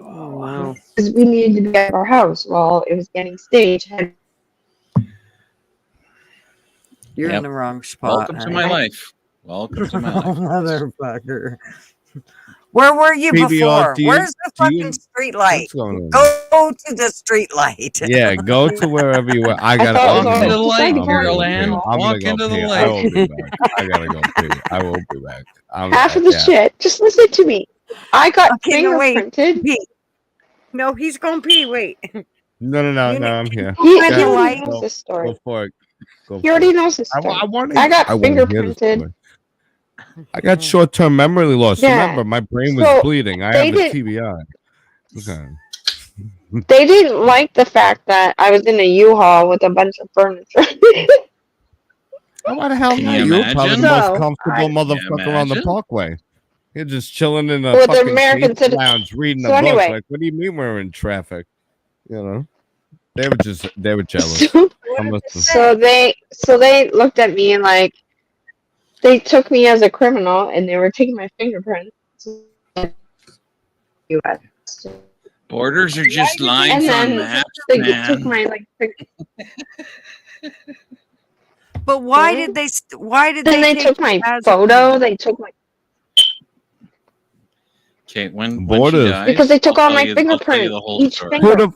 Oh, wow. because we needed to be at our house while it was getting staged. You're Yep. in the wrong spot. Welcome to my life. Welcome to my Oh, life. motherfucker. Where were you PBR, before? do you- Where's the do you- fucking street light? What's going on? Go to the street light. Yeah, go to wherever you were. I gotta thought it was I'm all gonna the go light, pee. I'm Carol gonna Ann. go pee. I'm Walk gonna go into the pee. light. I will be back. I gotta go pee. I will be back. Half of the yeah. shit. Just listen to me. I got Okay, no, wait. fingerprinted. Pee. No, he's going to pee. Wait. No, You I'm here. He Went to Go- already light. knows this story. Go for it. Go He for already it. knows this story. I got wanna hear this fingerprinted. story. I got short-term memory loss. Yeah. Remember, my brain was So, bleeding. I they have a did- TBI. Okay. They didn't like the fact that I was in a U-Haul with a bunch of furniture. Why the hell Can not? you You're probably the imagine? most So, comfortable motherfucker on the imagine? parkway. You're just chilling in a With fucking American Cape citizen- lounge reading So a book. anyway. Like, what do you mean we're in traffic? You know, they were jealous. so, I'm listening. so they looked at me and like they took me as a criminal and they were taking my fingerprints. US. Borders are just lines And on then maps, they took man. my like. But why Yeah. did they? Why did Then they take took you my as a photo. criminal? They took my Okay, when she Borders. dies, because they took I'll all tell my you- I'll tell you fingerprints. the whole Each story. finger.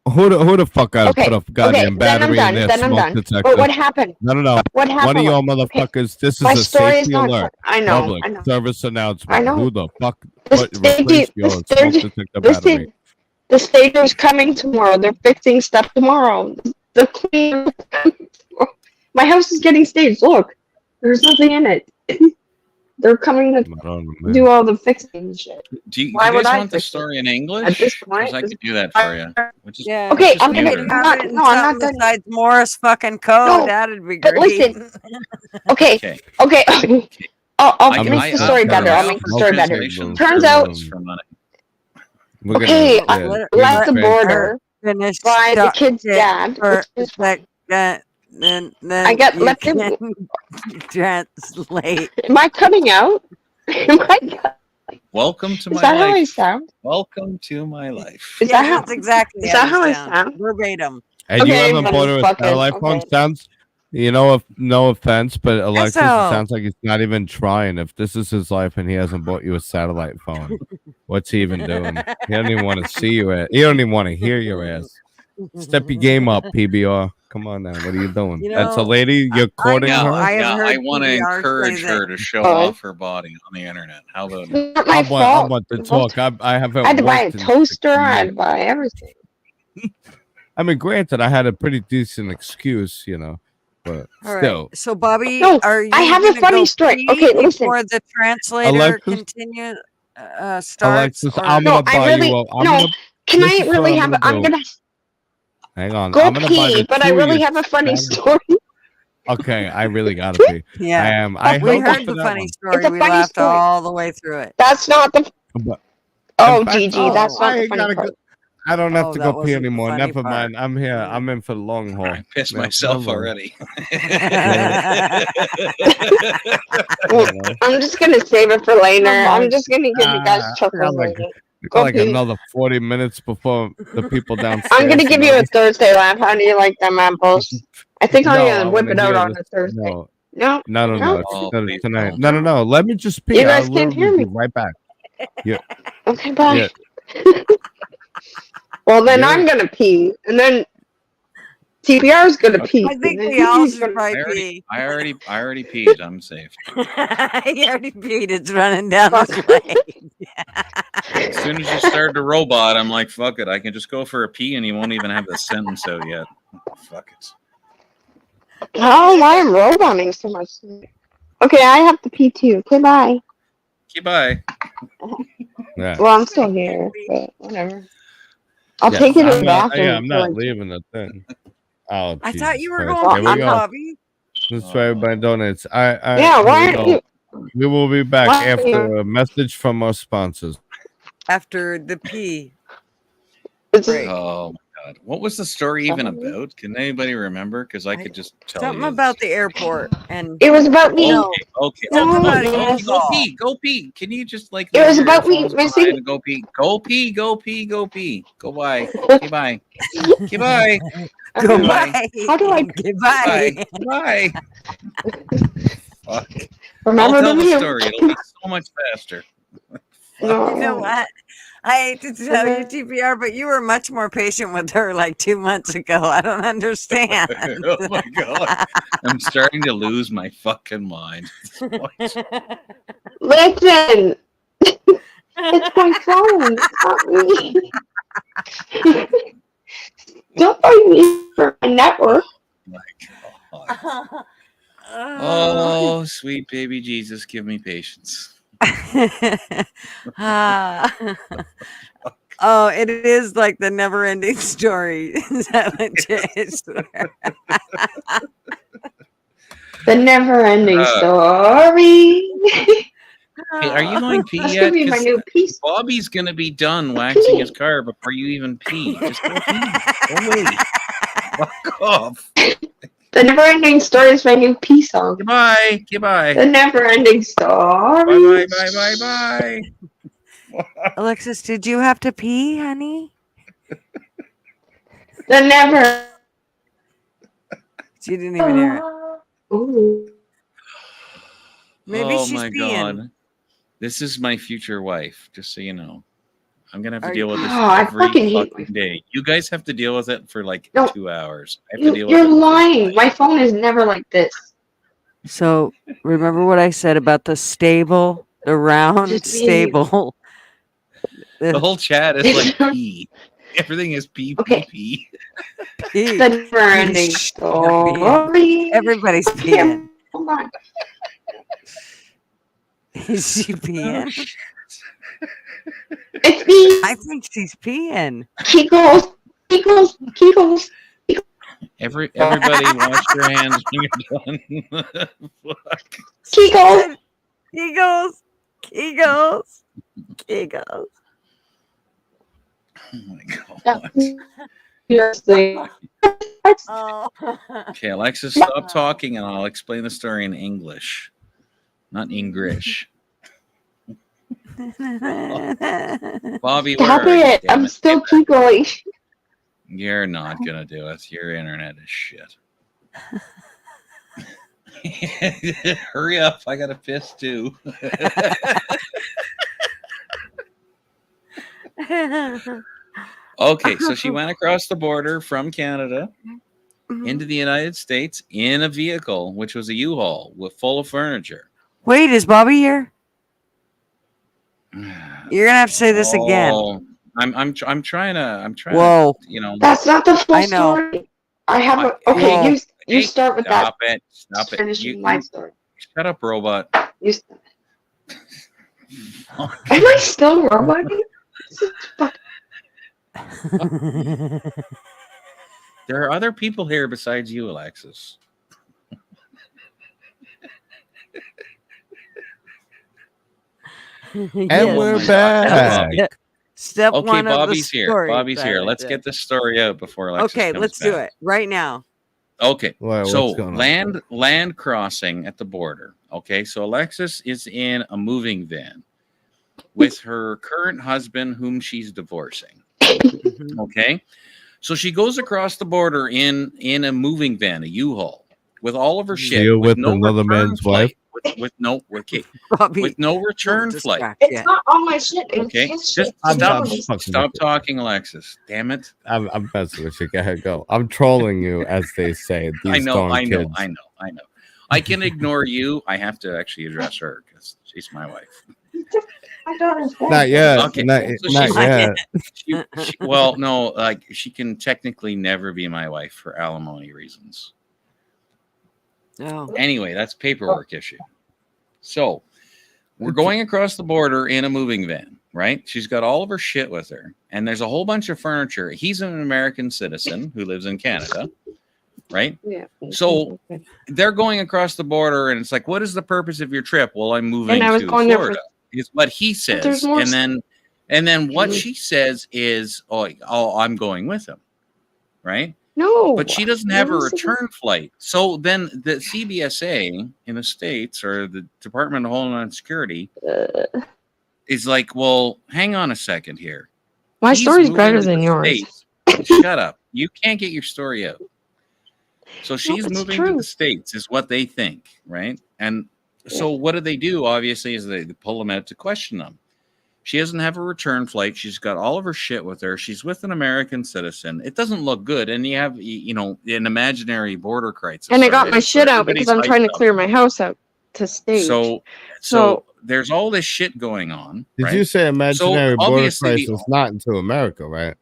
Who the fuck got to Okay, put a goddamn then I'm battery done. in their Then I'm smoke done. detector? But what happened? No. What One happened? of y'all was- motherfuckers. This is My a story is safety not. alert. I know. Public I know. service announcement. I know. Who the fuck The put stage- replace your the smoke stage- detector The battery? stage, the stager's coming tomorrow. They're fixing stuff tomorrow. The queen. My house is getting staged. Look, there's nothing in it. They're coming to I don't know, man. do all the fixing and shit. Do you, Why do you would guys I want the fix it? story in English? At this point, 'Cause I it's- could do that for you. Which is, Yeah. Okay, just I'm gonna. mute her. I'm not. No, I'm not done. Besides Morris fucking code, No, that'd be but great. listen. Okay. Okay. Okay. I'll I- make I- the story I- better. I- I'll make the story better. translation Turns for out- this for money. We're Okay, gonna I Let her- we're gonna left the finish. border finish by the kid's it dad, for which is that, fine. then I got you left can in. translate. Am I cutting out? Am I cut- Welcome to Is my that how I life. sound? Welcome to my life. Is Yeah, that how? that's exactly Is how that you how I sound. sound? Verbatim. And you Okay, haven't then bought her a fuck it. satellite phone. Okay. Sounds, you know, if no offense, but Alexis, it So, sounds like he's not even trying. If this is his life and he hasn't bought you a satellite phone, what's he even doing? He doesn't even want to see you. He don't even want to hear your ass. Step your game up, PBR. Come on now. What are you doing? You That's a know, lady. You're courting know, her. I have Yeah, I heard want to PBR say encourage that. her to show Oh, off her body on the internet. How about it? it's not my I fault. want to talk. I have I had to buy a worked in toaster. I had 16 to buy everything. I mean, granted, I had a pretty decent excuse, you know, but All right. still. So, Bobby, No, are you I have a going to funny go story. pee Okay, listen. before the translator Alexis, continue starts? Alexis, Or I'm No, gonna I buy really you a. I'm no. gonna. Can This I is what really I'm have? gonna I'm do. gonna Hang on. go I'm gonna buy pee, the but I two of really you have a funny satellite- story. Okay, I really gotta pee. yeah, I am. I we held heard up for the that funny one. story. It's a We funny laughed story. all the way through it. That's not the. But Oh, in fact, GG, that's not I the ain't funny gotta part. go. I don't have Oh, to that go pee wasn't the anymore. funny Never part. mind. I'm here. I'm in for the long haul. I pissed Yeah, myself whatever. already. Well, You know? I'm just gonna save it for later. Come I'm on. just gonna give you guys I chuckle got like, later. I Go got like pee. another 40 minutes before the people downstairs. I'm gonna give you a Thursday laugh. How do you like them apples? I think I'm No, I gonna whip want it to out hear on this. a Thursday. No, No, no, no, no. no. Oh, It's please tonight. don't. No, no, no. Let me just pee. You guys I'll can't hear literally me. be right back. Yeah, Okay, bye. yeah, Well, then yeah. I'm gonna pee, and then TPR's gonna Okay. pee. I think and then we all he's should gonna- probably I pee. already peed. I'm safe. He already peed. It's running down Fuck. his leg. As soon as you started the robot, I'm like, fuck it. I can just go for a pee and he won't even have the sentence out yet. Fuck it. Oh, why am I roboting so much? Okay, I have to pee too. Okay, bye. Okay, bye. Yeah. Well, I'm still here, but whatever. I'll Yeah, take you to I'm the not, bathroom. yeah, I'm for not like- leaving the thing. Oh, I Jesus thought you were Christ. going Here to we pee, go. Bobby. This is where everybody donates. Yeah, why here we aren't go. you? We will be back Why aren't you? after a message from our sponsors. After the pee. It's Break. Oh my god. What was the story even Sorry. about? Can anybody remember? Because I could just tell Something you. about the airport. And It was about me. no, Okay. something No, about a it Okay, was- go U-Haul. pee. Go pee. Can you just like It leave was your about me earphones missing- behind and go pee? Go pee. Go pee. Go pee. Go bye. Okay, bye. Okay, bye. Goodbye. How do I Goodbye. Bye. Bye. Fuck. remember I'll tell the the video? story. It'll be so much faster. No. You know what? I hate to tell you, TPR, but you were much more patient with her like 2 months ago. I don't understand. Oh my god. I'm starting to lose my fucking mind. Listen, it's my phone. It's not me. Don't blame me for my network. My god. Oh, sweet baby Jesus, give me patience. Ah. Oh, it is like the never ending story. Is that what you swear? The never-ending story. Hey, are you going pee That's yet? gonna be my 'Cause new piece. Bobby's gonna be done waxing his car before you even pee. Just go pee. Go away. Fuck off. The never-ending story is my new peace song. Goodbye. Goodbye. The never-ending story. Bye bye bye bye bye. Alexis, did you have to pee, honey? The never. She didn't even hear it. Ooh. Maybe Oh she's my peeing. god. This is my future wife, just so you know. I'm gonna have to Are deal you- with this Oh, I every fucking hate fucking day. You guys have to deal with it for like No. 2 hours. I have to deal You're with it. lying. My phone is never like this. So remember what I said about the stable, the round Just me. stable. The whole chat is like pee. Everything is pee pee Okay. pee. Pee. The never-ending Shh, story. Everybody's Okay, peeing. hold on. Is she peeing? It's me. I think she's peeing. Kegels. Kegels. Kegels. Everybody wash your hands when you're done. Fuck. Kegels. Eagles. Eagles. Eagles. my Yeah. god. Seriously. Oh. Okay, Alexis, stop talking and I'll explain the story in English. Not English. Bobby, where Stop are you? it. Damn I'm it. still giggling. You're not gonna do it. Your internet is shit. Hurry up. I got a piss too. Okay, so she went across the border from Canada into the United States in a vehicle, which was a U-Haul full of furniture. Wait, is Bobby here? You're gonna have to say this again. Oh, I'm trying to Whoa. you know. That's not the full I know. story. I have a Whoa. okay. You Hey, start with that. Stop it! Stop it! Finishing my story. Shut up, robot. You start. Am I still roboting? This is fuck- There are other people here besides you, Alexis. And Yes. we're Oh my God. back. Step Okay, one of the Bobby's here. story. Bobby's here. I Let's did. get this story out before Alexis Okay, comes let's do back. it right now. Okay. What's So going on? land crossing at the border. Okay, so Alexis is in a moving van with her current husband, whom she's divorcing. Okay, so she goes across the border in a moving van, a U-Haul, with all of her shit. you're with no another return man's flight, wife? with no Bobby, with no don't return flight. distract It's yet. not all my shit. It's Okay, his just shit. I'm stop fucking stop with you. talking, Alexis. Damn it! I'm messing with you. Go ahead, go. I'm trolling you, as they say. These I know, darn I know, kids. I know, I know. I can ignore you. I have to actually address her because she's my wife. I don't understand. Not yet. Okay, Not, so not she's- yet. Well, no, like she can technically never be my wife for alimony reasons. Oh. Anyway, that's a paperwork issue. So we're going across the border in a moving van, right? She's got all of her shit with her, and there's a whole bunch of furniture. He's an American citizen who lives in Canada, right? Yeah. So they're going across the border, and it's like, what is the purpose of your trip? Well, I'm moving And I was to going there for- Florida. Is what he there's says, more and then what she says is, oh, I'm going with him, right? No. But she doesn't have a What is it? return flight. So then the CBSA in the States, or the Department of Homeland Security, is like, well, hang on a second here. My He's story's moving better to than the yours. States. Shut up. You can't get your story out. So she's it's moving to true. the States, is what they think, right? And so what do? Obviously, is they pull them out to question them. She doesn't have a return flight. She's got all of her shit with her. She's with an American citizen. It doesn't look good. And you have, an imaginary border crisis. And I got already. my shit out Everybody's because I'm trying to hyped up. clear my house out to stage. So there's all this shit going on. Did right? you say imaginary border obviously the- crisis not into America, right?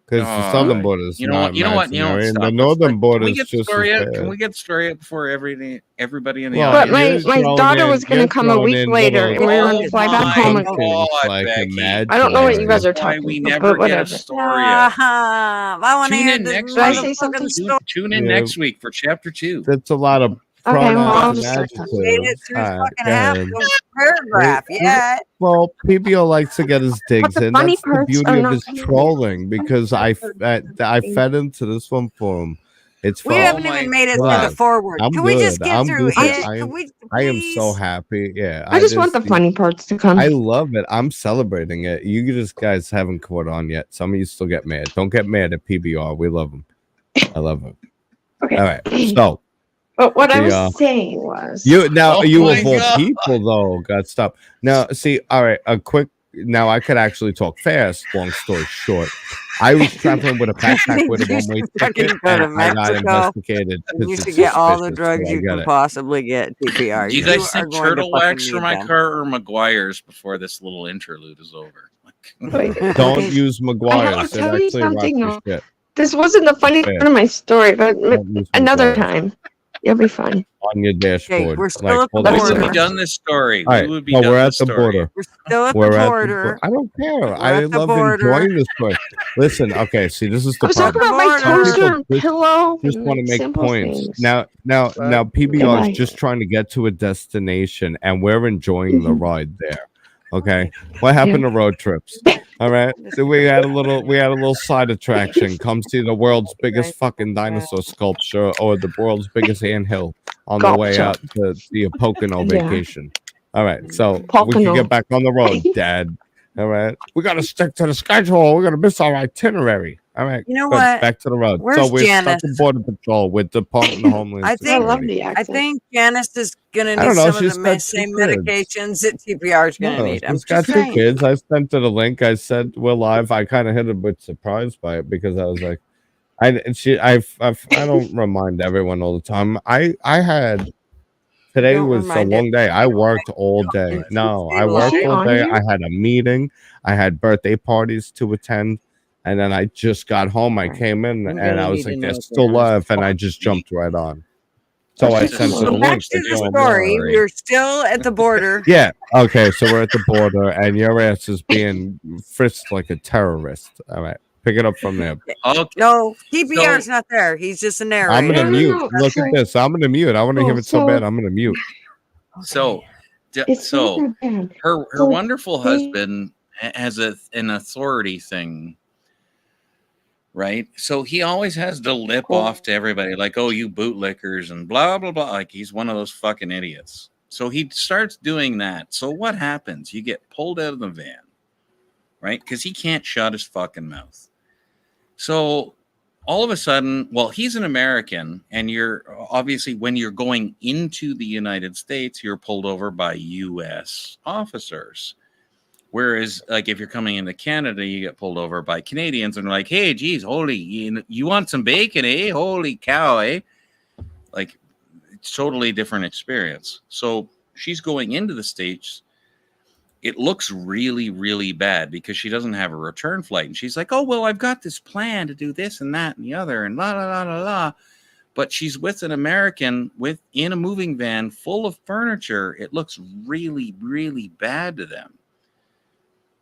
Because the Oh, southern right. border is not You know what? imaginary, and Stop. the Let's northern border Can we is get the just story as out? Can bad. we get the story out before everybody in the Well, But audience? my you're daughter thrown was in- going you're to come a thrown week in later, and little we were going to fly back home. assumptions like Becky. I don't know what you guys are imaginary. Why talking we about, never but get a whatever. story out. I want to Tune hear in this next Did I week. say something? Tune in Yeah. next week for chapter 2. That's a lot of Okay, well, I'll pronouns just and start Made it adjectives. through All right, fucking go half ahead. the paragraph. Yeah. Well, PBO likes to get his digs the in. funny That's the parts beauty are of not his funny. trolling, because I fed into this one for him. It's We fun. haven't my even made it God. through the forward. I'm Can we just good. get I'm through good. it? I am- Can we, I am so please? happy. Yeah, I just want the funny parts to come. I love it. I'm celebrating it. You just guys haven't caught on yet. Some of you still get mad. Don't get mad at PBR. We love him. I love him. Okay. All right. So But what I The, was saying was, you Oh of my all God. people though got stopped. Now, see, all right, a quick. Now I could actually talk fast. Long story short, I was traveling with a backpack with a You one-way should fucking ticket, go to and I got Mexico, investigated. and you 'cause should it's get all the suspicious, drugs so I you get can it. possibly get. TPR. Do you guys think are going turtle to fucking wax for need my them. car or McGuire's before this little interlude is over? wait, Don't use I have McGuire's. to It tell you actually rots something, your though. shit. This wasn't the funny Fair. part of my story, but Don't use another McGuire's time. You'll be fine. on your dashboard. we're still at the hold on We on a border. would be second. done this story. All right, We would be no, done we're at this the story. border. We're still at We're the at border. I don't care. We're I at the love border. enjoying this story. Listen, okay, see, this is I the was talking problem. about my Some toaster people and just- pillow. Just and want to make simple points. things. Now, PBR Goodbye. is just trying to get to a destination, and we're enjoying the ride there. Okay, what happened to road trips? All right, so we had a little side attraction. Come see the world's biggest fucking dinosaur sculpture or the world's biggest anthill on the way Gotcha. out to the Pocono Yeah. vacation. All right, so we Pocono. can get back on the road, Dad. All right, we got to stick to the schedule. We're gonna miss our itinerary. All right, You know good. what? Back to the road. Where's so we're Janice? stuck in border patrol with Department of Homeland I I think love Security. the I accent. think Janice is gonna I need don't know. some of She's the got same two kids. medications that TPR is gonna No, need. I'm she's got just two saying. kids. I sent her the link. I said we're live. I kind of hit a bit surprised by it because I was like, I don't remind everyone all the time. I had today Don't was a remind long day. I worked everyone. all Don't day. do it. No, Stay I Is worked she all on day. here? I had a meeting. I had birthday parties to attend, and then I just got home. I Right. came in I'm and I gonna was need like, to "They're know still Janice. live," and I Fuck just me. jumped right on. So Oh, I she's sent her So the on. back link. to I the go, story. "Why?" We're still at the border. Yeah. Okay. So we're at the border, and your ass is being frisked like a terrorist. All right. Pick it up from there. Okay. No, TPR's So not there. He's just a I'm narrator. gonna No, mute. no. Look at this. I'm gonna mute. I want to hear it so So bad. I'm gonna mute. so it's so not that bad. her So wonderful they- husband has an authority thing, right? So he always has to lip Cool. off to everybody like, "Oh, you bootlickers," and blah blah blah. Like he's one of those fucking idiots. So he starts doing that. So what happens? You get pulled out of the van, right? Because he can't shut his fucking mouth. So all of a sudden, well, he's an American, and you're obviously when you're going into the United States, you're pulled over by U.S. officers. Whereas, like, if you're coming into Canada, you get pulled over by Canadians, and they're like, "Hey, geez, holy, you want some bacon, eh? Holy cow, eh?" Like, it's totally different experience. So she's going into the States. It looks really, really bad because she doesn't have a return flight. And she's like, "Oh, well, I've got this plan to do this and that and the other and la, la, la, la, la." But she's with an American in a moving van full of furniture. It looks really, really bad to them.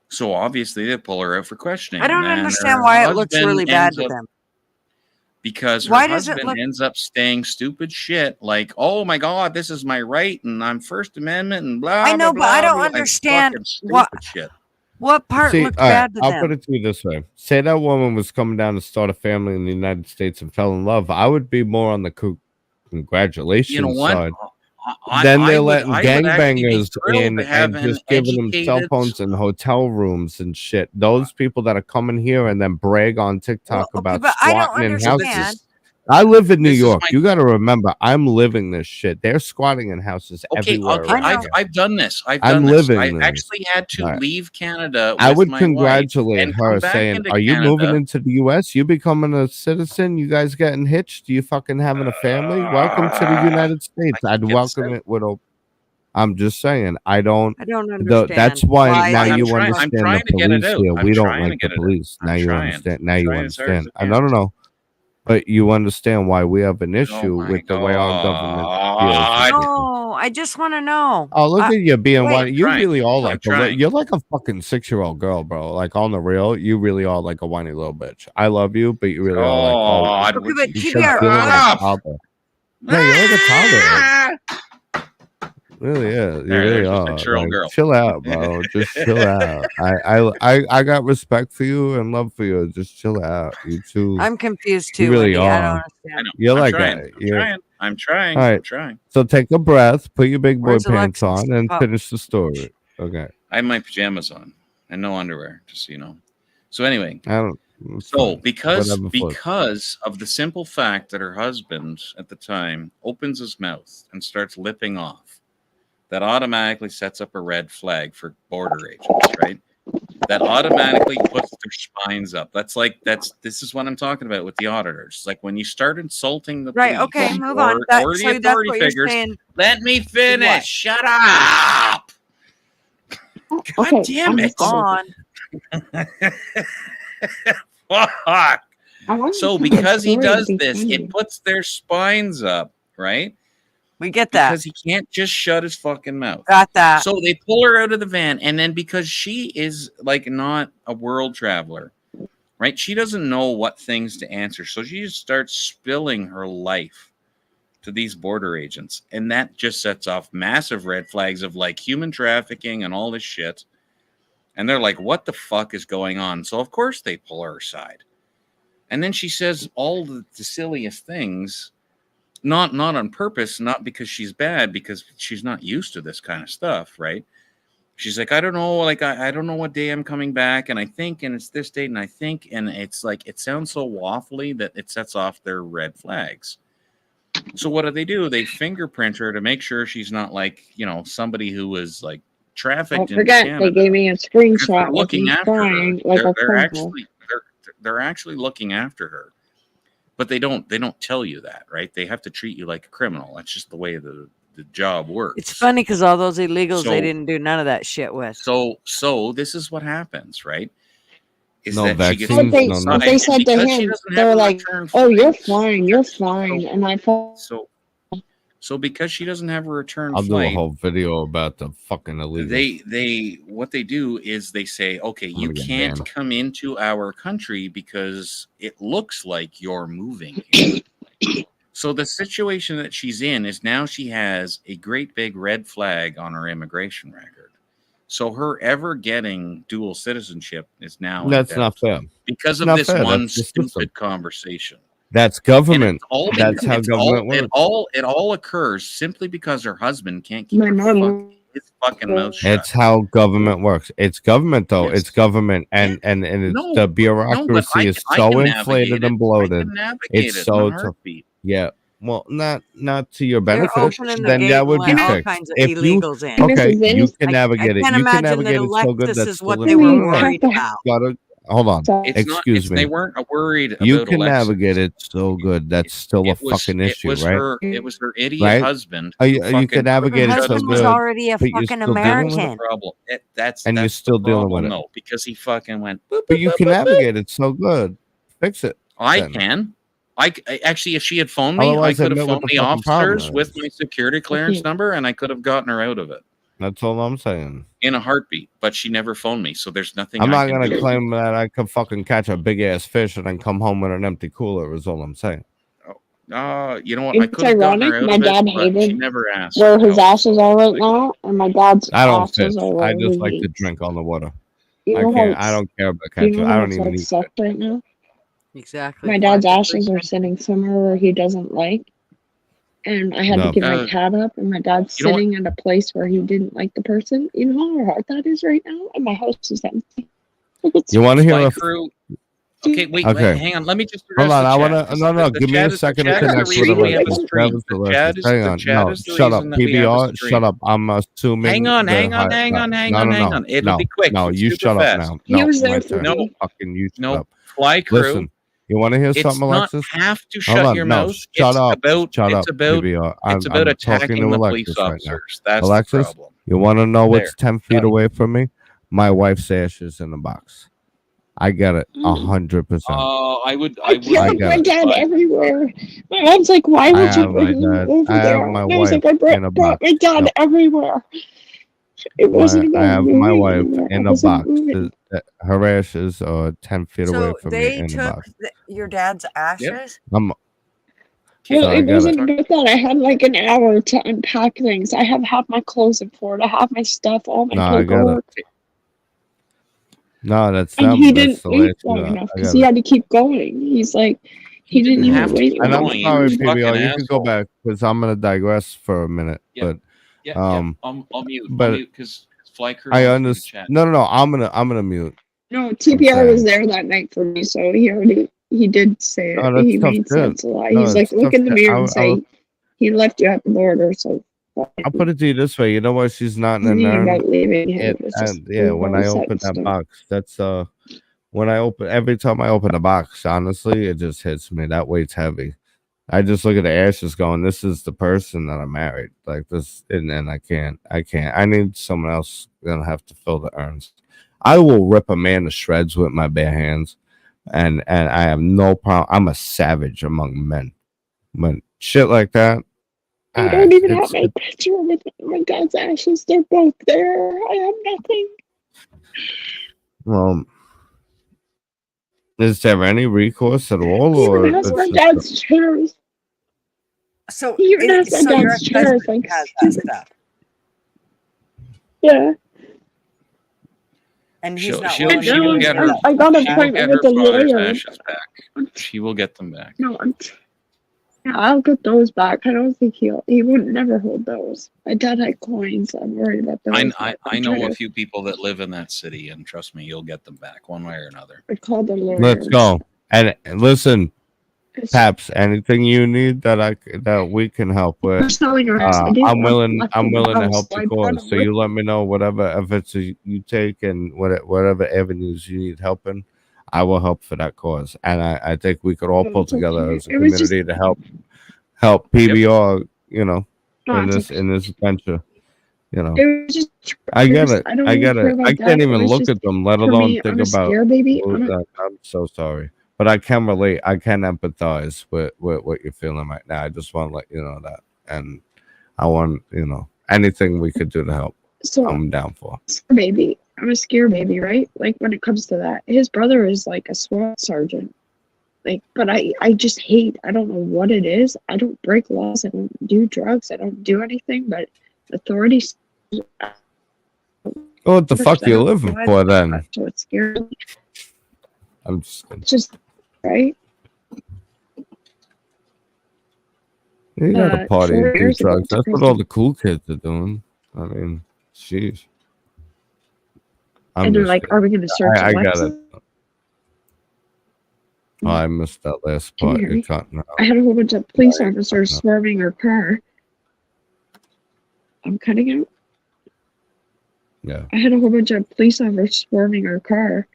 So obviously they pull her out for questioning. I don't and understand her why it looks husband really bad ends to up- them. Because her Why does it husband look- ends up saying stupid shit like, "Oh my God, this is my right and I'm First Amendment and blah, I know, blah, but I blah, don't blah," and understand fucking stupid what- shit. What part See, looked all right, bad to I'll them? put it to you this way: say that woman was coming down to start a family in the United States and fell in love. I would be more on the congratulations You know what? side. Then they're letting I would actually be gangbangers thrilled in to have and an just giving them cell educated- phones and hotel rooms and shit. Those people that are coming here and then brag on TikTok Well, okay, about but I don't squatting in understand. houses. I live in New This is York. my- You got to remember, I'm living this shit. They're squatting in houses Okay, everywhere. okay, around I know. here. I've done this. I'm I living this. actually had to Right. leave Canada. I with would my congratulate wife and her come back saying, into "Are you moving Canada." into the US? You becoming a citizen? You guys getting hitched? You fucking having a family? Welcome to the United States." I I'd get welcome so- it with open. I'm just saying, I don't. I don't understand. That's why now they you look- I'm understand trying the to get it police out. here. I'm We don't trying to like the get it out. police. I'm Now you trying. understand. Now I'm you trying as hard as understand. I No, can. no. But you understand why we have an Oh issue my with the way our government deals with God. people. No, I just want to know. Oh, look at you being wait, whiny. You trying. really are I'm like trying. you're like a fucking 6-year-old girl, bro. Like on the real, you really are like a whiny little bitch. I love you, but you really are like God, Okay, would but you you TBR, should deal with a up? toddler. No, you're like a toddler. Really is. You There, really there's a are. 6-year-old Like, girl. chill out, bro. Just chill out. I got respect for you and love for you. Just chill out. You too. I'm confused You too, really Wendy. I don't are. I understand. know. You're I'm like trying. I'm trying. All right. I'm trying. So take a breath, put your big boy Where's pants Alexis? on, and Oh. finish the story. Okay. I have my pajamas on and no underwear, just so you know. So anyway, I don't. so fine. because Whatever floats. because of the simple fact that her husband at the time opens his mouth and starts lipping off, that automatically sets up a red flag for border agents, right? That automatically puts their spines up. This is what I'm talking about with the auditors. Like when you start insulting the Right, police okay, move or, on. That, or so the that's authority what you're figures, saying. let me finish. What? Shut up. God Okay, damn I'm it. listening. On. Fuck. I want So to tell a because he story does to be this, funny. it puts their spines up, right? We get that. Because he can't just shut his fucking mouth. Got that. So they pull her out of the van, and then because she is like not a world traveler, right? She doesn't know what things to answer. So she just starts spilling her life to these border agents. And that just sets off massive red flags of like human trafficking and all this shit. And they're like, what the fuck is going on? So, of course, they pull her aside. And then she says all the silliest things, not on purpose, not because she's bad, because she's not used to this kind of stuff, right? She's like, I don't know, like, I don't know what day I'm coming back, and I think, and it's this date, and I think, and it's like, it sounds so waffly that it sets off their red flags. So what do? They fingerprint her to make sure she's not like, somebody who was like trafficked Don't in forget, Canada. they gave me a Because they're screenshot of looking me after her. crying like a They're criminal. actually looking after her, but they don't tell you that, right? They have to treat you like a criminal. That's just the way the job works. It's funny because all those illegals, So- they didn't do none of that shit with. So this is what happens, right? Is No that she gets vaccines, But they, no inside, but nothing. they and said to because she him, doesn't they have were a like, return "Oh, you're flight- fine, you're fine," and I felt So because she doesn't have a return I'll do a flight, whole video about the fucking illegals. what they do is they say, okay, you gonna get can't banned. come into our country because it looks like you're moving here. So the situation that she's in is now she has a great big red flag on her immigration record. So her ever getting dual citizenship is now in That's doubt not fair. because of not this fair. one That's the system. stupid conversation. That's And government. it's all That's how government works. It all occurs simply because her husband can't keep my her mom. his fucking mouth shut. It's how government works. It's government, though. Yes. It's government, and it's No, the no, but bureaucracy is I so can navigate inflated it. and bloated. I can navigate It's it so in a tough. heartbeat. Yeah. Well, not to your They're benefit. opening the Then gate that and would be let all fixed. kinds of If you illegals in. okay, Mrs. you Innes, can I navigate it. can't You can imagine that navigate it so good. Alexis That's is still what the they were government. worried about. Gotta hold on. It's Excuse me. They weren't worried You about can Alexis. navigate it so good. That's still a fucking issue, right? It was her idiot Right? husband. You who can fucking navigate Her it so husband was good, already a but you're fucking still dealing with it? American. problem. That's And you're the still dealing with problem, it. though, because he fucking went. Boop, But boop, you boop, can boop, boop. navigate it so good. Fix it. I then. can. I actually, if she had phoned me, Otherwise, I could have admit what phoned the the fucking problem officers with is. my security clearance number, and I could have gotten her out of it That's all I'm saying. in a heartbeat. But she never phoned me, so there's nothing. I'm I not can gonna do. claim that I could fucking catch a big ass fish and then come home with an empty cooler. Is all I'm saying. You know what? It's I could have gotten her ironic, out my of it, dad but she hated never asked. where his help. ashes are right now, and my dad's I don't fish. ashes are I where just he like to eats. drink on the water. You I know how can't. it's, I don't care about you catching. know I how don't it's even like eat sucked fish. right now? Exactly. My dad's Flat ashes are sitting somewhere where he doesn't like, and I had to No. give my cat up, and my dad's You know what? sitting at a place where he didn't like the person. You know how hard that is right now, and my house is empty. It's You want to hear Fly a crew. Okay, wait, Okay. hang on. Let me just address Hold on, the I chat. wanna The give me chat a is- second the to chat is connect the with reason we have a Alexis. stream. That The was chat Alexis. is Hang the on, chat no, is the shut up, reason that we have a PBR. stream. Shut up. I'm assuming. Hang on, the hang on, high- hang on, no, hang no, on, no, hang no, on. It'll no, be quick. No, It's you super shut up fast. now. He No, was there my for turn. me. Fucking you shut No, up. Fly crew. Listen, you want to hear It's something, not Alexis? have to Hold shut on, your no, mouth. shut It's up, about shut it's up, about PBR. it's about I'm talking attacking to the Alexis police right now. officers. That's Alexis, the problem. you want to know what's There. 10 feet Done. away from me? My wife's ashes in a box. I get it, 100%. I would. I I killed got my it. dad everywhere. My mom's like, "Why I would you have my bring him dad. over I have there?" my And I was wife like, "I in a brought box. my dad No, everywhere." It wasn't I about have my moving wife anywhere. I in a wasn't box. moving. Her ashes are 10 feet away So from me they in the took box. your dad's ashes? I'm Okay, Well, I it got wasn't it. about that. I had like an hour to unpack things. I have half my clothes in Florida, half my stuff, all my No, I got it. paperwork. No, that's And them. he That's didn't the wait last long I enough got because he it. had to keep going. He's like, he didn't didn't even have to wait keep And I'm long going. enough. sorry, You fucking PBR. You can go asshole. back because I'm gonna digress for a minute. Yeah. But Yeah, I'll mute. but I'll mute because Fly crew. I wants me to understand. chat. No. I'm gonna mute. No, TPR saying. was there that night for me, so he did say it. No, that's He tough made shit. sense a lot. No, He's like, it's look tough in the shit. mirror and say, he left you at the border, so I'll put it to you this way. You know why she's not in the thinking NERN? about leaving him. It was just When I set in open that stone. box, that's when I open every time I open the box, honestly, it just hits me. That weight's heavy. I just look at the ashes going, this is the person that I married. Like this, and I can't. I need someone else gonna have to fill the urns. I will rip a man to shreds with my bare hands, and I have no problem. I'm a savage among men. But shit like that, I don't even have my picture with my dad's ashes. They're both there. I have nothing. well, is there any recourse at all, He or even has it's my just dad's chairs. So, He even has my so your dad's chairs. husband Like, has that stuff. yeah. And he's She'll not she'll willing she to will do get any of her that. I got an she will appointment get with her the father's lawyer. ashes back. She will get them back. No, yeah, I'll get those back. I don't think he would never hold those. My dad had coins. I'm worried about those. I know a few people that live in that city, and trust me, you'll get them back one way or another. I called the lawyer. Let's go. And listen, Paps, anything you need that we can help We're with, selling our house. I didn't I'm want willing. left I'm in the willing to house, help so the I brought cause. them So with you let me know whatever efforts you take and whatever avenues you need helping. I will help for that cause, and I think we could all No, pull it's together okay. as a It was just community to help PBR. You know, no, in it's this venture. You know, It was just I get it. I don't I really get care it. about I that. can't It even was look just at them, let for alone me. think I'm a about. scare baby. Oh, I'm so sorry, but I can relate. I can empathize with what you're feeling right now. I just want to let you know that, and I want anything we could do to help. So I'm down for. scare baby. I'm a scare baby, right? Like when it comes to that, his brother is like a SWAT sergeant. Like, but I just hate. I don't know what it is. I don't break laws. I don't do drugs. I don't do anything. But authorities. Well, what the fuck you living for then? So it's scary. I'm just. It's just right. You gotta party and do years ago, drugs. That's what all the cool kids are doing. I mean, jeez. And they're like, kidding. "Are we going to search I got Alexa?" it. Oh, I missed that last Can you part. hear You're me? cutting out. I had a whole bunch of police Yeah, officers cutting out. swerving her car. I'm cutting out. Yeah. I had a whole bunch of police officers swerving our car,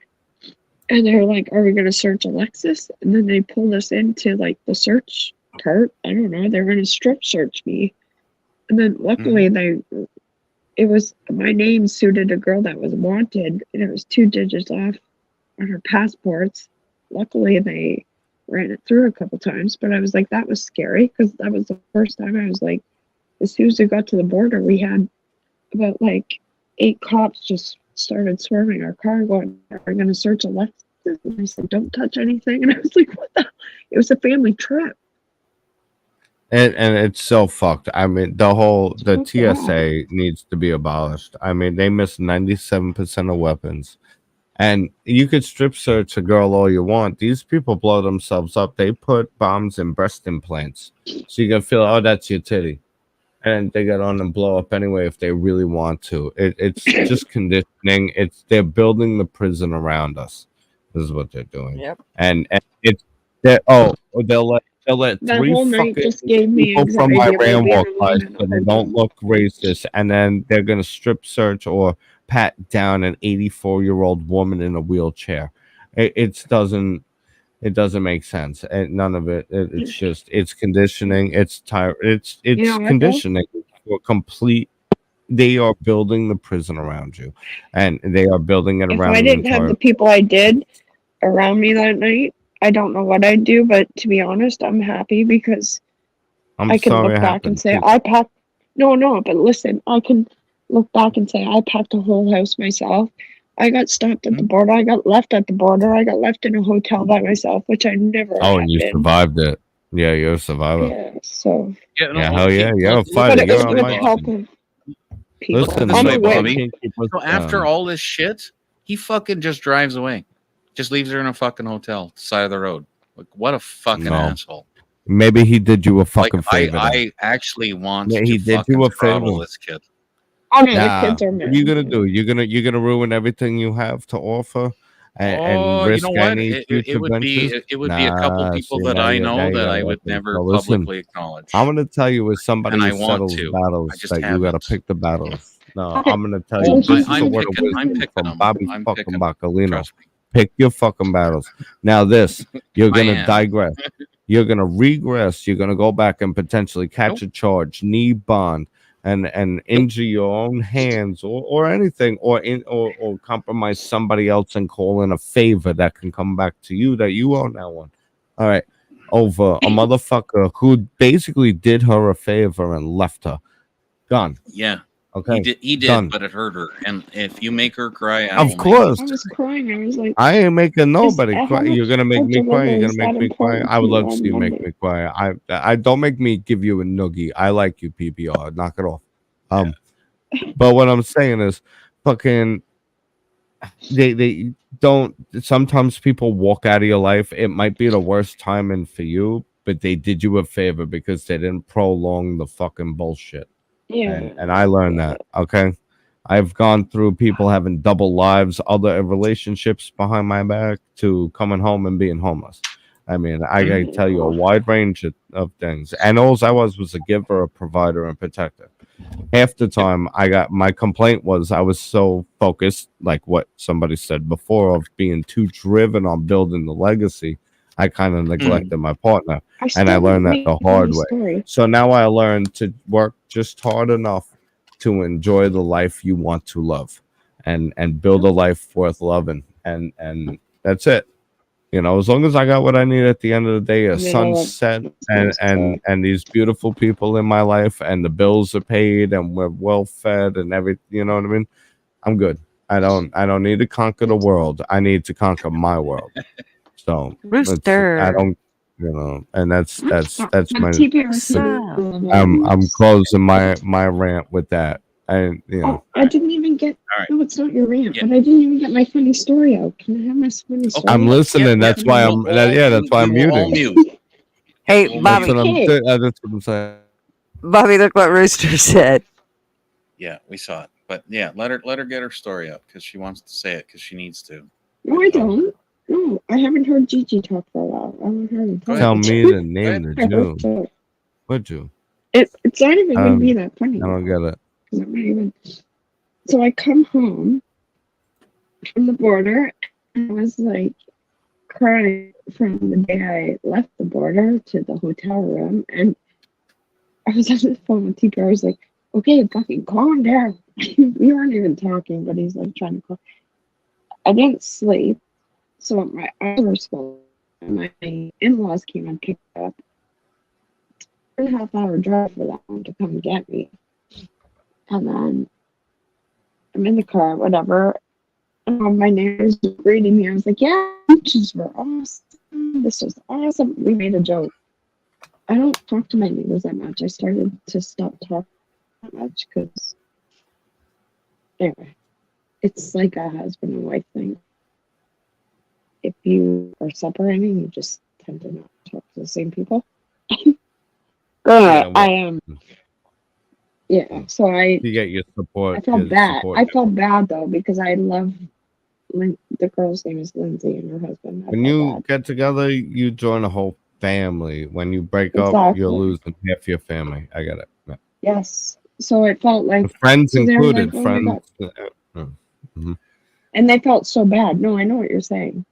and they're like, "Are we going to search Alexis?" And then they pulled us into like the search part. I don't know. They're going to strip search me, and then luckily it was my name suited a girl that was wanted, and it was 2 digits off on her passports. Luckily, they ran it through a couple times, but I was like, that was scary because that was the first time I was like, as soon as we got to the border, we had about like 8 cops just started swerving our car, going, "Are we going to search Alexis?" And I said, "Don't touch anything." And I was like, what the? It was a family trip. And it's so fucked. I mean, the Fuck that. TSA needs to be abolished. I mean, they miss 97% of weapons. And you could strip search a girl all you want. These people blow themselves up. They put bombs in breast implants. So you can feel, oh, that's your titty. And they get on and blow up anyway if they really want to. It's just conditioning. They're building the prison around us. This is what they're doing. Yep. And it's they'll let That 3 whole night fucking just gave me people from anxiety about Iran being walk by alone in so a they don't hotel. look racist, and then they're gonna strip search or pat down an 84-year-old woman in a wheelchair. It doesn't make sense, and none of it's just conditioning. It's it's You know what, though? conditioning for complete. They are building the prison around you, and they are building it If around I the didn't have entire. the people I did around me that night, I don't know what I'd do. But to be honest, I'm happy because I'm I can sorry look it back and happened. say I packed. No, but listen, I can look back and say I packed the whole house myself. I got stopped at the border. I got left at the border. I got left in a hotel by myself, which I never Oh, have and you been. survived it. Yeah, you're a survivor. Yeah, so Yeah, Yeah, hell yeah, you're a look fighter. but it You're was on with my help team. of people. Listen, this I'm way, aware. Bobby. can't keep us So after down. all this shit, he fucking just drives away. Just leaves her in a fucking hotel, side of the road. Like, what a fucking No. asshole. Maybe he did you a Like, fucking favor. then. I actually want Yeah, to he did fucking you a throttle favor. this kid. Oh no, the Nah, kids are what are you mad. gonna do? You're gonna ruin everything you have to offer, and Oh, you risk know what? any It future would be ventures. it would be a couple Nah, people see, that I now know you that got I would weapons. never So listen, publicly acknowledge. I'm gonna tell you as somebody And I who want settles to. I battles just that you gotta haven't. pick the battles. No, Okay, I'm gonna tell so you. This is he's a I'm word of wisdom picking from them. Bobby I'm fucking picking them. Bacalino. Trust me. Pick your fucking battles. Now you're I gonna am. digress. You're gonna regress. You're gonna go back and potentially catch a charge, need bond, and injure your own hands or anything, or compromise somebody else and call in a favor that can come back to you that you owe now one. All right, over a motherfucker who basically did her a favor and left her. Gone. Yeah. Okay. He did, Done. but it hurt her. And if you make her cry, I Of will course. I was crying. I was like, I ain't making nobody how cry. much You're gonna make me cry. You're level gonna is make that me cry. important I would to you love to on see you make Monday? me cry. I don't make me give you a noogie. I like you, PBR. Knock it off. But what I'm saying is, fucking, they don't. Sometimes people walk out of your life. It might be the worst timing for you, but they did you a favor because they didn't prolong the fucking bullshit. Yeah. And I learned that. Okay, I've gone through people having double lives, other relationships behind my back, to coming home and being homeless. I mean, I gotta tell you a wide range of things. And all I was a giver, a provider, and protector. Half the time, I got my complaint was I was so focused, like what somebody said before, of being too driven on building the legacy. I kind of neglected my partner, and I learned that the hard way. Story. So now I learned to work just hard enough to enjoy the life you want to love, and build a life worth loving, and that's it. You know, as long as I got what I need at the end of the day, a sunset and these beautiful people in my life, and the bills are paid, and we're well fed, and everything. You know what I mean? I'm good. I don't need to conquer the world. I need to conquer my world. So Rooster. I don't, you know, and that's my. TPR. I'm closing my rant with that. And you know, I didn't even get. right. No, it's not your rant, Yeah. but I didn't even get my funny story out. Can I have my funny story? I'm listening. Yeah, That's why I'm. That's why I'm we will all muting. mute. Hey, Well, Bobby. That's what I'm saying. Bobby, look what Rooster said. Yeah, we saw it. But yeah, let her get her story up because she wants to say it because she needs to. No, I don't. No, I haven't heard Gigi talk for a while. I haven't heard him talk. Tell me to name the Jew. What Jew? It's not even going to be that funny. I don't get it. I'm not even. So I come home from the border, and I was like crying from the day I left the border to the hotel room, and I was on the phone with TPR. I was like, "Okay, fucking calm down." We weren't even talking, but he's like trying to call. I didn't sleep, so my eyes were swollen. My in-laws came and picked me up. 3.5 hour drive for them to come get me. And then I'm in the car, whatever. And all my neighbors were greeting me. I was like, yeah, beaches were awesome. This was awesome. We made a joke. I don't talk to my neighbors that much. I started to stop talking that much because, anyway, it's like a husband and wife thing. If you are separating, you just tend to not talk to the same people. I am. Yeah, so you get your support. I felt bad. I felt bad though because I love the girl's name is Lindsay and her husband. When you get together, you join a whole family. When you break up, you're losing half your family. I get it. Yeah. Yes. So it felt like friends included. Like, friends. And they felt so bad. No, I know what you're saying.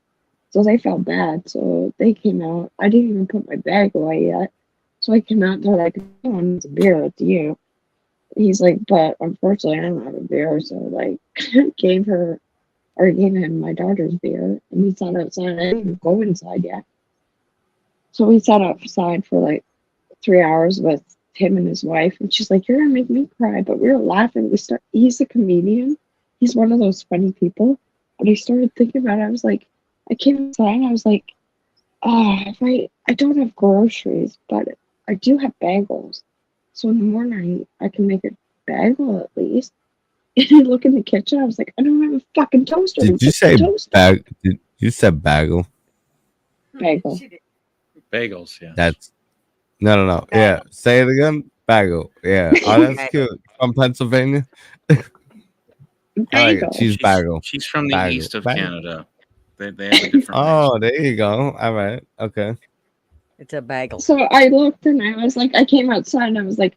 So they felt bad. So they came out. I didn't even put my bag away yet. So I came out. They're like, "No one needs a beer. It's you." He's like, "But unfortunately, I don't have a beer." So like, gave him my daughter's beer, and he sat outside. I didn't even go inside yet. So we sat outside for like 3 hours with him and his wife, and she's like, "You're gonna make me cry," but we were laughing. He's a comedian. He's one of those funny people. But I started thinking about it. I was like, I came inside and I was like, I don't have groceries, but I do have bagels. So in the morning, I can make a bagel at least. And I look in the kitchen. I was like, I don't have a fucking toaster. Did you say bag? You said bagel? Bagel. Bagels, yeah. That's no. Yeah, say it again. Bagel. Yeah. Oh, that's cute. From Pennsylvania. Bagel. Cheese bagel. She's from the east of Canada. They have a different. Oh, there you go. All right. Okay. It's a bagel. So I looked and I was like, I came outside and I was like,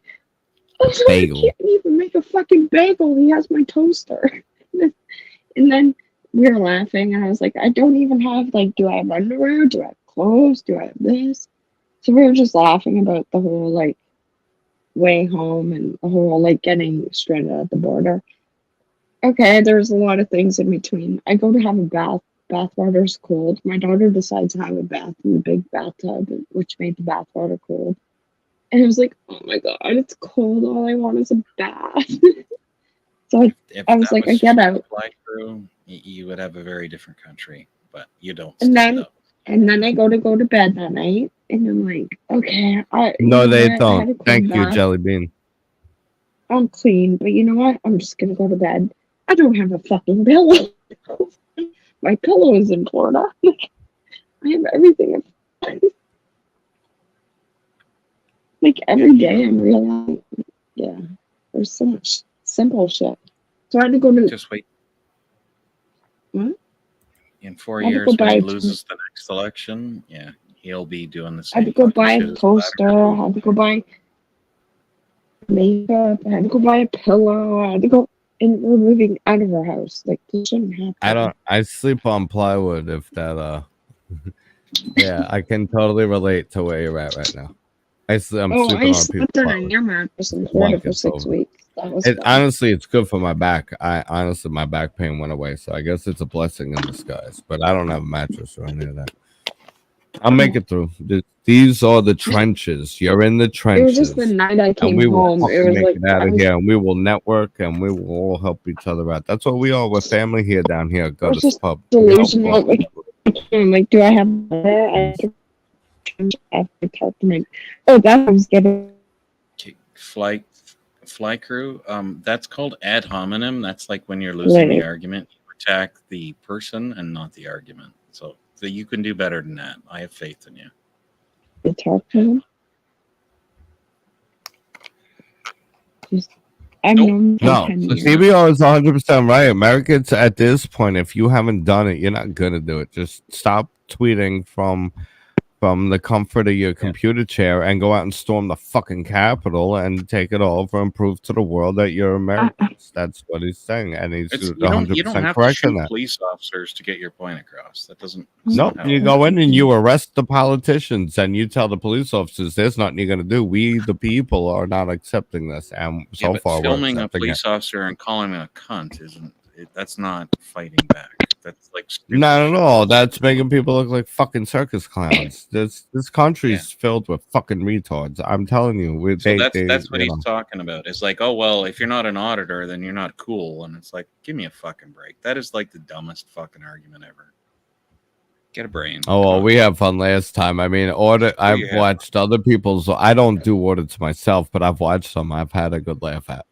bagel. I can't even make a fucking bagel. He has my toaster. And then we were laughing and I was like, I don't even have, like, do I have underwear? Do I have clothes? Do I have this? So we were just laughing about the whole, like, way home and the whole, like, getting stranded at the border. Okay, there's a lot of things in between. I go to have a bath. Bath water's cold. My daughter decides to have a bath in the big bathtub, which made the bath water cold. And I was like, oh my god, it's cold. All I want is a bath. So I was like, I get out. Through, you would have a very different country, but you don't. And then I go to bed that night, and I'm like, okay. No, they don't. Thank you, Jelly Bean. I'm clean, but you know what? I'm just gonna go to bed. I don't have a fucking pillow. My pillow is in Florida. I have everything. Like every day, I'm realizing, yeah, there's so much simple shit. So I had to go to. Just wait. What? In 4 I had to years, go when buy he a loses the next election, yeah, he'll be doing the I had same to go fucking buy shit a as toaster. Vladimir I Putin. had to go buy makeup. I had to go buy a pillow. I had to go, and we're moving out of our house. Like this shouldn't happen. I sleep on plywood if that yeah, I can totally relate to where you're at right now. I'm Oh, sleeping I on people's slept on a plywood. near mattress in Florida for Blankets 6 over. weeks. That was fun. Honestly, it's good for my back. Honestly, my back pain went away, so I guess it's a blessing in disguise. But I don't have a mattress or any of that. I'll make it through. These are the trenches. You're in the It was just the trenches, night I and came we will home. It fucking was make like it out I of was, here. And we will network, and we will all help each other out. That's what we are. We're family here down here. I Go was to just pub. delusional. I'm like, do I have there? I have to talk to my. Oh, that I was getting. Fly crew. That's called ad hominem. That's like when you're losing the argument, you attack the person and not the argument. So you can do better than that. I have faith in you. To talk to him. I've known him for No, 10 so years. CBO is 100% right. Americans, at this point, if you haven't done it, you're not gonna do it. Just stop tweeting from the comfort of your computer chair and go out and storm the fucking Capitol and take it over and prove to the world that you're Americans. That's what he's saying, and he's You don't 100% have to correct in shoot that. police officers to get your point across. That doesn't. No, you go in and you arrest the politicians and you tell the police officers there's nothing you're gonna do. We, the people, are not accepting this, and so but far we're filming a accepting police it. officer and calling him a cunt isn't. That's not fighting back. That's like stupid Not shit. at all. That's making people look like fucking circus clowns. This country's filled with fucking retards. I'm telling you. So that's what he's talking about. It's like, oh well, if you're not an auditor, then you're not cool. And it's like, give me a fucking break. That is like the dumbest fucking argument ever. Get a brain. Oh well, we had fun last time. I mean, I've watched other people's. I don't do audits myself, but I've watched some. I've had a good laugh at.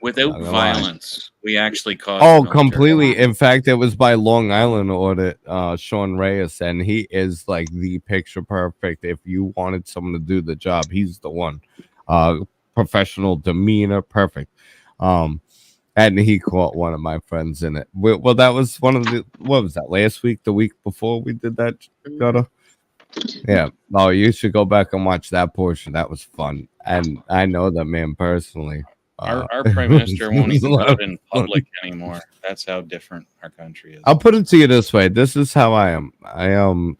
Without violence, we actually caused. Oh, completely. In fact, it was by Long Island audit, Sean Reyes, and he is like the picture perfect. If you wanted someone to do the job, he's the one. Professional demeanor, perfect. And he caught one of my friends in it. Well, that was one of the. What was that? Last week, the week before we did that, Gota? Yeah. Oh, you should go back and watch that portion. That was fun, and I know that man personally. Our prime minister won't even vote in public anymore. That's how different our country is. I'll put it to you this way: this is how I am.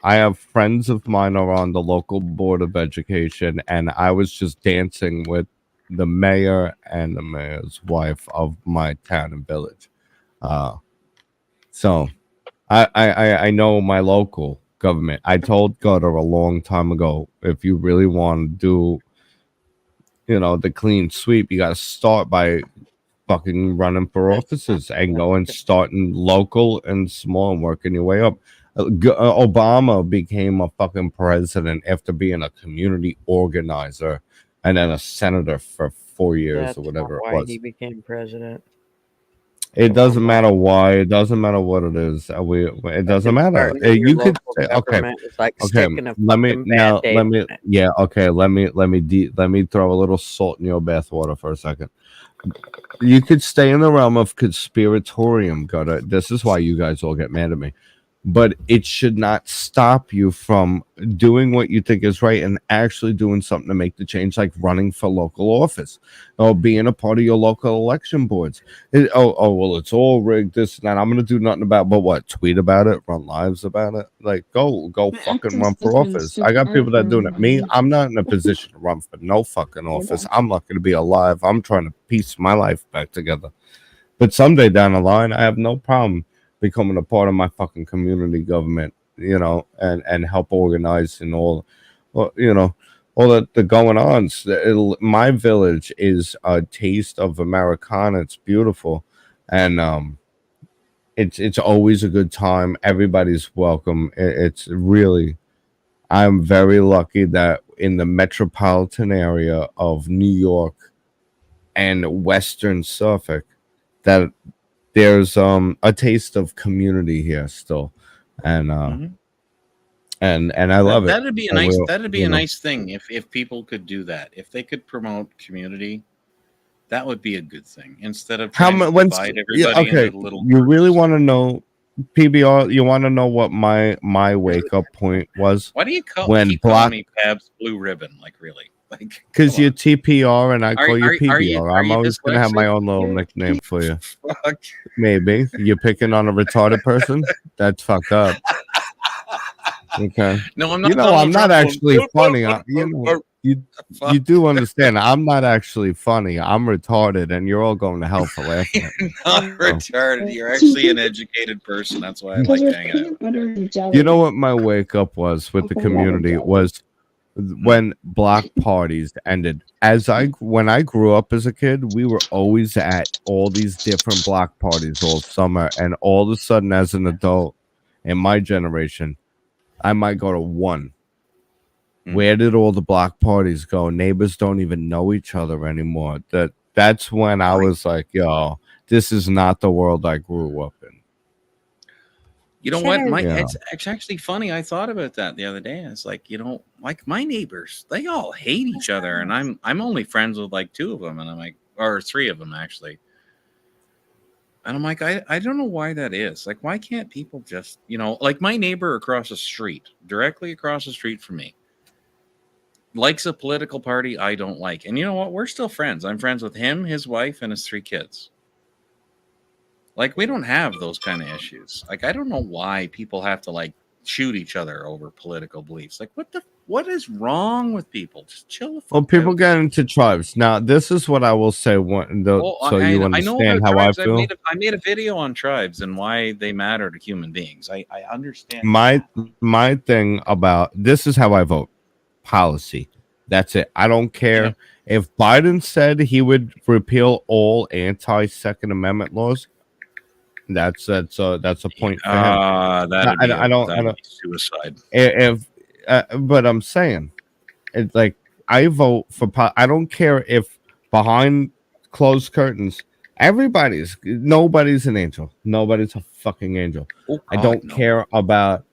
I have friends of mine are on the local board of education, and I was just dancing with the mayor and the mayor's wife of my town and village. So I know my local government. I told Gutter a long time ago, if you really want to do, the clean sweep, you got to start by fucking running for offices and going starting local and small and working your way up. Obama became a fucking president after being a community organizer and then a senator for 4 years That's or whatever not it why was. he became president. It doesn't matter why. It doesn't matter what it is. It doesn't matter. You could say, okay. Like Okay. Let me throw a little salt in your bathwater for a second. You could stay in the realm of conspiratorium, Gutter. This is why you guys all get mad at me. But it should not stop you from doing what you think is right and actually doing something to make the change, like running for local office or being a part of your local election boards. Well, it's all rigged, this and that. I'm going to do nothing about it, but what? Tweet about it, run lives about it? Like, go fucking run for office. I got people that are doing it. Me, I'm not in a position to run for no fucking office. I'm lucky to be alive. I'm trying to piece my life back together. But someday down the line, I have no problem becoming a part of my fucking community government, and help organize and all the going ons. My village is a taste of Americana. It's beautiful, and it's always a good time. Everybody's welcome. It's really, I'm very lucky that in the metropolitan area of New York and Western Suffolk, that there's a taste of community here still, and Mhm. and I love it. That'd be a I nice. will, That'd be you a know. nice thing if people could do that. If they could promote community, that would be a good thing instead of How trying to much? When's divide yeah? everybody Okay, into little you really groups. want to know, PBR? You want to know what my wake up point was Why do you when keep calling Block? me Pabst Blue Ribbon? Like really? Like Because come you're on. TPR and I call you Are you PBR. I'm always gonna have my dyslexic? own little nickname for you. Fuck. Maybe you're picking on a retarded person. That's fucked up. Okay. No, I'm You not know, Donald I'm not Trump. actually funny. You Fuck. do understand. I'm not actually funny. I'm retarded, and you're all going to hell for laughing at me. Not retarded. You're actually an educated person. That's why I like hanging out. You know what my wake up was with the community was when block parties ended. When I grew up as a kid, we were always at all these different block parties all summer, and all of a sudden, as an adult in my generation, I might go to one. Where did all the block parties go? Neighbors don't even know each other anymore. That's when I was like, yo, this is not the world I grew up in. You know what? Yeah. It's actually funny. I thought about that the other day. It's like, like my neighbors, they all hate each other, and I'm only friends with like two of them, and I'm like, or three of them actually. And I'm like, I don't know why that is. Like, why can't people just, like my neighbor across the street, directly across the street from me, likes a political party I don't like. And you know what? We're still friends. I'm friends with him, his wife, and his 3 kids. Like, we don't have those kind of issues. Like, I don't know why people have to like shoot each other over political beliefs. Like, what is wrong with people? Just chill the fuck Well, people out. get into tribes. Now, this is what I will say so you understand how I feel. I made a video on tribes and why they matter to human beings. I understand. My thing about this is how I vote. Policy. That's it. I don't care if Biden said he would repeal all anti-Second Amendment laws. That's a point for him. I don't be suicide. But I'm saying it's like I vote for. I don't care if behind closed curtains, nobody's an angel. Nobody's a fucking angel. I don't care about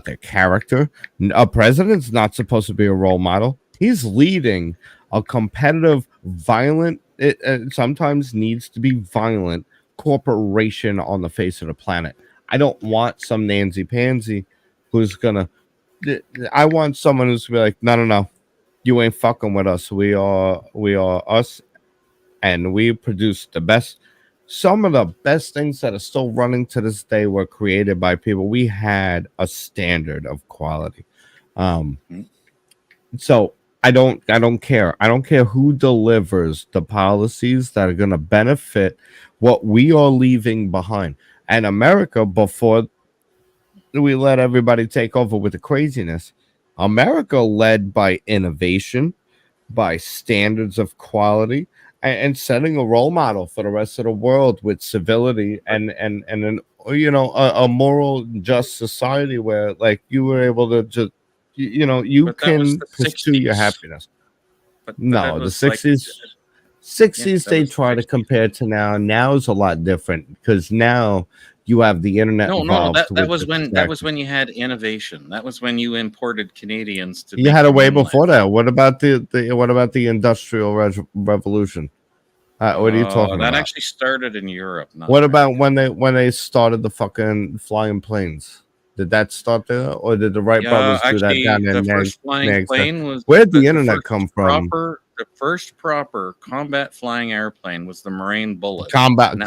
their character. A president's not supposed to be a role model. He's leading a competitive, violent. It sometimes needs to be violent corporation on the face of the planet. I don't want some Nancy Pansy who's gonna. I want someone who's gonna be like, no, you ain't fucking with us. We are us, and we produce the best. Some of the best things that are still running to this day were created by people. We had a standard of quality. So I don't care. I don't care who delivers the policies that are going to benefit what we are leaving behind. And America, before we let everybody take over with the craziness, America led by innovation, by standards of quality, and setting a role model for the rest of the world with civility and an a moral just society where like you were able to just you can pursue your happiness. No, the 60s they try to compare to now. Now is a lot different because now you have the internet. No, that was when you had innovation. That was when you imported Canadians to. You had a way before that. What about the Industrial Revolution? What are you talking about? That actually started in Europe. What about when they started the fucking flying planes? Did that start there, or did the Wright brothers do that down in the first flying plane was where'd the internet come from? The first proper combat flying airplane was the Marine Bullet. Combat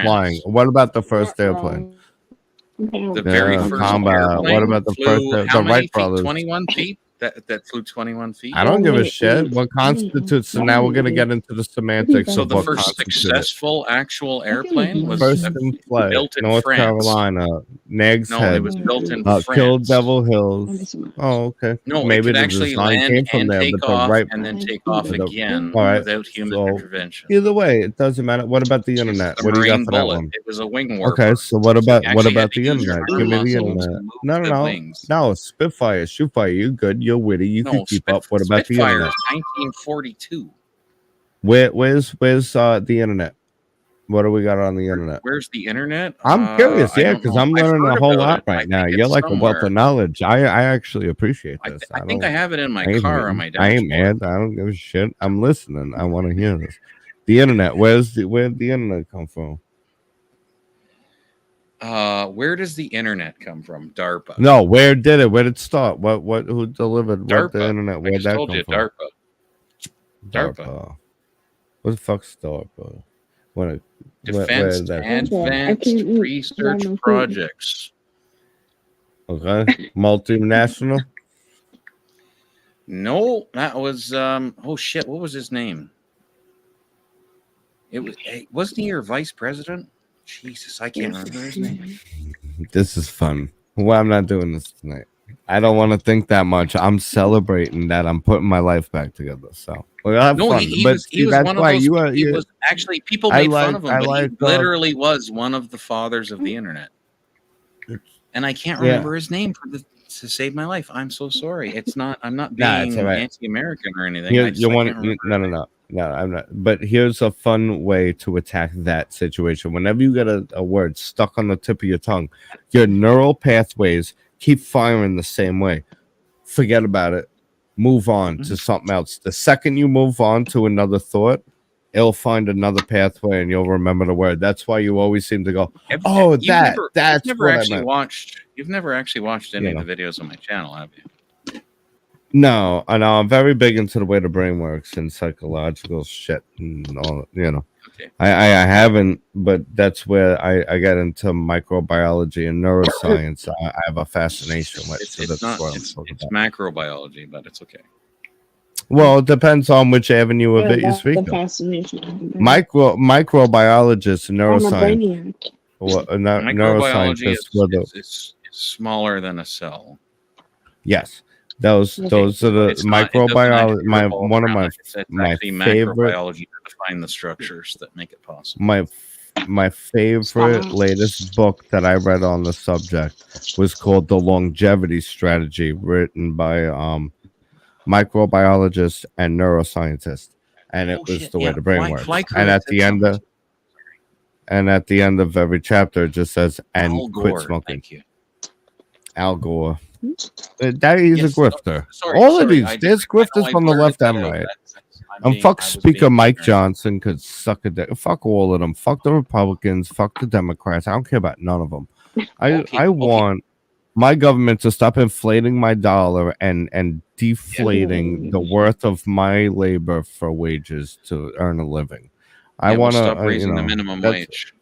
flying. What about the first airplane? The very first combat. What about the first? The Wright brothers. 21 feet. That flew 21 feet. I don't give a shit. What constitutes? So now we're gonna get into the semantics. So of the what first successful actual airplane was first in flight, built in North France. Carolina, Nags No, Head. it was built in France. Killed Devil Hills. Oh, okay. No, maybe it could the actually design land came from and there, take but the off right. and then take off again All right. without human intervention. Either way, it doesn't matter. What about the internet? What do you got for that one? It was a wing warper. Okay, so what about the internet? Give me the muscles internet. No, Spitfire, Shootfire. You good? You're witty. You can keep up. What about the Spitfire internet? is 1942. Where's the internet? What do we got on the internet? Where's the internet? I'm curious, I yeah, don't because know. I'm I've learning a heard whole about lot it. I right now. think You're it's like a wealth somewhere. of knowledge. I actually appreciate I, this. I think I have it in my I ain't car on hating. my I ain't dashboard. mad. I don't give a shit. I'm listening. I want to hear this. The internet. Where'd the internet come from? Where does the internet come from? DARPA. No, where did it? Where did it start? Who delivered what the DARPA. internet? I Where'd just that told come you, from? DARPA. DARPA. What the fuck's DARPA? Where Defense is that? Advanced Research Projects. Okay. Multinational? No, that was oh shit, what was his name? Wasn't he your vice president? Jesus, I can't remember his name. This is fun. Well, I'm not doing this tonight. I don't want to think that much. I'm celebrating that I'm putting my life back together. So we'll have fun. He but was that's one of why those. you are. He was actually people made fun of him, but he uh, literally was one of the fathers of the internet. And I can't remember his name to save my life. I'm so sorry. It's not. I'm not being anti-American or anything. No, I'm not. But here's a fun way to attack that situation. Whenever you get a word stuck on the tip of your tongue, your neural pathways keep firing the same way. Forget about it. Move on to something else. The second you move on to another thought, it'll find another pathway and you'll remember the word. That's why you always seem to go, that's what I meant. You've never actually watched any of the videos on my channel, have you? No, I know. I'm very big into the way the brain works and psychological shit and all. Okay. I haven't, but that's where I get into microbiology and neuroscience. I have a fascination with. It's macrobiology, but it's okay. Well, it depends on which avenue of it you speak of. Microbiologists and neuroscience. Microbiology is smaller than a cell. Yes. Those are the microbiology. One of my favorite macrobiology to define the structures that make it possible. My favorite latest book that I read on the subject was called The Longevity Strategy, written by microbiologists and neuroscientists, and it was the way the brain works. And at the end of every chapter, it just says "and quit smoking." Thank you. Al Gore. That is a grifter. All of these, there's grifters on the left and right. And fuck Speaker Mike Johnson could suck a dick. Fuck all of them. Fuck the Republicans. Fuck the Democrats. I don't care about none of them. I want my government to stop inflating my dollar and deflating the worth of my labor for wages to earn a living. I want to stop raising the minimum wage.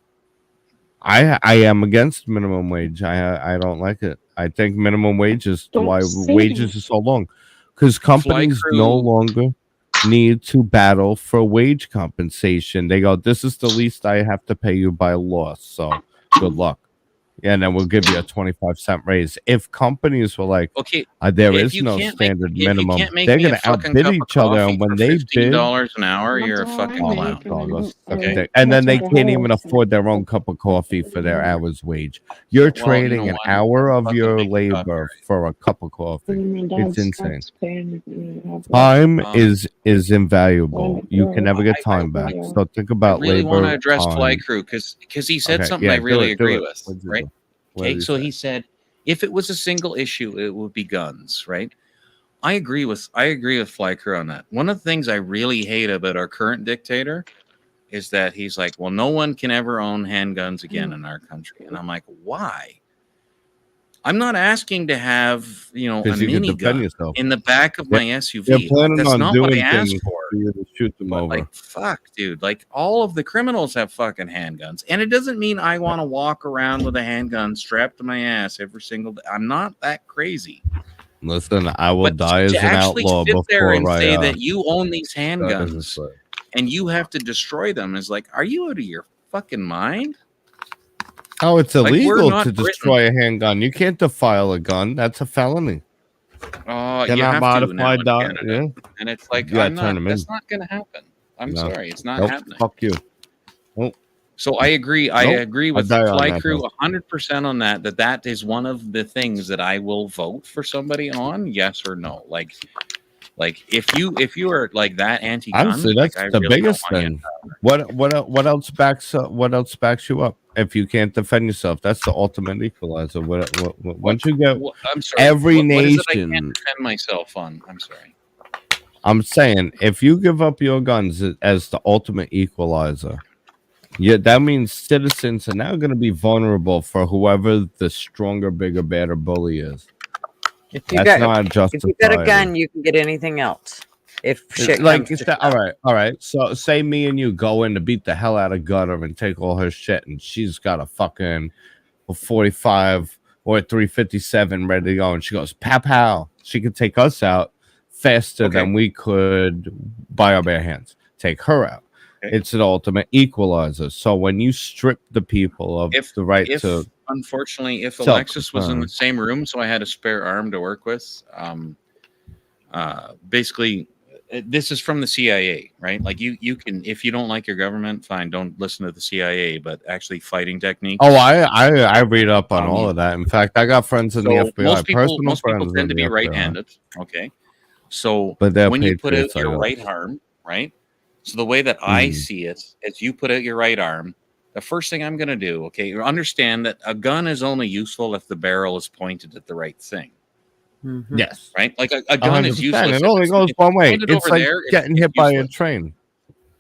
I am against minimum wage. I don't like it. I think minimum wage is why wages are so long, because companies no longer need to battle for wage compensation. They go, this is the least I have to pay you by law, so good luck. Yeah, and then we'll give you a 25-cent raise. If companies were like, there is no standard minimum, they're going to outbid each other. And when they bid $15 an hour, you're a fucking clown. Okay. And then they can't even afford their own cup of coffee for their hour's wage. You're trading an hour of your labor for a cup of coffee. It's insane. Time is invaluable. You can never get time back. So think about labor. I really want to address Fly Crew because he said something I really agree with. Right? Okay, so he said if it was a single issue, it would be guns, right? I agree with Fly Crew on that. One of the things I really hate about our current dictator is that he's like, well, no one can ever own handguns again in our country. And I'm like, why? I'm not asking to have, a minigun in the back of my SUV. That's not what I asked for. To shoot them over. Like, fuck, dude. Like, all of the criminals have fucking handguns. And it doesn't mean I want to walk around with a handgun strapped to my ass every single day. I'm not that crazy. Listen, I will die as an outlaw before I say that you own these handguns and you have to destroy them is like, are you out of your fucking mind? Oh, it's illegal to destroy a handgun. You can't defile a gun. That's a felony. Oh, you have modified to now in Canada. And it's like, that's not going to happen. I'm sorry, it's not happening. Fuck you. So I agree. I agree with Fly Crew 100% on that. That is one of the things that I will vote for somebody on. Yes or no. Like if you are like that anti-gun, honestly, that's the biggest thing. What else backs up? What else backs you up? If you can't defend yourself, that's the ultimate equalizer. Once you get I'm sorry. every What is it I can't nation, defend myself on? I'm sorry. I'm saying, if you give up your guns as the ultimate equalizer, yeah, that means citizens are now going to be vulnerable for whoever the stronger, bigger, badder bully is. If you That's got not just if you got a society. gun, you can get anything else. If shit Like comes it's to that, all right. So say me and you go in to beat the hell out of Gutter and take all her shit, and she's got a fucking 45 or a 357 ready to go, and she goes pow pow. She could take us out faster Okay. than we could by our bare hands. Take her out. Okay. It's an ultimate equalizer. So when you strip the people of the right to Unfortunately, if Alexis was in the self-defense. same room, so I had a spare arm to work with, basically, this is from the CIA, right? Like you can, if you don't like your government, fine, don't listen to the CIA. But actually, fighting techniques. Oh, I read up on all of that. In fact, I got friends in the FBI. Most people friends tend to in be the FBI. right-handed. Okay, so But they're when you put out patriots, I your guess. right arm, right? So the way that I see it, as you put out your right arm, the first thing I'm going to do, okay, understand that a gun is only useful if the barrel is pointed at the right thing. Mhm. Yes. Right? Like a gun is 100%. useless. It only goes one way. Pointed It's over like there, getting it's hit by a useless. train.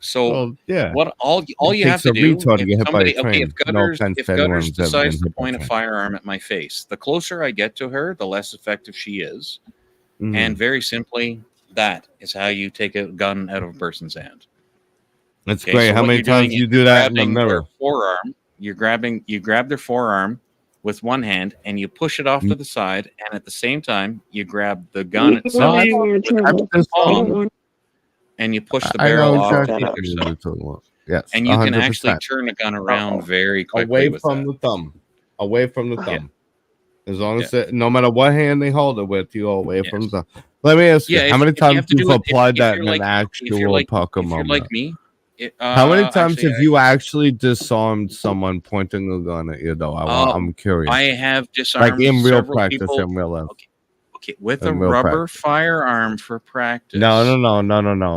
So Well, yeah. what all It you have takes to a do, retard to if get hit by a somebody, train. okay, if No Gutters, offense if to anyone Gutters who's ever been decides to hit by a point a train. firearm at my face, the closer I get to her, the less effective she is. Mhm. And very simply, that is how you take a gun out of a person's hand. It's Okay, great. so How what many you're doing times is you do you're that in the grabbing their mirror? forearm. You grab their forearm with one hand and you push it off to the side, and at the same time you grab the gun itself I You're with the terrible. I don't palm want and you push the I know barrel off exactly to what either you're side. talking about. Yes, And you can actually 100%. turn a gun around very quickly Away with from that. the thumb. Away from the Yeah. thumb. As long as Yeah. no matter what hand they hold it with, you go away Yes. from the thumb. Let me ask you, Yeah, how many if you have times to do you've it, applied if that you're in an like actual pucker if you're moment? like me, How many times actually, have you actually disarmed someone pointing a gun at you? Though I'm curious. I have Like disarmed in real several practice, people. in real life. Okay, with a In real rubber practice. firearm for practice. No.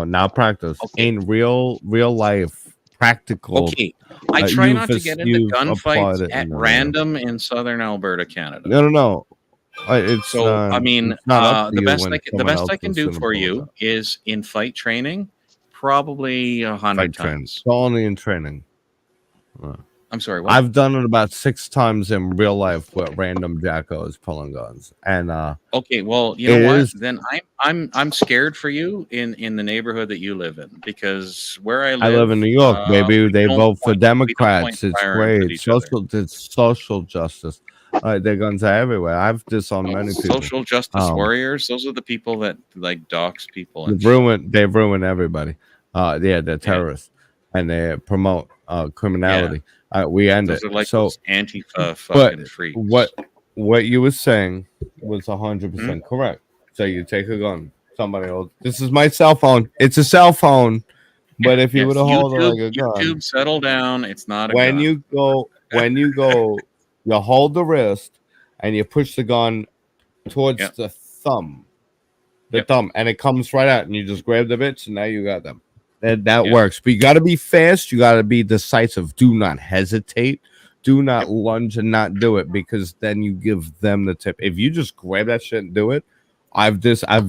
Not practice. Okay. In real life, practical. Okay, I try not to get into you've applied gunfights it at in random in southern Alberta, Canada. No. It's So I mean, it's not up to the you best when the someone best else I can is do gonna for pull it you out. is in fight training, probably 100 Fight training. times. So only in training. I'm sorry, what? I've done it about 6 times in real life with random jackos pulling guns, and Okay, well, you know it what? is- Then I'm scared for you in the neighborhood that you live in, because where I I live in New York, baby. we They don't vote for point- we don't point Democrats. It's firearms at great. each other. It's social justice. Their guns are everywhere. I've disarmed many people. Social justice warriors, those are the people that like dox people and They've ruined everybody. Yeah, they're terrorists and they promote criminality. We end those it. are like So those Antifa but fucking freaks. what you were saying was 100% correct. So you take a gun, somebody else. This is my cell phone. It's a cell phone, but if you were to hold it like a gun, YouTube, settle down. It's not a when gun. you go, you hold the wrist and you push the gun towards the thumb, and it comes right out, and you just grab the bitch, and now you got them. That works, but you got to be fast. You got to be decisive. Do not hesitate. Do not lunge and not do it, because then you give them the tip. If you just grab that shit and do it, I've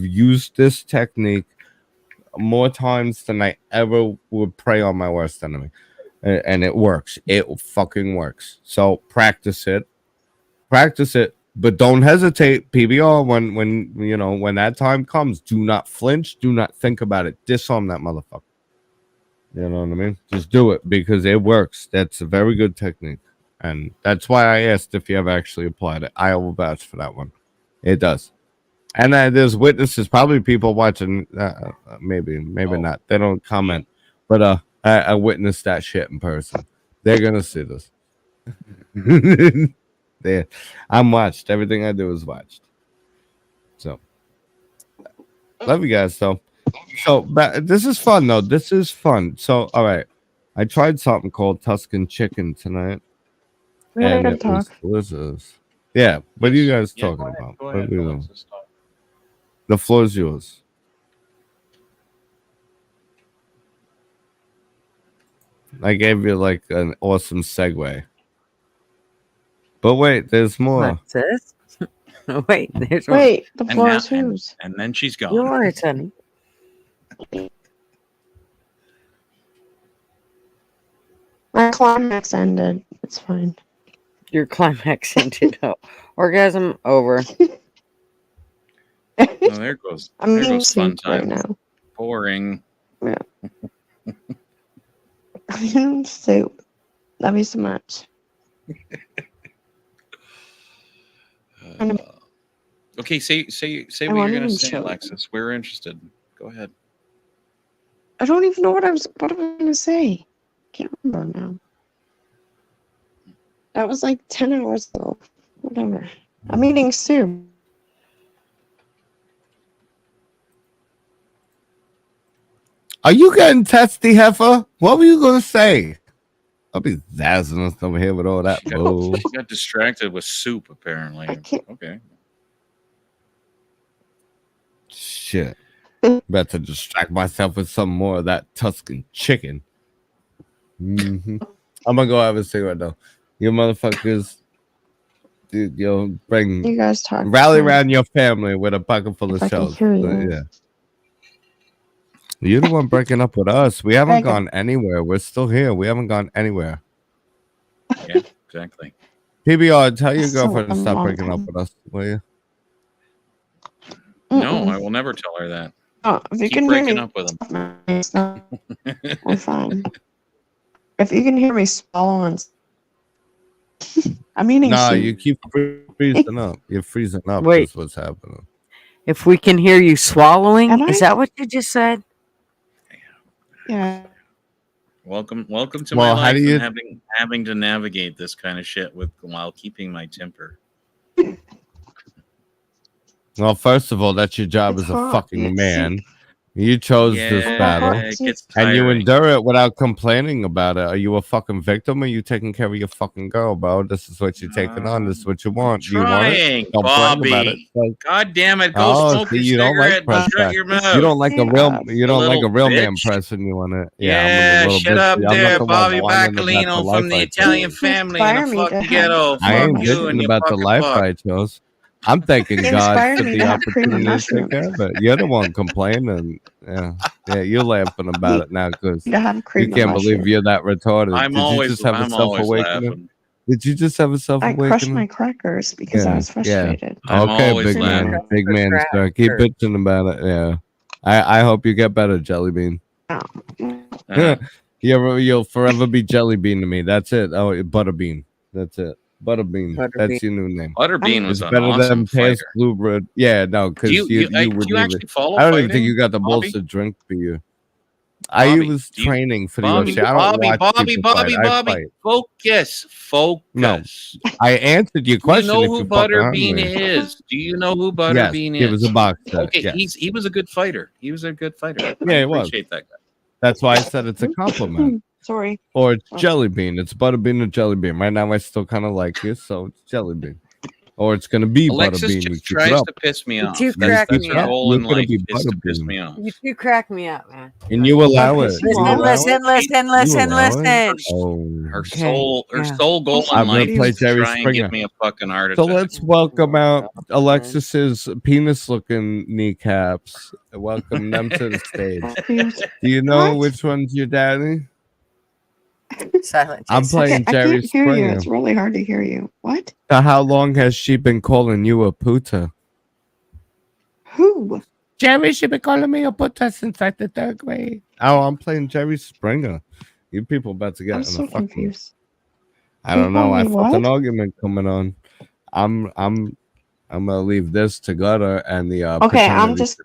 used this technique more times than I ever would prey on my worst enemy, and it works. It fucking works. So practice it, but don't hesitate. PBR, when that time comes, do not flinch. Do not think about it. Disarm that motherfucker. You know what I mean? Just do it, because it works. That's a very good technique. And that's why I asked if you have actually applied it. I will vouch for that one. It does. And there's witnesses, probably people watching. Maybe not. They don't comment. But I witnessed that shit in person. They're going to see this. I'm watched. Everything I do is watched. So, love you guys, though. So this is fun, though. This is fun. So, all right, I tried something called Tuscan chicken tonight, and it was delicious. Yeah, what are you guys talking about? Go ahead, Alexis, talk. The floor is yours. I gave you like an awesome segue. But wait, there's more. What, sis? Wait, there's one. Wait, the And floor now, is whose? and then she's gone. Yours, honey. My climax ended. It's fine. Your climax ended. Orgasm over. Oh, there goes. I'm There being goes fun sleep right time. now. Boring. I'm eating soup. Love you so much. Uh, okay, say I what you're won't gonna even say, show you. Alexis. We're interested. Go ahead. I don't even know what I was gonna say. Can't remember now. That was like 10 hours ago. Whatever. I'm eating soup. Are you getting testy, heifer? What were you gonna say? I'll be zazzing us over here with all that bull. She got distracted with soup, apparently. I can't. Okay. Shit. About to distract myself with some more of that Tuscan chicken. I'm gonna go have a cigarette though. You motherfuckers, dude, bring You guys talk. rally around your family with a pocket full of If I can shells. hear you. Yeah. You're the one breaking up with us. We haven't Breaking- gone anywhere. We're still here. We haven't gone anywhere. Yeah, exactly. PBR, tell your That's so girlfriend to a stop long breaking up time. with us, will you? No, Mm-mm. I will never tell her that. Oh, if you Keep can hear breaking me, up with him. it's not- I'm fine. If you can hear me swallowing, I'm eating Nah, soup. you keep freezing up. You're freezing up. Wait. Is what's happening. If we can hear you swallowing, Am I? is that what you just said? Yeah. Welcome to Well, my how life do you- and having to navigate this kind of shit while keeping my temper. Well, first of all, that's your job It's as a hot. fucking It's man. You chose this Yeah, battle. it gets And you tiring. endure it without complaining about it. Are you a fucking victim or are you taking care of your fucking girl, bro? This is what you're taking on. This is what you want. Do you want it? Trying, Don't brag about it. Bobby. God damn it! Go Oh, smoke see, your you don't like cigarette press and shut back. your mouth. You don't like a real. Yeah. You don't like a Little real man bitch. pressing you on it. Yeah, I'm a little shut bitch. up I'm not there, the one Bobby whining about the Bacalino life from the I Italian chose. family in Inspire the me to fucking have- ghetto. I ain't Fuck you bitching and your about the fucking life fuck. I chose. I'm thanking God Inspire for me the to have cream and opportunity to take care of it. You're the one complaining. Yeah, you're laughing about it now because To have you cream can't and believe mushroom. you're that retarded. I'm Did you just have a I'm self always awakening? laughing. Did you just have a self I crushed my awakening? crackers because I was frustrated. I'm Okay, always big man, laughing. big man, sir. Keep bitching about it. Yeah, I hope you get better, Jelly Bean. Uh, You'll forever be Jelly Bean to me. That's it. Oh, Butterbean. That's it. Butterbean. Butterbean. That's your new name. Butterbean was It's an better awesome than past fighter. Bluebird. Yeah, no, because Do you you wouldn't actually even. follow I don't fighting? even think you got the balls Bobby? to drink for you. Bobby, I was do you- training for the Bobby, UFC. I don't watch Bobby, people fight. I Bobby, fight. focus. I answered your Do you question. know if who you fucking heard Butterbean me. is? Do you know who Yes, Butterbean he is? was a boxer. Okay, yes. he was a good fighter. He was a good fighter. I Yeah, he was. appreciate that guy. That's why I said it's a compliment. Sorry. Or it's Jelly Bean. It's Butterbean or Jelly Bean. Right now, I still kind of like you, so it's Jelly Bean. Or it's going to be Alexis Butterbean. You just keep it tries up. to piss me You off. two That's crack her me up. goal in You're gonna life be is to piss Butterbean. me off. You two crack me up, man. And you allow it. piss you You off. allow Listen, it? listen, You listen, allow it? listen. Oh. Her Okay, sole yeah. goal in I'm gonna life play is to Jerry try and Springer. give me a fucking heart So attack. let's welcome out Alexis's penis-looking kneecaps. Welcome them to the stage. Do you know What? which one's your daddy? Silent. I'm Jason. playing I Jerry can't hear you. Springer. It's really hard to hear you. What? So how long has she been calling you a puta? Who? Jerry, she been calling me a puta since like the 3rd grade. Oh, I'm playing Jerry Springer. You people about to get I'm in so a fucking. confused. I don't know. I You felt an what? argument coming on. I'm gonna leave this to Gutter and the Okay, I'm paternity just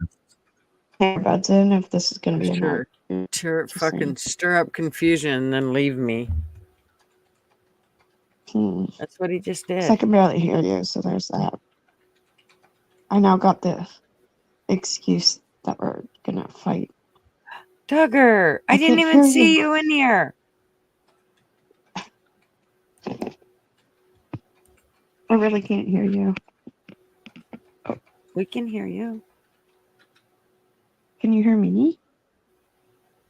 beds in if this is gonna be an Sure. argument. Sure, Just fucking saying. stir up confusion and then leave me. That's what he just 'Cause did. I can barely hear you, so there's that. I now got the excuse that we're gonna fight. Tugger, I didn't can't even hear see you. you in here. I really can't hear you. We can hear you. Can you hear me?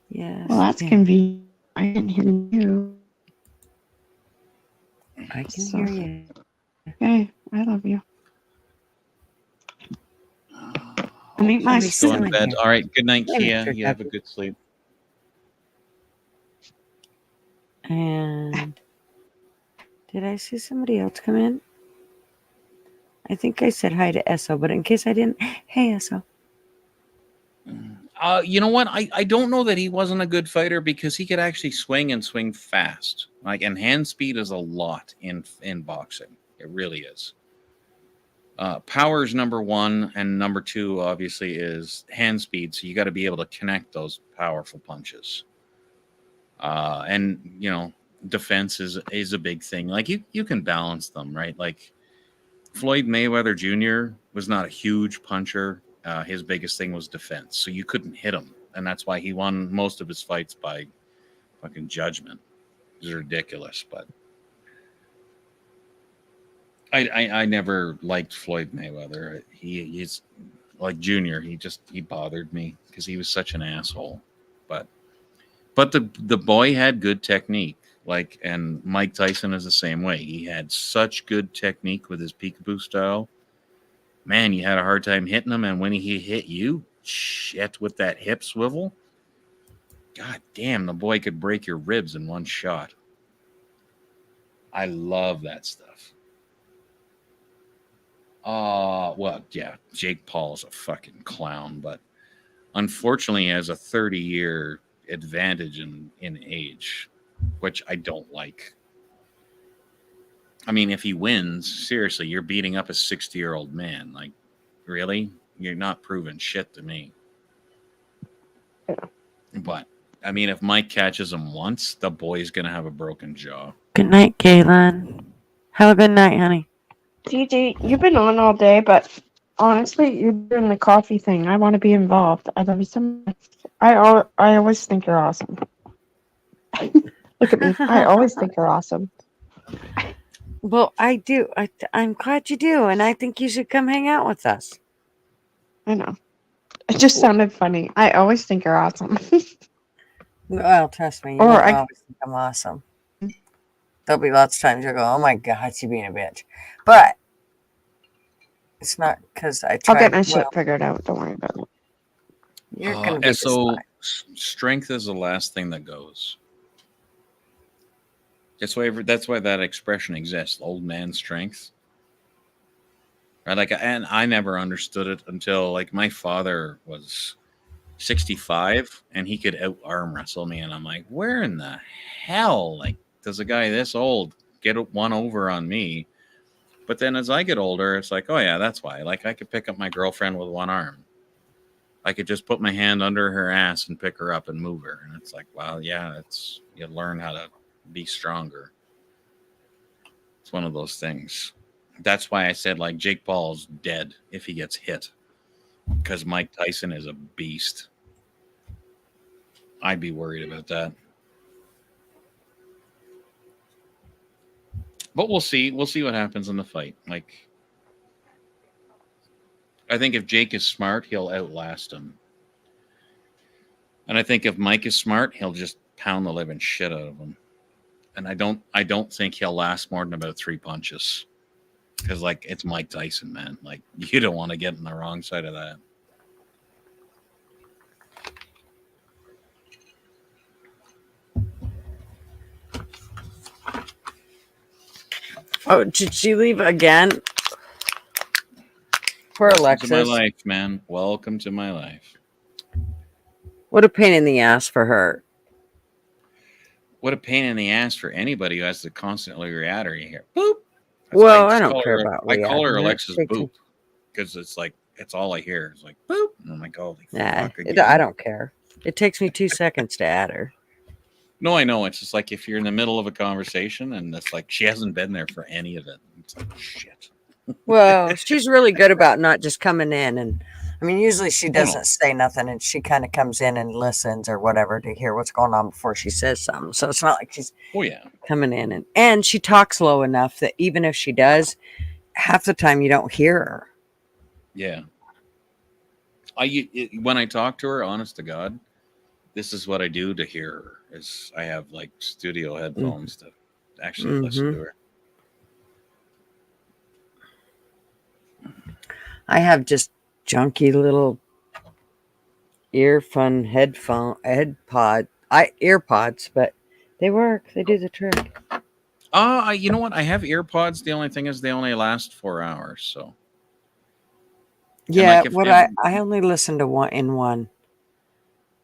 Yes. Well, that's yeah. convenient. I can hear you. I can So- hear you. Okay, I love you. I need my Somebody's Going to still in bed. here. All right. Good night, Hey, Kia. Mr. You have a Duffy. good sleep. And did I see somebody else come in? I think I said hi to Esso, but in case I didn't, hey Esso. You know what? I don't know that he wasn't a good fighter because he could actually swing and swing fast. Like, and hand speed is a lot in boxing. It really is. Power is number one, and number two obviously is hand speed. So you got to be able to connect those powerful punches. And you know, defense is a big thing. Like you can balance them, right? Like Floyd Mayweather Jr. was not a huge puncher. His biggest thing was defense, so you couldn't hit him, and that's why he won most of his fights by fucking judgment. It was ridiculous, but I never liked Floyd Mayweather. He's like Junior. He bothered me because he was such an asshole. But the boy had good technique. Like, and Mike Tyson is the same way. He had such good technique with his peekaboo style. Man, you had a hard time hitting him, and when he hit you, shit, with that hip swivel, god damn, the boy could break your ribs in one shot. I love that stuff. Well, yeah, Jake Paul's a fucking clown, but unfortunately he has a 30-year advantage in age, which I don't like. I mean, if he wins, seriously, you're beating up a 60-year-old man. Like, really? You're not proving shit to me. Yeah. But, I mean, if Mike catches him once, the boy's going to have a broken jaw. Good night, Galen. Have a good night, honey. DJ, you've been on all day, but honestly, you're doing the coffee thing. I want to be involved. I love you so much. I always think you're awesome. Look at me. I always think you're awesome. Well, I do. I'm glad you do, and I think you should come hang out with us. I know. It just sounded funny. I always think you're awesome. Well, trust me, you Or won't I- always think I'm awesome. There'll be lots of times you'll go, "Oh my God, she's being a bitch," but it's not because I tried. I'll get my shit figured out. Don't worry about it. You're gonna be just SO fine. strength is the last thing that goes. That's why that expression exists, old man strength. Right? Like, and I never understood it until like my father was 65 and he could out arm wrestle me, and I'm like, where in the hell like does a guy this old get one over on me? But then as I get older, it's like, oh yeah, that's why. Like, I could pick up my girlfriend with one arm. I could just put my hand under her ass and pick her up and move her. And it's like, well, yeah, you learn how to be stronger. It's one of those things. That's why I said, like, Jake Paul's dead if he gets hit, because Mike Tyson is a beast. I'd be worried about that. But we'll see. We'll see what happens in the fight. Like, I think if Jake is smart, he'll outlast him. And I think if Mike is smart, he'll just pound the living shit out of him. And I don't think he'll last more than about 3 punches. Because, like, it's Mike Tyson, man. Like, you don't want to get in the wrong side of that. Oh, did she leave again? Poor Welcome Alexis. to my life, man. Welcome to my life. What a pain in the ass for her. What a pain in the ass for anybody who has to constantly react or you hear boop. Well, just I don't call care her- about I call her reacting. Alexis Takes me- Boop because it's like it's all I hear. It's like boop. And I'm like, holy Nah, fuck again. I don't care. It takes me 2 seconds to add her. No, I know. It's just like if you're in the middle of a conversation and it's like she hasn't been there for any of it. It's like shit. Well, she's really good about not just coming in, and I mean, usually she no. doesn't say nothing, and she kind of comes in and listens or whatever to hear what's going on before she says something. So it's not like she's Oh yeah. coming in, and she talks low enough that even if she does, half the time you don't hear her. Yeah. When I talk to her, honest to God, this is what I do to hear her. is I have like studio headphones to actually listen to her. I have just junky little earpods, but they work. They do the trick. You know what? I have earpods. The only thing is they only last 4 hours. So Yeah, like I only listen to one.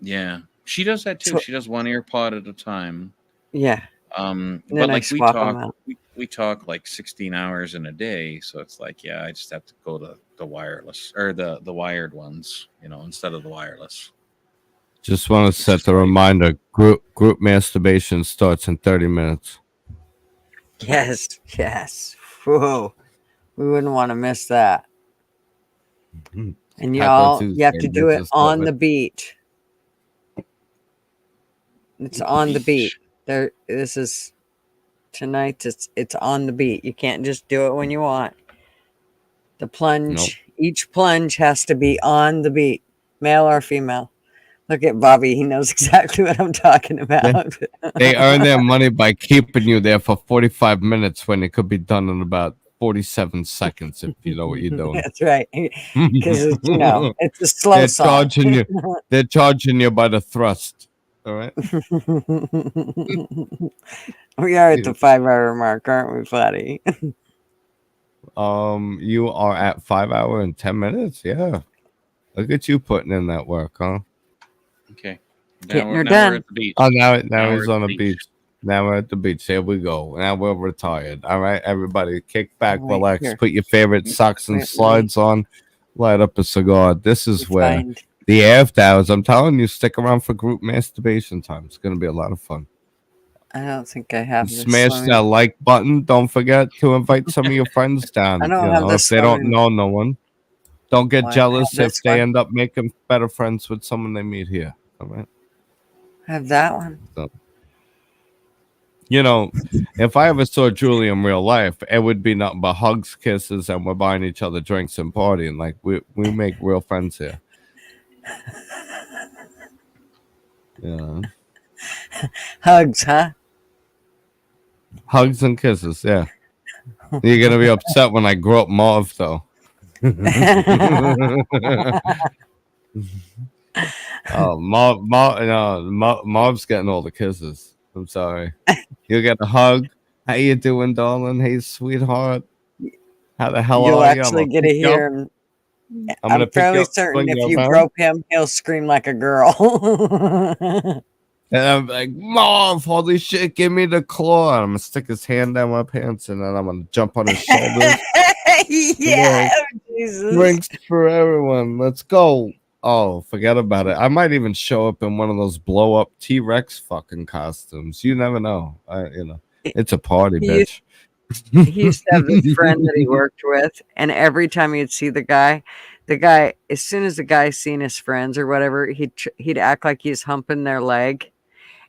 yeah, she does that too. So She does one earpod at a time. yeah, But then I like we swap them talk, out. we talk like 16 hours in a day. So it's like, yeah, I just have to go to the wireless or the wired ones, instead of the wireless. Just want to set the reminder. Group masturbation starts in 30 minutes. Yes. Whoa, we wouldn't want to miss that. Mhm. And Taco you have Tuesday, to do it just on love the it. beat. It's on the beat. There. This is tonight. It's on the beat. You can't just do it when you want. The plunge. Nope. Each plunge has to be on the beat, male or female. Look at Bobby. He knows exactly what I'm talking about. They earn their money by keeping you there for 45 minutes when it could be done in about 47 seconds if you know what you're doing. That's right. Because it's a slow They're song. charging you. They're charging you by the thrust. All right. We are at the 5-hour mark, aren't we, Flatty? You are at 5 hours and 10 minutes. Yeah. Look at you putting in that work, huh? Okay. Getting her Now done. we're at the beach. Oh, now Now he's we're on at the the beach. Now we're at the beach. Here we go. Now we're retired. All right, everybody, kick back, Wait, relax, here. put your favorite socks and Wait. slides on, light up a cigar. This is where Find. the after hours. I'm telling you, stick around for group masturbation time. It's gonna be a lot of fun. I don't think I have this. Smash that like button. Don't forget to invite some of your friends down. I don't have If this they don't one. know no one, don't get Well, I jealous have if this they one. end up making better friends with someone they meet here. All right. I have that one. So, if I ever saw Julie in real life, it would be nothing but hugs, kisses, and we're buying each other drinks and partying. Like we make real friends here. Yeah. Hugs, huh? Hugs and kisses, yeah. You're gonna be upset when I grow up mauve though. Oh, Mauve's getting all the kisses. I'm sorry. You'll get a hug. How you doing, darling? Hey, sweetheart. How the hell You'll are you? actually get to hear him. I'm gonna I'm pick you fairly up, certain swing if you you around. grope him, he'll scream like a girl. And I'm like, Mauve, holy shit, give me the claw. And I'm gonna stick his hand down my pants and then I'm gonna jump on his shoulders. Yeah, Jesus. Drinks for everyone. Let's go. Oh, forget about it. I might even show up in one of those blow up T-Rex fucking costumes. You never know. It's a party, He bitch. He used to have this friend that he worked with, and every time he'd see the guy, as soon as the guy seen his friends or whatever, he'd act like he's humping their leg,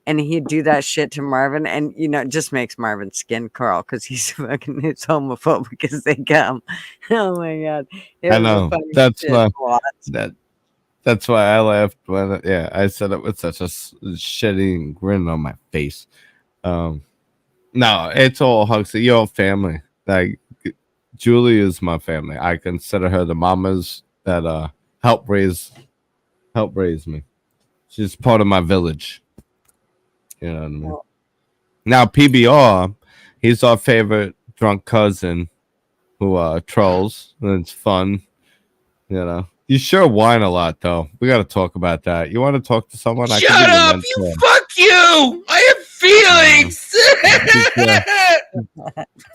and he'd do that shit to Marvin, and it just makes Marvin's skin crawl because he's it's homophobic as they come. Oh my god, it I was the know. funniest That's shit why to watch. that's why I laughed when I said it with such a shitty grin on my face. No, it's all hugs. Your family. Like Julie is my family. I consider her the mamas that help raise me. She's part of my village. You know what I mean? Well, Now PBR, he's our favorite drunk cousin who trolls, and it's fun. You sure whine a lot though. We got to talk about that. You want to talk to someone? Shut I can be your up! mentor. You fuck you! I have feelings.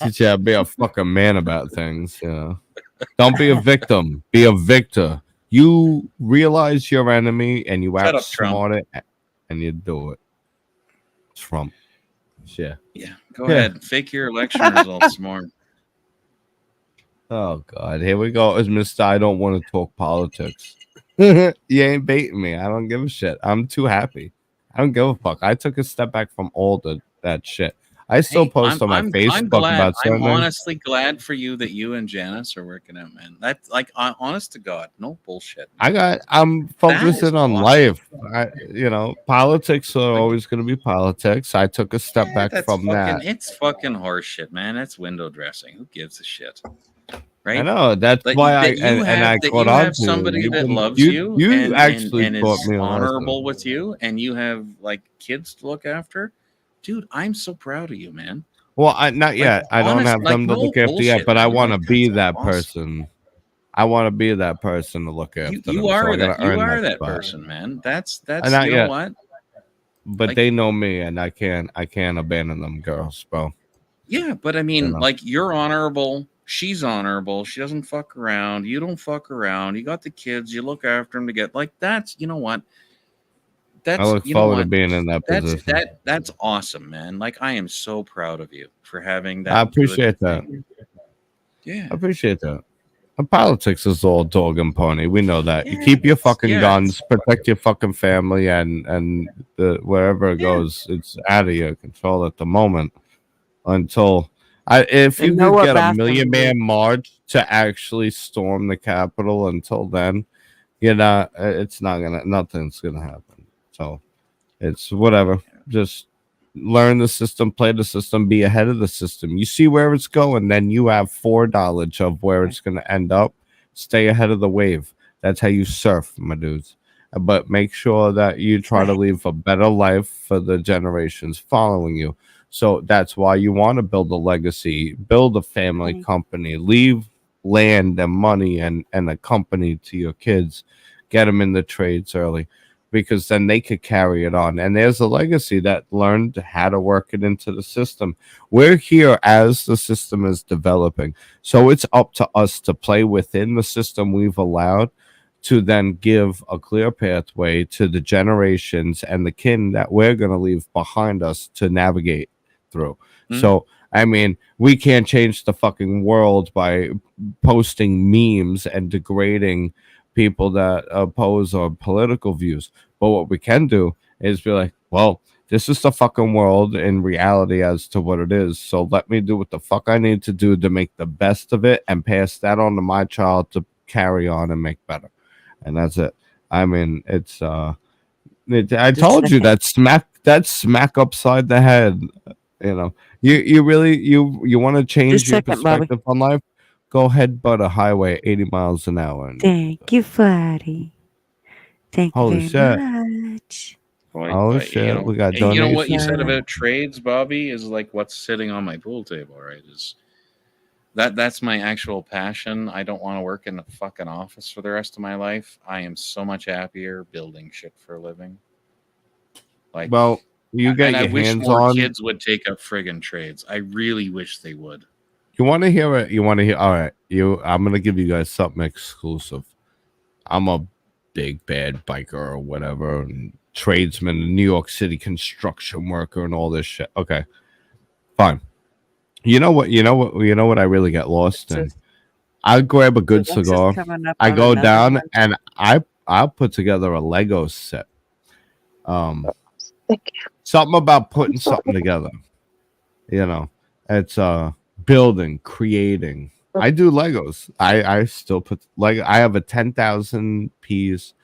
Teach you how to be a fucking man about things. Don't be a victim. Be a victor. You realize your enemy and you Shut up, outsmart it, and you do it. Trump. Yeah. Yeah, go ahead. Fake your election results more. Oh God, here we go. It's Mr. I don't want to talk politics. You ain't baiting me. I don't give a shit. I'm too happy. I don't give a fuck. I took a step back from all that shit. I still Hey, post on my I'm Facebook glad. about I'm certain things. honestly glad for you that you and Janice are working out, man. That's like honest to God, no bullshit. I'm That is focusing on awesome. life. Politics are Like always going to be politics. I took a step back that's from that. it's fucking horseshit, man. That's window dressing. Who gives a shit? I Right? know that's That why I that you and I have that caught you on have to you. somebody You've that been loves you you and actually taught is me a lesson. honorable with you, and you have like kids to look after. Dude, I'm so proud of you, man. Well, not Like yet. I don't honest, have like them to no look after yet, bullshit, but I man. want to Like be that's that awesome. person. I want to be that person to look after You them. So I are got that to earn that that spot. person, man. That's Not you know yet, what? but Like they know me, and I can't abandon them, girls, bro. yeah, but I You mean, know. like you're honorable. She's honorable. She doesn't fuck around. You don't fuck around. You got the kids. You look after them to get like that's you know what? I That's look you know forward to what? being in that position. That's awesome, man. Like I am so proud of you for having I that good appreciate that. thing. Yeah. I appreciate that. And politics is all dog and pony. We know that. You Yeah, keep your it's- fucking yeah, guns, protect your fucking family, and wherever it yeah. goes, it's out of your control at the moment. Until if And you know could what get a bathroom million to man march to actually storm the Capitol, until then, it's not gonna. Nothing's gonna happen. So it's whatever. Just learn the system, play the system, be ahead of the system. You see where it's going, then you have foreknowledge of where it's going to end up. Stay ahead of the wave. That's how you surf, my dudes. But make sure that you try to leave a better life for the generations following you. So that's why you want to build a legacy, build a family company, leave land and money and a company to your kids, get them in the trades early, because then they could carry it on. And there's a legacy that learned how to work it into the system. We're here as the system is developing. So it's up to us to play within the system we've allowed to then give a clear pathway to the generations and the kin that we're going to leave behind us to navigate through. Mhm. So, I mean, we can't change the fucking world by posting memes and degrading people that oppose our political views. But what we can do is be like, well, this is the fucking world in reality as to what it is. So let me do what the fuck I need to do to make the best of it and pass that on to my child to carry on and make better. And that's it. I mean, it's I told you that smack upside the head. You really you want to change your second, Bobby. perspective on life? Go ahead, but a highway 80 miles an hour. Thank you, Fatty. Thank you Holy very shit. much. Oh shit, we got you know what you donations. said about trades, Bobby, is like what's sitting on my pool table, right? Is that's my actual passion. I don't want to work in a fucking office for the rest of my life. I am so much happier building shit for a living. Like, Well, you get and I your wish hands more on. kids would take up friggin' trades. I really wish they would. You want to hear it? You want to hear? All right, I'm gonna give you guys something exclusive. I'm a big bad biker or whatever, and tradesman, New York City construction worker, and all this shit. Okay, fine. You know what? I really get lost in. I grab a good Alexa's cigar. coming up I on go another down one. and I'll put together a Lego set. Something about putting something together. It's building, creating. I do Legos. I still put Lego. I have a 10,000 piece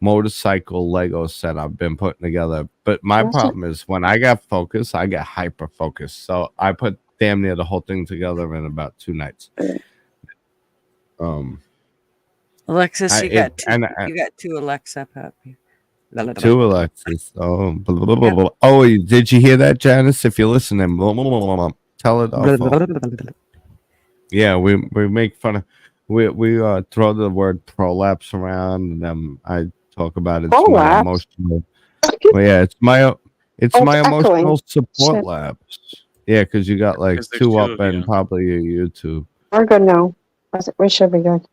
motorcycle Lego set I've been putting together. But my problem is when I get focused, I get hyper focused. So I put damn near the whole thing together in about 2 nights. Alexis, you got two Alexa puppies. 2 Alexis. Oh, blah, blah, blah, blah. Oh, did you hear that, Janice? If you're listening, blah, blah, blah, blah, tell it off. Yeah, we make fun of we throw the word prolapse around, and I talk about it's my emotional. Well, yeah, it's my emotional support lapse. Yeah, because you got like 2 up and probably your YouTube. We're good now. We should be good.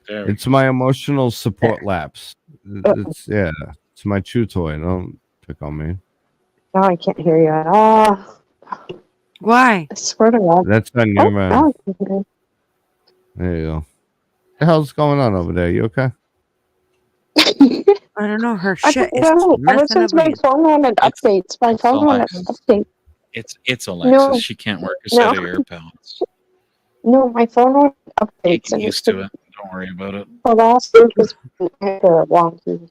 It's my emotional support lapse. It's my chew toy. Don't pick on me. No, I can't hear you at all. Why? I swear to God. That's on your man. Now I can hear you. There you go. What the hell's going on over there? You okay? I don't know. Her I shit don't is know. Ever messing since up my again. phone wanted updates, my phone wanted updates. It's Alexis. No. She can't work a set of No. AirPods. No, my phone won't You updates, get and used to it. Don't worry about it. the last week was wonky.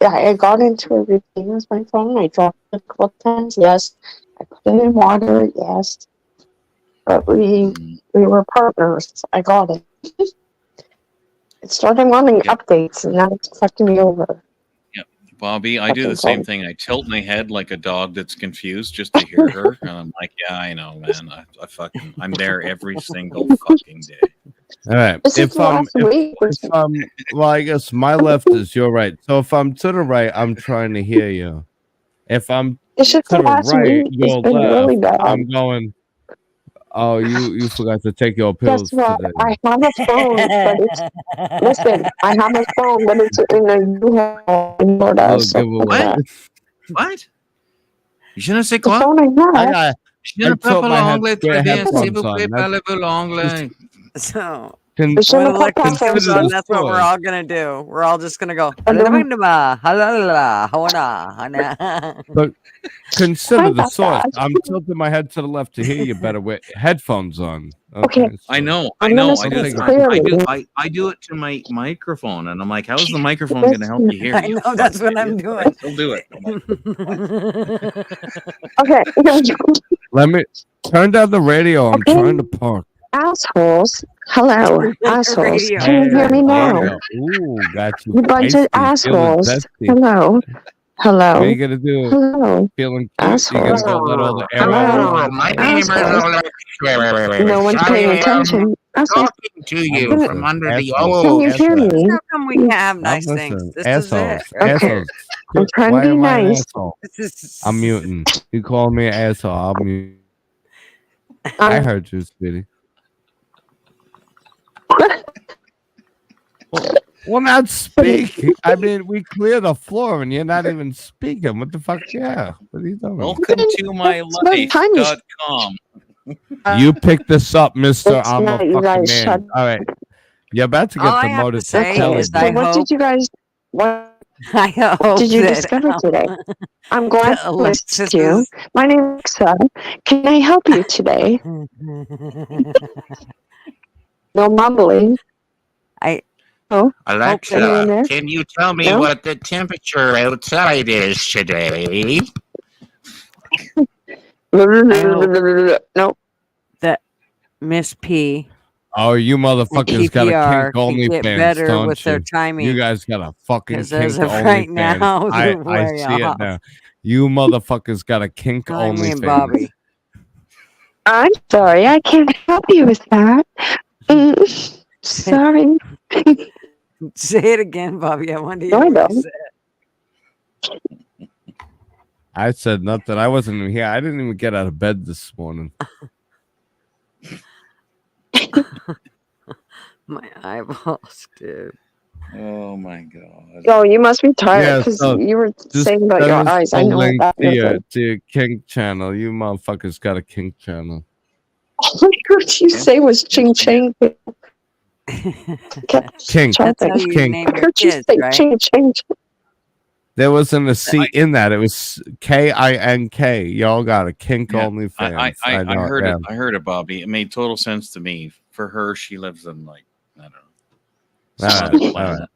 Yeah, I got into a routine with my phone. I dropped it a couple times. Yes, I put it in water. Yes, but we were partners. I got it. It started wanting Yep. updates, and now it's fucking me over. Bobby, I do the Fucking same phone. thing. I tilt my head like a dog that's confused just to hear her. And I'm like, yeah, I know, man. I'm there every single fucking day. All right. This is last week. Well, I guess my left is your right. So if I'm to the right, I'm trying to hear you. If I'm It's just to the the last right, week. It's your been really left, bad. I'm going. Oh, you forgot to take your pills Guess what? today. I have a phone, but it's listen. I have a phone, but it's in a U-Haul in Florida. Little So giveaway. What? Je ne sais the quoi? phone I I have. got. Je ne I peux tilt pas my head. l'anglais Get très bien. S'il headphones vous on. plaît, parlez-vous l'anglais. So Can, Je ne when peux pas Alexis faire comes ça. on, that's what we're all gonna do. We're all just gonna go. but consider Sorry the about source. that. I'm tilting my head to the left to hear you better with headphones on. Okay. I so- know. I'm gonna I speak just clearly. I do it to my microphone, and I'm like, how is the microphone going to help you hear? I know, that's what I'm But I doing. still do it. I'm like, Okay. Here we go. Let me turn down the radio. I'm Okay. trying to park. Assholes. Hello, assholes. Radio. Can you hear me There now? you go. Ooh, got you. You bunch feisty, of feeling assholes. zesty. Hello. What Hello. are you gonna do? Hello. Feeling cute? You Assholes. gonna go let all the air Hello. out? my Assholes. name is No one's paying attention. Assholes. talking to I'm you listening. from under the Assholes. Can you ocean. hear Assholes. me? How come we can't have I'm nice things? listening. This is it. Assholes. Okay. Assholes. I'm trying Why to be am I an nice. asshole? This is- I'm muting. You call me an asshole. I'll mute. I heard you, Speedy. Well, not speak. I mean, we clear the floor and you're not even speaking. What the fuck? Yeah. What are you doing? Welcome to my about time you- life.com. You picked this up, mister. It's I'm a not, you fucking guys man. shut- All right. You're about to All get I have to demoted to say Okay. is So I what hope- did you guys? What I hope did you that discover today? I'm glad to Alexis listen to you. My name is Alexa. Can I help you today? No mumbling. Anyone there? can you tell me No? what the temperature outside is today? No. that Miss P Oh, you motherfuckers got a PPR kink could get OnlyFans, better don't with you? their timing. You guys got a fucking 'Cause kink as of right OnlyFans. now, I way see off. it now. You motherfuckers got a kink Telling me and OnlyFans. Bobby. I'm sorry, I can't help you with that. Sorry. Say it again, Bobby. I wanted to No, hear I what you don't. said. I said nothing. I wasn't even here. I didn't even get out of bed this morning. My eyeballs, dude. Oh my god. Oh, you must be Yeah, tired because so you were Just saying about send your us eyes. a I know link that. to your kink channel. You motherfuckers got a kink channel. What you say was ching ching. Kink. That's how you Kink. name I your heard you kids, say right? ching ching. There wasn't a C in that. It was K-I-N-K. Y'all got a kink Yeah, OnlyFans. I know, heard yeah. it. I heard it, Bobby. It made total sense to me. For her, she lives in like I don't know some All other right, all planet. right.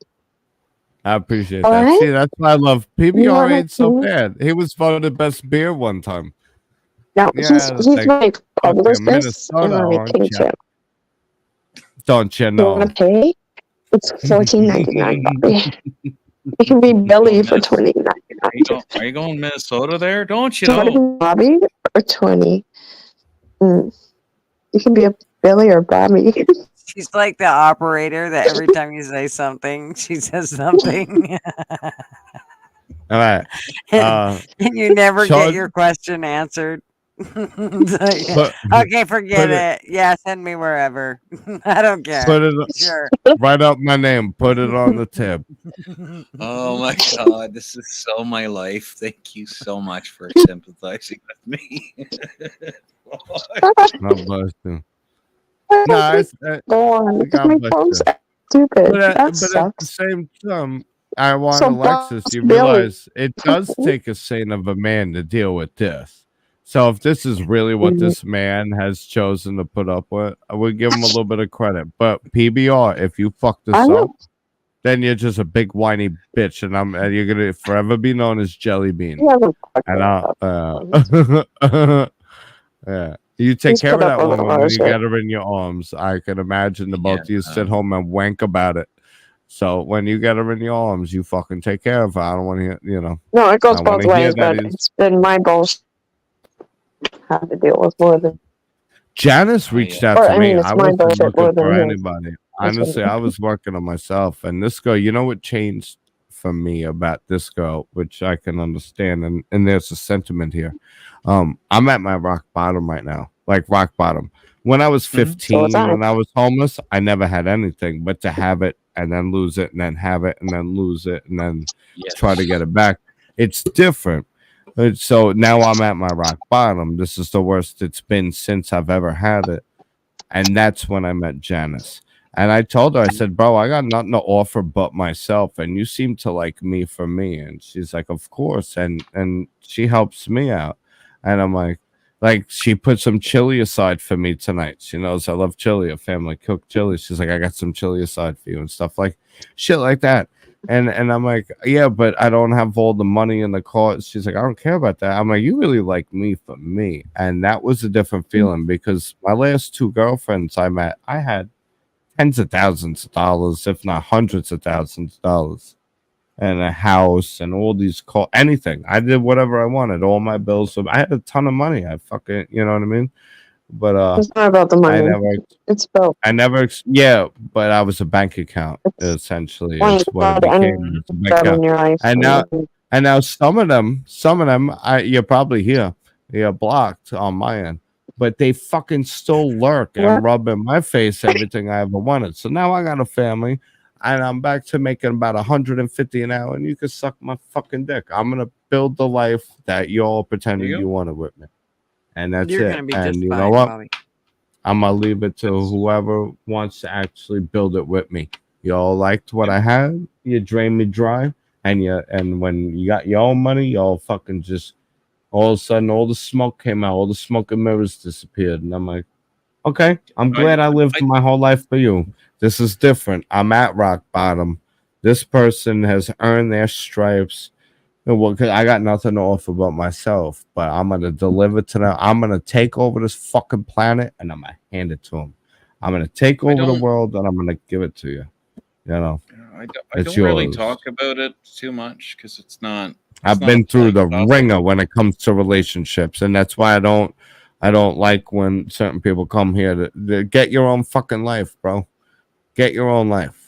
I appreciate that. What? See, that's why I love PBR. wanna Ain't so see? bad. He was voted best beer one time. No, Yeah, he's like my fucking publicist and Minnesota, my aren't king ya? chip. Don't you You know? want to pay? It's $14.99, Bobby. It can be Billy for $20.99. Are you going Minnesota there? Don't you Do you want to know? be Bobby or 20? You can be a Billy or Bobby. She's like the operator that every time you say something, she says something. All right. And you never Sean- get your question answered. It's like, Put, okay, forget put it- it. Yeah, send me wherever. I don't care. put it, Sure. write up my name. Put it on the tip. Oh my god, this is so my life. Thank you so much for sympathizing with me. God bless you. No, Go on. God My bless phone's you. stupid. But That at the sucks. same time, I want So Alexis. boss You Billy. realize it does take a saint of a man to deal with this. So if this is really what this man has chosen to put up with, I would give him a little bit of credit. But PBR, if you fuck this I up, know. then you're just a big whiny bitch, and you're gonna forever be known as Jelly Bean. He hasn't fucked And it up. yeah, you take He's care of put up that with a woman lot when of you shit. get her in your arms. I can imagine the both of you sit home and wank about it. So when you get her in your arms, you fucking take care of her. I don't want to hear, No, it goes I both wanna hear ways, that but he's- it's been my bullshit have to deal with more than. Janice reached out Or, to I me. mean, it's I my wasn't bullshit more looking than for his. anybody. That's what Honestly, it I is. was working on myself. And this girl, you know what changed for me about this girl, which I can understand, and there's a sentiment here. I'm at my rock bottom right now. Like rock bottom. When I was 15, So was I. when I was homeless, I never had anything. But to have it and then lose it and then have it and then lose it and then try to get it back, it's different. So now I'm at my rock bottom. This is the worst it's been since I've ever had it. And that's when I met Janice. And I told her, I said, bro, I got nothing to offer but myself. And you seem to like me for me. And she's like, of course. And she helps me out. And I'm like she put some chili aside for me tonight. She knows I love chili, a family cooked chili. She's like, I got some chili aside for you and stuff like shit like that. And I'm like, yeah, but I don't have all the money in the car. She's like, I don't care about that. I'm like, you really like me for me. And that was a different feeling because my last two girlfriends I met, I had tens of thousands of dollars, if not hundreds of thousands of dollars, and a house and all these anything. I did whatever I wanted. All my bills. So I had a ton of money. I fucking, you know what I mean? But It's not about the money. It's about. yeah, but I was a bank account essentially. Is what it became. It's a bank account. In your life. And now some of them, you're probably here. You're blocked on my end. But they fucking still lurk and rub in my face everything I ever wanted. So now I got a family and I'm back to making about 150 an hour, and you can suck my fucking dick. I'm gonna build the life that y'all pretended you wanted with me. And that's You're it. gonna be And just you fine, know what? Bobby. I'm gonna leave it to whoever wants to actually build it with me. Y'all liked what I had, you drained me dry, and when you got your own money, y'all fucking just all of a sudden all the smoke came out, all the smoke and mirrors disappeared. And I'm like, okay, I'm glad I lived my whole life for you. This is different. I'm at rock bottom. This person has earned their stripes. Well, cause I got nothing to offer but myself, but I'm gonna deliver to them. I'm gonna take over this fucking planet, and I'm gonna hand it to them. I'm gonna take over the world, and I'm gonna give it to you. You know, I don't really talk about it too much because it's not. I've been through the ringer when it comes to relationships, and that's why I don't like when certain people come here to get your own fucking life, bro. Get your own life.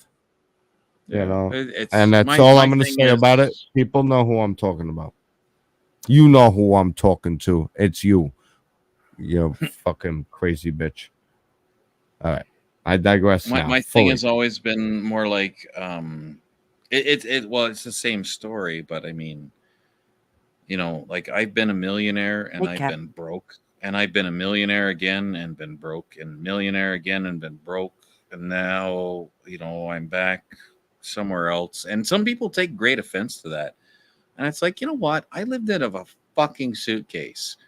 You know, and that's all I'm gonna say about it. People know who I'm talking about. You know who I'm talking to. It's you. You fucking crazy bitch. All right. I digress now. My thing has always been more like it's the same story, but I mean, like I've been a millionaire and I've been broke, and I've been a millionaire again and been broke, and millionaire again and been broke, and now I'm back somewhere else. And some people take great offense to that. And it's like, you know what? I lived out of a fucking suitcase.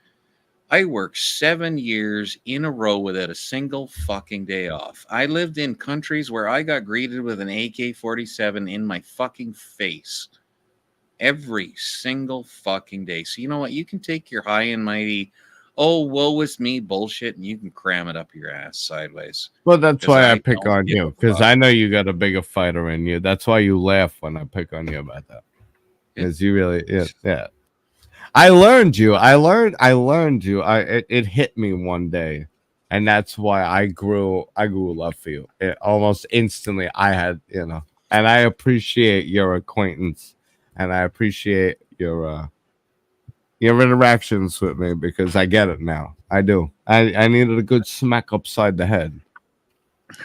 I worked 7 years in a row without a single fucking day off. I lived in countries where I got greeted with an AK-47 in my fucking face every single fucking day. So you know what? You can take your high and mighty, oh, woe is me bullshit, and you can cram it up your ass sideways. Well, that's why I pick on you, because I know you got a bigger fighter in you. That's why you laugh when I pick on you about that. Because you really, yeah. I learned you. It hit me one day, and that's why I grew love for you. Almost instantly, I had, and I appreciate your acquaintance, and I appreciate your interactions with me, because I get it now. I do. I needed a good smack upside the head.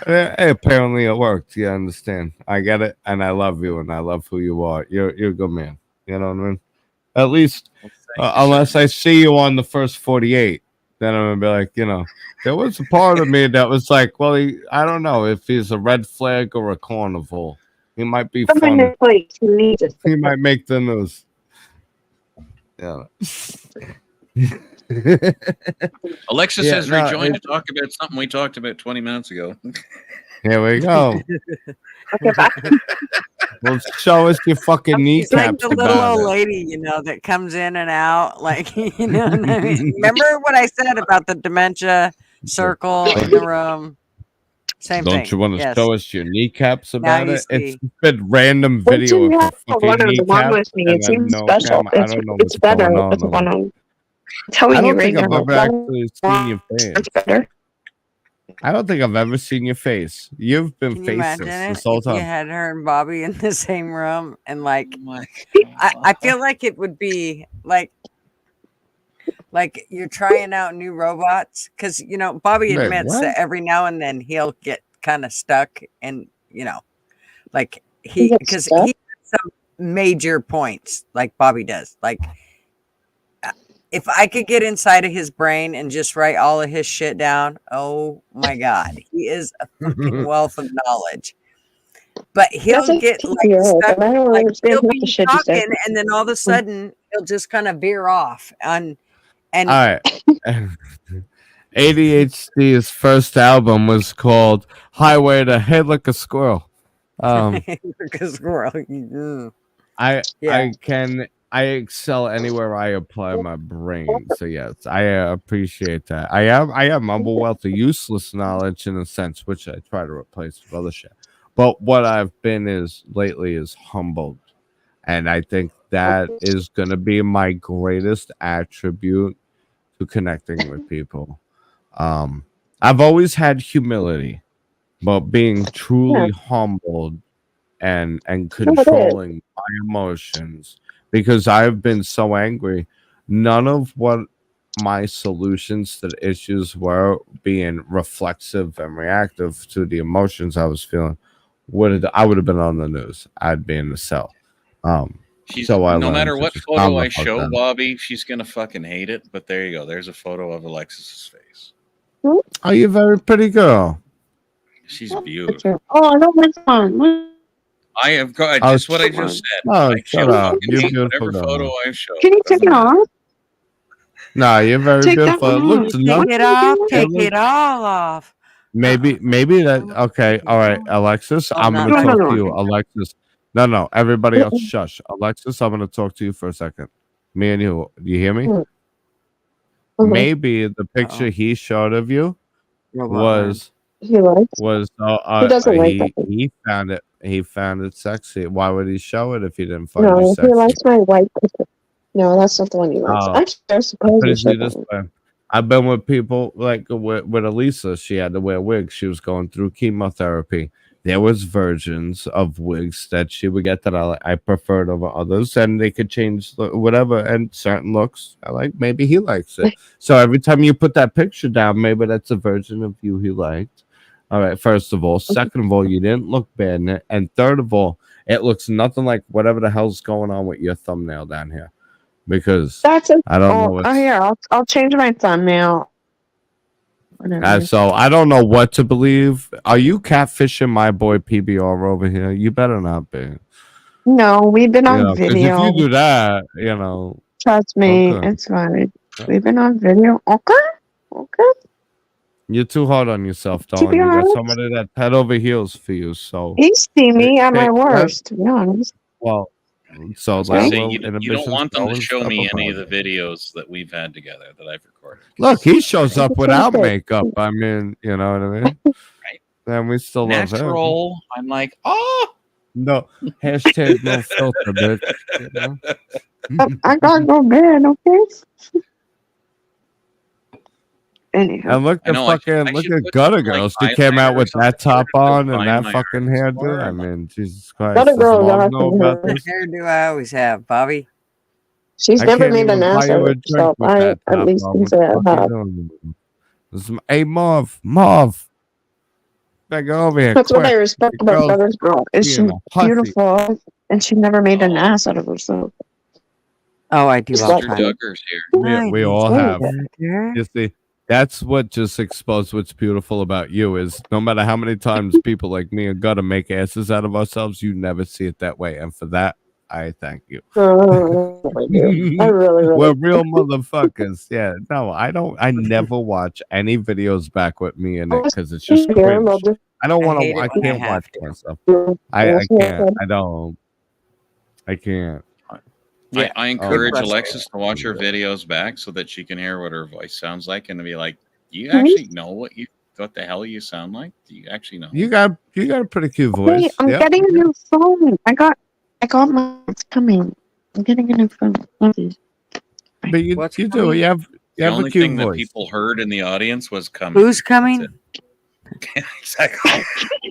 Apparently it worked. You understand? I get it, and I love you, and I love who you are. You're a good man. You know what I mean? At least, unless I see you on the first 48, then I'm gonna be like, there was a part of me that was like, well, I don't know if he's a red flag or a carnival. He might be fun. He might make the news. Yeah. Alexis Yeah, has no, rejoined to talk about something we talked about 20 minutes ago. Here we go. Okay, bye. Well, show us your fucking She's like kneecaps the little about old it. lady, that comes in and out. Like, you know what I mean? Remember what I said about the dementia circle in the room? Same Don't thing. you want to Yes. show us your kneecaps Now about you it? It's see. been random Wait till video you of her have a fucking one-on-one kneecaps with me. and It then seems no special. camera. I don't know It's what's better going on with a over there. one-on-one. Telling I you don't right think I've now. ever actually seen your face. It's better. I don't think I've ever seen your face. You've been Can you imagine faceless it this whole if you time. had her and Bobby in the same room and like Oh my I feel like it would be like you're trying out new robots because Bobby Wait, admits what? that every now and then he'll get kind of stuck and like You get because stuck? he has some major points like Bobby does. Like if I could get inside of his brain and just write all of his shit down, oh my god, he is a fucking wealth of knowledge. But he'll That's get like like you're stuck, but I don't like understand he'll half the be shit you said. talking, and then all of a sudden he'll just kind of veer off and All right. ADHD's first album was called Highway to Head Like a Squirrel. because I excel anywhere I apply my brain. So yes, I appreciate that. I am a wealth of useless knowledge in a sense, which I try to replace with other shit. But what I've been lately is humbled. And I think that is gonna be my greatest attribute to connecting with people. I've always had humility, but being truly humbled and controlling my emotions because I've been so angry. None of what my solutions to the issues were being reflexive and reactive to the emotions I was feeling. I would have been on the news. I'd be in the cell. So I no learned matter to what just photo calm I the fuck show down. Bobby, she's gonna fucking hate it. But there you go. There's a photo of Alexis's face. Oh, you're a very pretty girl. She's beautiful. Oh, I don't want one. I have got Oh, just what I just said. Oh, Like, shut she'll up. fucking You're hate beautiful whatever girl. photo I show. Can you take Doesn't it matter. off? Nah, you're very Take that beautiful. It one looks off. take nothing. it off, It take looks it all off. maybe that okay. All right, Alexis, Oh, I'm not gonna that talk to one. you. Alexis. No, everybody else shush. Alexis, I'm gonna talk to you for a second. Me and you. Do you hear me? Maybe the picture he showed of you was He likes. He doesn't like that. he found it sexy. Why would he show it if he didn't find you No, he sexy? likes my white picture. No, that's not the one he likes. Oh. Actually, I suppose Put you it to you should. this way. I've been with people like with Elisa. She had to wear wigs. She was going through chemotherapy. There was versions of wigs that she would get that I preferred over others, and they could change whatever. And certain looks, I like. Maybe he likes it. So every time you put that picture down, maybe that's a version of you he liked. All right. First of all, second of all, you didn't look bad in it, and third of all, it looks nothing like whatever the hell's going on with your thumbnail down here. Because That's a. I don't know. Oh, here, I'll change my thumbnail. So I don't know what to believe. Are you catfishing my boy PBR over here? You better not be. No, we've been on 'Cause video. if you do that, Trust me, okay. it's fine. We've been on video. Okay. You're too hard on yourself, darling. You got honest. somebody that's head over heels for you. So You see me at my Hey, worst, to be honest. well, so I like, say, well, you don't inhibitions want them go to and show stuff me any of about the it. videos that we've had together that I've recorded. Look, he shows up without Okay. makeup. I mean, you know what I mean? Right. Then we still love him. Natural. I'm like, oh, No hashtag no filter, bitch. You know? I gotta go to bed, okay? Anyhow. And look I at know, I look should at put Gutter some, like, Girl. She came eyeliner out or with something that top to on and find that my fucking arms hairdo. for. I mean, Jesus Christ. Gutter Does Girl Mom got know to about her. this? hair do I always have, Bobby? She's I never can't made an even buy ass you of a drink herself. with I that at top least on. can What say the I fuck are have. you doing? Hey, Marv. Back over here, That's what I quick. respect The about girl's Gutter Girl. Is she's being a hussy. beautiful and she never made an Oh. ass out of herself. Oh, I do all the Mr. time. Duggar's here. We all Nice. have. Doctor. You see, that's what just exposed what's beautiful about you is no matter how many times people like me and Gutter make asses out of ourselves, you never see it that way. And for that, I thank you. I really do. I really, really We're do. real motherfuckers. Yeah, no, I don't. I never watch any videos back with me in it because it's just Here, and I'll cringe. I don't I want hate to. it I when I can't have watch to. myself. do I can't. I don't. I can't. Yeah, I Oh encourage my Alexis God. to watch her videos back so that she can hear what her voice sounds like and to be like, "Do you Mhm. actually know what the hell you sound like? Do you actually know?" You got a pretty cute Hey, voice. I'm Yep. getting a new phone. I got my. It's coming. I'm getting a new phone. But you What's do. coming? You have The only a cute thing that voice. people heard in the audience was coming. Who's That's coming? it. Exactly.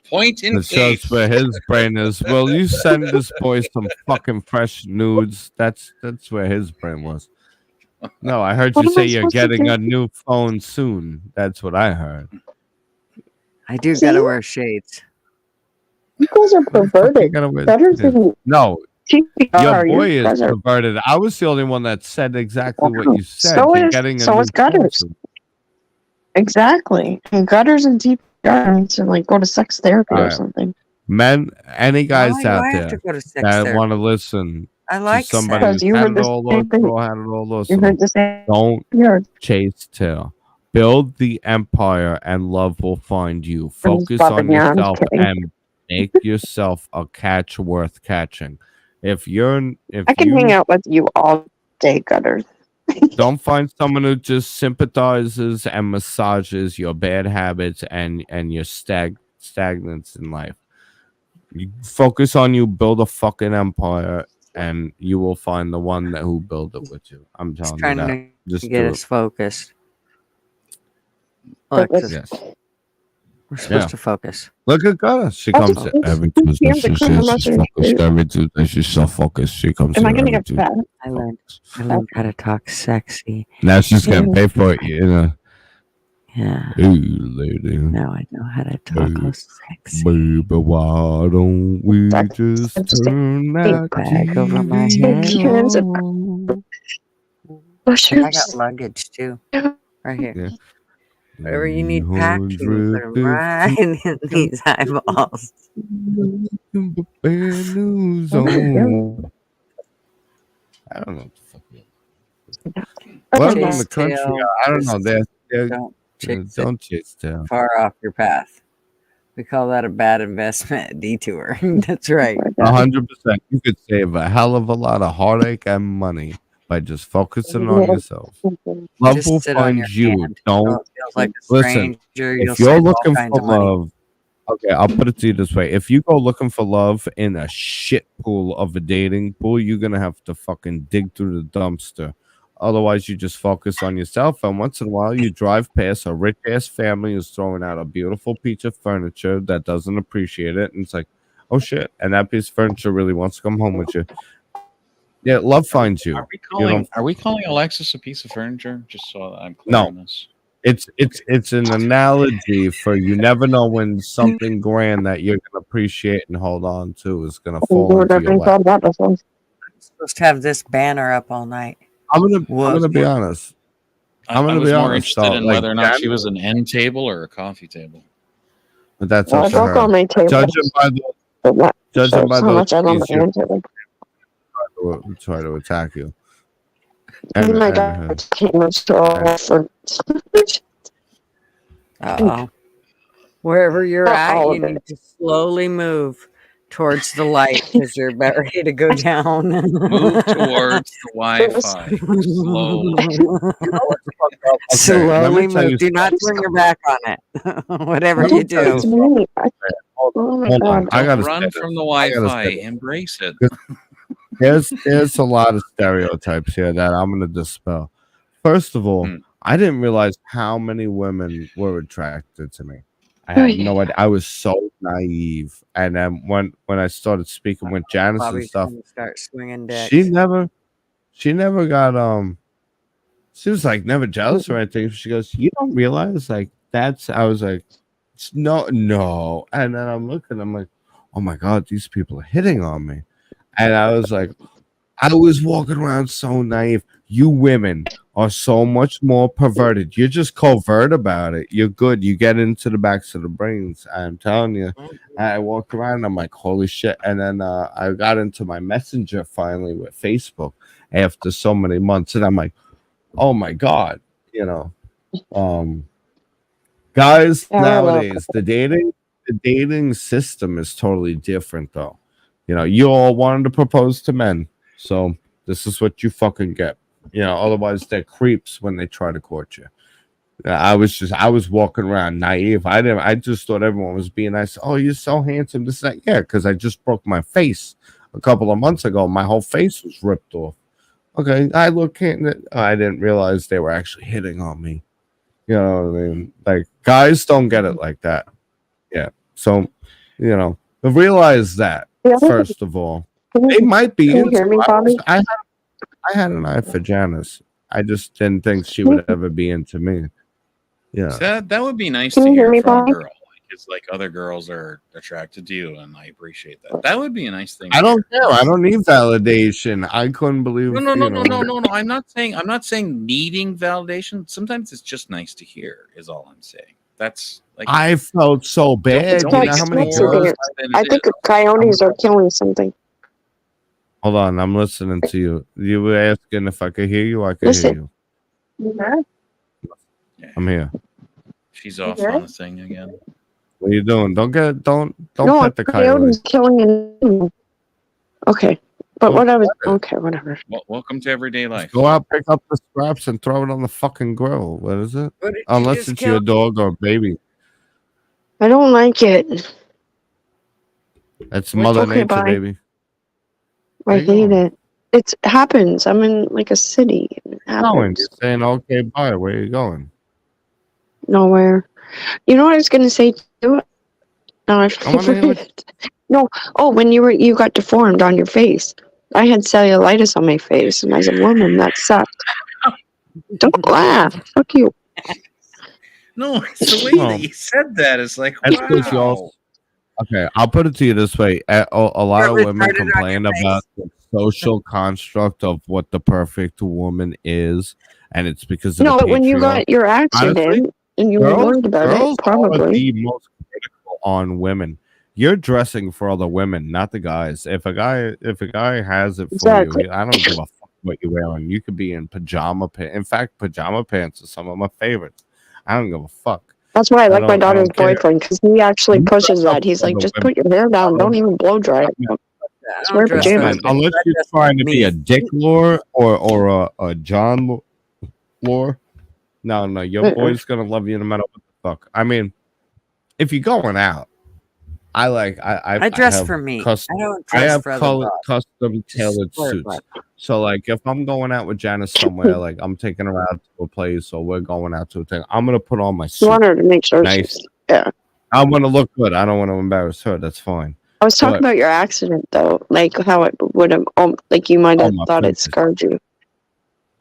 Point in It shows case. where his brain is. Will you send this boy some fucking fresh nudes? That's where his brain was. No, I heard What you am say I you're supposed to getting do? a new phone soon. That's what I heard. I do See? gotta wear shades. You guys are What the fuck you perverted. gotta wear Better shades? than No, TPR. your You boy is guys are. perverted. I was the only one that said exactly what Wow. you said. So You're is getting a new phone Gutters. soon. Exactly. And Gutters and TPR need to like go to sex therapy All or right. something. Men, any guys Why do out I have to there go to sex that therapy? want to listen I to like somebody sex. Because who's you had heard it the all same thing. awesome, had it all You awesome, heard the same. don't Yours. chase tail. Build the empire and love will find you. I'm just Focus bumping on you. I'm yourself kidding. and make yourself a catch worth catching. If I can hang you out with you all day, Gutters. don't find someone who just sympathizes and massages your bad habits and your stagnance in life. You focus on you, build a fucking empire, and you will find the one who build it with you. I'm He's telling you trying that. to Just get do us it. focused. But Alexis, Yes. we're supposed Yeah. to focus. Look at Ghana. She I comes just in every Tuesday. can't She's become a mushroom. focused. Every Tuesday, she's so focused. She comes Am I here gonna every get Tuesday. fat? I learned how to talk sexy. Now she's gonna pay for it, you know. Yeah. Hey, lady. Now I know how to talk all sexy. Baby, why don't we just turn that Bag over my TV head. on? I got luggage too. Right here. Yeah. Whatever you need packed, you can put 'em right in these eyeballs. Bad news on. I don't know what the fuck. Well, in the country, I don't know. Don't chase tail. Far off your path. We call that a bad investment, a detour. That's right. 100%. You could save a hell of a lot of heartache and money by just focusing on yourself. Love Just will sit on find your you. hand. So Don't it feels like a listen. stranger. You'll If you're save all looking kinds for of money. love, okay, I'll put it to you this way: if you go looking for love in a shit pool of a dating pool, you're gonna have to fucking dig through the dumpster. Otherwise, you just focus on yourself, and once in a while, you drive past a rich ass family who's throwing out a beautiful piece of furniture that doesn't appreciate it, and it's like, oh shit, and that piece of furniture really wants to come home with you. Yeah, love finds you. Are we calling Alexis a piece of furniture? Just so that I'm clear No. on this. It's an analogy for you never know when something grand that you're gonna appreciate and hold on to is gonna fall into your lap. I'm supposed to have this banner up all night. I'm gonna be honest. I was be more honest, interested though, in like, whether or not she Jan- was an end table or a coffee table. But that's Well, I up to broke all her. my tables. Judging by the But that judging by shows how those much I love keys, my hand table. you're try to attack you. Me and my and dad came and saw for Uh-oh. Wherever you're Not at, all you of it. need to slowly move towards the light because you're about ready to go down. Move towards the Wi-Fi slowly. Slowly tell move. you Do not turn your back on it. Whatever Let you me tell you do. It's me. Hold Oh my on, god. I gotta Run say from this. the I gotta Wi-Fi. say this. Embrace it. There's a lot of stereotypes here that I'm gonna dispel. First of all, I didn't realize how many women were attracted to me. I had no idea. I was so naive. And then when I started speaking with Janice and Bobby's stuff, gonna start swinging dicks. she never got she was like never jealous or anything. She goes, you don't realize like I was like, no. And then I'm like, oh my god, these people are hitting on me. And I was like, I was walking around so naive. You women are so much more perverted. You're just covert about it. You're good. You get into the backs of the brains. I'm telling you. I walked around and I'm like, holy shit. And then I got into my messenger finally with Facebook after so many months. And I'm like, oh my God, guys nowadays, the dating system is totally different though. You all wanted to propose to men. So this is what you fucking get. Otherwise they're creeps when they try to court you. I was walking around naive. I just thought everyone was being nice. Oh, you're so handsome. This that. Yeah, because I just broke my face a couple of months ago. My whole face was ripped off. Okay, I didn't realize they were actually hitting on me. You know what I mean? Like, guys don't get it like that. Yeah. So, realize that first of all. They might be Can you hear me, Bobby? I had an eye for Janice. I just didn't think she would ever be into me. Yeah. So that would be nice Can to you hear hear me, from a Bobby? girl. It's like other girls are attracted to you, and I appreciate that. That would be a nice thing. I don't care. I don't need validation. I couldn't believe. No. I'm not saying needing validation. Sometimes it's just nice to hear. Is all I'm saying. That's like I felt so bad. Don't You know how many explore girls? it than I it think is. coyotes are killing something. Hold on, I'm listening to you. You were asking if I could hear you. I could Listen. hear you. Yeah, I'm here. she's off on the thing again. What are you doing? Don't No, pet the coyote. coyotes killing an animal. Okay, but Don't pet it. okay, whatever. Well, welcome to everyday life. Go out, pick up the scraps, and throw it on the fucking grill. What is it? What did you Unless just it's kill? your dog or baby. I don't like it. That's Wait, Mother okay, Nature, bye. baby. I Where you hate going? it. It happens. I'm in like a city. It Going? happens. You're saying okay, bye. Where are you going? Nowhere. You know what I was gonna say too? No, I I wanna hear what- forget. No. Oh, when you got deformed on your face. I had cellulitis on my face, and as a woman, that sucked. Don't laugh. Fuck you. No, it's the way Well, that you said that. It's like, That's because you wow. also. Okay, I'll put it to you this way: a lot of You're women retarded on your complain face. about the social construct of what the perfect woman is, and it's because of No, the but when you patriarchy. got your accident Honestly, and you were worried about it, girls are probably. the most critical on women. You're dressing for other women, not the guys. If a guy has it for Exactly. you, I don't give a fuck what you're wearing. You could be in pajama pants. In fact, pajama pants are some of my favorites. I don't give a fuck. That's why I like my I daughter's don't care. boyfriend because he actually You pushes dress up that. He's for like, other just women. put your hair down. Don't even blow dry it. I Just don't wear dress for pajamas. the Unless I you're dress trying to for be me. a Dick lore or a John lore. No, your boy's gonna love you no matter what the fuck. I mean, if you're going out, I dress have for me. custom, I don't I dress have for other guys. custom Just tailored for suits. everybody. So like if I'm going out with Janice somewhere, like I'm taking her out to a place or we're going out to a thing, I'm gonna put on my You suit. want her to make sure Nice. she's. Yeah. I want to look good. I don't want to embarrass her. That's fine. I was talking But- about your accident though, like how it would have, like you might have my thought it face. scarred you.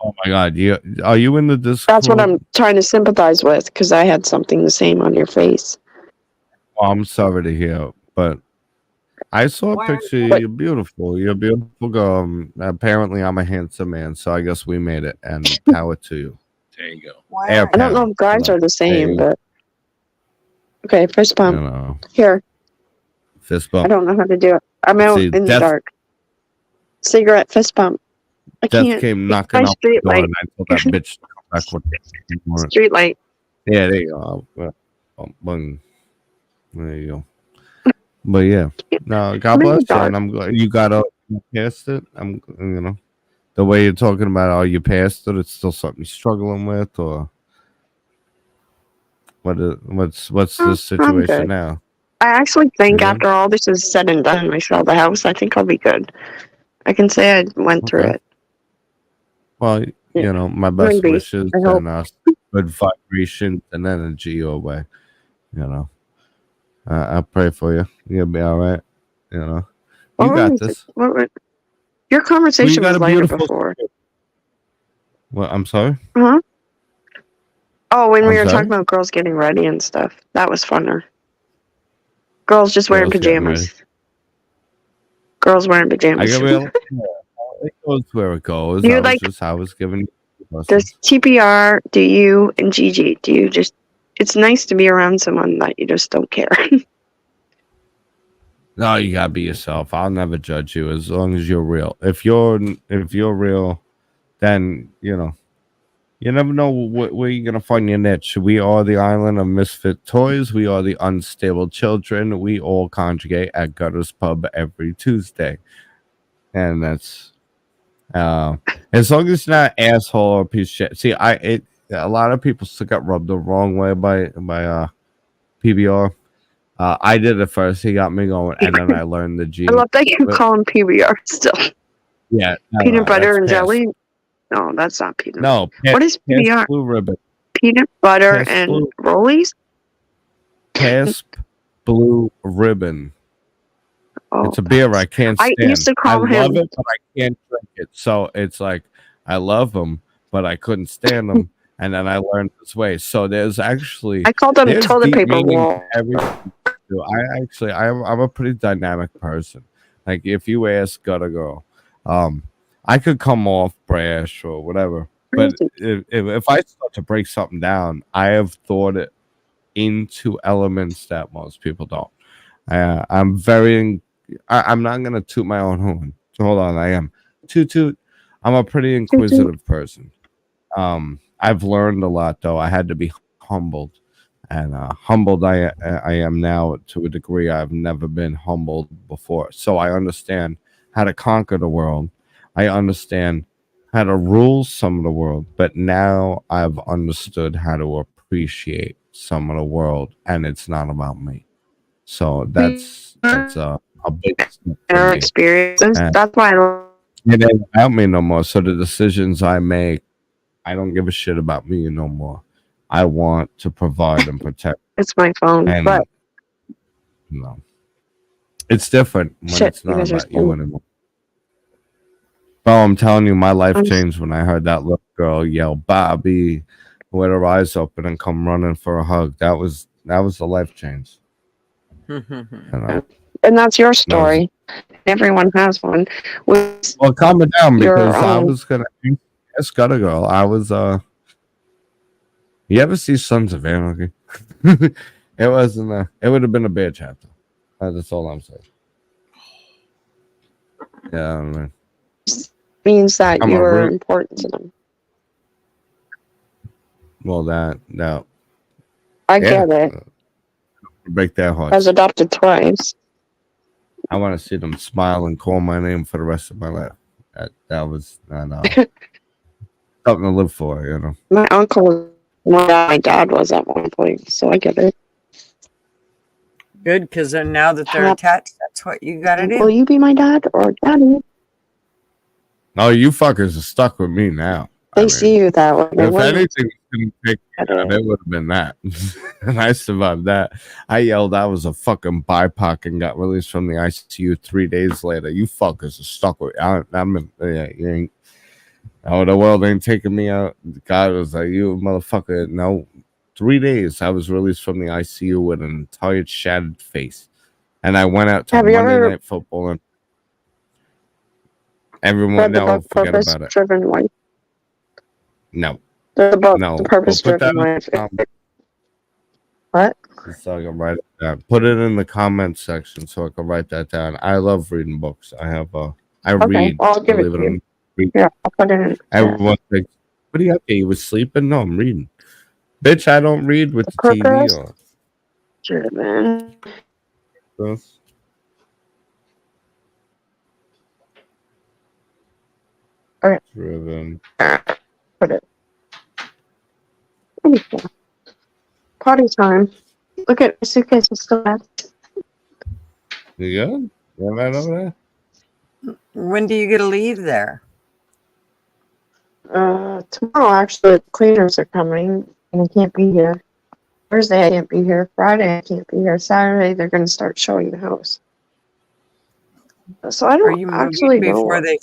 Oh my god, are you in the Discord? That's what I'm trying to sympathize with because I had something the same on your face. Oh, I'm sorry to hear, but I saw a Why are picture. you- You're beautiful. You're a beautiful girl. Apparently, I'm a handsome man, so I guess we made it. And power to you. There you go. Why Air are I don't know pound. if guys Hello. are the same, Hey. but okay, fist You bump. know, Here, fist I bump. don't know how to do it. I'm out See, in the death- dark. Cigarette fist bump. I Death can't. came My knocking on the street door, light. and I told that bitch to come back with it. Street light. Yeah, there you go. Boom. There you go. But yeah, no, God I'm in the bless you, dark. and I'm glad you got past it. I'm, the way you're talking about, are you past it? It's still something you're struggling with, or what's the situation good. now? I actually think Yeah. after all this is said and done, and I sell the house, I think I'll be good. I can say I went through Okay. it. Well, Yeah. my best Maybe. wishes I hope. and good vibrations and energy your way. I pray for you. You'll be all right. You What got was this. it? Your conversation got was a lighter beautiful- before. Well, I'm sorry. Huh? Oh, when we I'm were sorry? talking about girls getting ready and stuff. That was funner. Girls just wearing Girls getting pajamas. Girls wearing I pajamas. get real. It goes where it goes. You I was like- just I was giving you person. Does TPR, do you, and Gigi, do you just, it's nice to be around someone that you just don't care. No, you gotta be yourself. I'll never judge you as long as you're real. If you're real, then you never know where you're gonna find your niche. We are the island of misfit toys. We are the unstable children. We all congregate at Gutters Pub every Tuesday, and that's as long as it's not an asshole or a piece of shit. See, a lot of people still got rubbed the wrong way by PBR. I did it first. He got me going, and then I learned the I gene. love that you call them PBR still. Yeah, Peanut butter that's and past. jelly? No, that's not peanut. No, What is PBR? past blue ribbon. Peanut butter Past and blue. rollies? Past blue ribbon. Oh, It's a beer I can't I stand. used to call I love him- it, but I can't drink it. So it's like I love them, but I couldn't stand them, and then I learned this way. So there's actually I called them there's toilet deep paper meaning roll. to everything I do. I'm a pretty dynamic person. Like if you ask Gutter Girl, I could come off brash or whatever, but if I start to break something down, I have thought it into elements that most people don't. I'm very. I'm not gonna toot my own horn. Hold on, I am. Toot. I'm a pretty inquisitive person. I've learned a lot though. I had to be humbled, and humbled I am now to a degree I've never been humbled before. So I understand how to conquer the world. I understand how to rule some of the world, but now I've understood how to appreciate some of the world, and it's not about me. So that's a big step for Inner me. experiences. And That's why I don't. it ain't about me no more. So the decisions I make, I don't give a shit about me no more. I want to provide and protect. It's my phone, And but it's different when shit, it's you not guys are about you spoiled. anymore. Bro, I'm telling you, my life I'm- changed when I heard that little girl yell "Bobby" with her eyes open and come running for a hug. That was the life change. You know? And that's your story. Everyone has one. With Well, calm it down Your because I own. was gonna ask Gutter Girl. I was You ever see Sons of Anarchy? It wasn't it would have been a bad chapter. That's all I'm saying. Yeah, man. means that I'm you a are root. important to them. Well, that I yeah, get it. break their I was hearts. adopted twice. I want to see them smile and call my name for the rest of my life. That was something to live for, you know. My uncle was my dad was at one point, so I get it. Good, because now that they're attached, that's what you got to Will do. you be my dad or daddy? Oh, you fuckers are stuck with me now. They see you that way. They If wouldn't. anything couldn't pick me up, it would have been that. And I survived that. I yelled I was a fucking BIPOC and got released from the ICU 3 days later. You fuckers are stuck with you ain't. Oh, the world ain't taking me out. God was like, you motherfucker. No, 3 days I was released from the ICU with an entire shattered face. And I went out to Have you Monday ever Night Football and everyone, read the no, book forget Purpose about it. Driven Life? No. The book, No. The Purpose Well, put Driven that Life. What? So I can write it down. Put it in the comments section so I can write that down. I love reading books. I read. Well, I'll give it believe to you. Read. Yeah, I'll put it in. Everyone thinks, what do you have? You was sleeping? No, I'm reading. Bitch, I don't read with the TV Purpose on. Driven. This. Okay. Driven. Put it. Okay. Party time. Look at my suitcase. It's still bad. You good? You right over there? When do you get to leave there? Tomorrow, actually, the cleaners are coming, and I can't be here. Thursday, I can't be here. Friday, I can't be here. Saturday, they're going to start showing the house. So I Are you don't moving actually know. before they?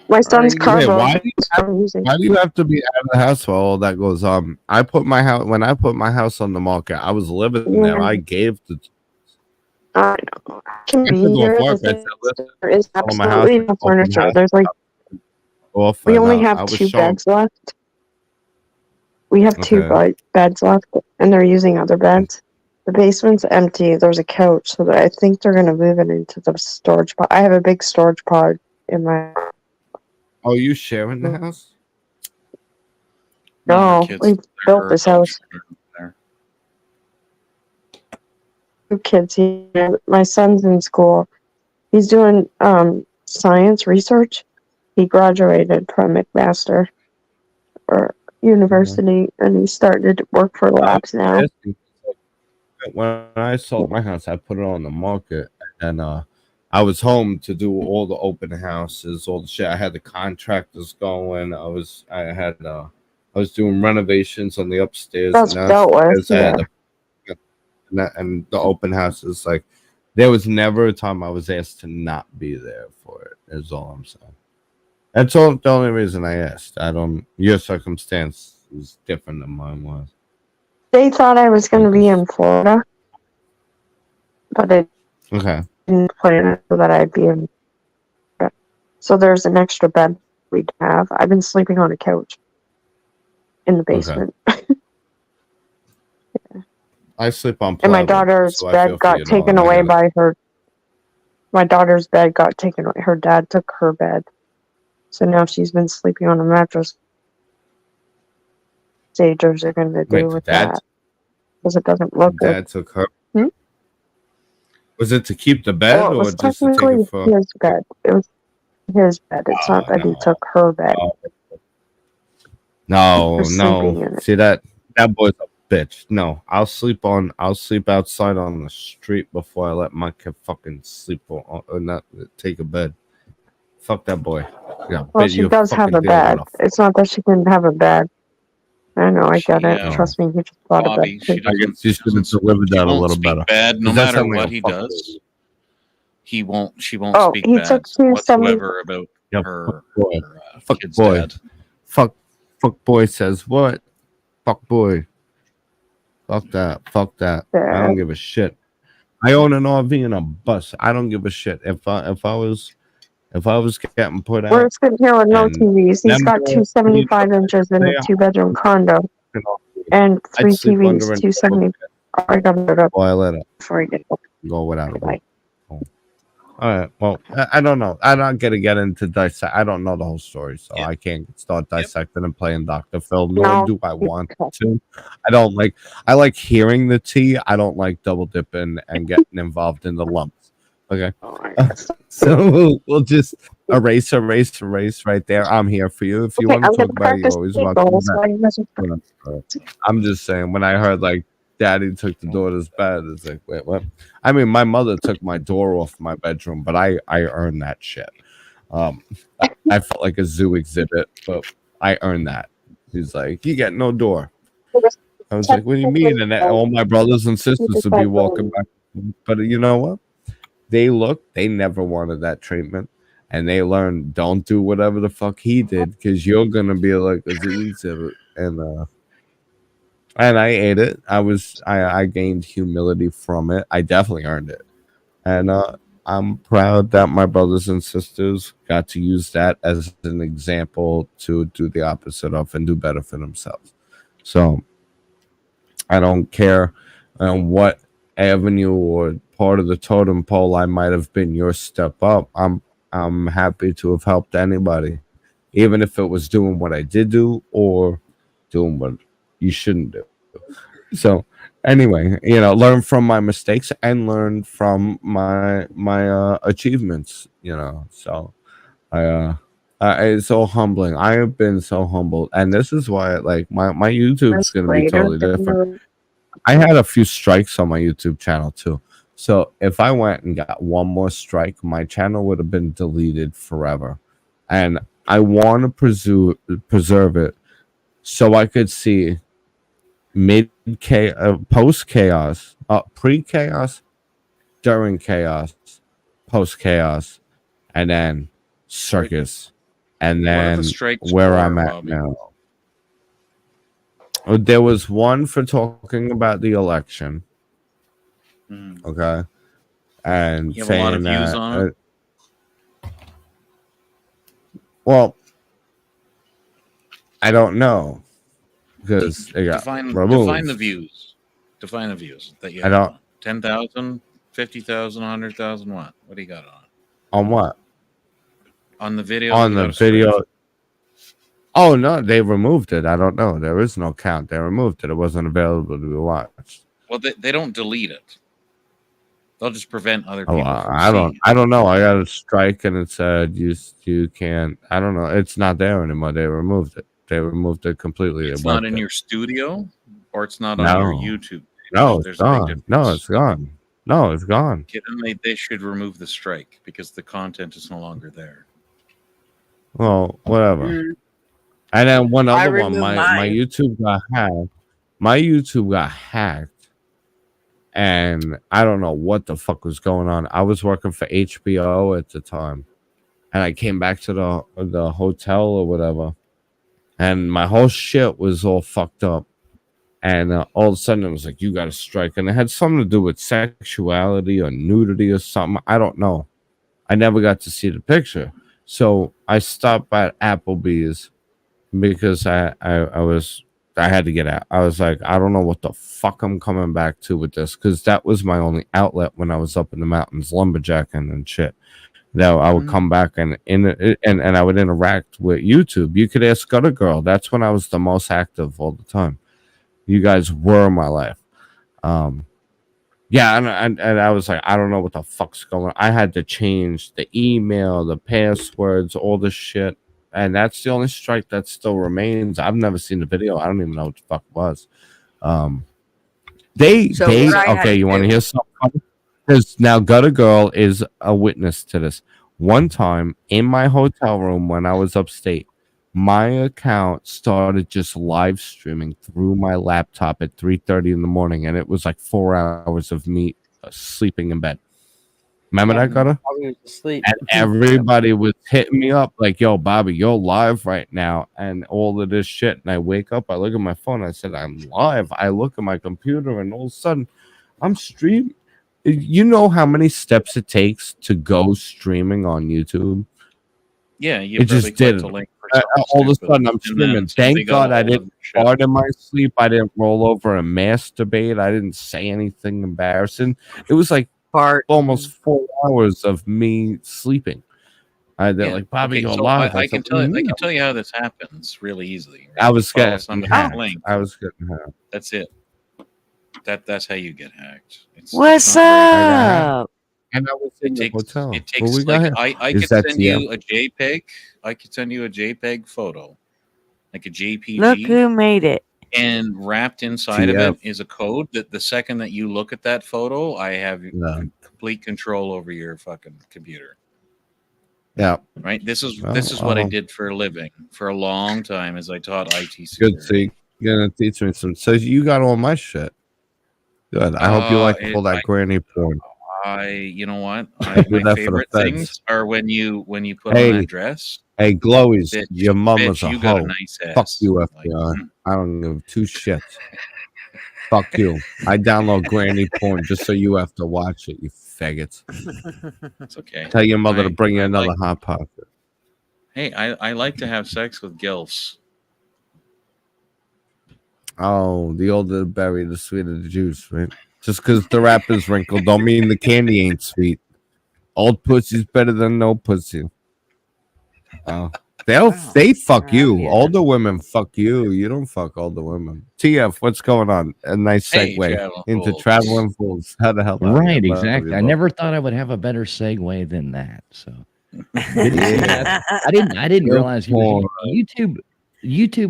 My son's you- car Wait, broke. why do you have to be out of the house while all that goes on? I put my house when I put my house on the market. I was living there. Yeah. I gave the. I know. I can I be took off here. work. The I thing said, is, listen, there is all my house, absolutely no open furniture. house. There's like off. We And, only I have was 2 showing. beds left. We have 2 Okay. beds left, and they're using other beds. The basement's empty. There's a couch, so I think they're gonna move it into the storage pod. I have a big storage pod in my. Oh, you sharing the house? One of her No, kids we lives there, built her this adult house. children live there. 2 kids here. My son's in school. He's doing science research. He graduated from McMaster or university, and he started to work for I was labs now. asking, when I sold my house, I put it on the market, and I was home to do all the open houses, all the shit. I had the contractors going. I was doing renovations on the upstairs That's and dealt with. downstairs. I Yeah. had and the open houses. Like, there was never a time I was asked to not be there for it. Is all I'm saying. That's all. The only reason I asked. I don't. Your circumstance is different than mine was. They thought I was going to be in Florida, but I Okay. didn't plan it so that I'd be in. So there's an extra bed we'd have. I've been sleeping on a couch in the basement. I sleep on And my plywood, daughter's so I bed feel for got you, taken darling. I away get it. by her. My daughter's bed got taken away. Her dad took her bed. So now she's been sleeping on a mattress. Sagers are going to do Wait, with that. dad, Because it doesn't look good. dad took her. Hmm? Was it to keep the bed Well, it or was just to take technically it for? his bed. It was his bed. It's not that he No. took her bed. No, You're sleeping no. in it. See that boy's a bitch. No, I'll sleep outside on the street before I let my kid fucking sleep or not take a bed. Fuck that boy. Yeah, Well, bet she you does have fucking a deal bed. with It's not that she didn't have a bed. I know, I get it. Yeah. Trust me, he just bought a Bobby, bed. she too. I doesn't. guess you should have delivered She that a won't little speak better. bad, no 'Cause that matter sounded like what a he fuck does. She won't Oh, speak he bad took 270. whatsoever about Yeah, her, fuck boy. her Fuck kid's boy. dad. Fuck boy says what? Fuck boy. Fuck that. Fuck that. I don't give a shit. I own an RV and a bus. I don't give a shit. If I was getting put We're out sitting here with no and TVs. He's them got boys, 275 inches in a they 2-bedroom condo are- and I'd 3 sleep TVs. under an 270. I got it up before I let it before I get up. go without a Like, Oh. All right. Well, I don't know. I'm not gonna get into dissect. I don't know the whole story, so I can't start dissecting and playing Dr. Phil. Nor no. do I want to. I don't like. I like hearing the tea. I don't like double dipping and getting involved in the lumps. Okay. So we'll just erase right there. I'm here for you. If you Okay, want I'm to going talk to about it, you're practice always welcome meatballs back. while you guys are I'm just saying, when I heard like daddy took the daughter's bed, it's like, wait, what? I mean, my mother took my door off my bedroom, but I earned that shit. I felt like a zoo exhibit, but I earned that. He's like, you get no door. I was like, what do you mean? And all my brothers and sisters would be walking back. But you know what? They never wanted that treatment. And they learned, don't do whatever the fuck he did, because you're gonna be like a zoo exhibit. And I ate it. I gained humility from it. I definitely earned it. And I'm proud that my brothers and sisters got to use that as an example to do the opposite of and do better for themselves. So I don't care what avenue or part of the totem pole I might have been your step up. I'm happy to have helped anybody, even if it was doing what I did do or doing what you shouldn't do. So anyway, learn from my mistakes and learn from my achievements. So it's so humbling. I have been so humbled, and this is why like my YouTube's gonna be totally different. I had a few strikes on my YouTube channel too. So if I went and got one more strike, my channel would have been deleted forever. And I want to preserve it so I could see post chaos, pre chaos, during chaos, post chaos, and then circus, and What are then the strikes where for, I'm at Bobby? now. There was one for talking about the election, okay, and You have a lot of saying views that. on it? Well, I don't know because they got Define removed. the views. Define the views that you I have don't on. 10,000, 50,000, 100,000. What? What do you got on? on what On the video that on you the got streamed? video. Oh no, they removed it. I don't know. There is no count. They removed it. It wasn't available to be watched. Well, they don't delete it. They'll just prevent other Oh, people from I seeing it. I don't know. I got a strike and it said you can't. I don't know. It's not there anymore. They removed it. They removed it completely. It's They not wiped in it. your studio, or it's not on your No. YouTube. No, it's There's a big gone. difference. No, it's gone. No, it's gone. Okay, then they should remove the strike because the content is no longer there. Well, whatever. Mm. And then one I other one, removed my mine. YouTube got hacked. My YouTube got hacked, and I don't know what the fuck was going on. I was working for HBO at the time, and I came back to the hotel or whatever, and my whole shit was all fucked up. And all of a sudden, it was like, you got a strike. And it had something to do with sexuality or nudity or something. I don't know. I never got to see the picture. So I stopped at Applebee's because I had to get out. I was like, I don't know what the fuck I'm coming back to with this, because that was my only outlet when I was up in the mountains lumberjacking and shit. Now I would come back and I would interact with YouTube. You could ask Gutter Girl. That's when I was the most active all the time. You guys were my life. Yeah, and I was like, I don't know what the fuck's going on. I had to change the email, the passwords, all this shit. And that's the only strike that still remains. I've never seen the video. I don't even know what the fuck it was. Okay, you want to hear something? Because now Gutter Girl is a witness to this. One time in my hotel room when I was upstate, my account started just live streaming through my laptop at 3:30 in the morning, and it was like 4 hours of me sleeping in bed. Remember that, Gutter? Asleep. And everybody was hitting me up like, yo, Bobby, you're live right now, and all of this shit. And I wake up, I look at my phone, I said, I'm live. I look at my computer, and all of a sudden, I'm streaming. You know how many steps it takes to go streaming on YouTube? Yeah, you It just did. All of a sudden, I'm streaming. Thank God I didn't fart in my sleep. I didn't roll over and masturbate. I didn't say anything embarrassing. It was like almost 4 hours of me sleeping. They're like, Bobby, you're live. I can tell you how this happens really easily. Right? I was getting hacked. Link. I was getting hacked. That's it. That's how you get hacked. What's up? And I was in the hotel. It takes like I could send you a JPEG. I could send you a JPEG photo, like a JPG. Look who made it. And wrapped inside of it is a code that the second that you look at that photo, I have complete control over your fucking computer. Yeah. Right. This is what I did for a living for a long time, as I taught IT security. Good. So you're gonna teach me some. So you got all my shit. Good. I hope you like all that granny porn. You know what? My favorite things are when you put on that dress. Hey, Glowies, your mama's a you hoe. got a nice ass. Fuck you, FBI. I don't give two shits. Fuck you. I download granny porn just so you have to watch it, you faggots. It's okay. Tell your mother to bring you another hot pocket. Hey, I like to have sex with gilfs. Oh, the older the berry, the sweeter the juice, right? Just because the wrapper's wrinkled don't mean the candy ain't sweet. Old pussy's better than no pussy. They fuck you. Older women fuck you. You don't fuck older women. TF, what's going on? A nice segue into traveling fools. How the hell? Right, exactly. I never thought I would have a better segue than that. So I didn't realize YouTube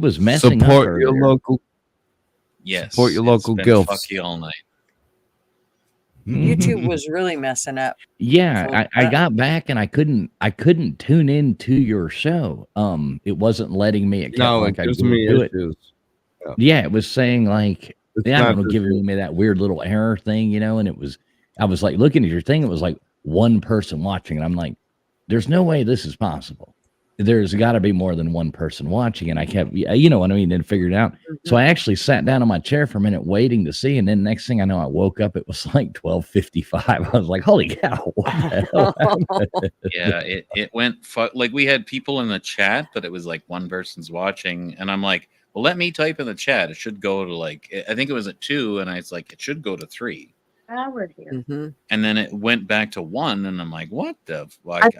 was messing up. Support your local. Yes. Support your local gilfs. Fuck you all night. YouTube was really messing up. Yeah, I got back and I couldn't tune into your show. It wasn't letting me. It gives me issues. Yeah, it was saying like giving me that weird little error thing, and I was like looking at your thing. It was like one person watching, and I'm like, there's no way this is possible. there's got to be more than one person watching, and I kept, you know what I mean, and figured it out. So I actually sat down on my chair for a minute waiting to see, and then next thing I know, I woke up. It was like 12:55. I was like, "Holy cow!" What the hell happened? Yeah, it went like we had people in the chat, but it was like one person's watching, and I'm like, "Well, let me type in the chat. It should go to like I think it was at 2, and I was like, it should go to 3." Howard here. And then it went back to 1, and I'm like, "What the fuck?"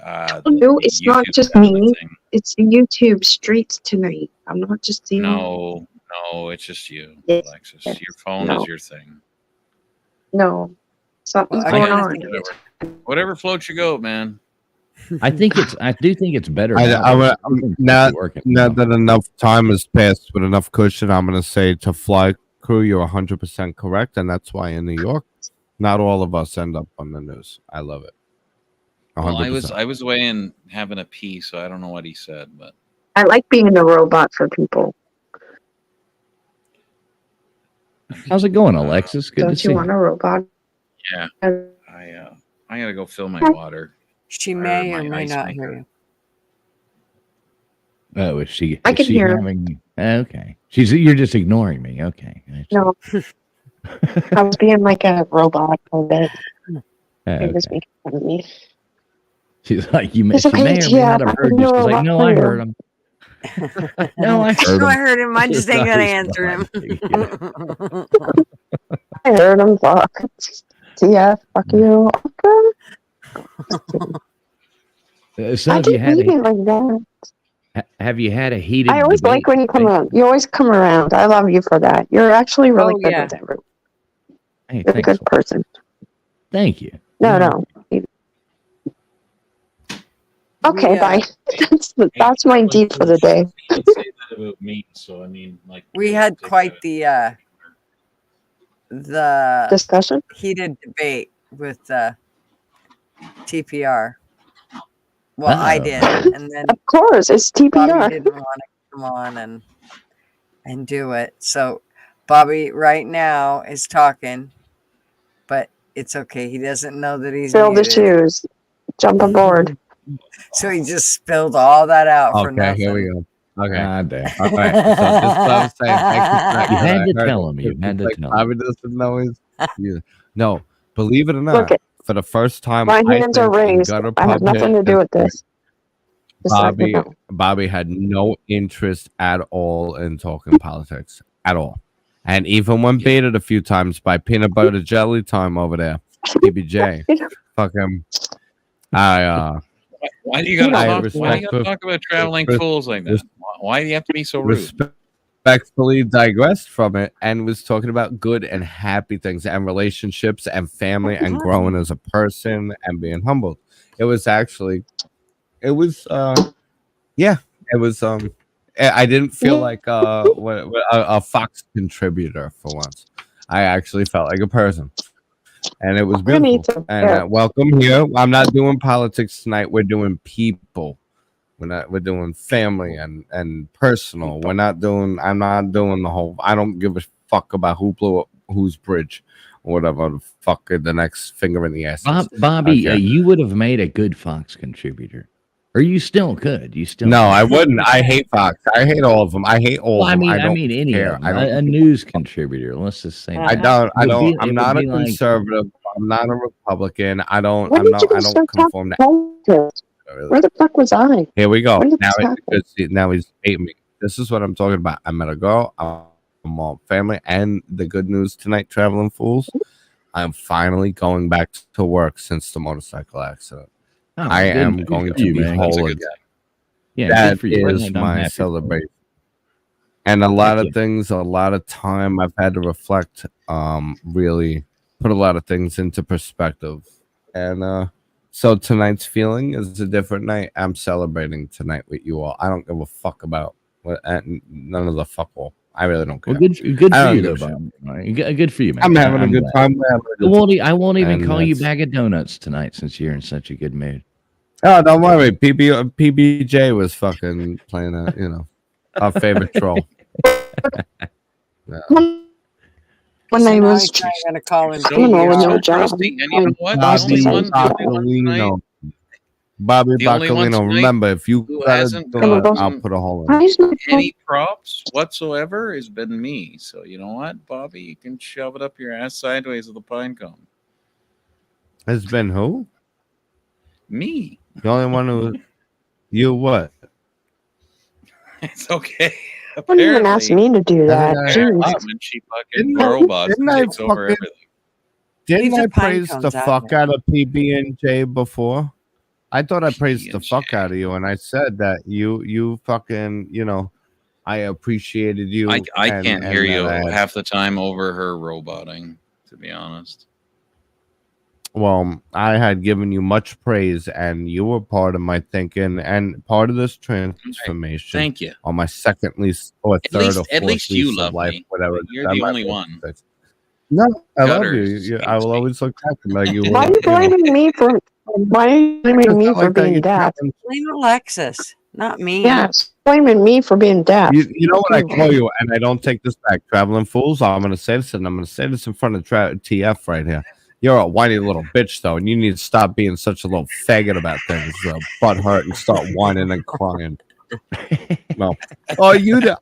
No, it's not YouTube just has me. a thing. It's the YouTube streets tonight. I'm not just seeing. No, it's just you, Yes, Alexis. yes, Your phone no. is your thing. No, something's Well, going I on. think Whatever floats your goat, man. I do think it's better. Now now that enough time has passed with enough cushion, I'm going to say to Fly Crew, you're 100% correct, and that's why in New York, not all of us end up on the news. I love it. 100%. Well, I was away and having a pee, so I don't know what he said, but I like being a robot for people. How's it going, Alexis? Good to Don't see you want a robot? yeah, Uh, I gotta go fill my water. She I may heard or my may ice not maker. hear you. Oh, is she? I is can she hear her. having? Okay, you're just ignoring me. Okay. I see. No, I was being like a robot for a bit. It was Okay. making fun of me. She's like, she It's may okay, or may yeah, not have I heard you. know She's like, about no, I you. heard him. No, I heard No, I him. heard him. I just ain't No, gonna he's answer him. I heard him fuck. Yeah, fuck you. So I have you keep had leaving like that. have you had a heated? I always like debate? when you come around. You always come around. I love you for that. You're actually really Oh, good yeah. with everyone. Hey, You're a thanks. good person. Thank you. No. Okay, We, bye. That's my deed for the day. You can say that about me, so I mean, like we you had take quite that- the Discussion? heated debate with TPR. Well, I Uh-oh. did, and then Of course, it's Bobby TPR. didn't want to come on and do it. So Bobby right now is talking, but it's okay. He doesn't know that he's Fill the muted. shoes. Jump aboard. So he just spilled all that out for Okay, nothing. here we go. Okay. Ah, damn. All right. So this is what I'm saying. Thank you for that. You had I to heard tell him. You it's had to like tell him. Bobby doesn't know his. Yeah. No, believe it or Look, not, for the first time, my I hands are think in raised. gutter I have pub nothing to do with history, this. Just let you Bobby know. had no interest at all in talking politics at all, and even when baited a few times by peanut butter jelly time over there, PBJ, fuck him. Why do you gotta I talk about traveling fools like that? Why do you have to be so rude? respectfully digressed from it and was talking about good and happy things and relationships and family and growing as a person and being humbled. It was I didn't feel like a Fox contributor for once. I actually felt like a person. And it was beautiful. And welcome here. I'm not doing politics tonight. We're doing people. We're doing family and personal. I'm not doing the whole. I don't give a fuck about who blew up whose bridge or whatever the fuck the next finger in the ass. Bobby, Okay. you would have made a good Fox contributor. Or you still could. You still No, could. I wouldn't. I hate Fox. I hate all of them. I hate all of them. I don't mean any care. of them. I don't. A news contributor. Let's just say I that. don't. I'm It not would a be like- conservative. I'm not a Republican. I don't. When I'm did not. you I start don't conform to. talking politics? Where the fuck was I? Here we go. When did Now, this happen? now he's hating me. This is what I'm talking about. I met a girl. I'm all family, and the good news tonight, traveling fools. I'm finally going back to work since the motorcycle accident. Oh, I good am news going for to you, be man. That's a whole good again. Yeah, That good for you. is I'm my happy for you. celebration. And a lot Heck of things, a lot of time I've had to reflect, really put a lot of things into perspective. And so tonight's feeling is a different night. I'm celebrating tonight with you all. I don't give a fuck about none of the fuck all. I really don't care. Well, good I for don't you, give though, a Bob. All right, good for you, man. I'm having a good glad. time. We're having a good time. I won't even And call you that's- bag of donuts tonight since you're in such a good mood. Oh, don't worry. PBJ was fucking playing our favorite troll. When So I now was he's not going to call him I don't know, PBR. no job. Trusty, and you know what? I The only decided one to tonight, Bobby The only one Bacalino, tonight remember, if you who got a hasn't donut, I'll gotten put a hole in Why it. is my phone? any props whatsoever has been me. So you know what, Bobby, you can shove it up your ass sideways with a pine cone. Has been who? Me. The only one who. You what? It's okay. Don't even ask me to do I that. think Apparently, Jeez. when she fucking Didn't I- robots and didn't I takes over fucking- everything. Didn't Leave the I pine praise the cones out fuck there. out of PB&J before? I thought I praised the PB&J. fuck out of you, and I said that you fucking, I appreciated you. I and- can't and hear that you I had- half the time over her roboting, to be honest. Well, I had given you much praise, and you were part of my thinking and part of this transformation. Thank you. On my second least or third or fourth At least you lease of love life, me. whatever. You're That the might only be one. six. No, I love you. Gutters I hates will me. always look back and be like you. Why are you blaming me for? Why are you blaming me for being deaf? Blame Alexis, not me. Yes, blaming me for being deaf. You know what I call you, and I don't take this back. Traveling fools. I'm going to say this, and I'm going to say this in front of TF right here. You're a whiny little bitch, though, and you need to stop being such a little faggot about things. Butt hurt and start whining and crying. No. Oh,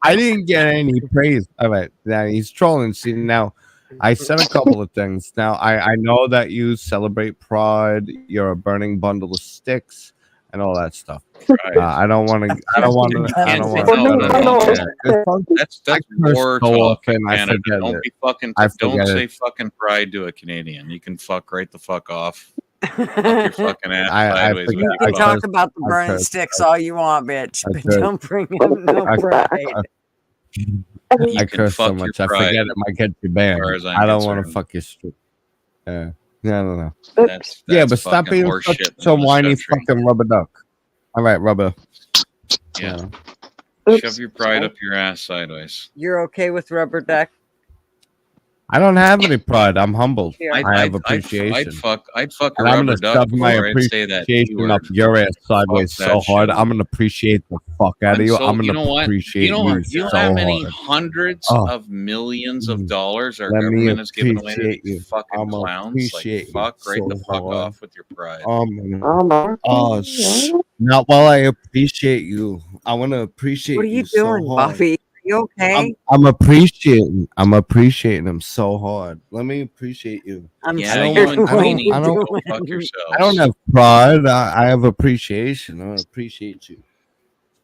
I didn't get any praise. All right. Now he's trolling. See, now I said a couple of things. Now I know that you celebrate Pride. You're a burning bundle of sticks and all that stuff. I don't want to. I don't want to. I don't want to. That's I war curse so talk in often, I Canada. forget Don't it. be fucking. I Don't forget say it. fucking pride to a Canadian. You can fuck right the fuck off. Fuck your fucking ass I sideways. forget- with You your can I butt. talk curse- about the I burning curse. sticks all you want, bitch, I but curse. don't bring up no pride. You I can curse so fuck your much. I pride, forget it might get you banned. as far as I'm I don't want to concerned. fuck your street. Yeah. Yeah, I don't know. That's Yeah, but stop fucking being horse such shit a in this whiny country. fucking rubber duck. All right, rubber. Yeah. Oops. Shove your pride up your ass sideways. You're okay with rubber duck? I don't have any pride. I'm humbled. Here. I have appreciation. I'd fuck a And I'm rubber gonna duck shove my before I'd say that appreciation up word. your ass sideways Fuck so that hard. shit. I'm gonna appreciate the fuck out of you. I'm You gonna know what? appreciate You know so how many hard. hundreds Oh. of millions of Mm. dollars our Let me government has given away to appreciate these you. fucking I'm clowns? appreciate Like, fuck you right so the fuck hard. off with your pride. Not while I appreciate you. I want to appreciate What are you so doing, hard. Buffy? Are you okay? I'm appreciating him so hard. Let me appreciate you. I'm Yeah, I don't scared want- of I what don't- you're I don't- doing. Go fuck yourselves. I don't have pride. I have appreciation. I appreciate you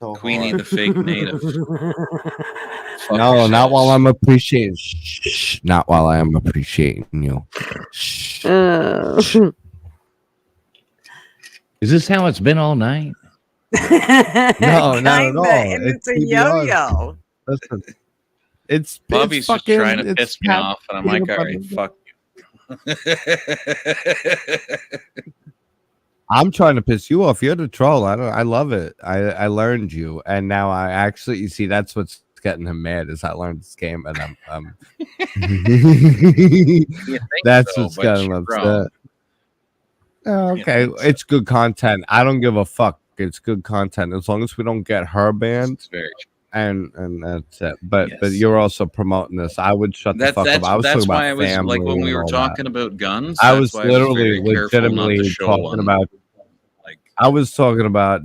so Queenie hard. the fake native. Fuck No, not while yourselves. I'm appreciating. Shh, not while I am appreciating you. Shh. Is this how it's been all night? No, not at all. And it's a PBR. yo-yo. Listen, it's Bobby's just fucking, trying to it's piss me pat- off, and I'm like, all right, fuck you. I'm trying to piss you off. You're the troll. I love it. I learned you, and now I actually, you see, that's what's getting him mad. Is I learned this game, and I'm You think that's so, what's but getting you're him wrong. upset. Oh, okay, think so. it's good content. I don't give a fuck. It's good content as long as we don't get her banned, It's very and that's it. But Yes. you're also promoting this. I would shut the fuck up. I was that's talking why about I was family like when we and were all talking that. about guns. I that's was why literally very careful not to legitimately show talking one. about. Like, I was talking about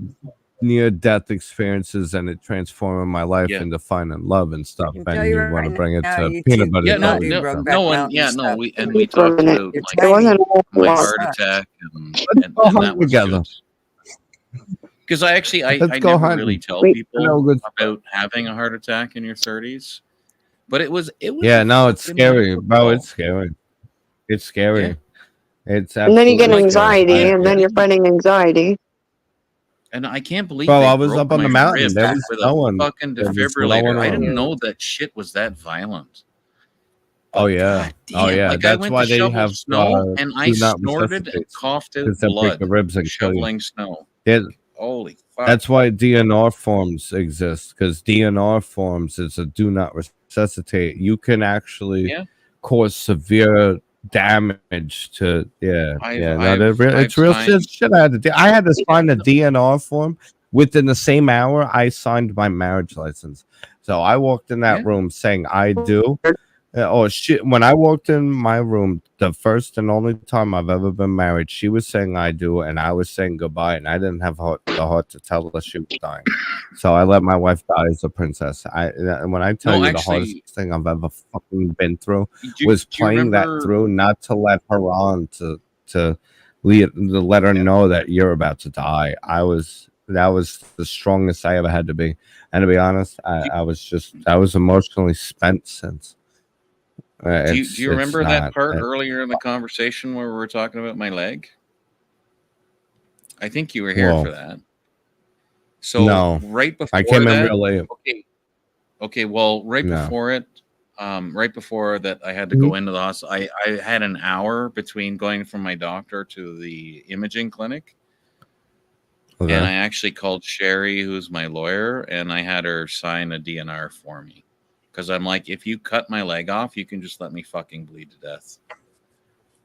near-death experiences and it transforming my life Yeah. into finding love and stuff. I can tell And you you want to right bring it now, to you peanut two- butter yeah, Did no, not do jelly. no, Brokeback no one, Mountain yeah, no, stuff. we For we a talked minute. about You're like It wasn't my a lot. heart attack and go hunt that was together. because I actually I Let's go never hunting. really tell Wait. people No good. about having a heart attack in your 30s, but it was Yeah, no, it's fucking scary, bro. wonderful. It's scary. It's scary. Yeah. It's And then you get absolutely scary. anxiety, Yeah. and then you're fighting anxiety. And I can't believe Bro, they I was broke up on my the mountain. ribs There was with no a one. fucking There was no defibrillator. one I around. didn't know that shit was that violent. Oh But yeah. God Oh damn, yeah. like I That's went why to they shovel have snow and I do not snorted and resuscitate, coughed out because they break blood the ribs and kill you. shoveling snow. Yeah, Holy fuck! that's why DNR forms exist, because DNR forms is a do not resuscitate. You can actually Yeah. cause severe damage to it's real shit. I had to sign a DNR form within the same hour I signed my marriage license. So I walked in that Yeah. room saying I do, Oh shit! When I walked in my room, the first and only time I've ever been married, she was saying "I do," and I was saying goodbye, and I didn't have the heart to tell her she was dying. So I let my wife die as a princess. When I tell No, you the hardest actually, thing I've ever fucking been through do was you playing that remember? through, not to let her on to let her know that you're about to die. That was the strongest I ever had to be. And to be honest, I was emotionally spent since. Do you It's remember that not. part earlier in the conversation where we were talking about my leg? I think you were here Whoa. for that. So No, right I before came in that, real late. okay. Well, right No. before it, right before that, I had to Mm-hmm. go into the hospital. I had an hour between going from my doctor to the imaging clinic, Okay. and I actually called Sherry, who's my lawyer, and I had her sign a DNR for me. Because I'm like, if you cut my leg off, you can just let me fucking bleed to death.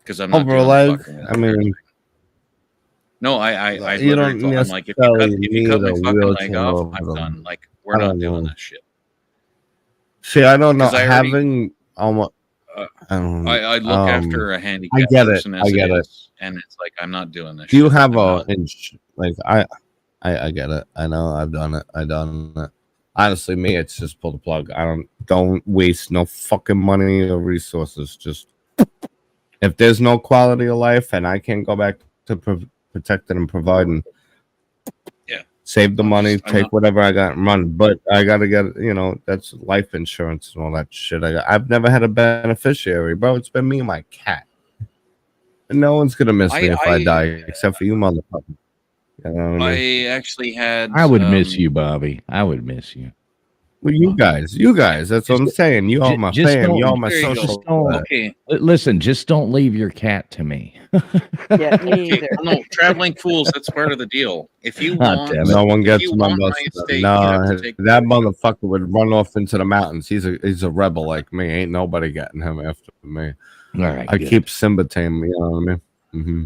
Because I'm not Over a doing leg, fucking I mean, no, I you literally don't told I'm like, if necessarily you cut need my a fucking leg wheelchair off, over I'm them. done. Like, we're I not don't doing know. that shit. See, I don't know. Because I already Having almost, I look after a I handicapped get it. person I as it get it. is, and it's like I'm not doing this Do you shit. have I'm a not. like I get it. I know. I've done it. I done it. Honestly, me, it's just pull the plug. I don't waste no fucking money or resources. Just if there's no quality of life and I can't go back to protecting and providing, Yeah, save the money, I'm take not. whatever I got and run. But I gotta get, that's life insurance and all that shit. I've never had a beneficiary, bro. It's been me and my cat. And no one's gonna miss me if I die, except for you, motherfucker. You know what I mean? I actually had. I would miss you, Bobby. I would miss you. Well, you guys. That's what I'm saying. You all my Just fam. You all don't. my There you social. go. Okay. Listen, just don't leave your cat to me. Yeah, me Okay. either. Well, no, traveling fools. That's part of the deal. If you Ah, want, damn it. No one if gets you my want my bus. estate, you have to No, take that motherfucker would run off into the mountains. He's a rebel like me. Ain't nobody getting him after me. All right. I good. keep Simba tame. You know what I mean? Mm-hmm.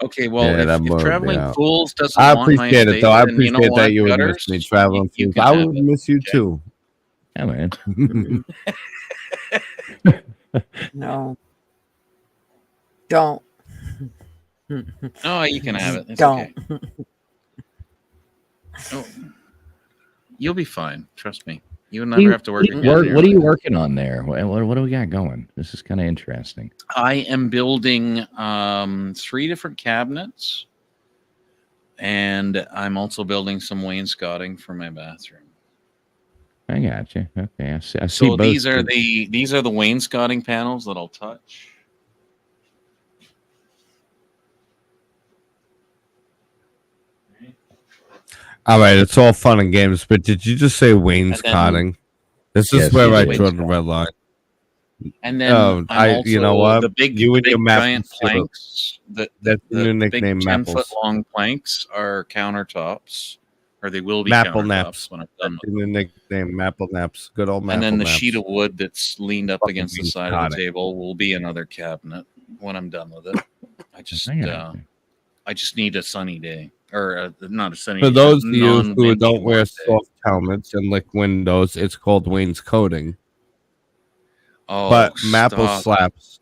Okay, well, Yeah, that if boy, traveling yeah. fools doesn't I want my appreciate it estate, though. I then you know appreciate what, that you would miss Gutters, me traveling. you fools. can I have would it. miss you Okay? too. Yeah, man. No, don't. No, you can have it. It's Don't. okay. Oh, you'll be fine. Trust me. You'll never have to work again. What are you working on there? What do we got going? This is kind of interesting. I am building 3 different cabinets, and I'm also building some wainscoting for my bathroom. I got you. Okay, I see. So both. these are the wainscoting panels that I'll touch. All right, it's all fun and games, but did you just say wainscoting? This is Yes, where you I did. draw the red line. And then I'm also you know what? the big, You the and your big map giant and shit. planks. That's the new big nickname, 10-foot Mapples. long planks are countertops, or they will be Maple countertops naps. when I'm That's done. the new nickname, Maple naps. Good old Maple And then the naps. sheet of wood that's leaned up Fucking against the side of the table will be another cabinet when I'm done with it. I just need a sunny day, or not a sunny For day. those of you who non-windy don't wear warm day. soft helmets and lick windows, it's called wainscoting. Oh, But Maple stop. slaps.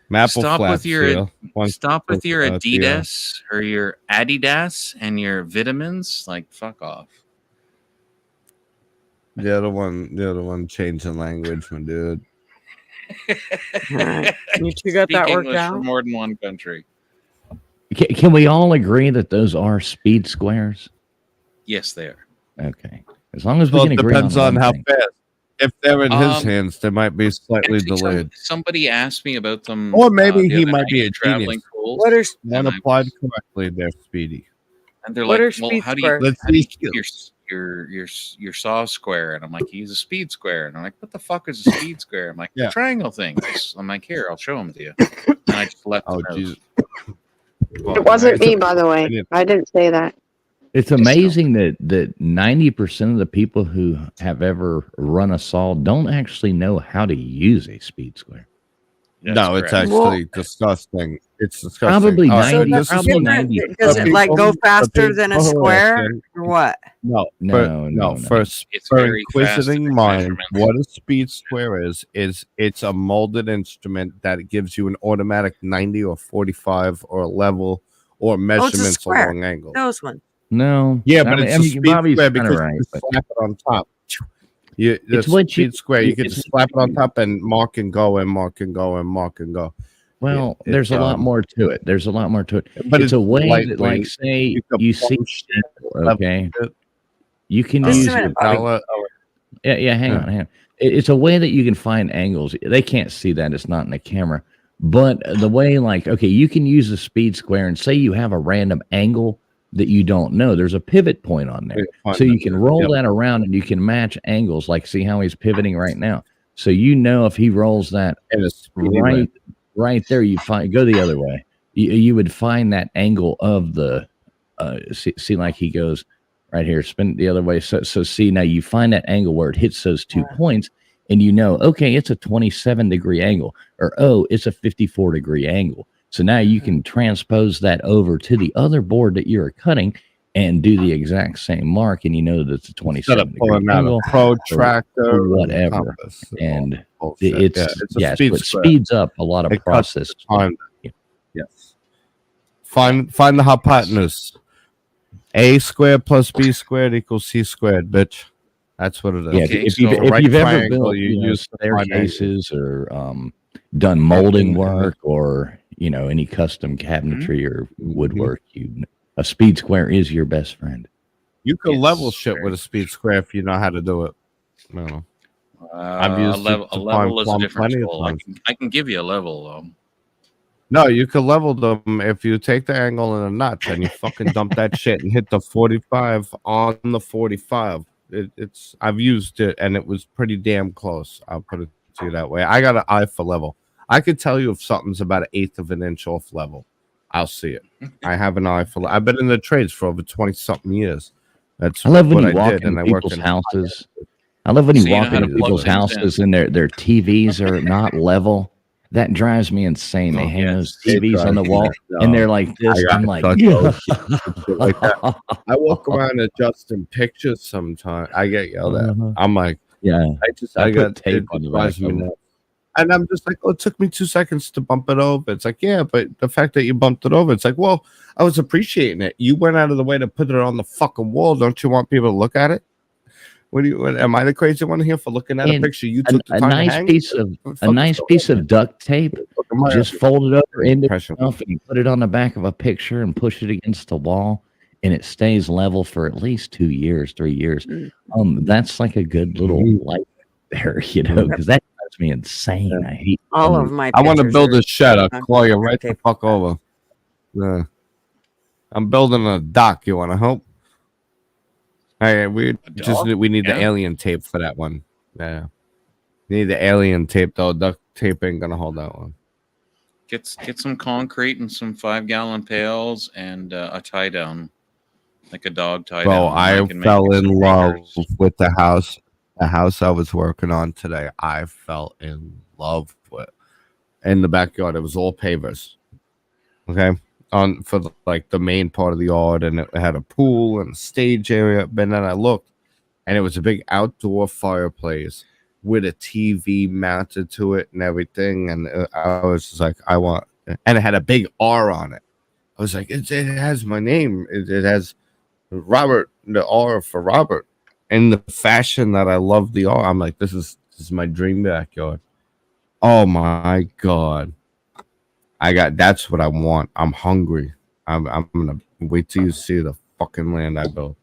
Maple Stop flaps. with your Theo. stop with your Theo. Adidas or your Adidas and your vitamins. Like, fuck off. The other one changing language, my dude. Right. You two got Speak that worked English out? for more than one country. Can we all agree that those are speed squares? Yes, they are. Okay, as long as we Well, can it agree depends on one how thing. fast. If they're in his hands, they might be slightly Actually, delayed. somebody asked me about them. Or maybe the he other might night be at a traveling genius. fools, What are When and applied correctly, they're speedy. and they're What like, are well, speed how do you squares? how do you keep your saw square? And I'm like, use a speed square. And I'm like, what the fuck is a speed square? I'm like, Yeah. triangle things. I'm like, here, I'll show them to you. And I just left Oh, it out. Jesus. It wasn't me, by the way. I didn't say that. It's amazing that 90% of the people who have ever run a saw don't actually know how to use a speed square. No, it's correct. actually disgusting. It's disgusting. Probably All right, So 90 this that's is probably for- different. Does for it like go people- for faster than a people who are square asking- or what? No, No. For very fast inquisiting in mind, measurements. what a speed square is it's a molded instrument that gives you an automatic 90 or 45 or level or Oh, it's a measurements square. along angles. Those ones. No. Yeah, but it's a speed Bobby's square kinda because right, you but slap it on top. The It's what speed you- square, you get to it's- slap it on top and mark and go and mark and go and mark and go. well, It- there's it's, a lot more to it. There's a lot more to it. But It's a way that, like, lightweight. say can you see punch shit, people, okay, level you can Just a use minute, it. Bobby. Yeah, hang on. It's a way that you can find angles. They can't see that; it's not in the camera. But the way, like, okay, you can use a speed square and say you have a random angle that you don't know. There's a pivot point on there, so you can roll that around and you can match angles. Like, see how he's pivoting right now. So you know if he rolls that right there, you go the other way. You would find that angle of the see like he goes right here, spin it the other way. So see, now you find that angle where it hits those 2 points, and you know, okay, it's a 27-degree angle, or oh, it's a 54-degree angle. So now you can transpose that over to the other board that you're cutting and do the exact same mark, and you know that it's a 27-degree angle, a protractor or whatever. And it's a so it speeds up a lot of process. Yes. Find the hypotenuse. A squared plus B squared equals C squared, bitch. That's what it is. Yeah, Okay, if so you've ever triangle, built you use staircases or done molding work or any custom cabinetry or woodwork, a speed square is your best friend. You can It's level shit very with a speed square if you know how to do it. No. I've used a level, it to a level is a find different plenty of tool. times. I can give you a level though. No, you can level them if you take the angle and the nuts and you fucking dump that shit and hit the 45 on the 45. It's I've used it and it was pretty damn close. I'll put it to you that way. I got an eye for level. I could tell you if something's about 1/8 of an inch off level. I'll see it. I have an eye for. I've been in the trades for over 20-something years. That's I love when what you I walk did, and into I worked people's in houses. I love when you So you know walk how to into plug people's things houses and their TVs are not level. That drives me insane. They hang those TVs on the wall and they're like this. I'm like, like that. I walk around adjusting pictures sometimes. I get yelled at. I'm like, yeah. I put got tape it on the drives back me of it. nuts. And I'm just like, oh, it took me 2 seconds to bump it over. It's like, yeah, but the fact that you bumped it over, it's like, well, I was appreciating it. You went out of the way to put it on the fucking wall. Don't you want people to look at it? Am I the crazy one here for looking at a picture you took the time to hang? A nice piece of duct tape. Just fold it over into itself and you put it on the back of a picture and push it against the wall, and it stays level for at least 2 years, 3 years. That's like a good little light there, because that drives me insane. I hate all of my. I want to build a shed. I'll call you right the tape. fuck over. Yeah. I'm building a dock. You want to help? Hey, we need the alien tape for that one. Yeah. Need the alien tape though. Duct tape ain't gonna hold that one. Get some concrete and some 5-gallon pails and a tie down, like a dog tie Bro, down. I can fell make in some love fingers. with the house. The house I was working on today, I fell in love with. In the backyard, it was all pavers. Okay, for the main part of the yard, and it had a pool and a stage area. But then I looked, and it was a big outdoor fireplace with a TV mounted to it and everything. And I was just like, I want, and it had a big R on it. I was like, it has my name. It has Robert, the R for Robert. In the fashion that I love the R, I'm like, this is my dream backyard. Oh my God. That's what I want. I'm hungry. I'm gonna wait till you see the fucking land I built.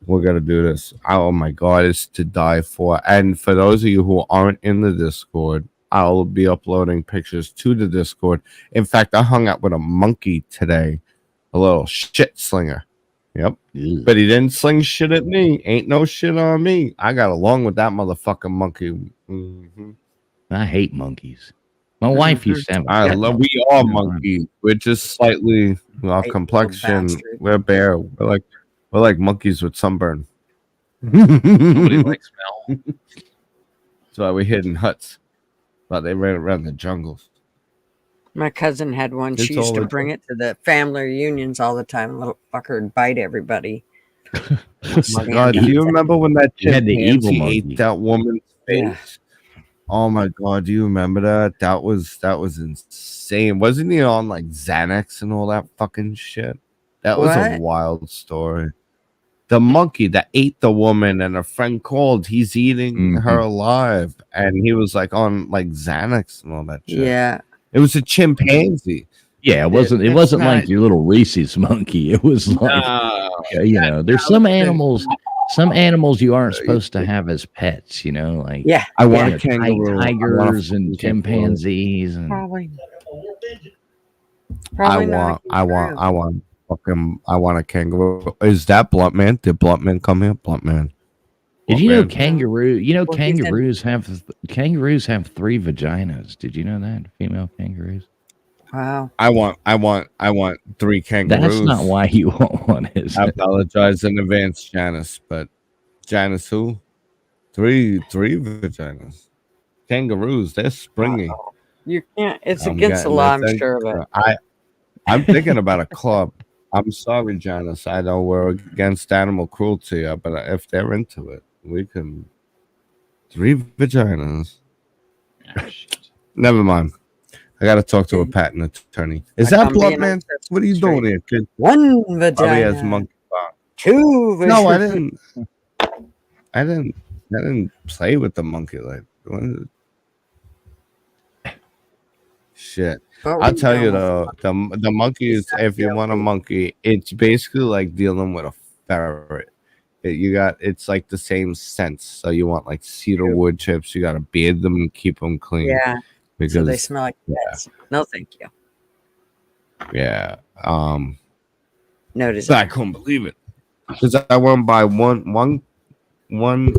We're gonna do this. Oh my God, it's to die for. And for those of you who aren't in the Discord, I'll be uploading pictures to the Discord. In fact, I hung out with a monkey today, a little shit slinger. Yep. But he didn't sling shit at me. Ain't no shit on me. I got along with that motherfucking monkey. Mm-hmm. I hate monkeys. My wife used to have we are monkeys. We're just slightly our complexion. We're bare. We're like monkeys with sunburn. Nobody likes smell. That's why we hid in huts. But they ran around the jungles. My cousin had one. It's She used to all bring it to the family reunions all the time. Little fucker would bite everybody. Oh my God, do you remember when that You had the evil chimpanzee monkey. ate that woman's face? Yeah. Oh my God, do you remember that? That was insane. Wasn't he on like Xanax and all that fucking shit? That was a What? wild story. The monkey that ate the woman and a friend called, he's eating her alive. And he was like on like Xanax and all that shit. Yeah. It was a chimpanzee. Yeah, it wasn't It's like not- your little Reese's monkey. It was like you know, there's some animals you aren't supposed to have as pets, you know, like Yeah. I want you a kangaroo. I want a tigers and fucking kangaroo. chimpanzees and Probably. I Probably not a want a kangaroo. Is that Blunt Man? Did Blunt Man come here? Blunt Man. Did you know Man. kangaroos Well, he said- kangaroos have 3 vaginas? Did you know that? Female kangaroos? Wow. I want 3 kangaroos. That's not why you want one, is I it? apologize in advance, Janice, but Janice who? 3 vaginas. Kangaroos, they're springy. You can't. It's I'm against the getting law, it. I'm Thank sure of you. it. I'm thinking about a club. I'm sorry, Janice. I know we're against animal cruelty, but if they're into it, we can. 3 vaginas. Ah, shit. Never mind. I got to talk to a patent attorney. Is Like that I'm Blunt being Man? obsessed What are you with doing straight. here, kid? One Probably has vagina. monkey box. 2 vaginas. No, I didn't play with the monkey like. Shit. What were I'll tell you doing with the monkey is, if you want a monkey, it's basically like dealing with a ferret. It's like the same sense. So you want like cedar wood chips. You got to beard them and keep them clean. Yeah. because So they smell like pets. No, thank you. yeah. No So desire. I couldn't believe it because I went by one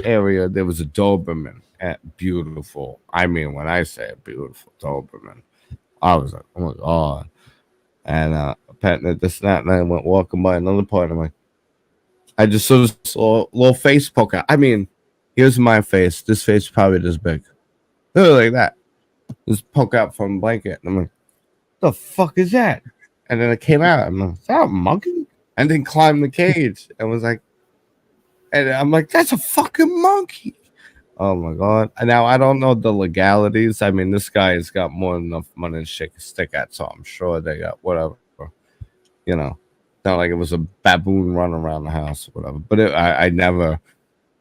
area. There was a Doberman. Beautiful. I mean, when I say a beautiful Doberman, I was like, oh my God. And petting it, this and that, and I went walking by another part. I'm like, I just sort of saw a little face poke out. I mean, here's my face. This face is probably this big. Look like that. Just poke out from a blanket. And I'm like, the fuck is that? And then it came out. I'm like, is that a monkey? And then climbed the cage and was like, and I'm like, that's a fucking monkey. Oh my God. And now I don't know the legalities. I mean, this guy has got more than enough money to shake a stick at, so I'm sure they got whatever. You know, not like it was a baboon running around the house or whatever. But I never,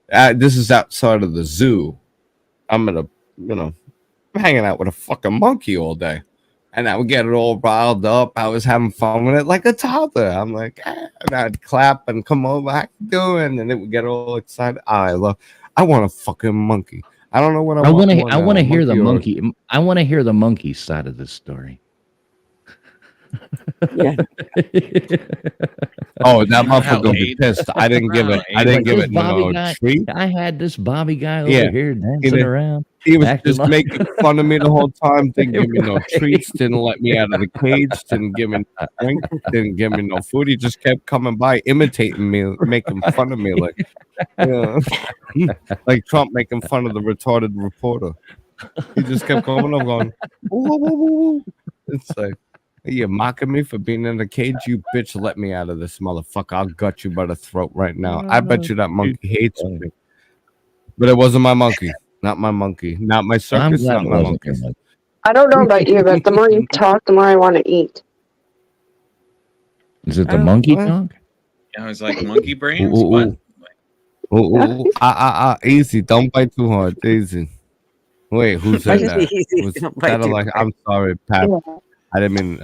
this is outside of the zoo. I'm hanging out with a fucking monkey all day. And I would get it all riled up. I was having fun with it like a toddler. I'm like, and I'd clap and come over, how you doing? And it would get all excited. I want a fucking monkey. I don't know what I want to hear the monkey. I want to hear the monkey side of this story. Yeah. Oh, that motherfucker gonna be pissed. I didn't give it. I didn't give it no treat. I had this Bobby guy over here dancing around. He was just making fun of me the whole time. Didn't give me no treats. Didn't let me out of the cage. Didn't give me no drink. Didn't give me no food. He just kept coming by, imitating me, making fun of me, like like Trump making fun of the retarded reporter. He just kept going over, going, woo, woo, woo, woo. It's like, are you mocking me for being in the cage? You bitch, let me out of this motherfucker. I'll gut you by the throat right now. I bet you that monkey hates me. But it wasn't my monkey. Not my monkey. Not my circus. Not my monkey. I don't know about you, but the more you talk, the more I want to eat. Is it the monkey talk? Yeah, I was like, monkey brains? Ooh, What? Easy. Don't bite too hard. Easy. Wait, who said that? Easy, Was don't bite that too like, hard. I'm sorry, Pat. I didn't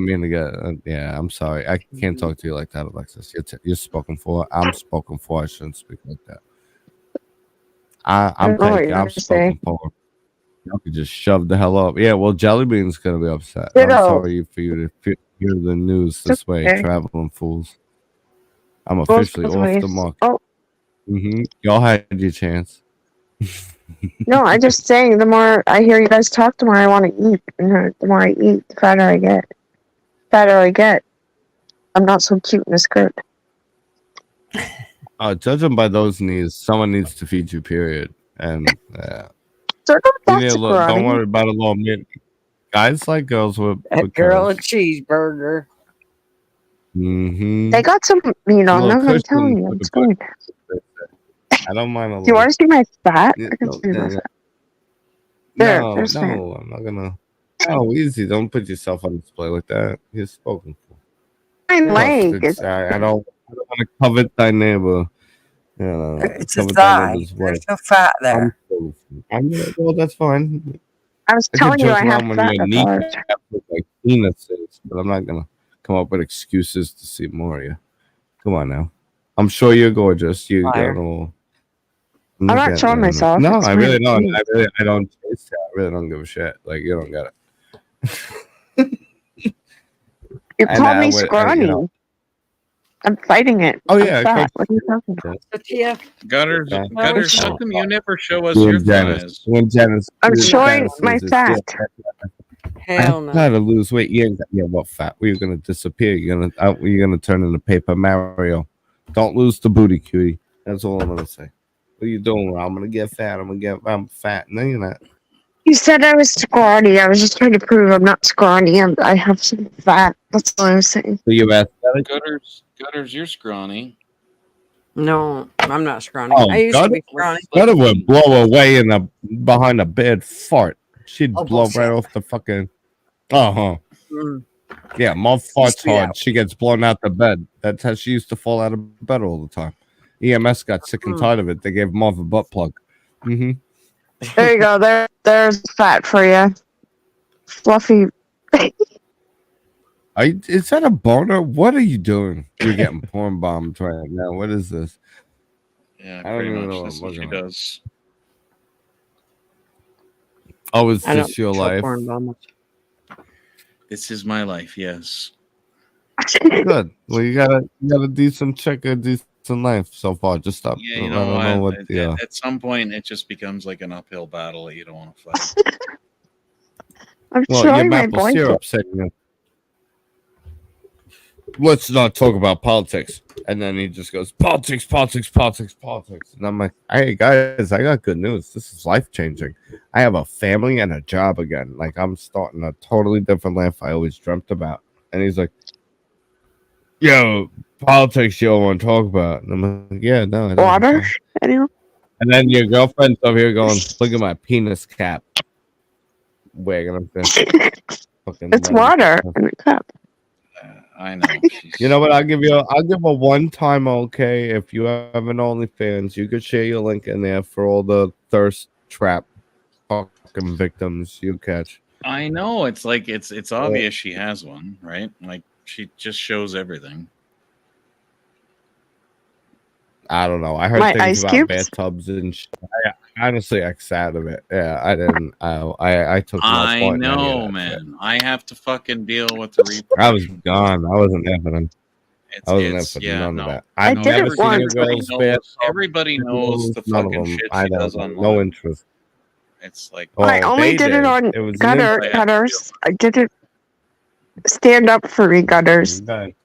mean to get. Yeah, I'm sorry. I can't talk to you like that, Alexis. You're spoken for. I'm spoken for. I shouldn't speak like that. I'm spoken for. You could just shove the hell up. Yeah, well, Jellybean's gonna be upset. I'm sorry for you to hear the news this way, traveling fools. I'm officially off the market. Oh. Y'all had your chance. No, I'm just saying, the more I hear you guys talk, the more I want to eat. And the more I eat, the fatter I get. I'm not so cute in a skirt. Judging by those knees, someone needs to feed you, period. And So that's don't worry about a little mini. Guys like girls with Girl, a curves. cheeseburger. Mm-hmm. They got some meat on Little them. I'm cushion telling you, for it's the good. I don't mind a Do you want little. to see my fat? Yeah, I can no, see my fat. no, There's fat. no, I'm not gonna. Oh, easy! Don't put yourself on display like that. You're spoken for. My Plus, leg is. I don't want to covet thy neighbor. You know, It's a covet thy thigh. neighbor's wife. There's no fat there. Well, that's fine. I was I could telling you joke I have around when fat. your That's all I was kneecap look like penises, but I'm not gonna come up with excuses to see more of you. Come on now. I'm sure you're gorgeous. You got a Liar. little. I'm not showing myself. No, It's I really my don't. knees. I don't chase that. I really don't give a shit. Like you don't got it. You And called me you scrawny. know. I'm fighting it. Oh I'm yeah, fat. okay. What are you talking about? Yeah. Gutters, Yeah. Gutters, how Oh, come you never show us You your and Janice. thighs? When Janice. I'm when showing Janice my loses, fat. Hell I no. gotta lose weight. You ain't got, yeah, what fat? You're gonna disappear. You're gonna turn into Paper Mario. Don't lose the booty, cutie. That's all I'm gonna say. What are you doing? I'm gonna get fat. I'm fat. No, you're not. You said I was scrawny. I was just trying to prove I'm not scrawny. I have some fat. That's all I was saying. So you athletic? Gutters, you're scrawny. No, I'm not scrawny. Oh, I used to be scrawny. Gutter would blow away behind a bed fart. She'd Oh, blow bullshit. right off the fucking. Uh-huh. Mm. Yeah, mom farts be hard. out. She gets blown out the bed. That's how she used to fall out of bed all the time. EMS got sick and tired of it. They gave mom a butt plug. Mm-hmm. There you go. There's fat for you. Fluffy. Is that a boner? What are you doing? You're getting porn bombed right now. What is this? Yeah, I don't pretty even much. know That's what what she I'm looking at. does. Oh, is I this don't your show life? porn bombers. This is my life, yes. Good. Well, you got a decent chick, a decent life so far. Just stop. Yeah, I you don't know, know what the. at some point it just becomes like an uphill battle that you don't want to fight. I'm Well, your showing my maple blanket. syrup said, let's not talk about politics. And then he just goes, politics. And I'm like, hey, guys, I got good news. This is life-changing. I have a family and a job again. Like, I'm starting a totally different life I always dreamt about. And he's like, yo, politics you don't want to talk about. And I'm like, yeah, no. I don't want to Water? talk. Anyone? And then your girlfriend's over here going, look at my penis cap. Wagging up there. It's water in a cup. I know. You know what? I'll give a one-time okay. If you have an OnlyFans, you could share your link in there for all the thirst trap fucking victims you catch. I know. It's like it's obvious she has one, right? Like she just shows everything. I don't know. I heard My things ice about cubes? bathtubs and shit. I honestly X out of it. Yeah, I didn't. I took no I part in any of know, that man. shit. I have to fucking deal with the repercussions. I was gone. I wasn't there for them. I wasn't there for none of that. I I've did never it seen a once. girl's bathtub. Everybody knows the None of fucking them. shit I she does don't. online. No interest. It's like I only did it on It was gutters. I did it. Stand up for me, gutters. Okay.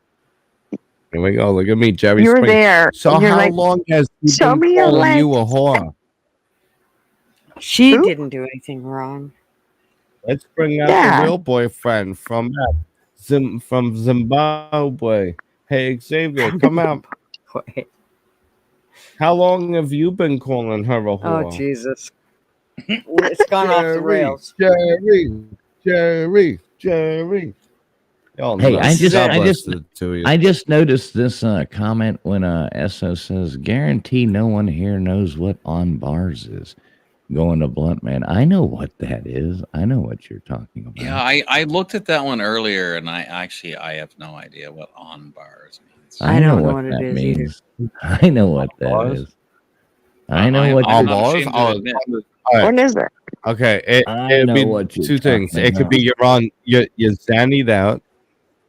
Here we go. Look at me, Jerry. You were Springer. there. So and you're how like, long has he show been me your calling you a legs. whore? She Who? didn't do anything wrong. Let's bring out Yeah. the real boyfriend from Zimbabwe. Hey, Xavier, come out. How long have you been calling her a whore? Oh, Jesus. It's gone off the rails. Jerry. Y'all Hey, nuts. God bless the two of you. I just noticed this comment when SO says, guarantee no one here knows what on bars is. Going to Blunt Man. I know what that is. I know what you're talking about. yeah, I looked at that one earlier, and I have no idea what on bars means. I know what it is means. I know what that is. I know what on you're bars. What is it? Okay, I it'd know be what you're two things. talking It could be you're zannied out.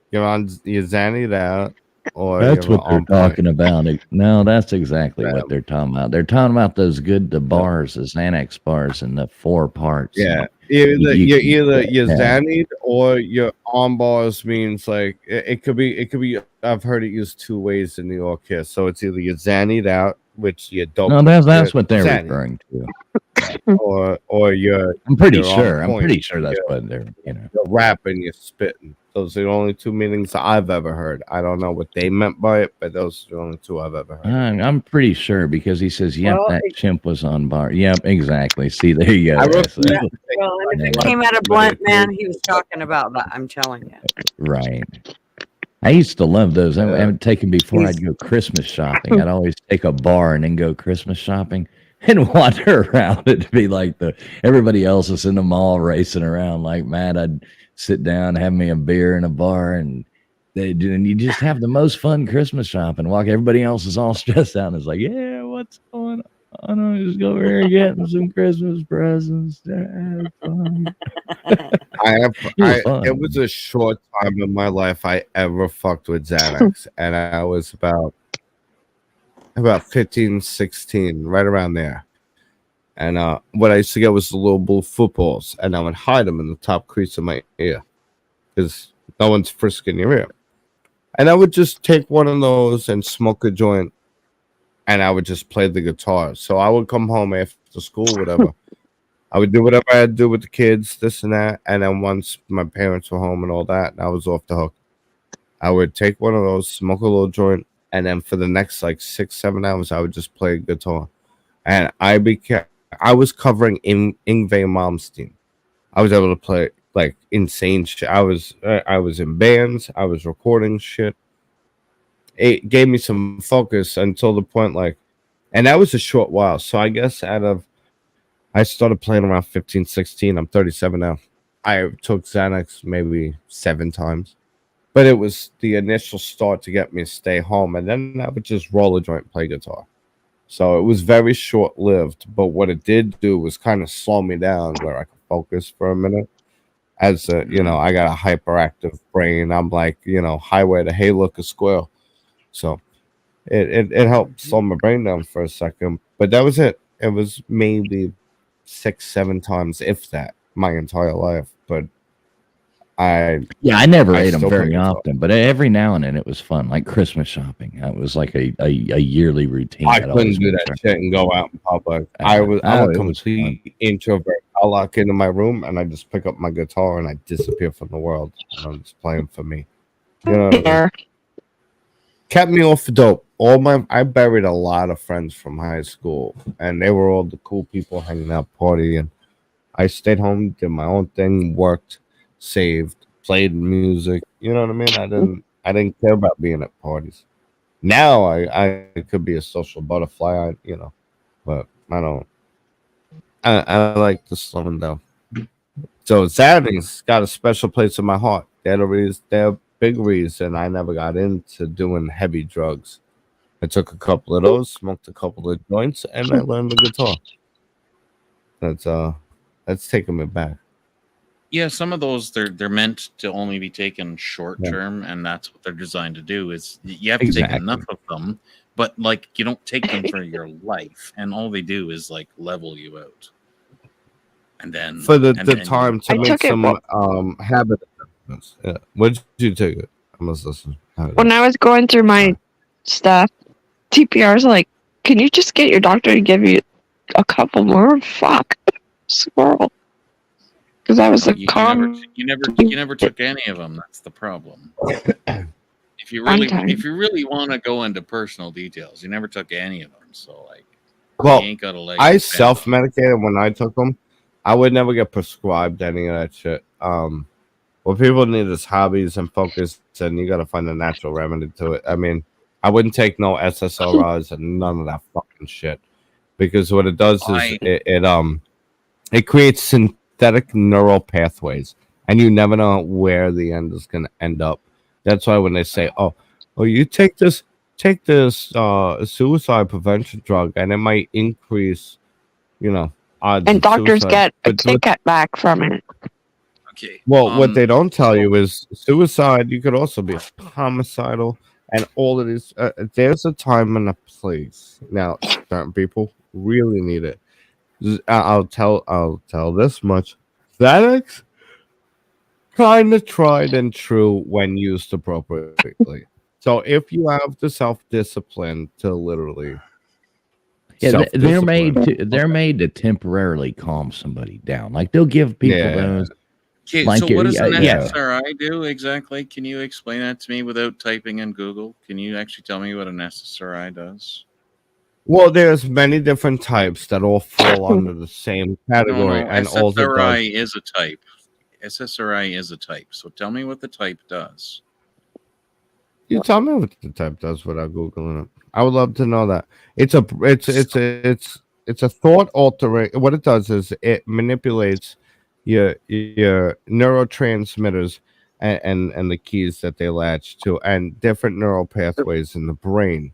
You're zannied out, or That's you're what they're on point. talking about. No, that's exactly what they're talking about. They're talking about those good bars, the Xanax bars, and the 4 parts. Yeah, You you're yeah. zannied or your on bars means like it could be. I've heard it used 2 ways in New York here. So it's either you're zannied out, which you don't. No, that's what they're referring to. or you're I'm pretty you're on sure. I'm point. pretty sure that's You're, what they're. you're rapping, you're spitting. Those are the only two meanings I've ever heard. I don't know what they meant by it, but those are the only two I've ever heard. I'm pretty sure because he says, "Yep, Well, that chimp was on bar." Yep, exactly. See, there you go. I That's refuse yeah, to take well, and if Yeah, it came out of Blunt Man, he was talking about that. I'm telling you. right. I used to love those. I Yeah. would take them before He's- I'd go Christmas shopping. I'd always take a bar and then go Christmas shopping and wander around. It'd be like everybody else is in the mall racing around like mad. I'd sit down, have me a beer in a bar, and you just have the most fun Christmas shopping. Walk, everybody else is all stressed out. And it's like, yeah, what's going on? I'm just go over here and get some Christmas presents. Have fun. It was a short time in my life I ever fucked with Xanax, and I was about 15, 16, right around there. And what I used to get was the little blue footballs, and I would hide them in the top crease of my ear because no one's frisking your ear. And I would just take one of those and smoke a joint, and I would just play the guitar. So I would come home after school, whatever. I would do whatever I had to do with the kids, this and that. And then once my parents were home and all that, I was off the hook. I would take one of those, smoke a little joint, and then for the next like 6-7 hours, I would just play guitar. And I was covering Yngwie Malmsteen. I was able to play like insane shit. I was in bands. I was recording shit. It gave me some focus until the point and that was a short while. So I guess I started playing around 15, 16. I'm 37 now. I took Xanax maybe 7 times. But it was the initial start to get me to stay home. And then I would just roll a joint and play guitar. So it was very short-lived. But what it did do was kind of slow me down where I could focus for a minute. As I got a hyperactive brain. I'm like, highway to hey, look, a squirrel. So it helped slow my brain down for a second. But that was it. It was maybe 6-7 times, if that, my entire life. But I never ate them very often, but every now and then it was fun, like Christmas shopping. It was like a yearly routine. I couldn't do that shit and go out in public. I'm a complete introvert. I'll lock into my room and I just pick up my guitar and I disappear from the world. And I'm just playing for me. You know what I mean? Kept me off the dope. I buried a lot of friends from high school, and they were all the cool people hanging out, partying. I stayed home, did my own thing, worked, saved, played music. You know what I mean? I didn't care about being at parties. Now I could be a social butterfly, but I don't. I like to slow them down. So Xanax got a special place in my heart. They're a big reason I never got into doing heavy drugs. I took a couple of those, smoked a couple of joints, and I learned the guitar. That's taking me back. Yeah, some of those they're meant to only be taken short term, and that's what they're designed to do. Is you have to take enough of them, but you don't take them for your life, and all they do is level you out. And then for the time to make some habit adjustments. Yeah. When did you take it? I must listen. When I was going through my stuff, TPR's like, can you just get your doctor to give you a couple more? Fuck, squirrel. Because I was you never took any of them. That's the problem. If you really want to go into personal details, you never took any of them. So you ain't got a leg. I self-medicated when I took them. I would never get prescribed any of that shit. What people need is hobbies and focus, and you got to find a natural remedy to it. I mean, I wouldn't take no SSRIs and none of that fucking shit, because what it does is it creates synthetic neural pathways, and you never know where the end is going to end up. That's why when they say, "Oh, you take this suicide prevention drug, and it might increase, odds." And doctors get a kickback from it. Okay. Well, what they don't tell you is suicide. You could also be homicidal, and all of these. There's a time and a place. Now, certain people really need it. I'll tell this much. Xanax, kind of tried and true when used appropriately. So if you have the self-discipline to literally Yeah, they're made to temporarily calm somebody down. Like they'll give people those. Okay, like so what does an yeah. SSRI do exactly? Can you explain that to me without typing in Google? Can you actually tell me what an SSRI does? Well, there's many different types that all fall under the same category, No, and all it does. SSRI is a type. SSRI is a type. So tell me what the type does. You tell me what the type does without googling it. I would love to know that. It's a thought altering. What it does is it manipulates your neurotransmitters and the keys that they latch to, and different neural pathways in the brain,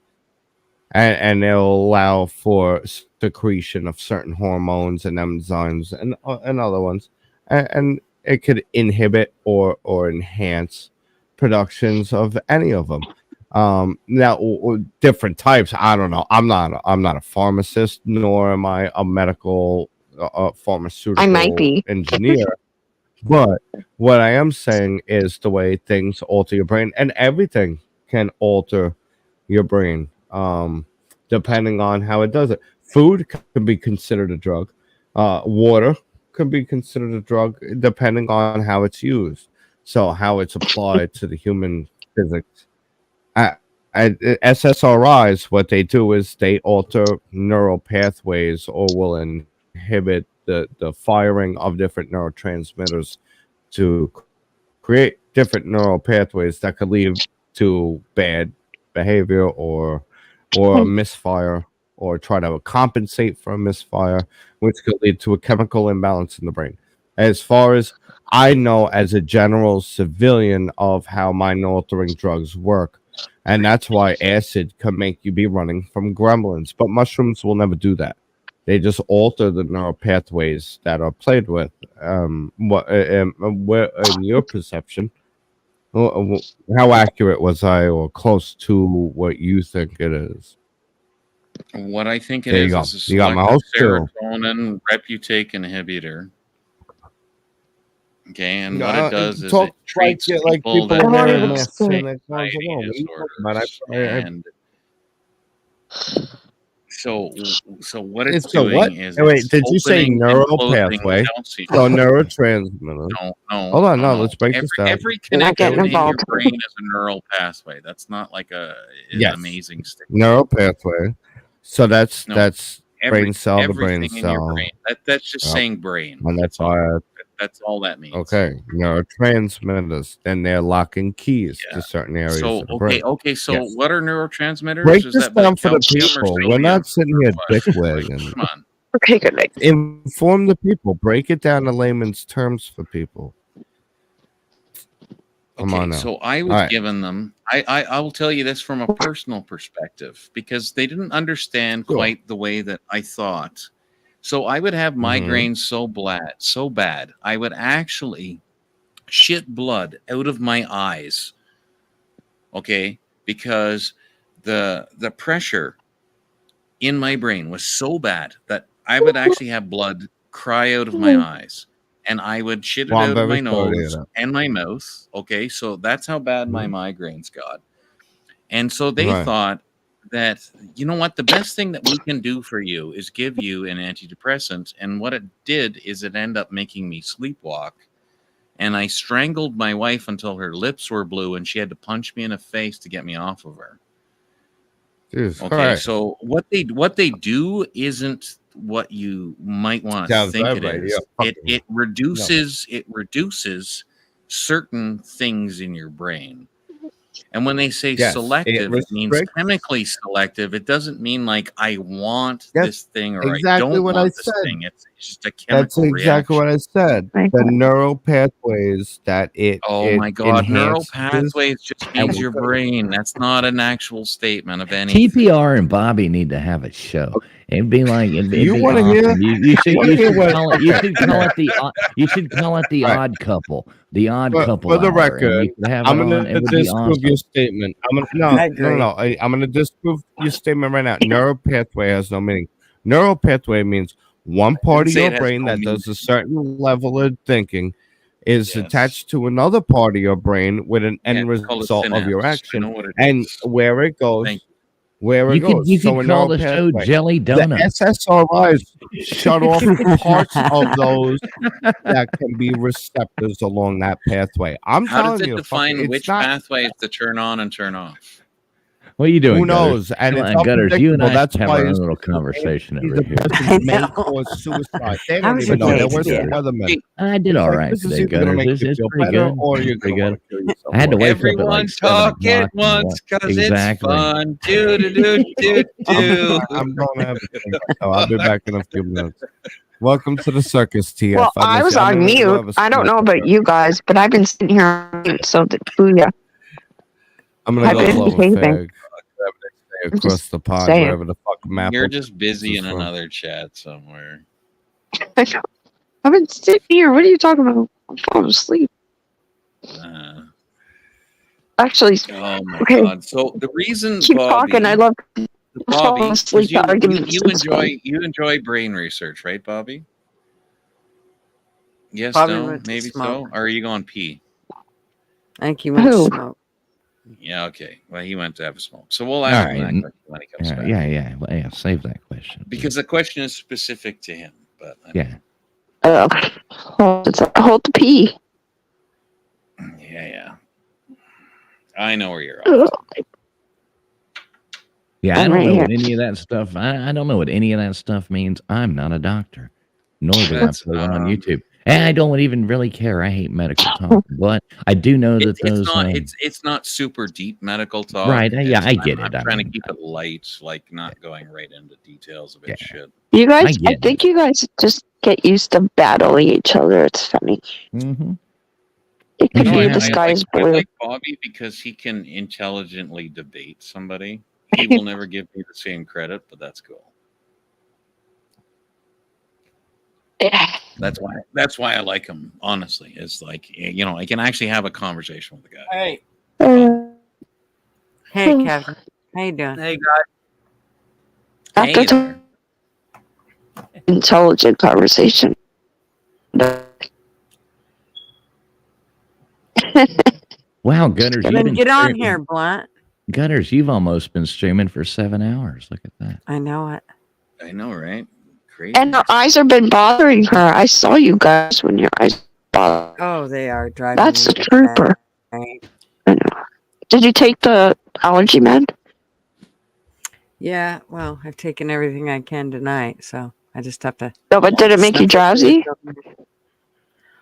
and it'll allow for secretion of certain hormones and enzymes and other ones, and it could inhibit or enhance productions of any of them. Now different types. I don't know. I'm not a pharmacist, nor am I a medical pharmaceutical I might be engineer. But what I am saying is the way things alter your brain, and everything can alter your brain, depending on how it does it. Food can be considered a drug. Water can be considered a drug, depending on how it's used. So how it's applied to the human physics. SSRIs, what they do is they alter neural pathways or will inhibit the firing of different neurotransmitters to create different neural pathways that could lead to bad behavior or a misfire, or try to compensate for a misfire, which could lead to a chemical imbalance in the brain. As far as I know, as a general civilian, of how mind-altering drugs work, and that's why acid can make you be running from gremlins, but mushrooms will never do that. They just alter the neural pathways that are played with. What in your perception? How accurate was I, or close to what you think it is? What I think it There is you is a go. You got my whole serotonin reputake inhibiter. Okay, and what it does is it treats people that have anxiety disorders. And so what it's doing is wait, did you say opening and neural closing pathway? calcium. So neurotransmitter. No. Hold on, let's break this down. Every not getting connectivity in your involved. brain is a neural pathway. That's not like an amazing statement. Neural pathway. So that's Every, brain cell to brain everything in your cell. brain. That's just saying brain. And that's why. That's all that means. Okay, neurotransmitters. Then they're locking keys to certain areas of the brain. Okay. So what are neurotransmitters? Break Is this that down for the calcium or people. We're not sitting here what? dick wagging. Come on. Okay, good night. Inform the people. Break it down to layman's terms for people. Come on now. So I was given them. I will tell you this from a personal perspective, because they didn't understand quite the way that I thought. So I would have migraines so bad, I would actually shit blood out of my eyes. Okay, because the pressure in my brain was so bad that I would actually have blood cry out of my eyes, and I would shit it out of my nose and my mouth. Okay, so that's how bad my migraines got. And so they thought that, you know what, the best thing that we can do for you is give you an antidepressant. And what it did is it ended up making me sleepwalk. And I strangled my wife until her lips were blue, and she had to punch me in the face to get me off of her. Okay, so what they do isn't what you might want to think it is. It reduces certain things in your brain. And when they say selective, it means chemically selective. It doesn't mean like I want this thing or I don't want this thing. It's just a chemical reaction. That's exactly what I said. The neural pathways that it. Oh my God! Neural pathways just means your brain. That's not an actual statement of anything. TPR and Bobby need to have a show. It'd be like you want to hear. You should call it the Odd Couple. The Odd Couple. For the record, I'm going to disprove your statement. I'm going to disprove your statement right now. Neural pathway has no meaning. Neural pathway means one part of your brain that does a certain level of thinking is attached to another part of your brain with an end result of your action, and where it goes. where it You goes. could So a call narrow the show pathway. Jelly The Donuts. SSRIs shut off parts of those that can be receptors along that pathway. I'm How does telling it you, define it's which not. pathways to turn on and turn off? What are you doing? Who Gutters? knows? And Come it's on, Gutters. You and unpredictable. I That's have why our own it's little conversation the over here. person may know. cause suicide. They How don't was even your know. They're day worse than today? weathermen. I did It's all like, right this is today, either going to Gutters. make you It's feel pretty better good. or you're It's pretty going to good. want to kill yourself. I had to wake Everyone up at like 7 talk at o'clock. once because Exactly. it's fun. Do do do do do. I'm going to have a think. So I'll be back in a few minutes. Welcome to the circus, TF. Well, I was on mute. I don't know about you guys, but I've been sitting here on mute, so booyah. I'm going to I've go been blow a behaving. fag across the pond, saying. wherever the fuck map. You're just busy in from. another chat somewhere. I've been sitting here. What are you talking about? I'm falling asleep. Actually, Oh my okay. god! So the reason, Keep Bobby, talking. I love Bobby, falling 'cause asleep you arguments. It's fun. enjoy brain research, right, Bobby? Yes, Bobby no, went to maybe smoke. so. Or are you going pee? I think he went Who? to smoke. Yeah, okay. Well, he went to have a smoke, so we'll All ask right. him that question when he comes back. Yeah. Well, yeah. Save that question. Because the question is specific to him. But Yeah. Hold the pee. yeah. I know where you're at. Yeah, I I'm don't right know here. what any of that stuff. I don't know what any of that stuff means. I'm not a doctor, nor do I That's, play one on YouTube. And I don't even really care. I hate medical talk, but I do know that those. It's not super deep medical talk. Right? Yeah, I get I'm it. trying to keep it light, like not going right into details of it. Shit. You guys, I I think you guys just get used to battling each other. It's funny. Mm-hmm. It could No, be I the sky is I blue. like Bobby because he can intelligently debate somebody. He will never give me the same credit, but that's cool. Yeah. That's why I like him. Honestly, it's like I can actually have a conversation with the guy. Hey, Hey, Kevin. How you doing? Hey guys. After Hey there. intelligent conversation. Wow, Gutters, you've Then been get on streaming- here, Blunt. Gutters, you've almost been streaming for 7 hours. Look at that. I know it. I know, right? Crazy. And her eyes have been bothering her. I saw you guys when your eyes bothered. Oh, they are driving. That's me a trooper. insane. I know. Did you take the allergy med? Yeah, well, I've taken everything I can tonight, so I just have to. No, but did it make you drowsy?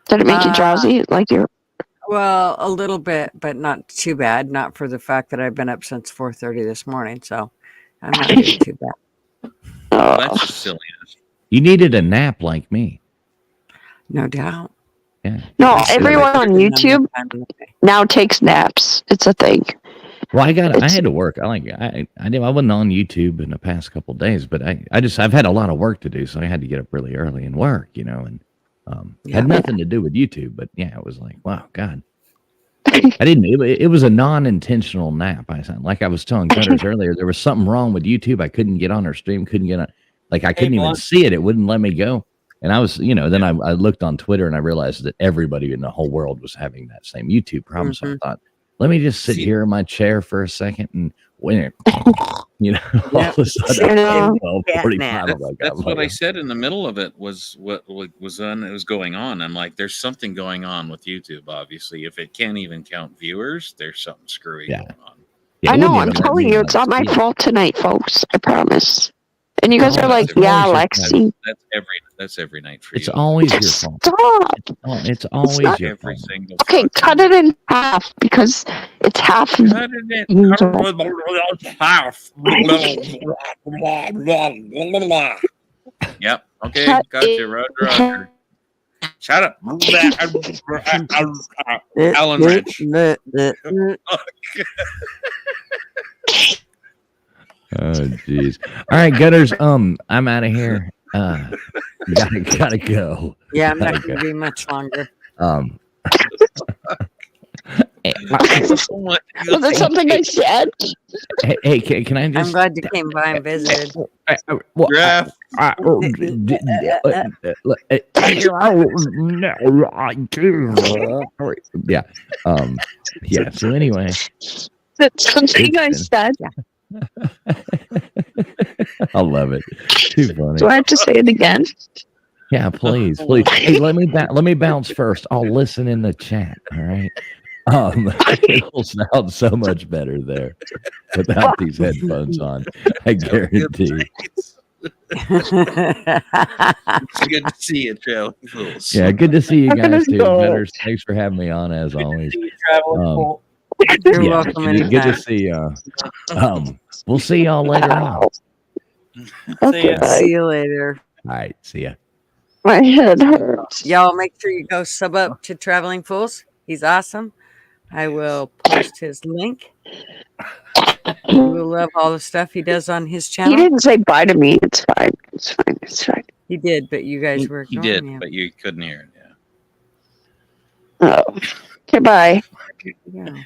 Did it make you drowsy? Like you're. Well, a little bit, but not too bad. Not for the fact that I've been up since 4:30 this morning, so I'm not doing too bad. Well, that's just silliness. You needed a nap like me. No doubt. Yeah. No, everyone on YouTube now takes naps. It's a thing. Well, I had to work. I wasn't on YouTube in the past couple of days, but I've had a lot of work to do, so I had to get up really early and work, and had nothing to do with YouTube, but yeah, it was like, wow, God. It was a non-intentional nap. Like I was telling Gutters earlier, there was something wrong with YouTube. I couldn't get on her stream, couldn't get on, like I couldn't even see it. It wouldn't let me go. And I was, then I looked on Twitter and I realized that everybody in the whole world was having that same YouTube problem. So I thought, let me just sit here in my chair for a second and when it, all of a sudden, that's what I said in the middle of it was what was on. It was going on. I'm like, there's something going on with YouTube. Obviously, if it can't even count viewers, there's something screwy going on. I know. I'm telling you, it's not my fault tonight, folks. I promise. And you guys are like, yeah, Lexi. That's every night for it's you. It's always your fault. Stop. It's always your every fault. single. Okay, cut it in half because it's half. Cut it in half. Yep. Okay. Gotcha. Roger. Shut up. Alan Rich. Oh jeez. All right, Gutters. I'm out of here. Gotta go. Yeah, I'm not going to be much longer. Was it something I said? Hey, can I just? I'm glad you came by and visited. Yeah. Yeah. So anyway, That's something I said. I love it. Too funny. Do I have to say it again? Yeah, please. Hey, let me bounce first. I'll listen in the chat. All right. It'll sound so much better there without these headphones on. I guarantee. It's good to see you, Joe. Yeah, good to see you I'm gonna guys too. go. Betters, thanks for having me on as always. You're Yeah, welcome good to anytime. see you. We'll see y'all later on. Okay. See you later. All right, see ya. My head hurts. Y'all make sure you go sub up to Traveling Fools. He's awesome. I will post his link. You will love all the stuff he does on his He channel. didn't say bye to me. It's fine. It's fine. It's fine. He did, but you guys were He ignoring did, him. but you couldn't hear it. Yeah. Oh. Okay, bye. Yeah.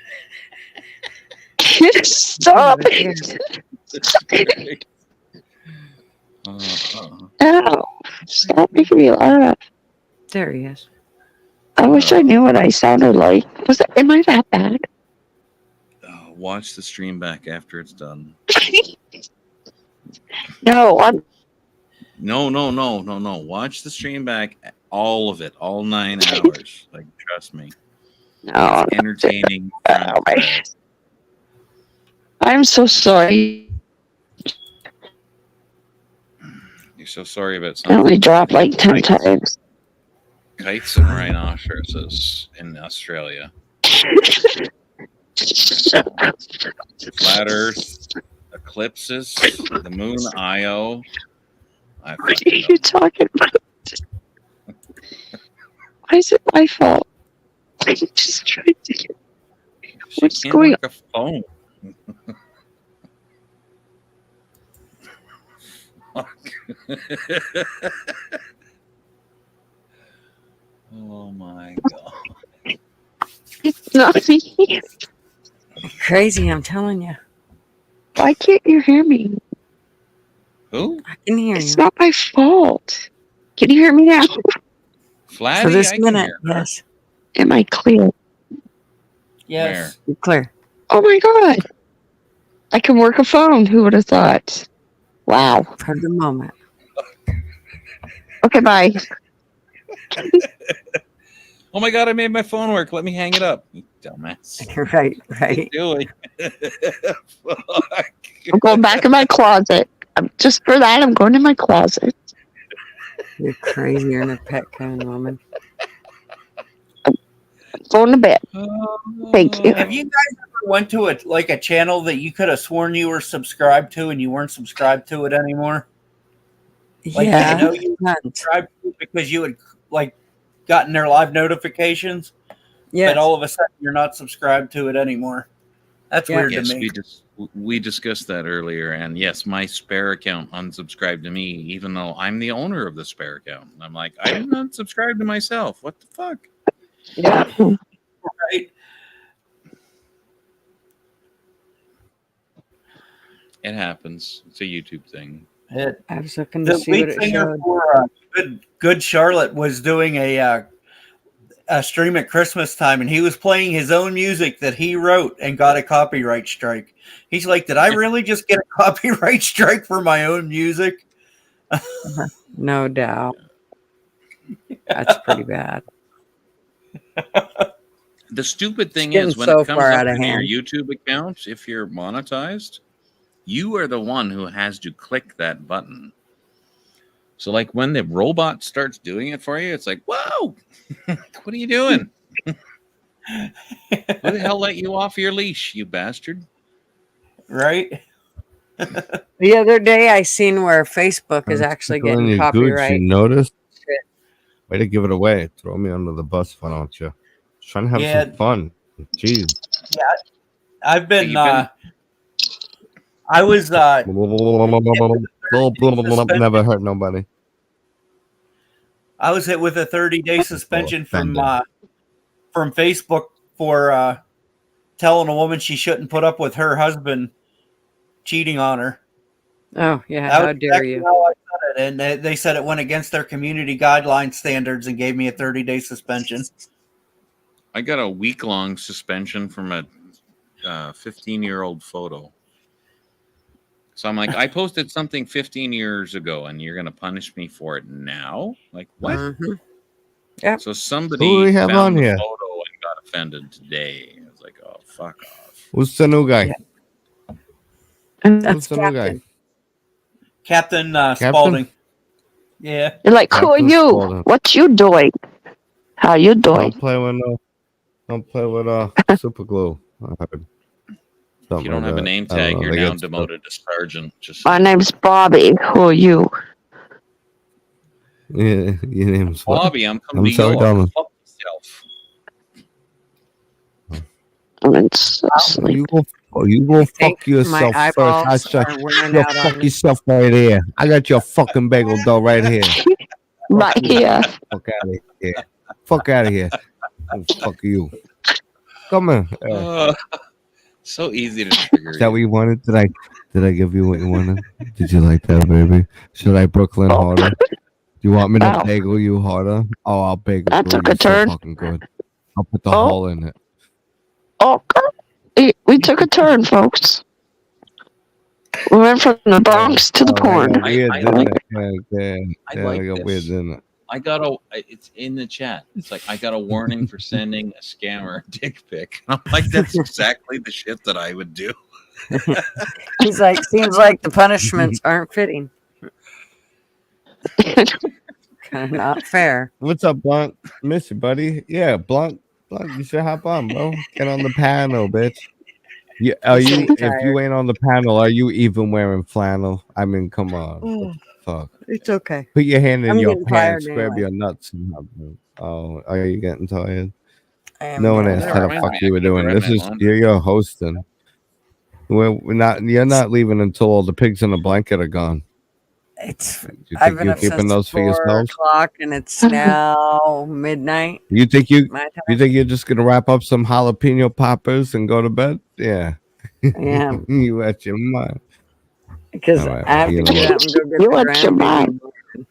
Stop Yeah. it. Ow. Stop making me laugh. There he is. I wish I knew what I sounded like. Am I that bad? Watch the stream back after it's done. No, I'm No. Watch the stream back, all of it, all 9 hours. Like, trust me, no. it's entertaining. Oh my. I'm so sorry. You're so sorry about I something. only dropped like 10 times. Kites and rhinoceroses in Australia. Flat Earth, eclipses, the moon, Io. What are you talking about? Why is it my fault? I'm just trying to get. What's going on? A phone. Oh my god! It's not me. Crazy, I'm telling you. Why can't you hear me? Who? I can hear It's you. not my fault. Can you hear me now? Flatty, For this I can minute, hear her. yes. Am I clear? Yes. You're clear. Oh my god. I can work a phone. Who would have thought? Wow. For the moment. Okay, bye. Oh my god! I made my phone work. Let me hang it up. You dumbass. Right. What are you doing? Fuck. I'm going back in my closet. Just for that, I'm going in my closet. You're crazier than a pet kind of woman. Going to bed. Thank you. Have you guys ever went to a channel that you could have sworn you were subscribed to and you weren't subscribed to it anymore? Like, Yeah. you know, you were subscribed to it because you had gotten their live notifications, but all of a sudden you're not subscribed to it anymore. That's weird to me. We discussed that earlier, and yes, my spare account unsubscribed to me, even though I'm the owner of the spare account. I'm like, I didn't unsubscribe to myself. What the fuck? Yeah. Right? It happens. It's a YouTube thing. I was looking to The see what lead it singer showed. for Good Charlotte was doing a stream at Christmas time, and he was playing his own music that he wrote and got a copyright strike. He's like, did I really just get a copyright strike for my own music? No doubt. That's pretty bad. The stupid thing It's is when getting it so comes far up out of in your hand. YouTube account, if you're monetized, you are the one who has to click that button. So, like, when the robot starts doing it for you, it's like, whoa, what are you doing? Who the hell let you off your leash, you bastard? Right? The other day I seen where Facebook is actually getting you copyright. You noticed? Way to give it away. Throw me under the bus, why don't you? Just trying to have some fun. Jeez. Yeah, I've been. Hey, I was. Never hurt nobody. I was hit with a 30-day suspension from Facebook for telling a woman she shouldn't put up with her husband cheating on her. Oh, yeah. That How was dare exactly you? how I said it, and they said it went against their community guideline standards and gave me a 30-day suspension. I got a week-long suspension from a 15-year-old photo. So I'm like, I posted something 15 years ago, and you're gonna punish me for it now? Like what? Mm-hmm. Yep. So Who do somebody we have found on the here? photo and got offended today. I was like, oh fuck off. Who's the new guy? That's Who's the new guy? Captain Captain? Spaulding. Yeah. You're like, who are Captain you? Spaulding. What you doing? How you doing? Don't play with super glue. I heard. If you don't Something have a like name that. I don't tag, know. you're They now get stuff. demoted to sergeant. Just My name's Bobby. Who are you? Yeah, your name's what? Bobby, I'm I'm coming to sorry, York. darling. Fuck yourself. I'm in sleep. You go I think fuck yourself my first. I eyeballs said, are winning you out on fuck me. yourself right here. I got your fucking bagel dough right here. Right here. Fuck out of here. Fuck out of here. Oh, fuck you. Come on. So easy to trigger. Is that what you wanted? Did I give you what you wanted? Did you like that, baby? Should I Brooklyn harder? Do you want me to Ow. bagel you harder? Oh, I'll bagel That you. took You're a turn. so fucking good. I'll put the Oh. hole in it. Oh, we took a turn, folks. We went from the Bronx to the Oh, porn. that got weird, I didn't like it? Yeah, like that got weird, this. didn't it? I got it's in the chat. It's like, I got a warning for sending a scammer a dick pic. I'm like, that's exactly the shit that I would do. He's like, seems like the punishments aren't fitting. Kind of not fair. What's up, Blunt? Miss you, buddy. Yeah, Blunt, you should hop on, bro. Get on the panel, bitch. Yeah, are He's you? getting If you tired. ain't on the panel, are you even wearing flannel? I mean, come on. What the fuck? It's okay. Put your hand in I'm your getting tired pants, grab anyway. your nuts, and hop in. Oh, are you getting tired? I am No one getting asked tired. how the Reminds fuck me, you I were gotta doing. grab This my is laundry. you're hosting. We're not. You're not leaving until all the pigs in the blanket are gone. It's. You I've think been you're up keeping since those for 4 yourselves? o'clock, and it's now midnight. You think My time. you're just gonna wrap up some jalapeno poppers and go to bed? Yeah. Yeah, You at your mind. because All right, I have you to know get what? out and go get You the at your mind. grandbaby.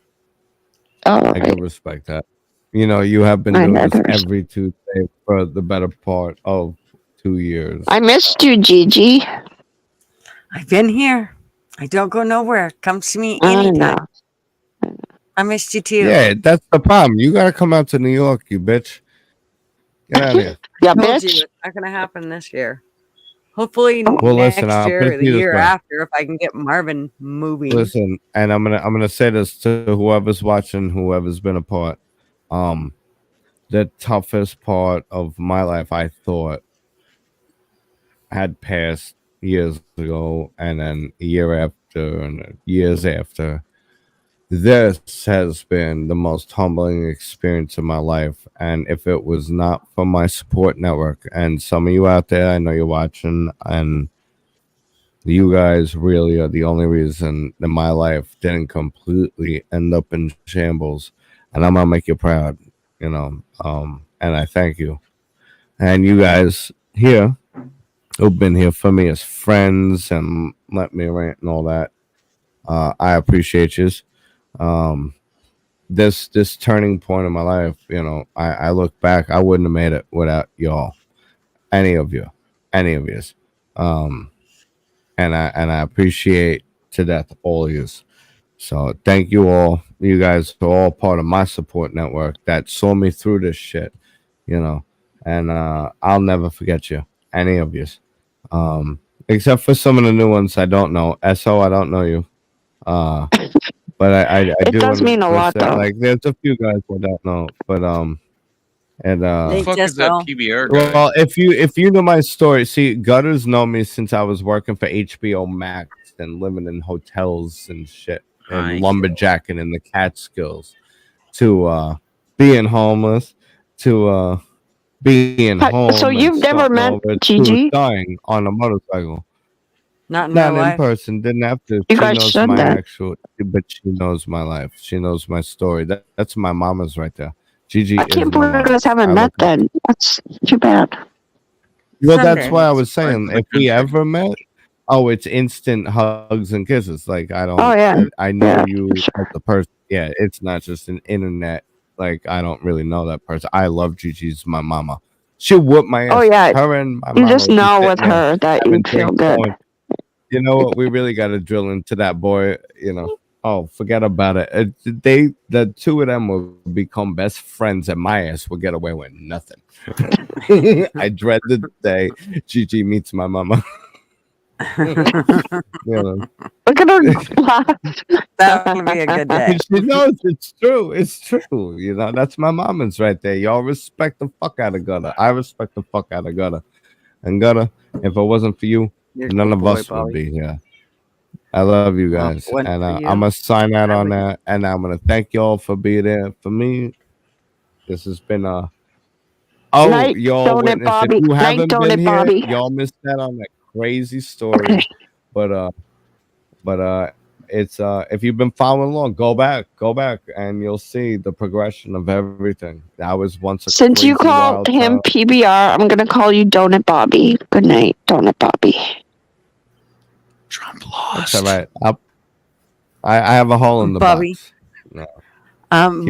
All I right. can respect that. You know, you have been I doing this never- every Tuesday for the better part of 2 years. I missed you, Gigi. I've been here. I don't go nowhere. Come see me I anytime. know. I missed you too. Yeah, that's the problem. You gotta come out to New York, you bitch. Get out of here. Yeah, I told bitch. you it's not going to happen this year. Hopefully Well, next listen, I'll year put or it the to you this year way. after if I can get Marvin moving. Listen, and I'm gonna say this to whoever's watching, whoever's been a part. The toughest part of my life, I thought, had passed years ago, and then a year after, and years after. This has been the most humbling experience of my life, and if it was not for my support network and some of you out there, I know you're watching, and you guys really are the only reason that my life didn't completely end up in shambles, and I'm gonna make you proud, you know. And I thank you, and you guys here who've been here for me as friends and let me rant and all that. I appreciate you. This turning point in my life, you know, I look back, I wouldn't have made it without y'all, any of you. And I appreciate to death all of you. So thank you all. You guys are all part of my support network that saw me through this shit, you know, and I'll never forget you, any of you. Except for some of the new ones I don't know. SO, I don't know you. But I It do does mean a lot, though. like there's a few guys I don't know, but Who Hey, the fuck is that Jessel. PBR guy? well, if you know my story, see, Gutters know me since I was working for HBO Max and living in hotels and shit and Hi. lumberjacking in the Catskills, to being homeless, to being home. So and you've never starting met over, to Gigi? dying on a motorcycle. Not in Not real in life. person, didn't have to. You She guys knows said my that. actual, but she knows my life. She knows my story. That's my mama's right there. Gigi I is can't my believe you mama. guys haven't I met look up- then. That's too bad. Well, Someday. that's why I was Surprised saying the if we country. ever met, oh, it's instant hugs and kisses. Like I don't. Oh, yeah. I know Yeah, you for sure. as a person. Yeah, it's not just an internet. Like I don't really know that person. I love Gigi's my mama. She'll whoop my ass. Oh, yeah. Her and my You mama just would be know sitting with there her that having you'd feel drinks good. going- You know what? We really got to drill into that boy. Oh, forget about it. The two of them will become best friends, and my ass will get away with nothing. I dread the day Gigi meets my mama. Look at her laugh. That would be a good day. She knows it's true. It's true. That's my mama's right there. Y'all respect the fuck out of Gutter. I respect the fuck out of Gutter. And Gutter, if it wasn't for you, You're none good of boy, us would Bobby. be here. I love you Well, guys. one And for I'm you. going to sign out I on would- that. And I'm going to thank y'all for being there for me. This has been Oh, Night y'all donut, witness. Bobby. If you Night haven't donut, been here, Bobby. y'all missed that on that crazy story. Okay. But it's if you've been following along, go back, and you'll see the progression of everything. That was once a Since you crazy call wild him time. PBR, I'm gonna call you Donut Bobby. Good night, Donut Bobby. Trump That's lost. all right. I have a hole in the Bobby. box. No. Keep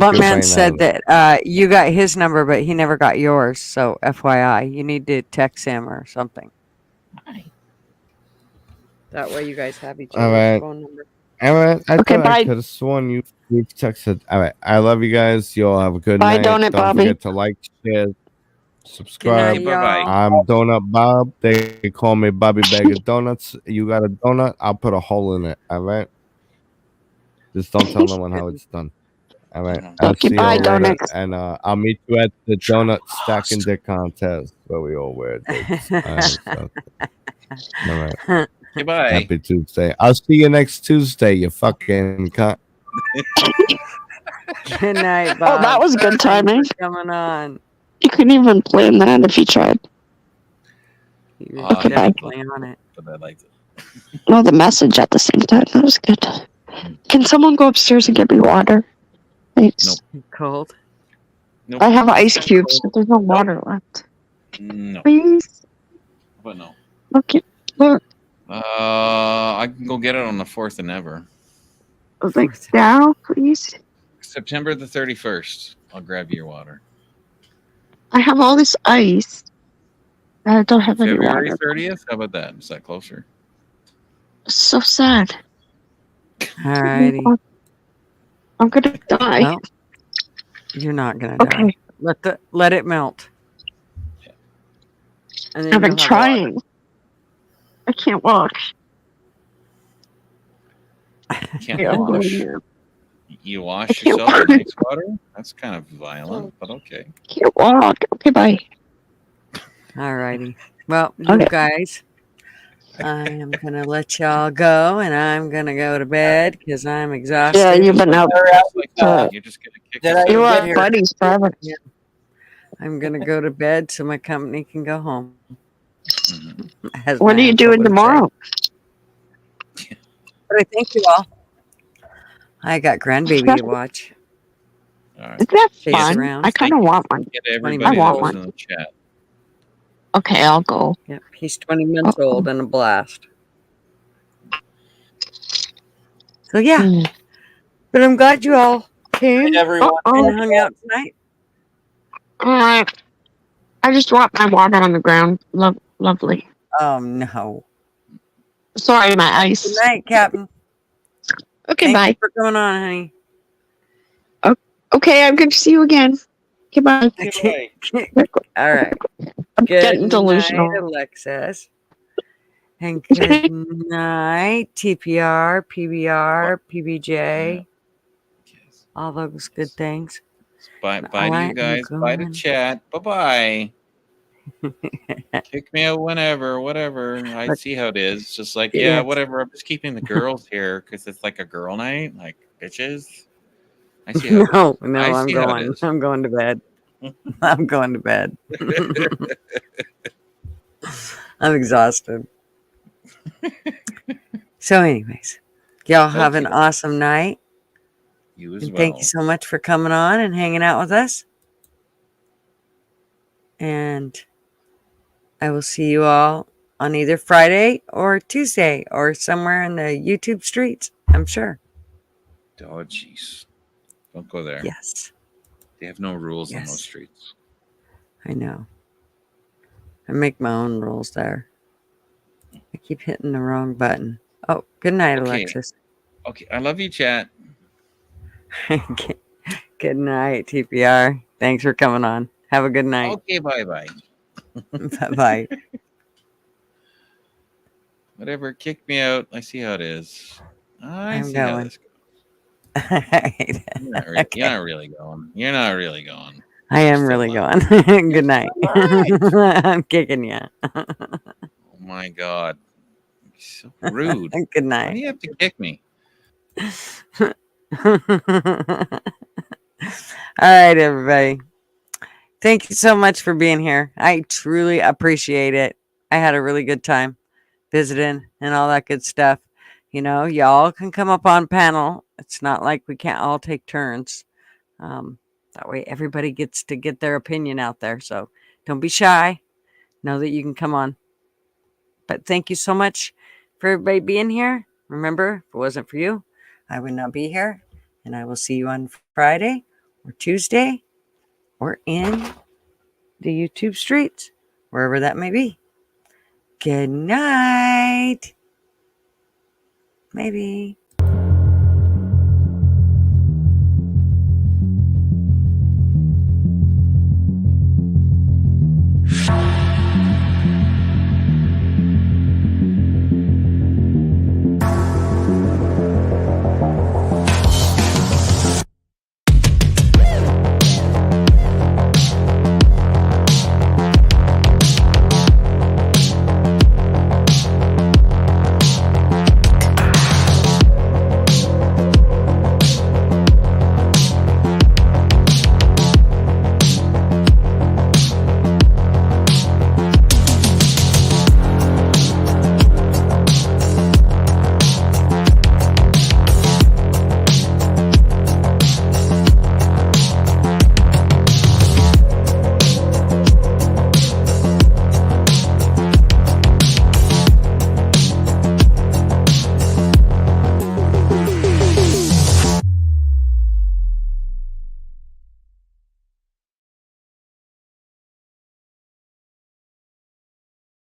your Buttman brain said out of that you got his number, but he never got yours. So FYI, you need to text him or something. That way, you guys have each All other's right. phone number. All right. I Okay, thought I bye. could have sworn you've texted. All right. I love you guys. You all have a good Bye, night. Donut Don't Bobby. forget to like, share, Good subscribe. night, Bye-bye. y'all. I'm Donut Bob. They call me Bobby Bag of Donuts. You got a donut? I'll put a hole in it. All right. Just don't tell no one how it's done. All right. I'll Okay, see bye, y'all later, donuts. and I'll meet you at the donut stacking dick contest where we all wear dicks. All right. All right. Goodbye. Happy Tuesday. I'll see you next Tuesday. You fucking cunt. Good night, Oh, Bob. that was good Thanks timing. for coming on. You couldn't even plan that if you tried. He was Okay, bye. definitely on it. But I liked it. No, the message at the same time. That was good. Can someone go upstairs and get me water? Thanks. Nope. Cold. Nope. I have ice cubes, but there's no water left. No. Please. But no. Okay. Look, I can go get it on the 4th of Never. like now, please. September the 31st. I'll grab you your water. I have all this ice. I don't have any February water. 30th? How about that? Is that closer? So sad. Alrighty. I'm gonna die. Well, you're not gonna die. Okay. Let it melt. And then I've been you'll have trying. I can't walk. Can't Yeah, I'm wash. going now. You wash I can't yourself in walk. ice water? That's kind of violent, but okay. Can't walk. Okay, bye. Alrighty. Well, you Okay. guys, I am gonna let y'all go, and I'm gonna go to bed because I'm exhausted. Yeah, you've been out. You're just gonna kick Did us I You out. get are here? buddies forever. I'm gonna go to bed so my company can go home. Mhm. As What my are you uncle doing would say. tomorrow? But I thank you all. I got grandbaby to watch. All right. Isn't that Chase fun? around. I kind of want one. Get 20 everybody months that was old. in the chat. Okay, I'll go. Yep, he's 20 months old and a blast. So yeah, Mm. but I'm glad you all came Everyone. Uh-oh. and hung out tonight. I just dropped my water on the ground. Lovely. Oh no. Sorry, my ice. Good night, Captain. Okay, Thank bye. you for coming on, honey. Okay, I'm good to see you again. Goodbye. Okay. All right. I'm Good getting night, delusional. Alexis. And good night, TPR, PBR, PBJ, Yes. all those good things. Bye All to you right, I'm guys. Bye to going. chat. Bye-bye. Kick me out whenever, whatever. I see how it is. Just like, yeah, Yes. whatever. I'm just keeping the girls here because it's like a girl night. Like, bitches. I see how it No, is. no, I I'm see how it going. is. I'm going to bed. I'm going to bed. I'm exhausted. So, anyways, y'all have an Okay. awesome night. You as And well. thank you so much for coming on and hanging out with us. And I will see you all on either Friday or Tuesday or somewhere in the YouTube streets, I'm sure. Oh, jeez. Don't go there. Yes, They have no rules on those Yes. streets. I know. I make my own rules there. I keep hitting the wrong button. Oh, good night, Okay. Alexis. Okay. I love you, chat. Good night, TPR. Thanks for coming on. Have a good night. Okay. Bye. Bye. Whatever. Kick me out. I see how it is. I'm see how going. this goes. Right. You're not really going. You're not really going. I am Still really not. going. Good night. I'm kicking you. Oh my God. So rude. Good Why do night. you have to kick me? All right, everybody. Thank you so much for being here. I truly appreciate it. I had a really good time visiting and all that good stuff. You know, y'all can come up on panel. It's not like we can't all take turns. That way everybody gets to get their opinion out there. So don't be shy. Know that you can come on. But thank you so much for everybody being here. Remember, if it wasn't for you, I would not be here. And I will see you on Friday or Tuesday or in the YouTube streets, wherever that may be. Good night. Maybe.